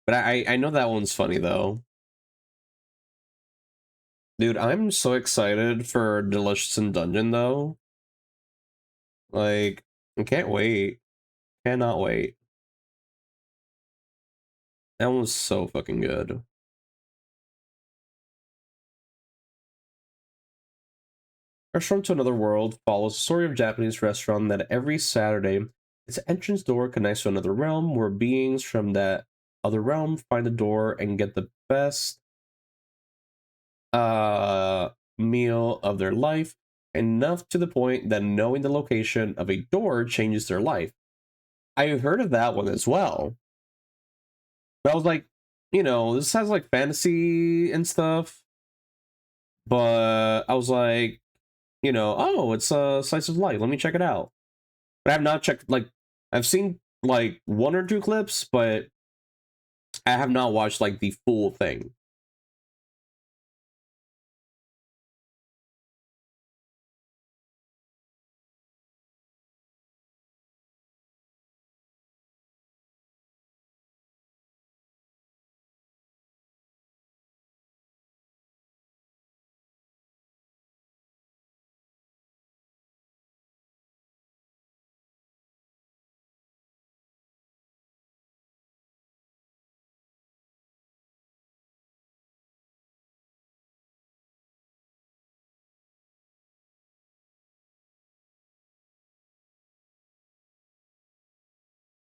B: But I know that one's funny though. Dude, I'm so excited for Delicious in Dungeon though. Like, I can't wait. Cannot wait. That one was so fucking good. Restaurant to Another World follows the story of a Japanese restaurant that every Saturday, its entrance door connects to another realm where beings from that other realm find the door and get the best meal of their life, enough to the point that knowing the location of a door changes their life. I heard of that one as well. But I was like, you know, this has like fantasy and stuff, but I was like, you know, oh, it's a slice of life. Let me check it out. But I have not checked, like, I've seen like one or two clips, but I have not watched like the full thing.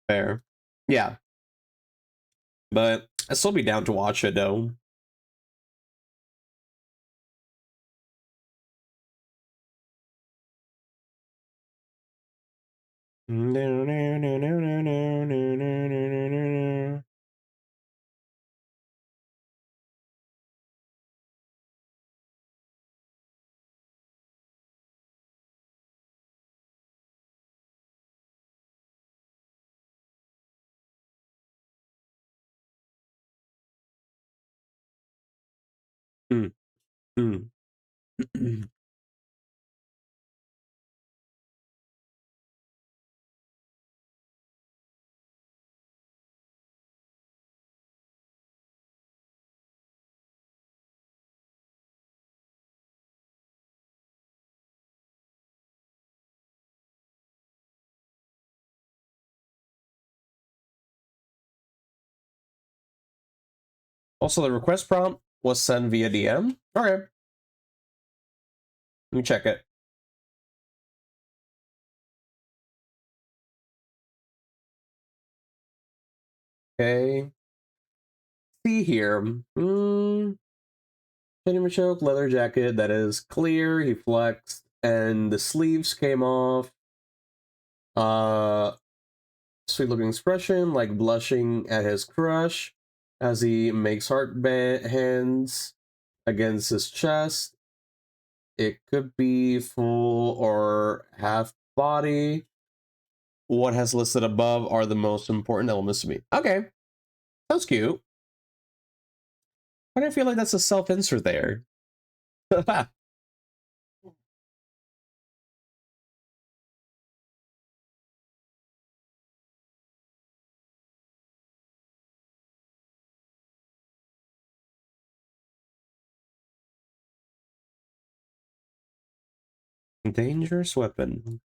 B: Fair. Yeah. But I'd still be down to watch it, though. Mm, mm. Also, the request prompt was sent via DM. Okay. Let me check it. Okay. See here. Penny choke, leather jacket that is clear. He flexed, and the sleeves came off. Sweet looking expression, like blushing at his crush, as he makes heart hands against his chest. It could be full or half body. What has listed above are the most important elements to me. Okay, sounds cute. Why do I feel like that's a self-insert there? Dangerous weapon.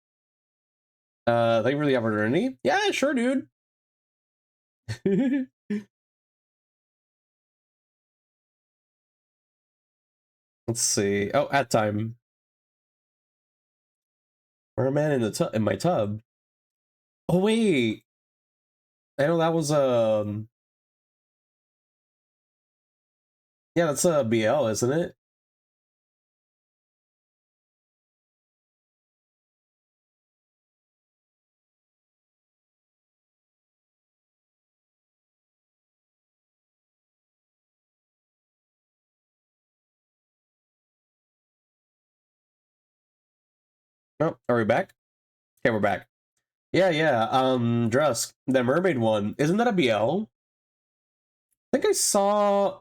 B: They really have eternity? Yeah, sure, dude. Let's see. Oh, at time. Merman in the tub in my tub. Oh wait. I know that was yeah, that's a BL, isn't it? Oh, are we back? Okay, we're back. Yeah, yeah. Drusk, the mermaid one. Isn't that a BL? I think I saw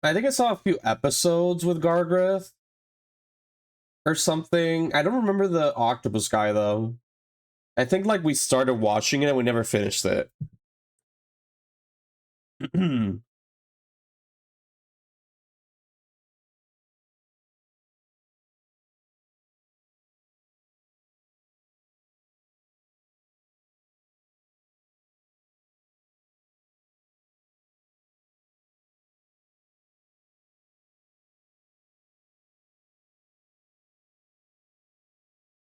B: a few episodes with Gargreth or something. I don't remember the octopus guy though. I think like we started watching it and we never finished it.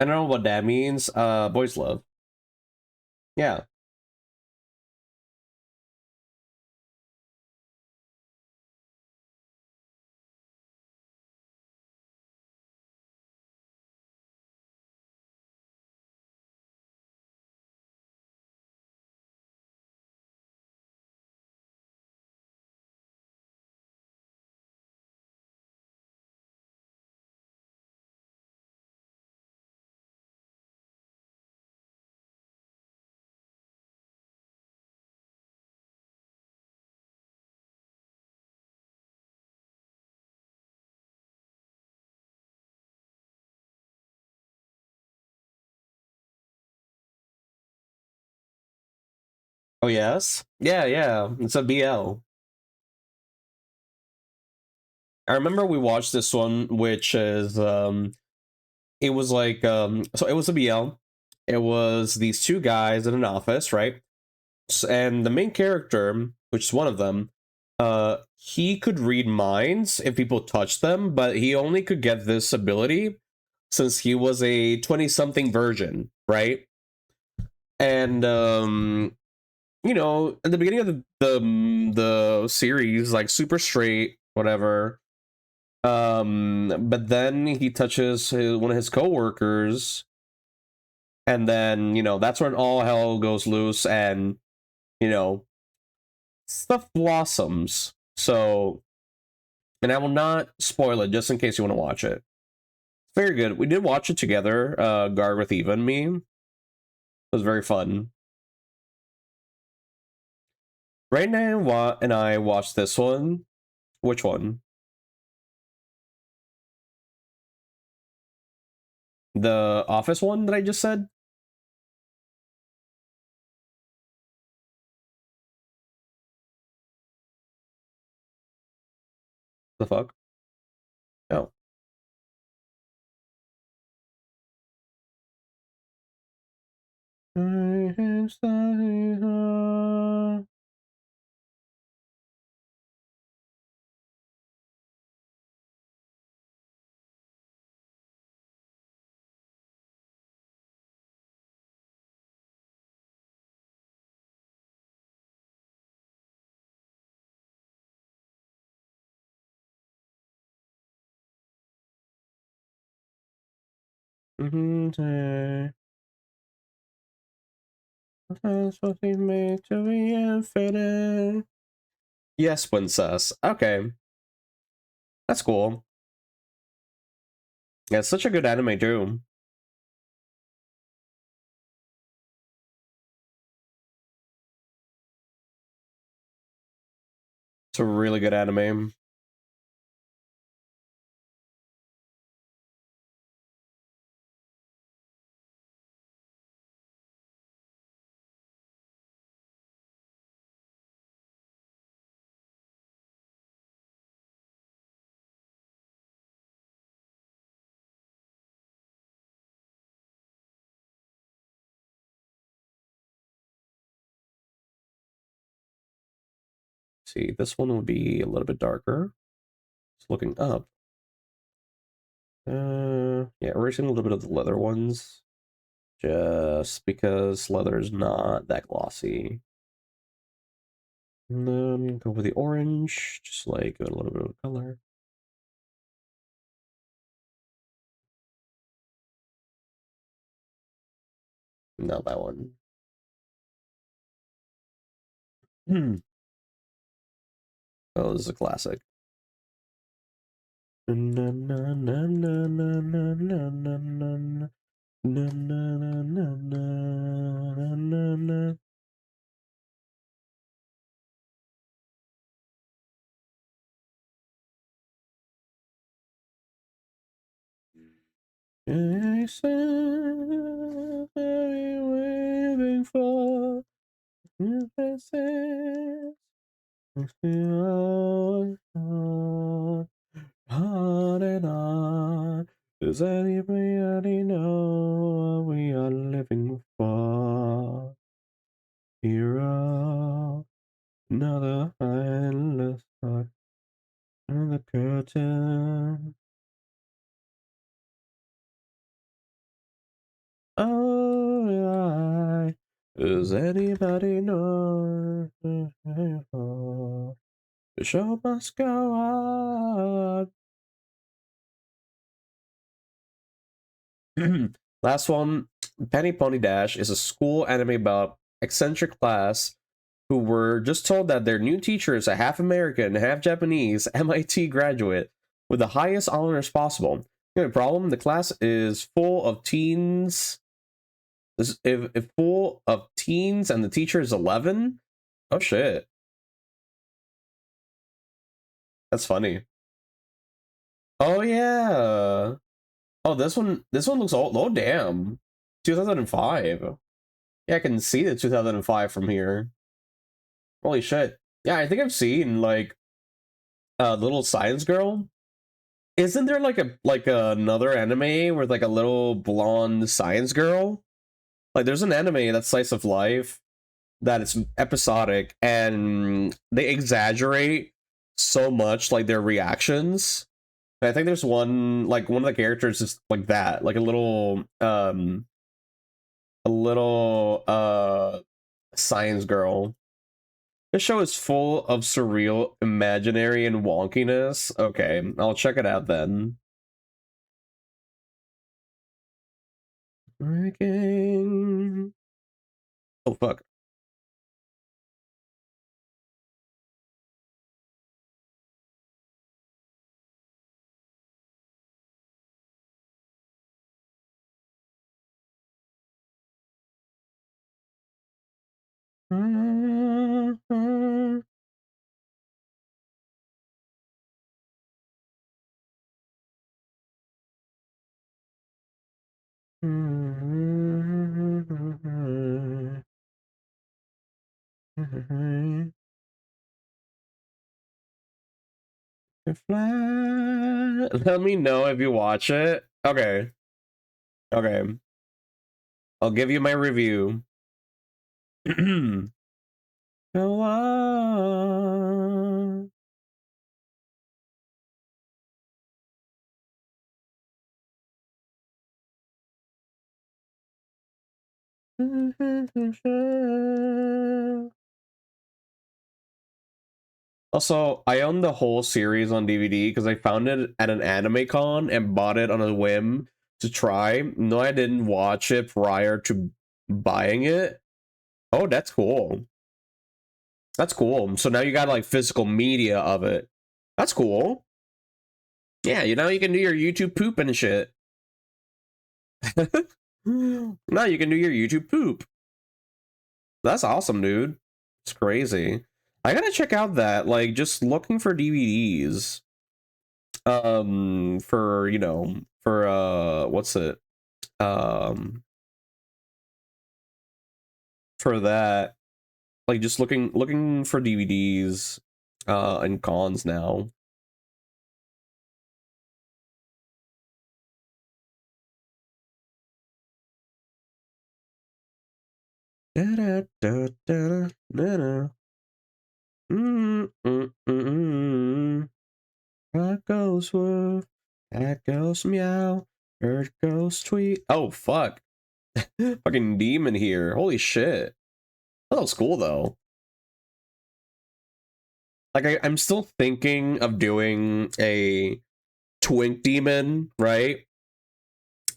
B: I don't know what that means. Boys love. Yeah. Oh yes. Yeah, yeah. It's a BL. I remember we watched this one, which is it was like so it was a BL. It was these two guys in an office, right? And the main character, which is one of them, he could read minds if people touched them, but he only could get this ability since he was a 20-something virgin, right? And you know, at the beginning of the series, like super straight, whatever. But then he touches one of his coworkers, and then, you know, that's when all hell goes loose, and, you know, stuff blossoms. So, and I will not spoil it just in case you want to watch it. Very good. We did watch it together, Gar with Eva and me. It was very fun. Right now, and I watched this one. Which one? The Office one that I just said? The fuck? Oh. Made to be infinite. Yes, princess. Okay, that's cool. Yeah, it's such a good anime too. It's a really good anime. See, this one would be a little bit darker. Just looking up. Yeah, erasing a little bit of the leather ones. Just because leather is not that glossy. And then go with the orange, just like a little bit of color. Not that one. Oh, this is a classic. I said, waiting for this is on and on. Does anybody know what we are living for? Hero, another endless thought, and the curtain. Oh, yeah. Does anybody know? The show must go on. Last one, Penny Pony Dash is a school anime about eccentric class who were just told that their new teacher is a half American, half Japanese MIT graduate with the highest honors possible. The problem: the class is full of teens. If full of teens and the teacher is 11. Oh shit, that's funny. Oh yeah. Oh, this one looks old. Oh damn, 2005. Yeah, I can see the 2005 from here. Holy shit. Yeah, I think I've seen like Little Science Girl. Isn't there like another anime with like a little blonde science girl? Like there's an anime that's slice of life that it's episodic and they exaggerate so much like their reactions. And I think there's one of the characters is like that, like a little Science Girl. This show is full of surreal, imaginary, and wonkiness. Okay, I'll check it out then. Breaking. Oh, fuck. Let me know if you watch it. Okay. Okay. I'll give you my review. Go on. Also, I own the whole series on DVD because I found it at an anime con and bought it on a whim to try. No, I didn't watch it prior to buying it. Oh, that's cool. That's cool. So now you got like physical media of it. That's cool. Yeah, you know you can do your YouTube poop and shit. Now you can do your YouTube poop. That's awesome, dude. It's crazy. I gotta check out that. Like, just looking for DVDs. For for what's it? Um, for that. Like, just looking for DVDs. And cons now. Da da da da da da. That goes woof. That goes meow. Bird goes tweet. Oh, fuck. Fucking demon here. Holy shit. That was cool, though. Like, I'm still thinking of doing a twink demon, right?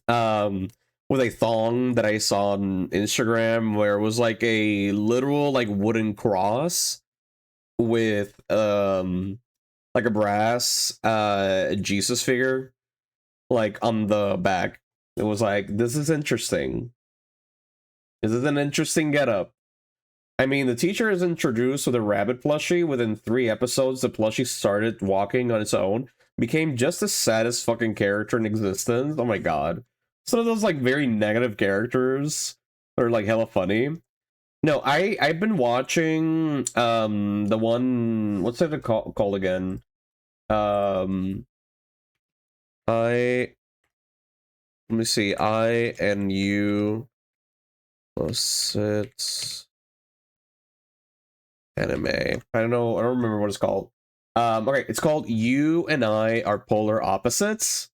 B: Um, with a thong that I saw on Instagram where it was like a literal, like, wooden cross with, like a brass, Jesus figure, like, on the back. It was like, this is interesting. This is an interesting getup. I mean, the teacher is introduced with a rabbit plushie. Within 3 episodes, the plushie started walking on its own, became just the saddest fucking character in existence. Oh my god. Some of those, like, very negative characters are, like, hella funny. No, I've been watching, the one, what's it called again? Um, I, let me see, I and you, it anime. I don't know. I don't remember what it's called. Okay, it's called You and I Are Polar Opposites,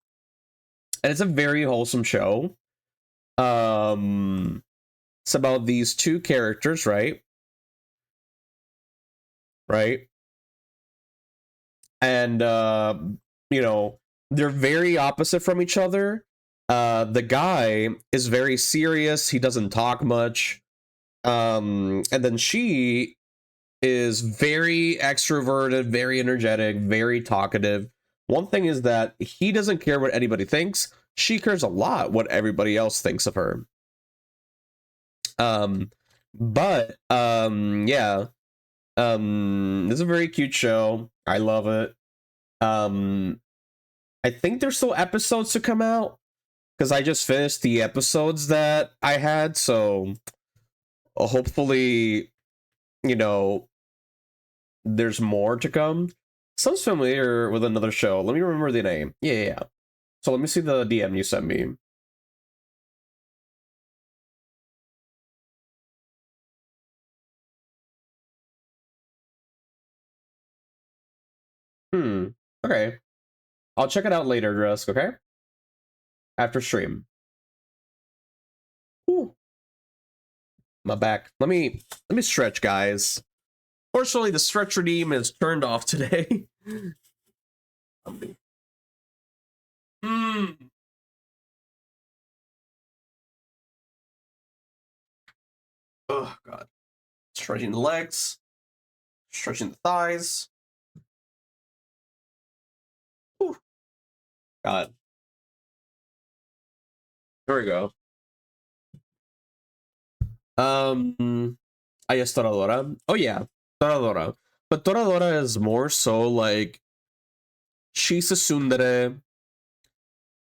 B: and it's a very wholesome show. Um, it's about these two characters, right? Right, and you know, they're very opposite from each other. The guy is very serious. He doesn't talk much. And then she is very extroverted, very energetic, very talkative. One thing is that he doesn't care what anybody thinks. She cares a lot what everybody else thinks of her. Um, but yeah. This is a very cute show. I love it. Um, I think there's still episodes to come out because I just finished the episodes that I had, so hopefully, you know, there's more to come. Sounds familiar with another show. Let me remember the name. Yeah. So let me see the DM you sent me. Hmm. Okay. I'll check it out later, Drusk, okay? After stream. Ooh. My back. Let me stretch, guys. Fortunately, the stretch redeem is turned off today. Mm. Oh god. Stretching the legs, stretching the thighs. Whew. God. There we go. I guess Toradora. Oh yeah, Toradora. But Toradora is more so like she's a tsundere.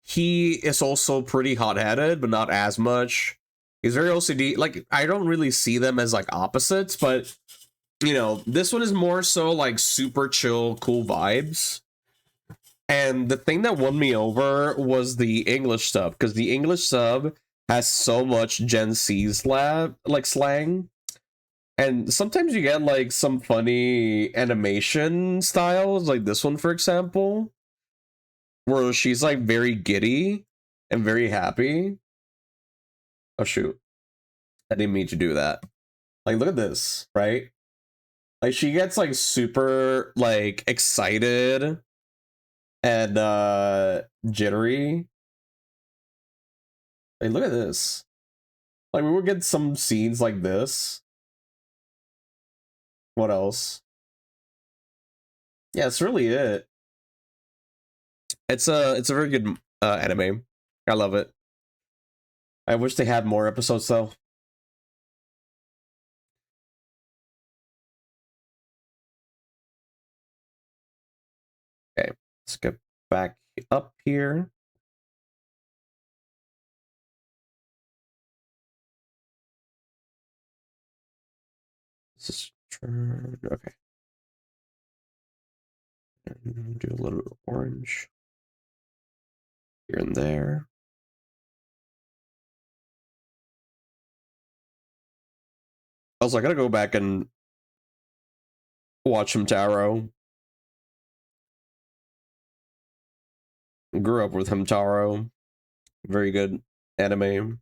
B: He is also pretty hot-headed, but not as much. He's very OCD. Like, I don't really see them as like opposites, but you know, this one is more so like super chill, cool vibes. And the thing that won me over was the English sub, because the English sub has so much Gen Z slang. And sometimes you get like some funny animation styles, like this one, for example, where she's like very giddy and very happy. Oh shoot. I didn't mean to do that. Like, look at this, right? Like, she gets like super like excited and jittery. Like, look at this. Like, we would get some scenes like this. What else? Yeah, that's really it. It's a very good anime. I love it. I wish they had more episodes though. Okay, let's get back up here. This is turn. Okay. And do a little bit of orange here and there. Also, I gotta go back and watch some Taro. Grew up with Hamtaro. Very good anime.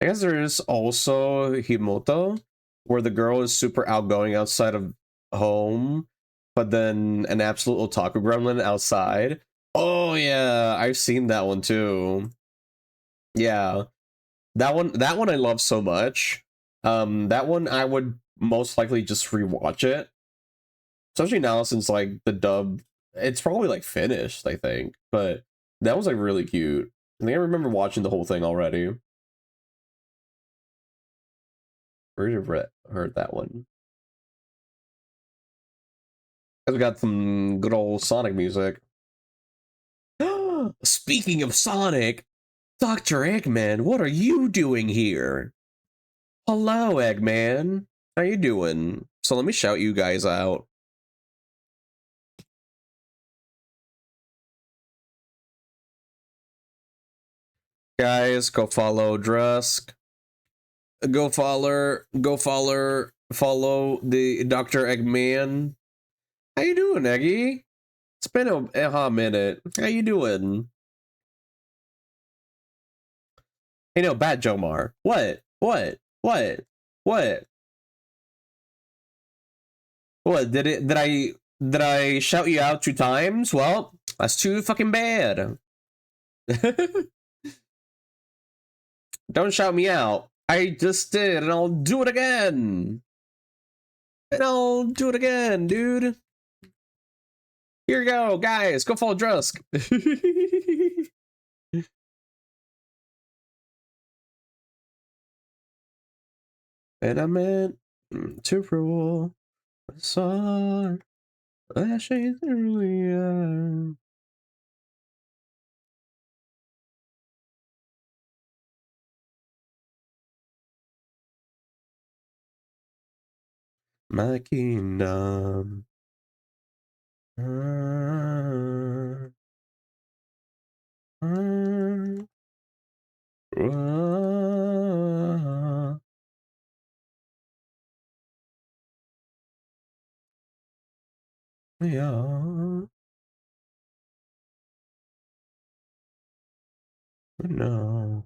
B: I guess there is also Himoto, where the girl is super outgoing outside of home, but then an absolute otaku gremlin outside. Oh yeah, I've seen that one too. Yeah, that one I love so much. That one I would most likely just rewatch it, especially now since like the dub, it's probably like finished, I think. But that was like really cute. I think I remember watching the whole thing already. Where did I heard that one? We got some good old Sonic music. Speaking of Sonic, Dr. Eggman, what are you doing here? Hello, Eggman. How you doing? So let me shout you guys out. Guys, go follow Drusk. Follow the Dr. Eggman. How you doing, Eggy? It's been a minute. How you doing? Hey, no, Bat Jomar. What? What? What? What? What? Did I shout you out 2 times? Well, that's too fucking bad. Don't shout me out. I just did, and I'll do it again. And I'll do it again, dude. Here you go, guys. Go follow Drusk. And I meant to rule the sun flashing through the air. My kingdom. Yeah, no.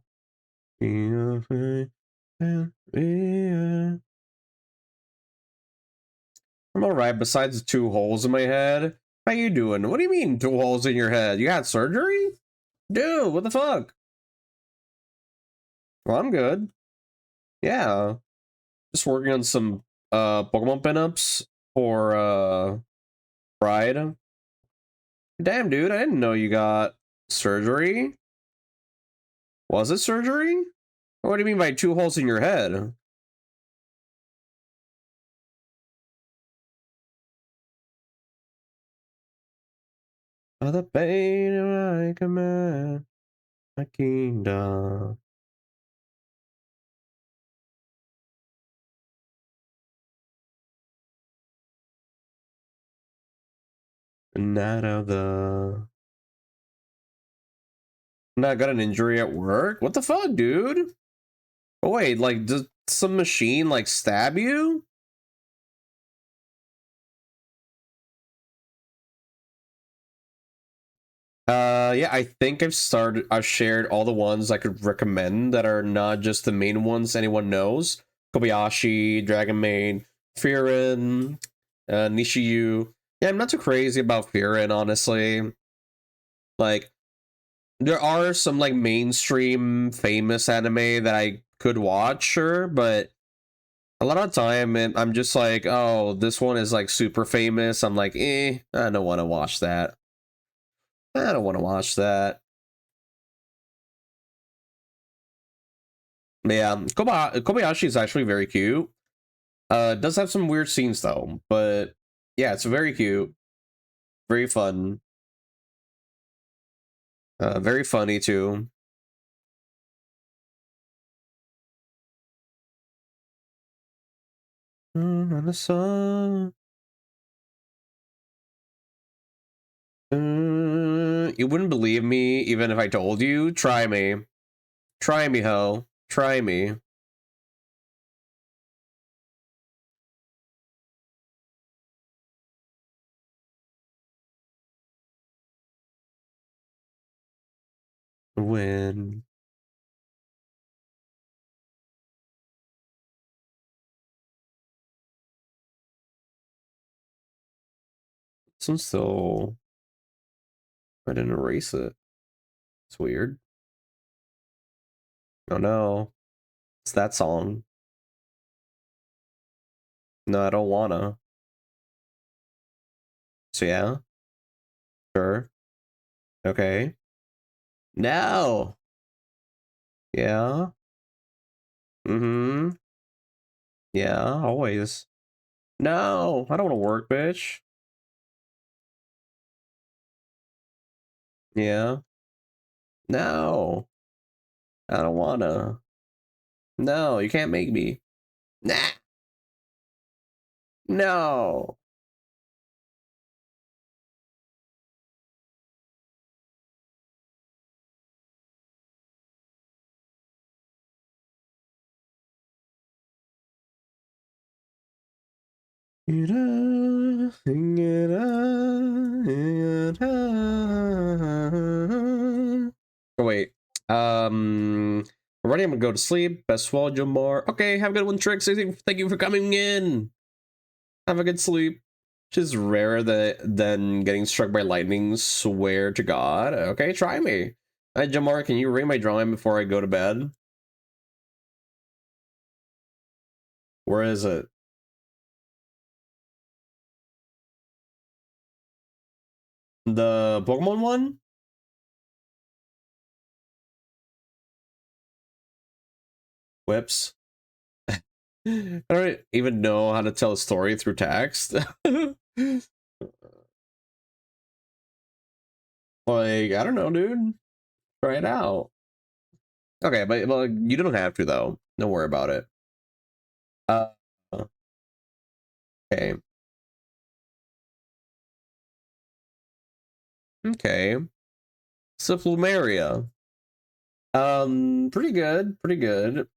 B: I'm alright, besides the 2 holes in my head. How you doing? What do you mean 2 holes in your head? You had surgery? Dude, what the fuck? Well, I'm good. Yeah. Just working on some Pokemon pinups for Pride. Damn, dude, I didn't know you got surgery. Was it surgery? What do you mean by 2 holes in your head? By the pain I command my kingdom. Not of the. Not got an injury at work? What the fuck, dude? Oh, wait, like, does some machine, like, stab you? Yeah, I think I've shared all the ones I could recommend that are not just the main ones anyone knows. Kobayashi, Dragon Maid, Firin, Nishiyu. Yeah, I'm not too crazy about Firin, honestly. Like, there are some, like, mainstream famous anime that I could watch, sure, but a lot of time I'm just like, oh, this one is, like, super famous. I'm like, I don't want to watch that. I don't want to watch that. Yeah, Kobayashi is actually very cute. It does have some weird scenes though, but yeah, it's very cute, very fun, very funny too. On the sun. You wouldn't believe me even if I told you. Try me. Try me, ho. Try me. When. Some still. I didn't erase it. It's weird. Oh no. It's that song. No, I don't wanna. So yeah. Sure. Okay. No. Yeah. Mm-hmm. Yeah, always. No, I don't want to work, bitch. Yeah. No, I don't wanna. No, you can't make me. Nah. No. Oh, wait. Already I'm gonna go to sleep. Best of all, Jamar. Okay, have a good one, Trix. Thank you for coming in. Have a good sleep. Which is rarer than getting struck by lightning, swear to God. Okay, try me. Hi, Jamar, can you read my drawing before I go to bed? Where is it? The Pokemon one? Whips. I don't even know how to tell a story through text. Like, I don't know, dude. Try it out. Okay, but well, you don't have to though. Don't worry about it. Uh, okay. Okay. Supplumeria. Pretty good. Pretty good.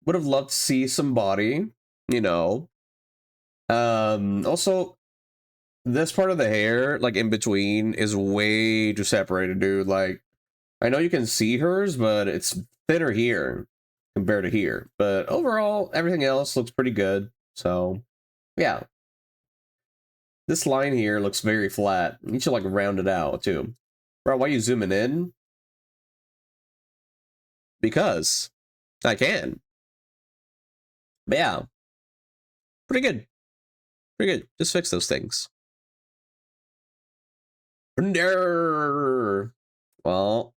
B: Would have loved to see some body, you know. Also, this part of the hair, like in between, is way too separated, dude. Like, I know you can see hers, but it's thinner here compared to here. But overall, everything else looks pretty good. So, yeah. This line here looks very flat. You should, like, round it out, too. Bro, why are you zooming in? Because I can. But yeah, pretty good. Pretty good. Just fix those things. Well,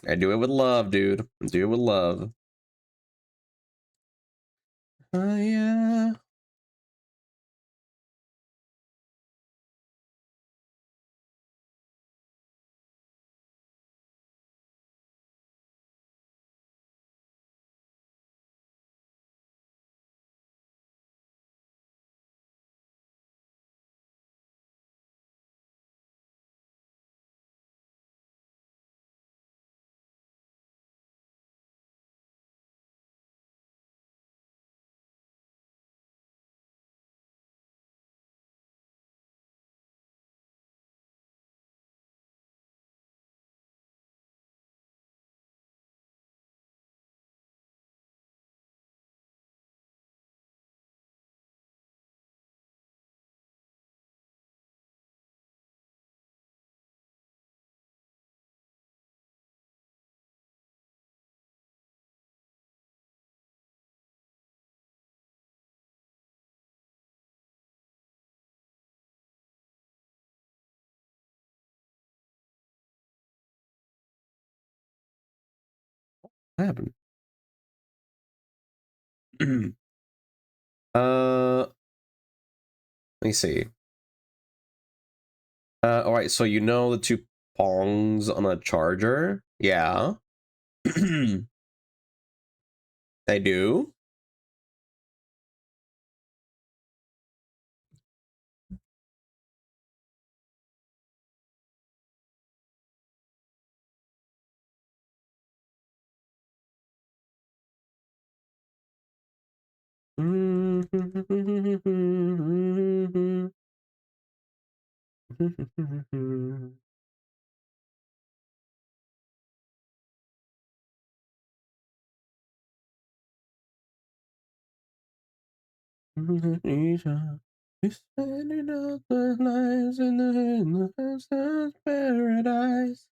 B: I do it with love, dude. I do it with love. Yeah. What happened? Let me see. All right, so you know the two prongs on a charger? Yeah. I do. We're spending out the lives in the paradise.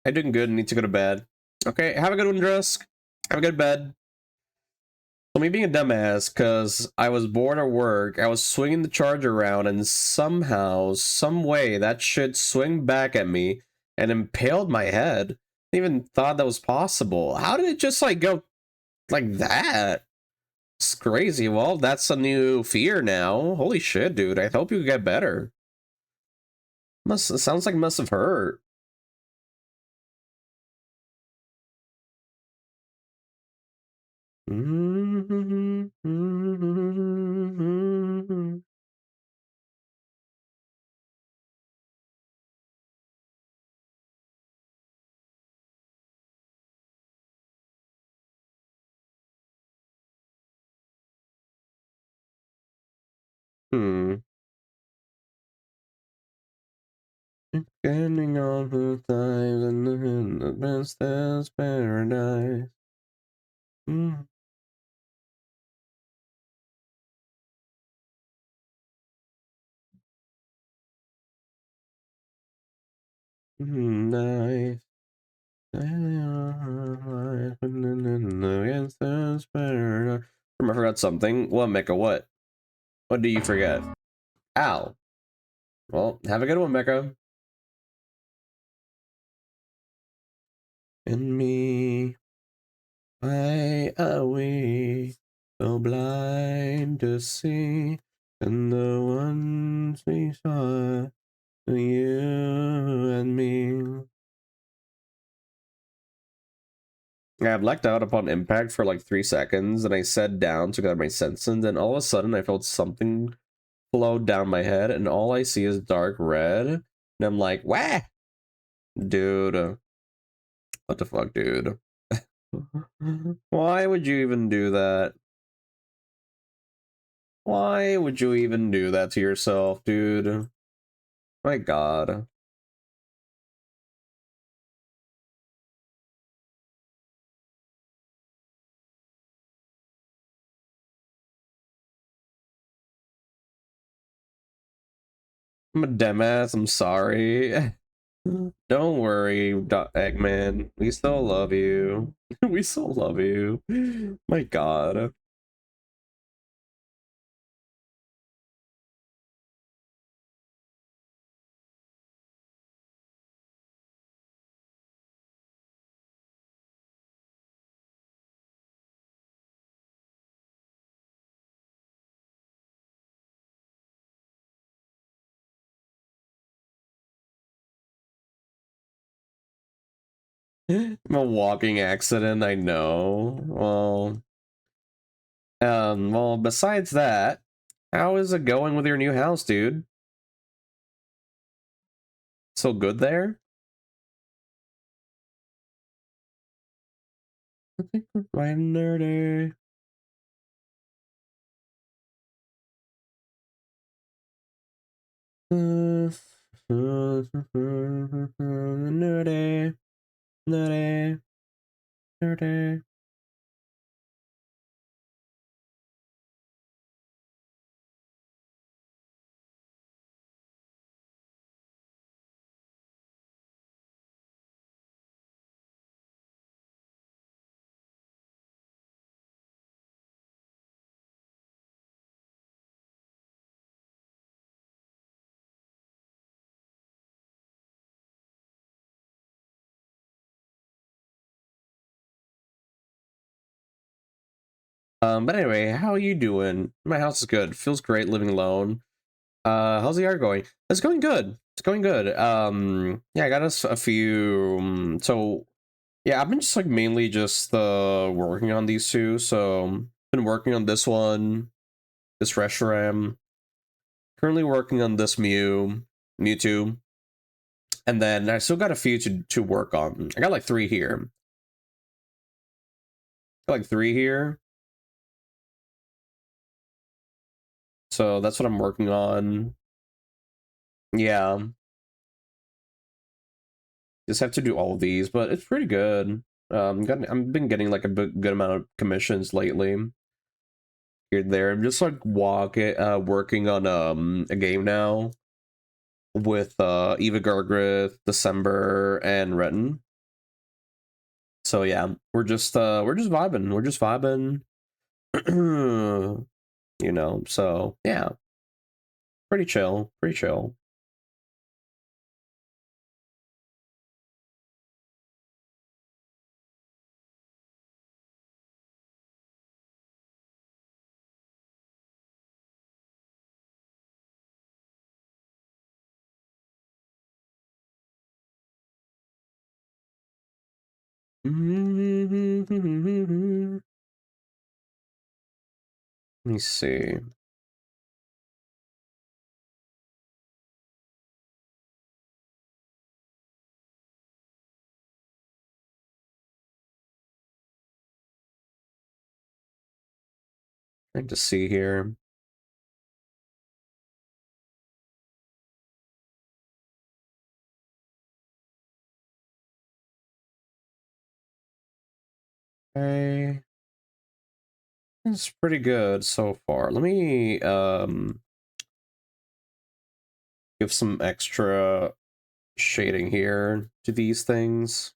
B: I'm doing good. Need to go to bed. Okay, have a good one, Drusk. Have a good bed. So me being a dumbass, because I was bored at work, I was swinging the charger around, and somehow, some way, that shit swing back at me and impaled my head. I even thought that was possible. How did it just, like, go like that? It's crazy. Well, that's a new fear now. Holy shit, dude. I hope you get better. Must, it sounds like it must have hurt. Hmm. Getting all the times and the best as paradise. Mm. Nice. Against this paradise. I forgot something. What, Mecca? What? What do you forget? Ow. Well, have a good one, Mecca. And me. Why are we so blind to see? And the ones we saw, you and me. Yeah, I blacked out upon impact for like 3 seconds, and I sat down to gather my senses, and all of a sudden I felt something flow down my head, and all I see is dark red. And I'm like, wah! Dude, what the fuck, dude? Why would you even do that? Why would you even do that to yourself, dude? My god. I'm a dumbass, I'm sorry. Don't worry, Eggman. We still love you. We still love you. My god. I'm a walking accident, I know. Well, besides that, how is it going with your new house, dude? So good there? I think we're right nerdy. Nerdy, nerdy, nerdy. But anyway, how are you doing? My house is good. Feels great living alone. How's the art going? It's going good. It's going good. Yeah, I got us a few. So yeah, I've been just like mainly just working on these two. So been working on this one, this Reshiram. Currently working on this Mewtwo, and then I still got a few to work on. I got like three here. Got like three here. So that's what I'm working on. Yeah, just have to do all of these, but it's pretty good. I've been getting like a good amount of commissions lately. Here and there. I'm just like working on a game now with Eva Gargrith, December, and Retin. So yeah, we're just vibing. We're just vibing. You know, so yeah, pretty chill, pretty chill. Let me see. I have to see here. Okay. It's pretty good so far. Let me give some extra shading here to these things.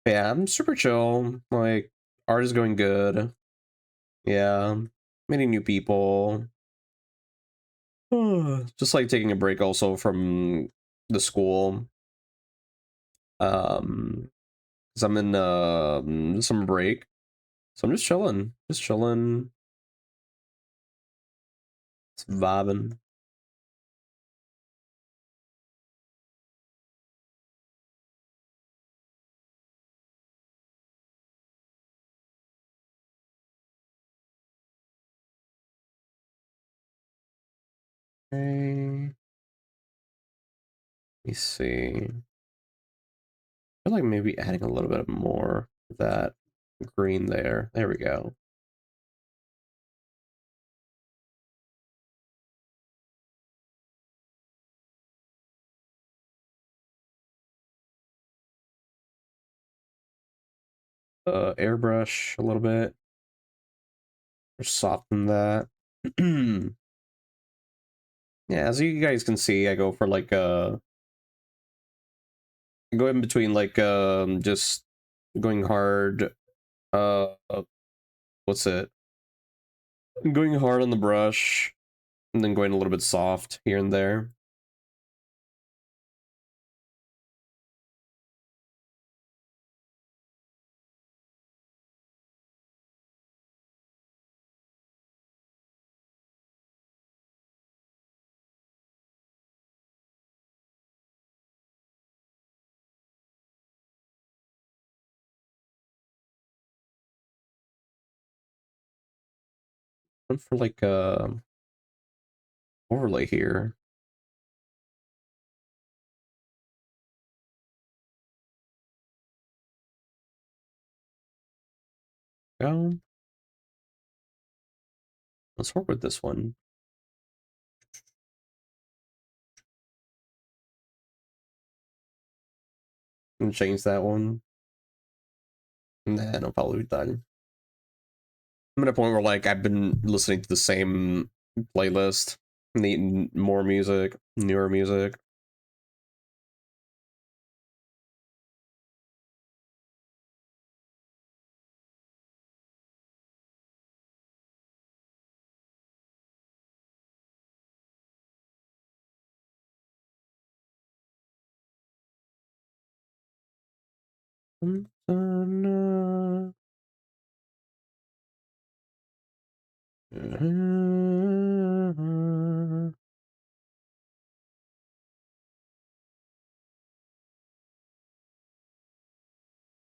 B: Yeah, I'm super chill. Like, art is going good. Yeah, meeting new people. Just like taking a break also from the school. Because I'm in summer break. So I'm just chilling. Just chilling. Just vibing. Okay. Let me see. I feel like maybe adding a little bit more of that green there. There we go. Airbrush a little bit. Or soften that. Yeah, as you guys can see, I go for like I go in between like just going hard what's it? Going hard on the brush and then going a little bit soft here and there. One for like overlay here. Go. Let's work with this one. And change that one. And then I'll probably be done. I'm at a point where like I've been listening to the same playlist, needing more music, newer music.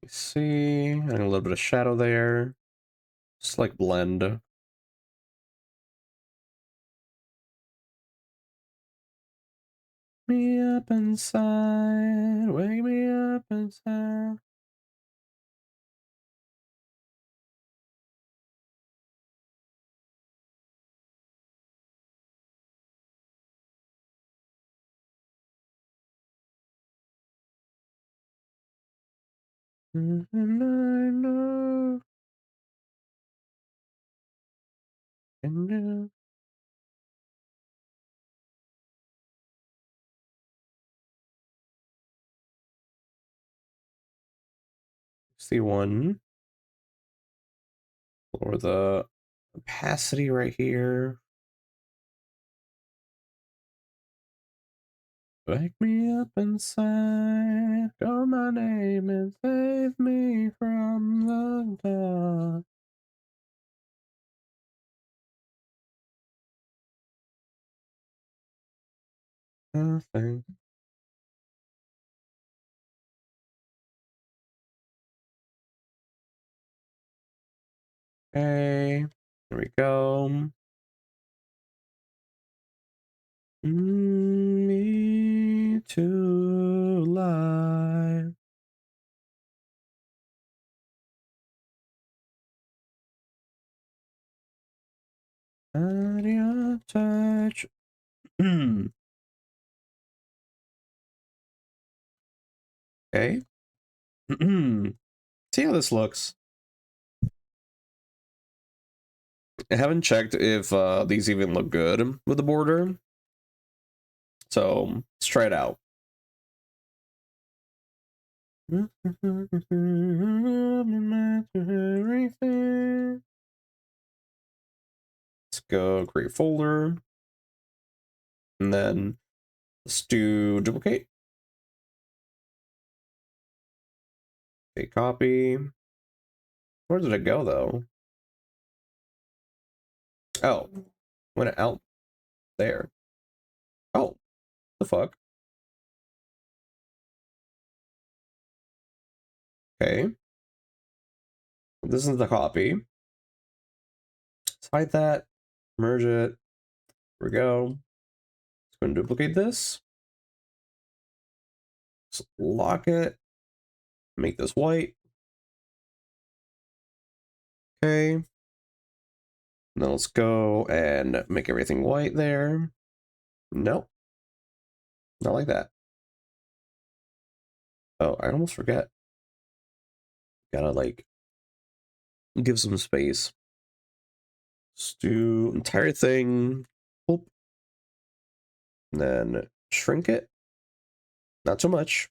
B: See, and a little bit of shadow there. Just like blend. Me up inside, wake me up inside. And I know, and see one or the opacity right here. Wake me up inside, call my name and save me from the dark. Nothing. Okay, here we go. Me to life. At your touch. Okay. See how this looks. I haven't checked if these even look good with the border. So let's try it out. Let's go create folder. And then let's do duplicate. Okay, copy. Where did it go though? Oh, went out there. Oh, the fuck? Okay. This is the copy. Let's hide that. Merge it. Here we go. Let's go and duplicate this. Let's lock it. Make this white. Okay. Now let's go and make everything white there. Nope. Not like that. Oh, I almost forget. Gotta like give some space. Let's do entire thing. Boop. And then shrink it. Not too much.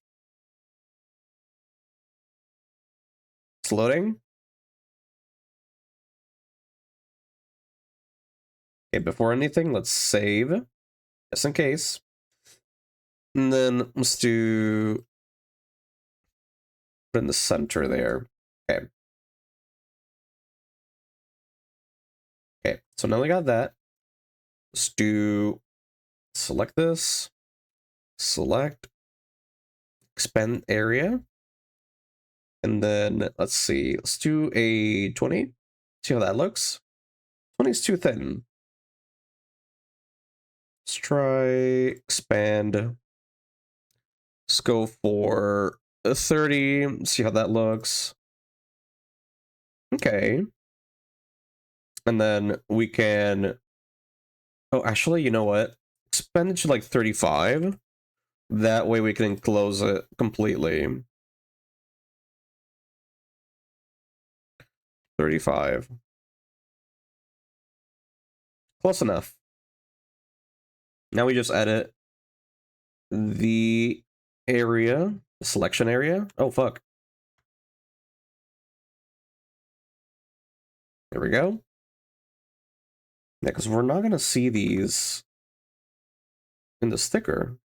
B: It's loading. Okay, before anything, let's save. Just in case. And then let's do put in the center there. Okay. Okay, so now we got that. Let's do select this, select, expand area, and then let's see, let's do a 20. See how that looks. 20 is too thin. Let's try expand. Let's go for a 30. See how that looks. Okay. And then we can. Oh, actually, you know what? Expand it to like 35. That way we can enclose it completely. 35. Close enough. Now we just edit the area, the selection area. Oh, fuck. There we go. Yeah, because we're not going to see these in the sticker.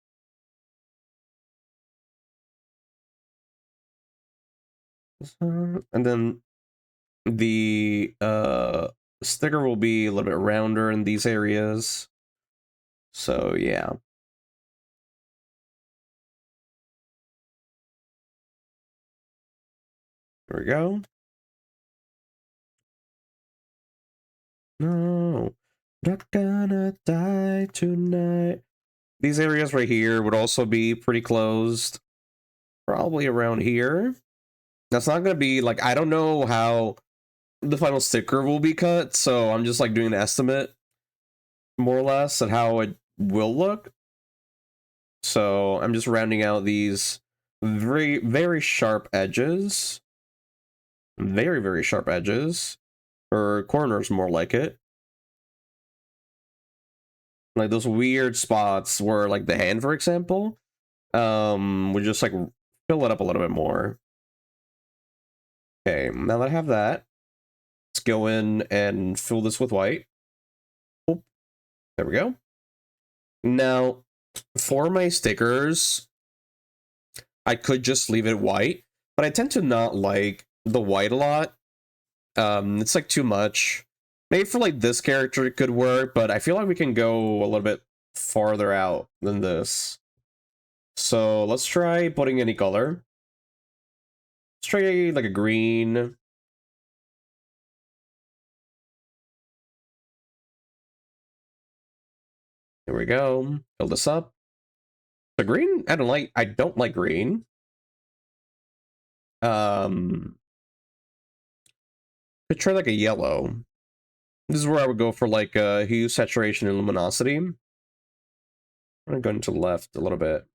B: And then the sticker will be a little bit rounder in these areas. So, yeah. There we go. No, not gonna die tonight. These areas right here would also be pretty closed. Probably around here. That's not gonna be, like, I don't know how the final sticker will be cut, so I'm just, like, doing an estimate, more or less, at how it will look. So I'm just rounding out these very, very sharp edges. Very, very sharp edges. Or corners, more like it. Like those weird spots where, like, the hand, for example, we just, like, fill it up a little bit more. Okay, now that I have that, let's go in and fill this with white. Oh, there we go. Now, for my stickers, I could just leave it white, but I tend to not like the white a lot. It's like too much. Maybe for like this character it could work, but I feel like we can go a little bit farther out than this. So let's try putting any color. Let's try like a green. There we go. Fill this up. The green, I don't like green. Could try like a yellow. This is where I would go for like hue, saturation, and luminosity. I'm gonna go into the left a little bit.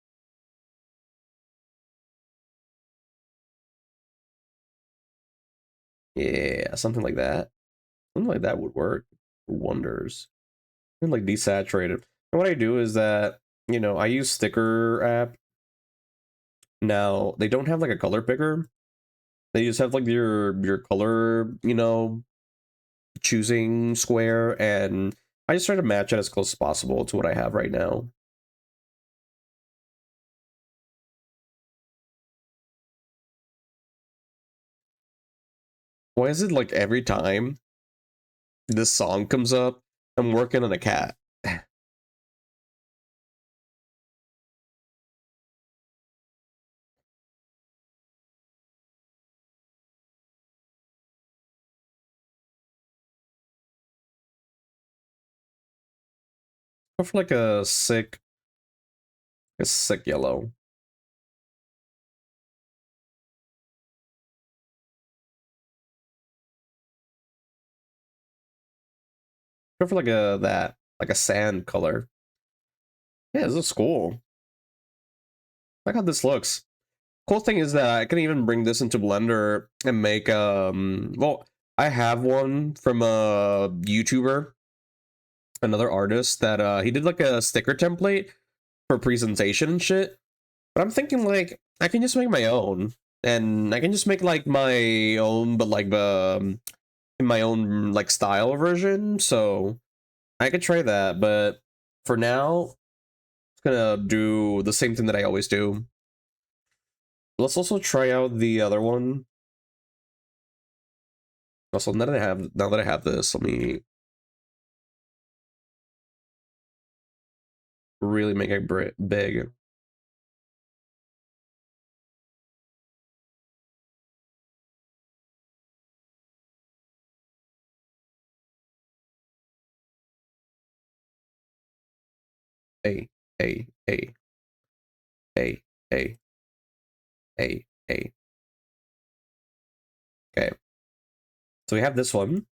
B: Yeah, something like that. Something like that would work wonders. And like desaturated. And what I do is that, you know, I use Sticker app. Now, they don't have like a color picker. They just have like your color, you know, choosing square, and I just try to match it as close as possible to what I have right now. Why is it like every time this song comes up, I'm working on a cat? Go for like a sick yellow. Go for like like a sand color. Yeah, this looks cool. I like how this looks. Cool thing is that I can even bring this into Blender and make well, I have one from a YouTuber, another artist that he did like a sticker template for presentation and shit. But I'm thinking like I can just make my own, and I can just make like my own, but like in my own like style version. So I could try that, but for now, I'm gonna do the same thing that I always do. Let's also try out the other one. Also, now that I have this, let me really make it big. A a a a a a. Okay, so we have this one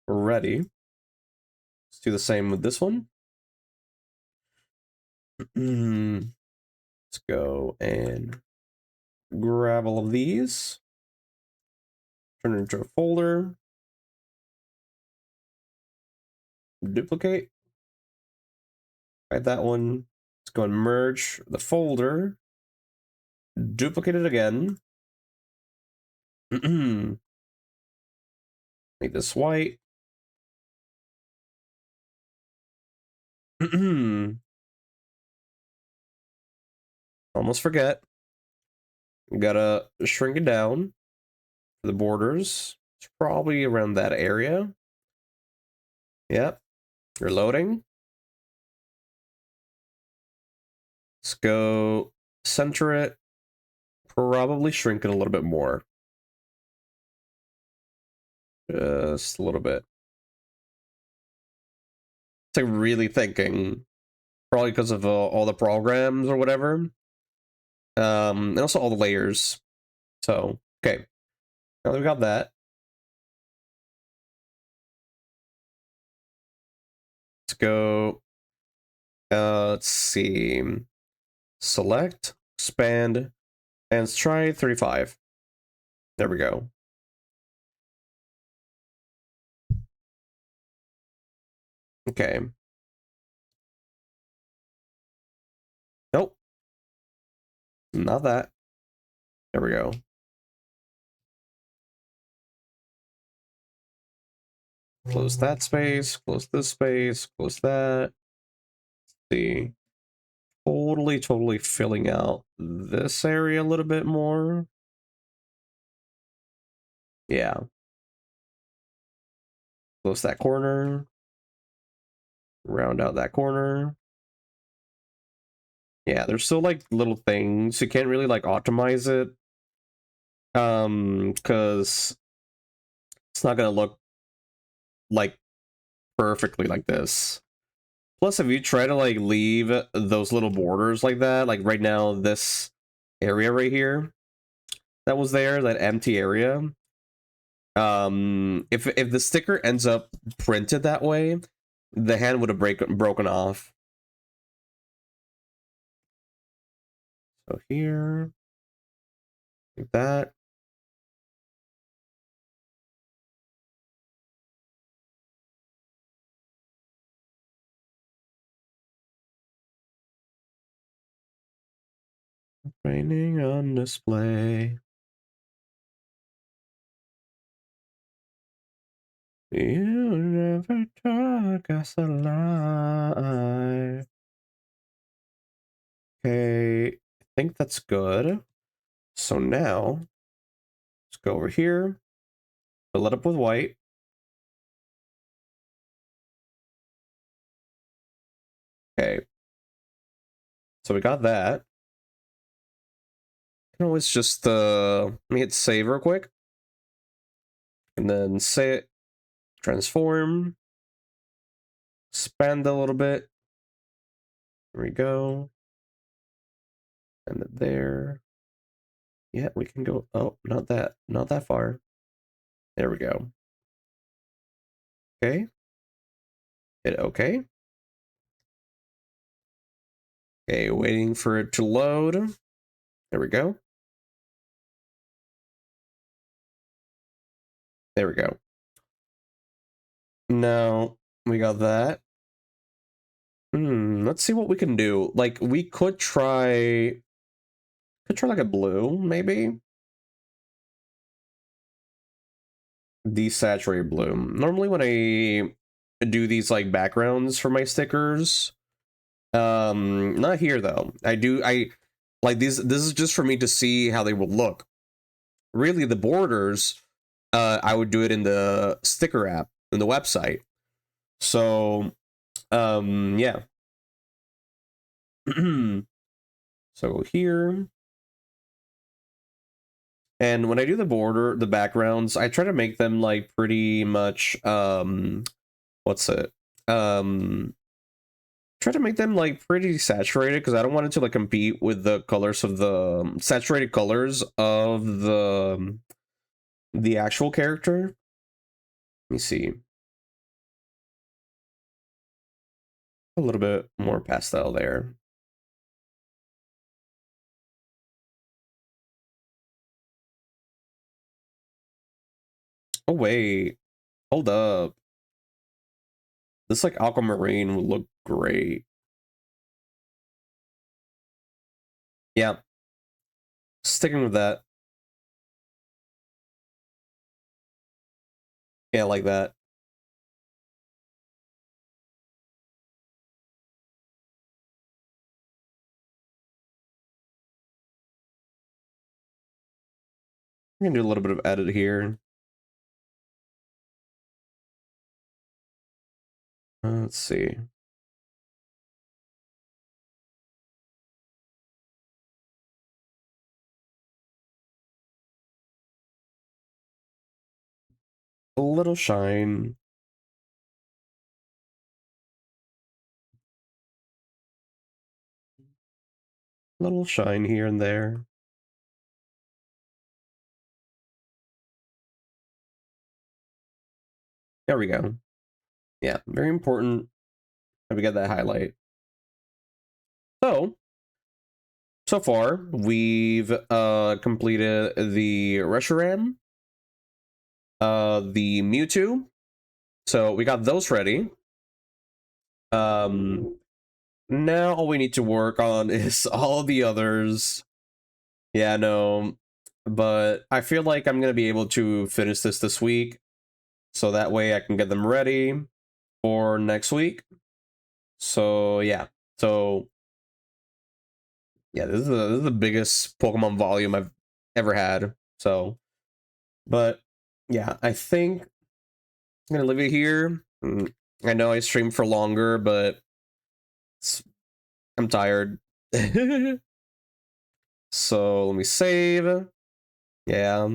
B: ready. Let's do the same with this one. Let's go and grab all of these, turn it into a folder, duplicate, hide that one. Let's go and merge the folder, duplicate it again. Make this white. Almost forget. Gotta shrink it down for the borders. It's probably around that area. Yep. You're loading. Let's go center it. Probably shrink it a little bit more. Just a little bit. It's like really thinking. Probably because of all the programs or whatever. And also all the layers. So, okay. Now that we got that, let's go. Let's see. Select, expand, and let's try 35. There we go. Okay. Nope. Not that. There we go. Close that space, close this space, close that. See. Totally filling out this area a little bit more. Yeah. Close that corner. Round out that corner. Yeah, there's still like little things. You can't really like optimize it. Because it's not gonna look like perfectly like this. Plus, if you try to like leave those little borders like that, like right now, this area right here that was there, that empty area. If the sticker ends up printed that way, the hand would have broken off. So here, like that. Raining on display. You never took us alive. Okay, I think that's good. So now, let's go over here, fill it up with white. Okay, so we got that. You can always just, let me hit save real quick. And then say transform, expand a little bit. There we go. And then there. Yeah, we can go, oh, not that far. There we go. Okay. Hit okay. Okay, waiting for it to load. There we go. There we go. Now we got that. Let's see what we can do. Like, we could try like a blue, maybe. Desaturated blue. Normally when I do these like backgrounds for my stickers, not here though. I like these, this is just for me to see how they will look. Really, the borders, I would do it in the sticker app in the website. So yeah. So here, and when I do the backgrounds, I try to make them like pretty much what's it, try to make them like pretty saturated, because I don't want it to like compete with the colors of the saturated colors of the actual character. Let me see, a little bit more pastel there. Oh wait, hold up, this like aquamarine would look great. Yeah, sticking with that. Yeah, like that. I'm gonna do a little bit of edit here. Let's see. A little shine. Little shine here and there. There we go. Yeah, very important that we get that highlight. So far, we've completed the Reshiram, the Mewtwo. So we got those ready. Now all we need to work on is all the others. Yeah, no, but I feel like I'm gonna be able to finish this week, so that way I can get them ready for next week. So yeah, so yeah, this is the biggest Pokemon volume I've ever had. So, but yeah, I think I'm gonna leave it here. I know I streamed for longer, but I'm tired. So let me save. Yeah.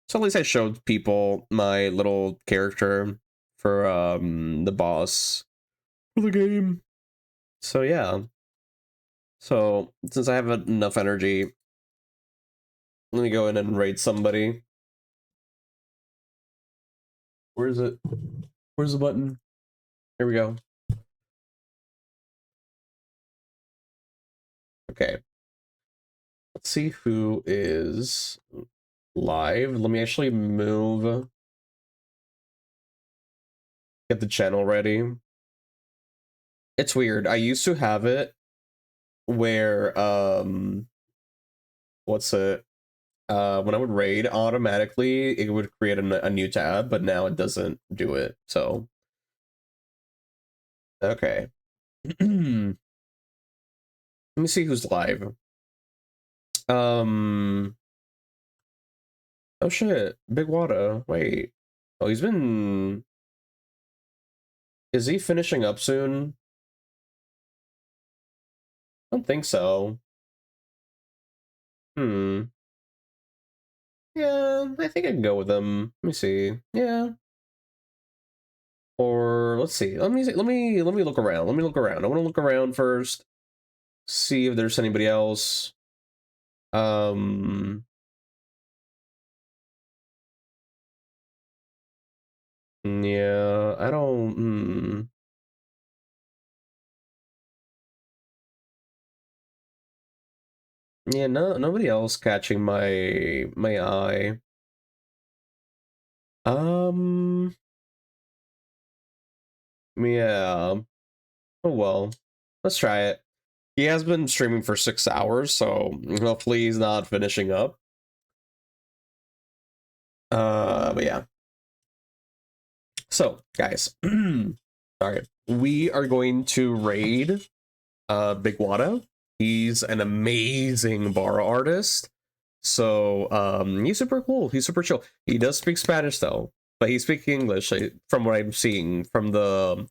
B: So at least I showed people my little character for the boss for the game. So yeah. So since I have enough energy, let me go in and raid somebody. Where is it? Where's the button? Here we go. Okay. Let's see who is live. Let me actually move. Get the channel ready. It's weird. I used to have it where what's it? When I would raid, automatically it would create a new tab, but now it doesn't do it. So okay. Let me see who's live. Oh shit, Big Wada. Wait. Oh, he's been. Is he finishing up soon? I don't think so. Hmm. Yeah, I think I can go with him. Let me see. Yeah. Or let's see. Let me look around. Let me look around. I want to look around first. See if there's anybody else. Um. Yeah, I don't. Yeah, nobody else catching my eye. Um. Yeah. Oh well. Let's try it. He has been streaming for 6 hours, so hopefully he's not finishing up. But yeah. So, guys, sorry, we are going to raid Big Wada. He's an amazing bar artist. So, he's super cool. He's super chill. He does speak Spanish though, but he's speaking English from what I'm seeing from the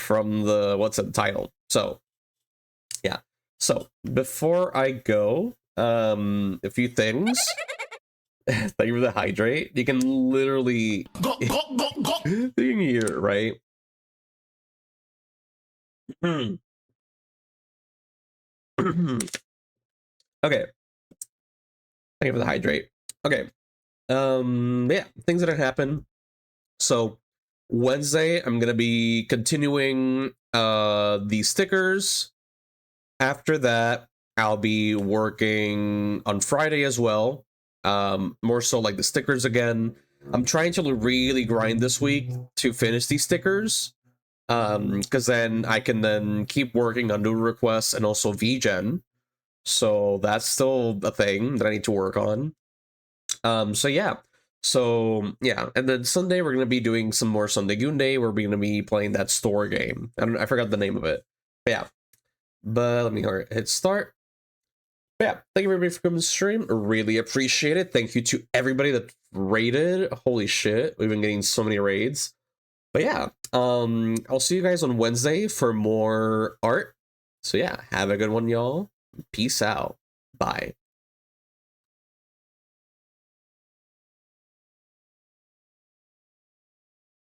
B: what's the title. So, yeah. So, before I go, a few things. Thank you for the hydrate. You can literally you can hear it, right? Okay. Thank you for the hydrate. Okay. Yeah, things that have happened. So Wednesday, I'm gonna be continuing the stickers. After that, I'll be working on Friday as well. More so like the stickers again. I'm trying to really grind this week to finish these stickers. Because then I can then keep working on new requests and also VGen. So that's still a thing that I need to work on. So yeah. So yeah, and then Sunday we're gonna be doing some more Sunday Goon where we're gonna be playing that store game. I forgot the name of it. But yeah. But let me hit start. But yeah, thank you everybody for coming to the stream. Really appreciate it. Thank you to everybody that raided. Holy shit, we've been getting so many raids. But yeah, I'll see you guys on Wednesday for more art. So yeah, have a good one, y'all. Peace out. Bye.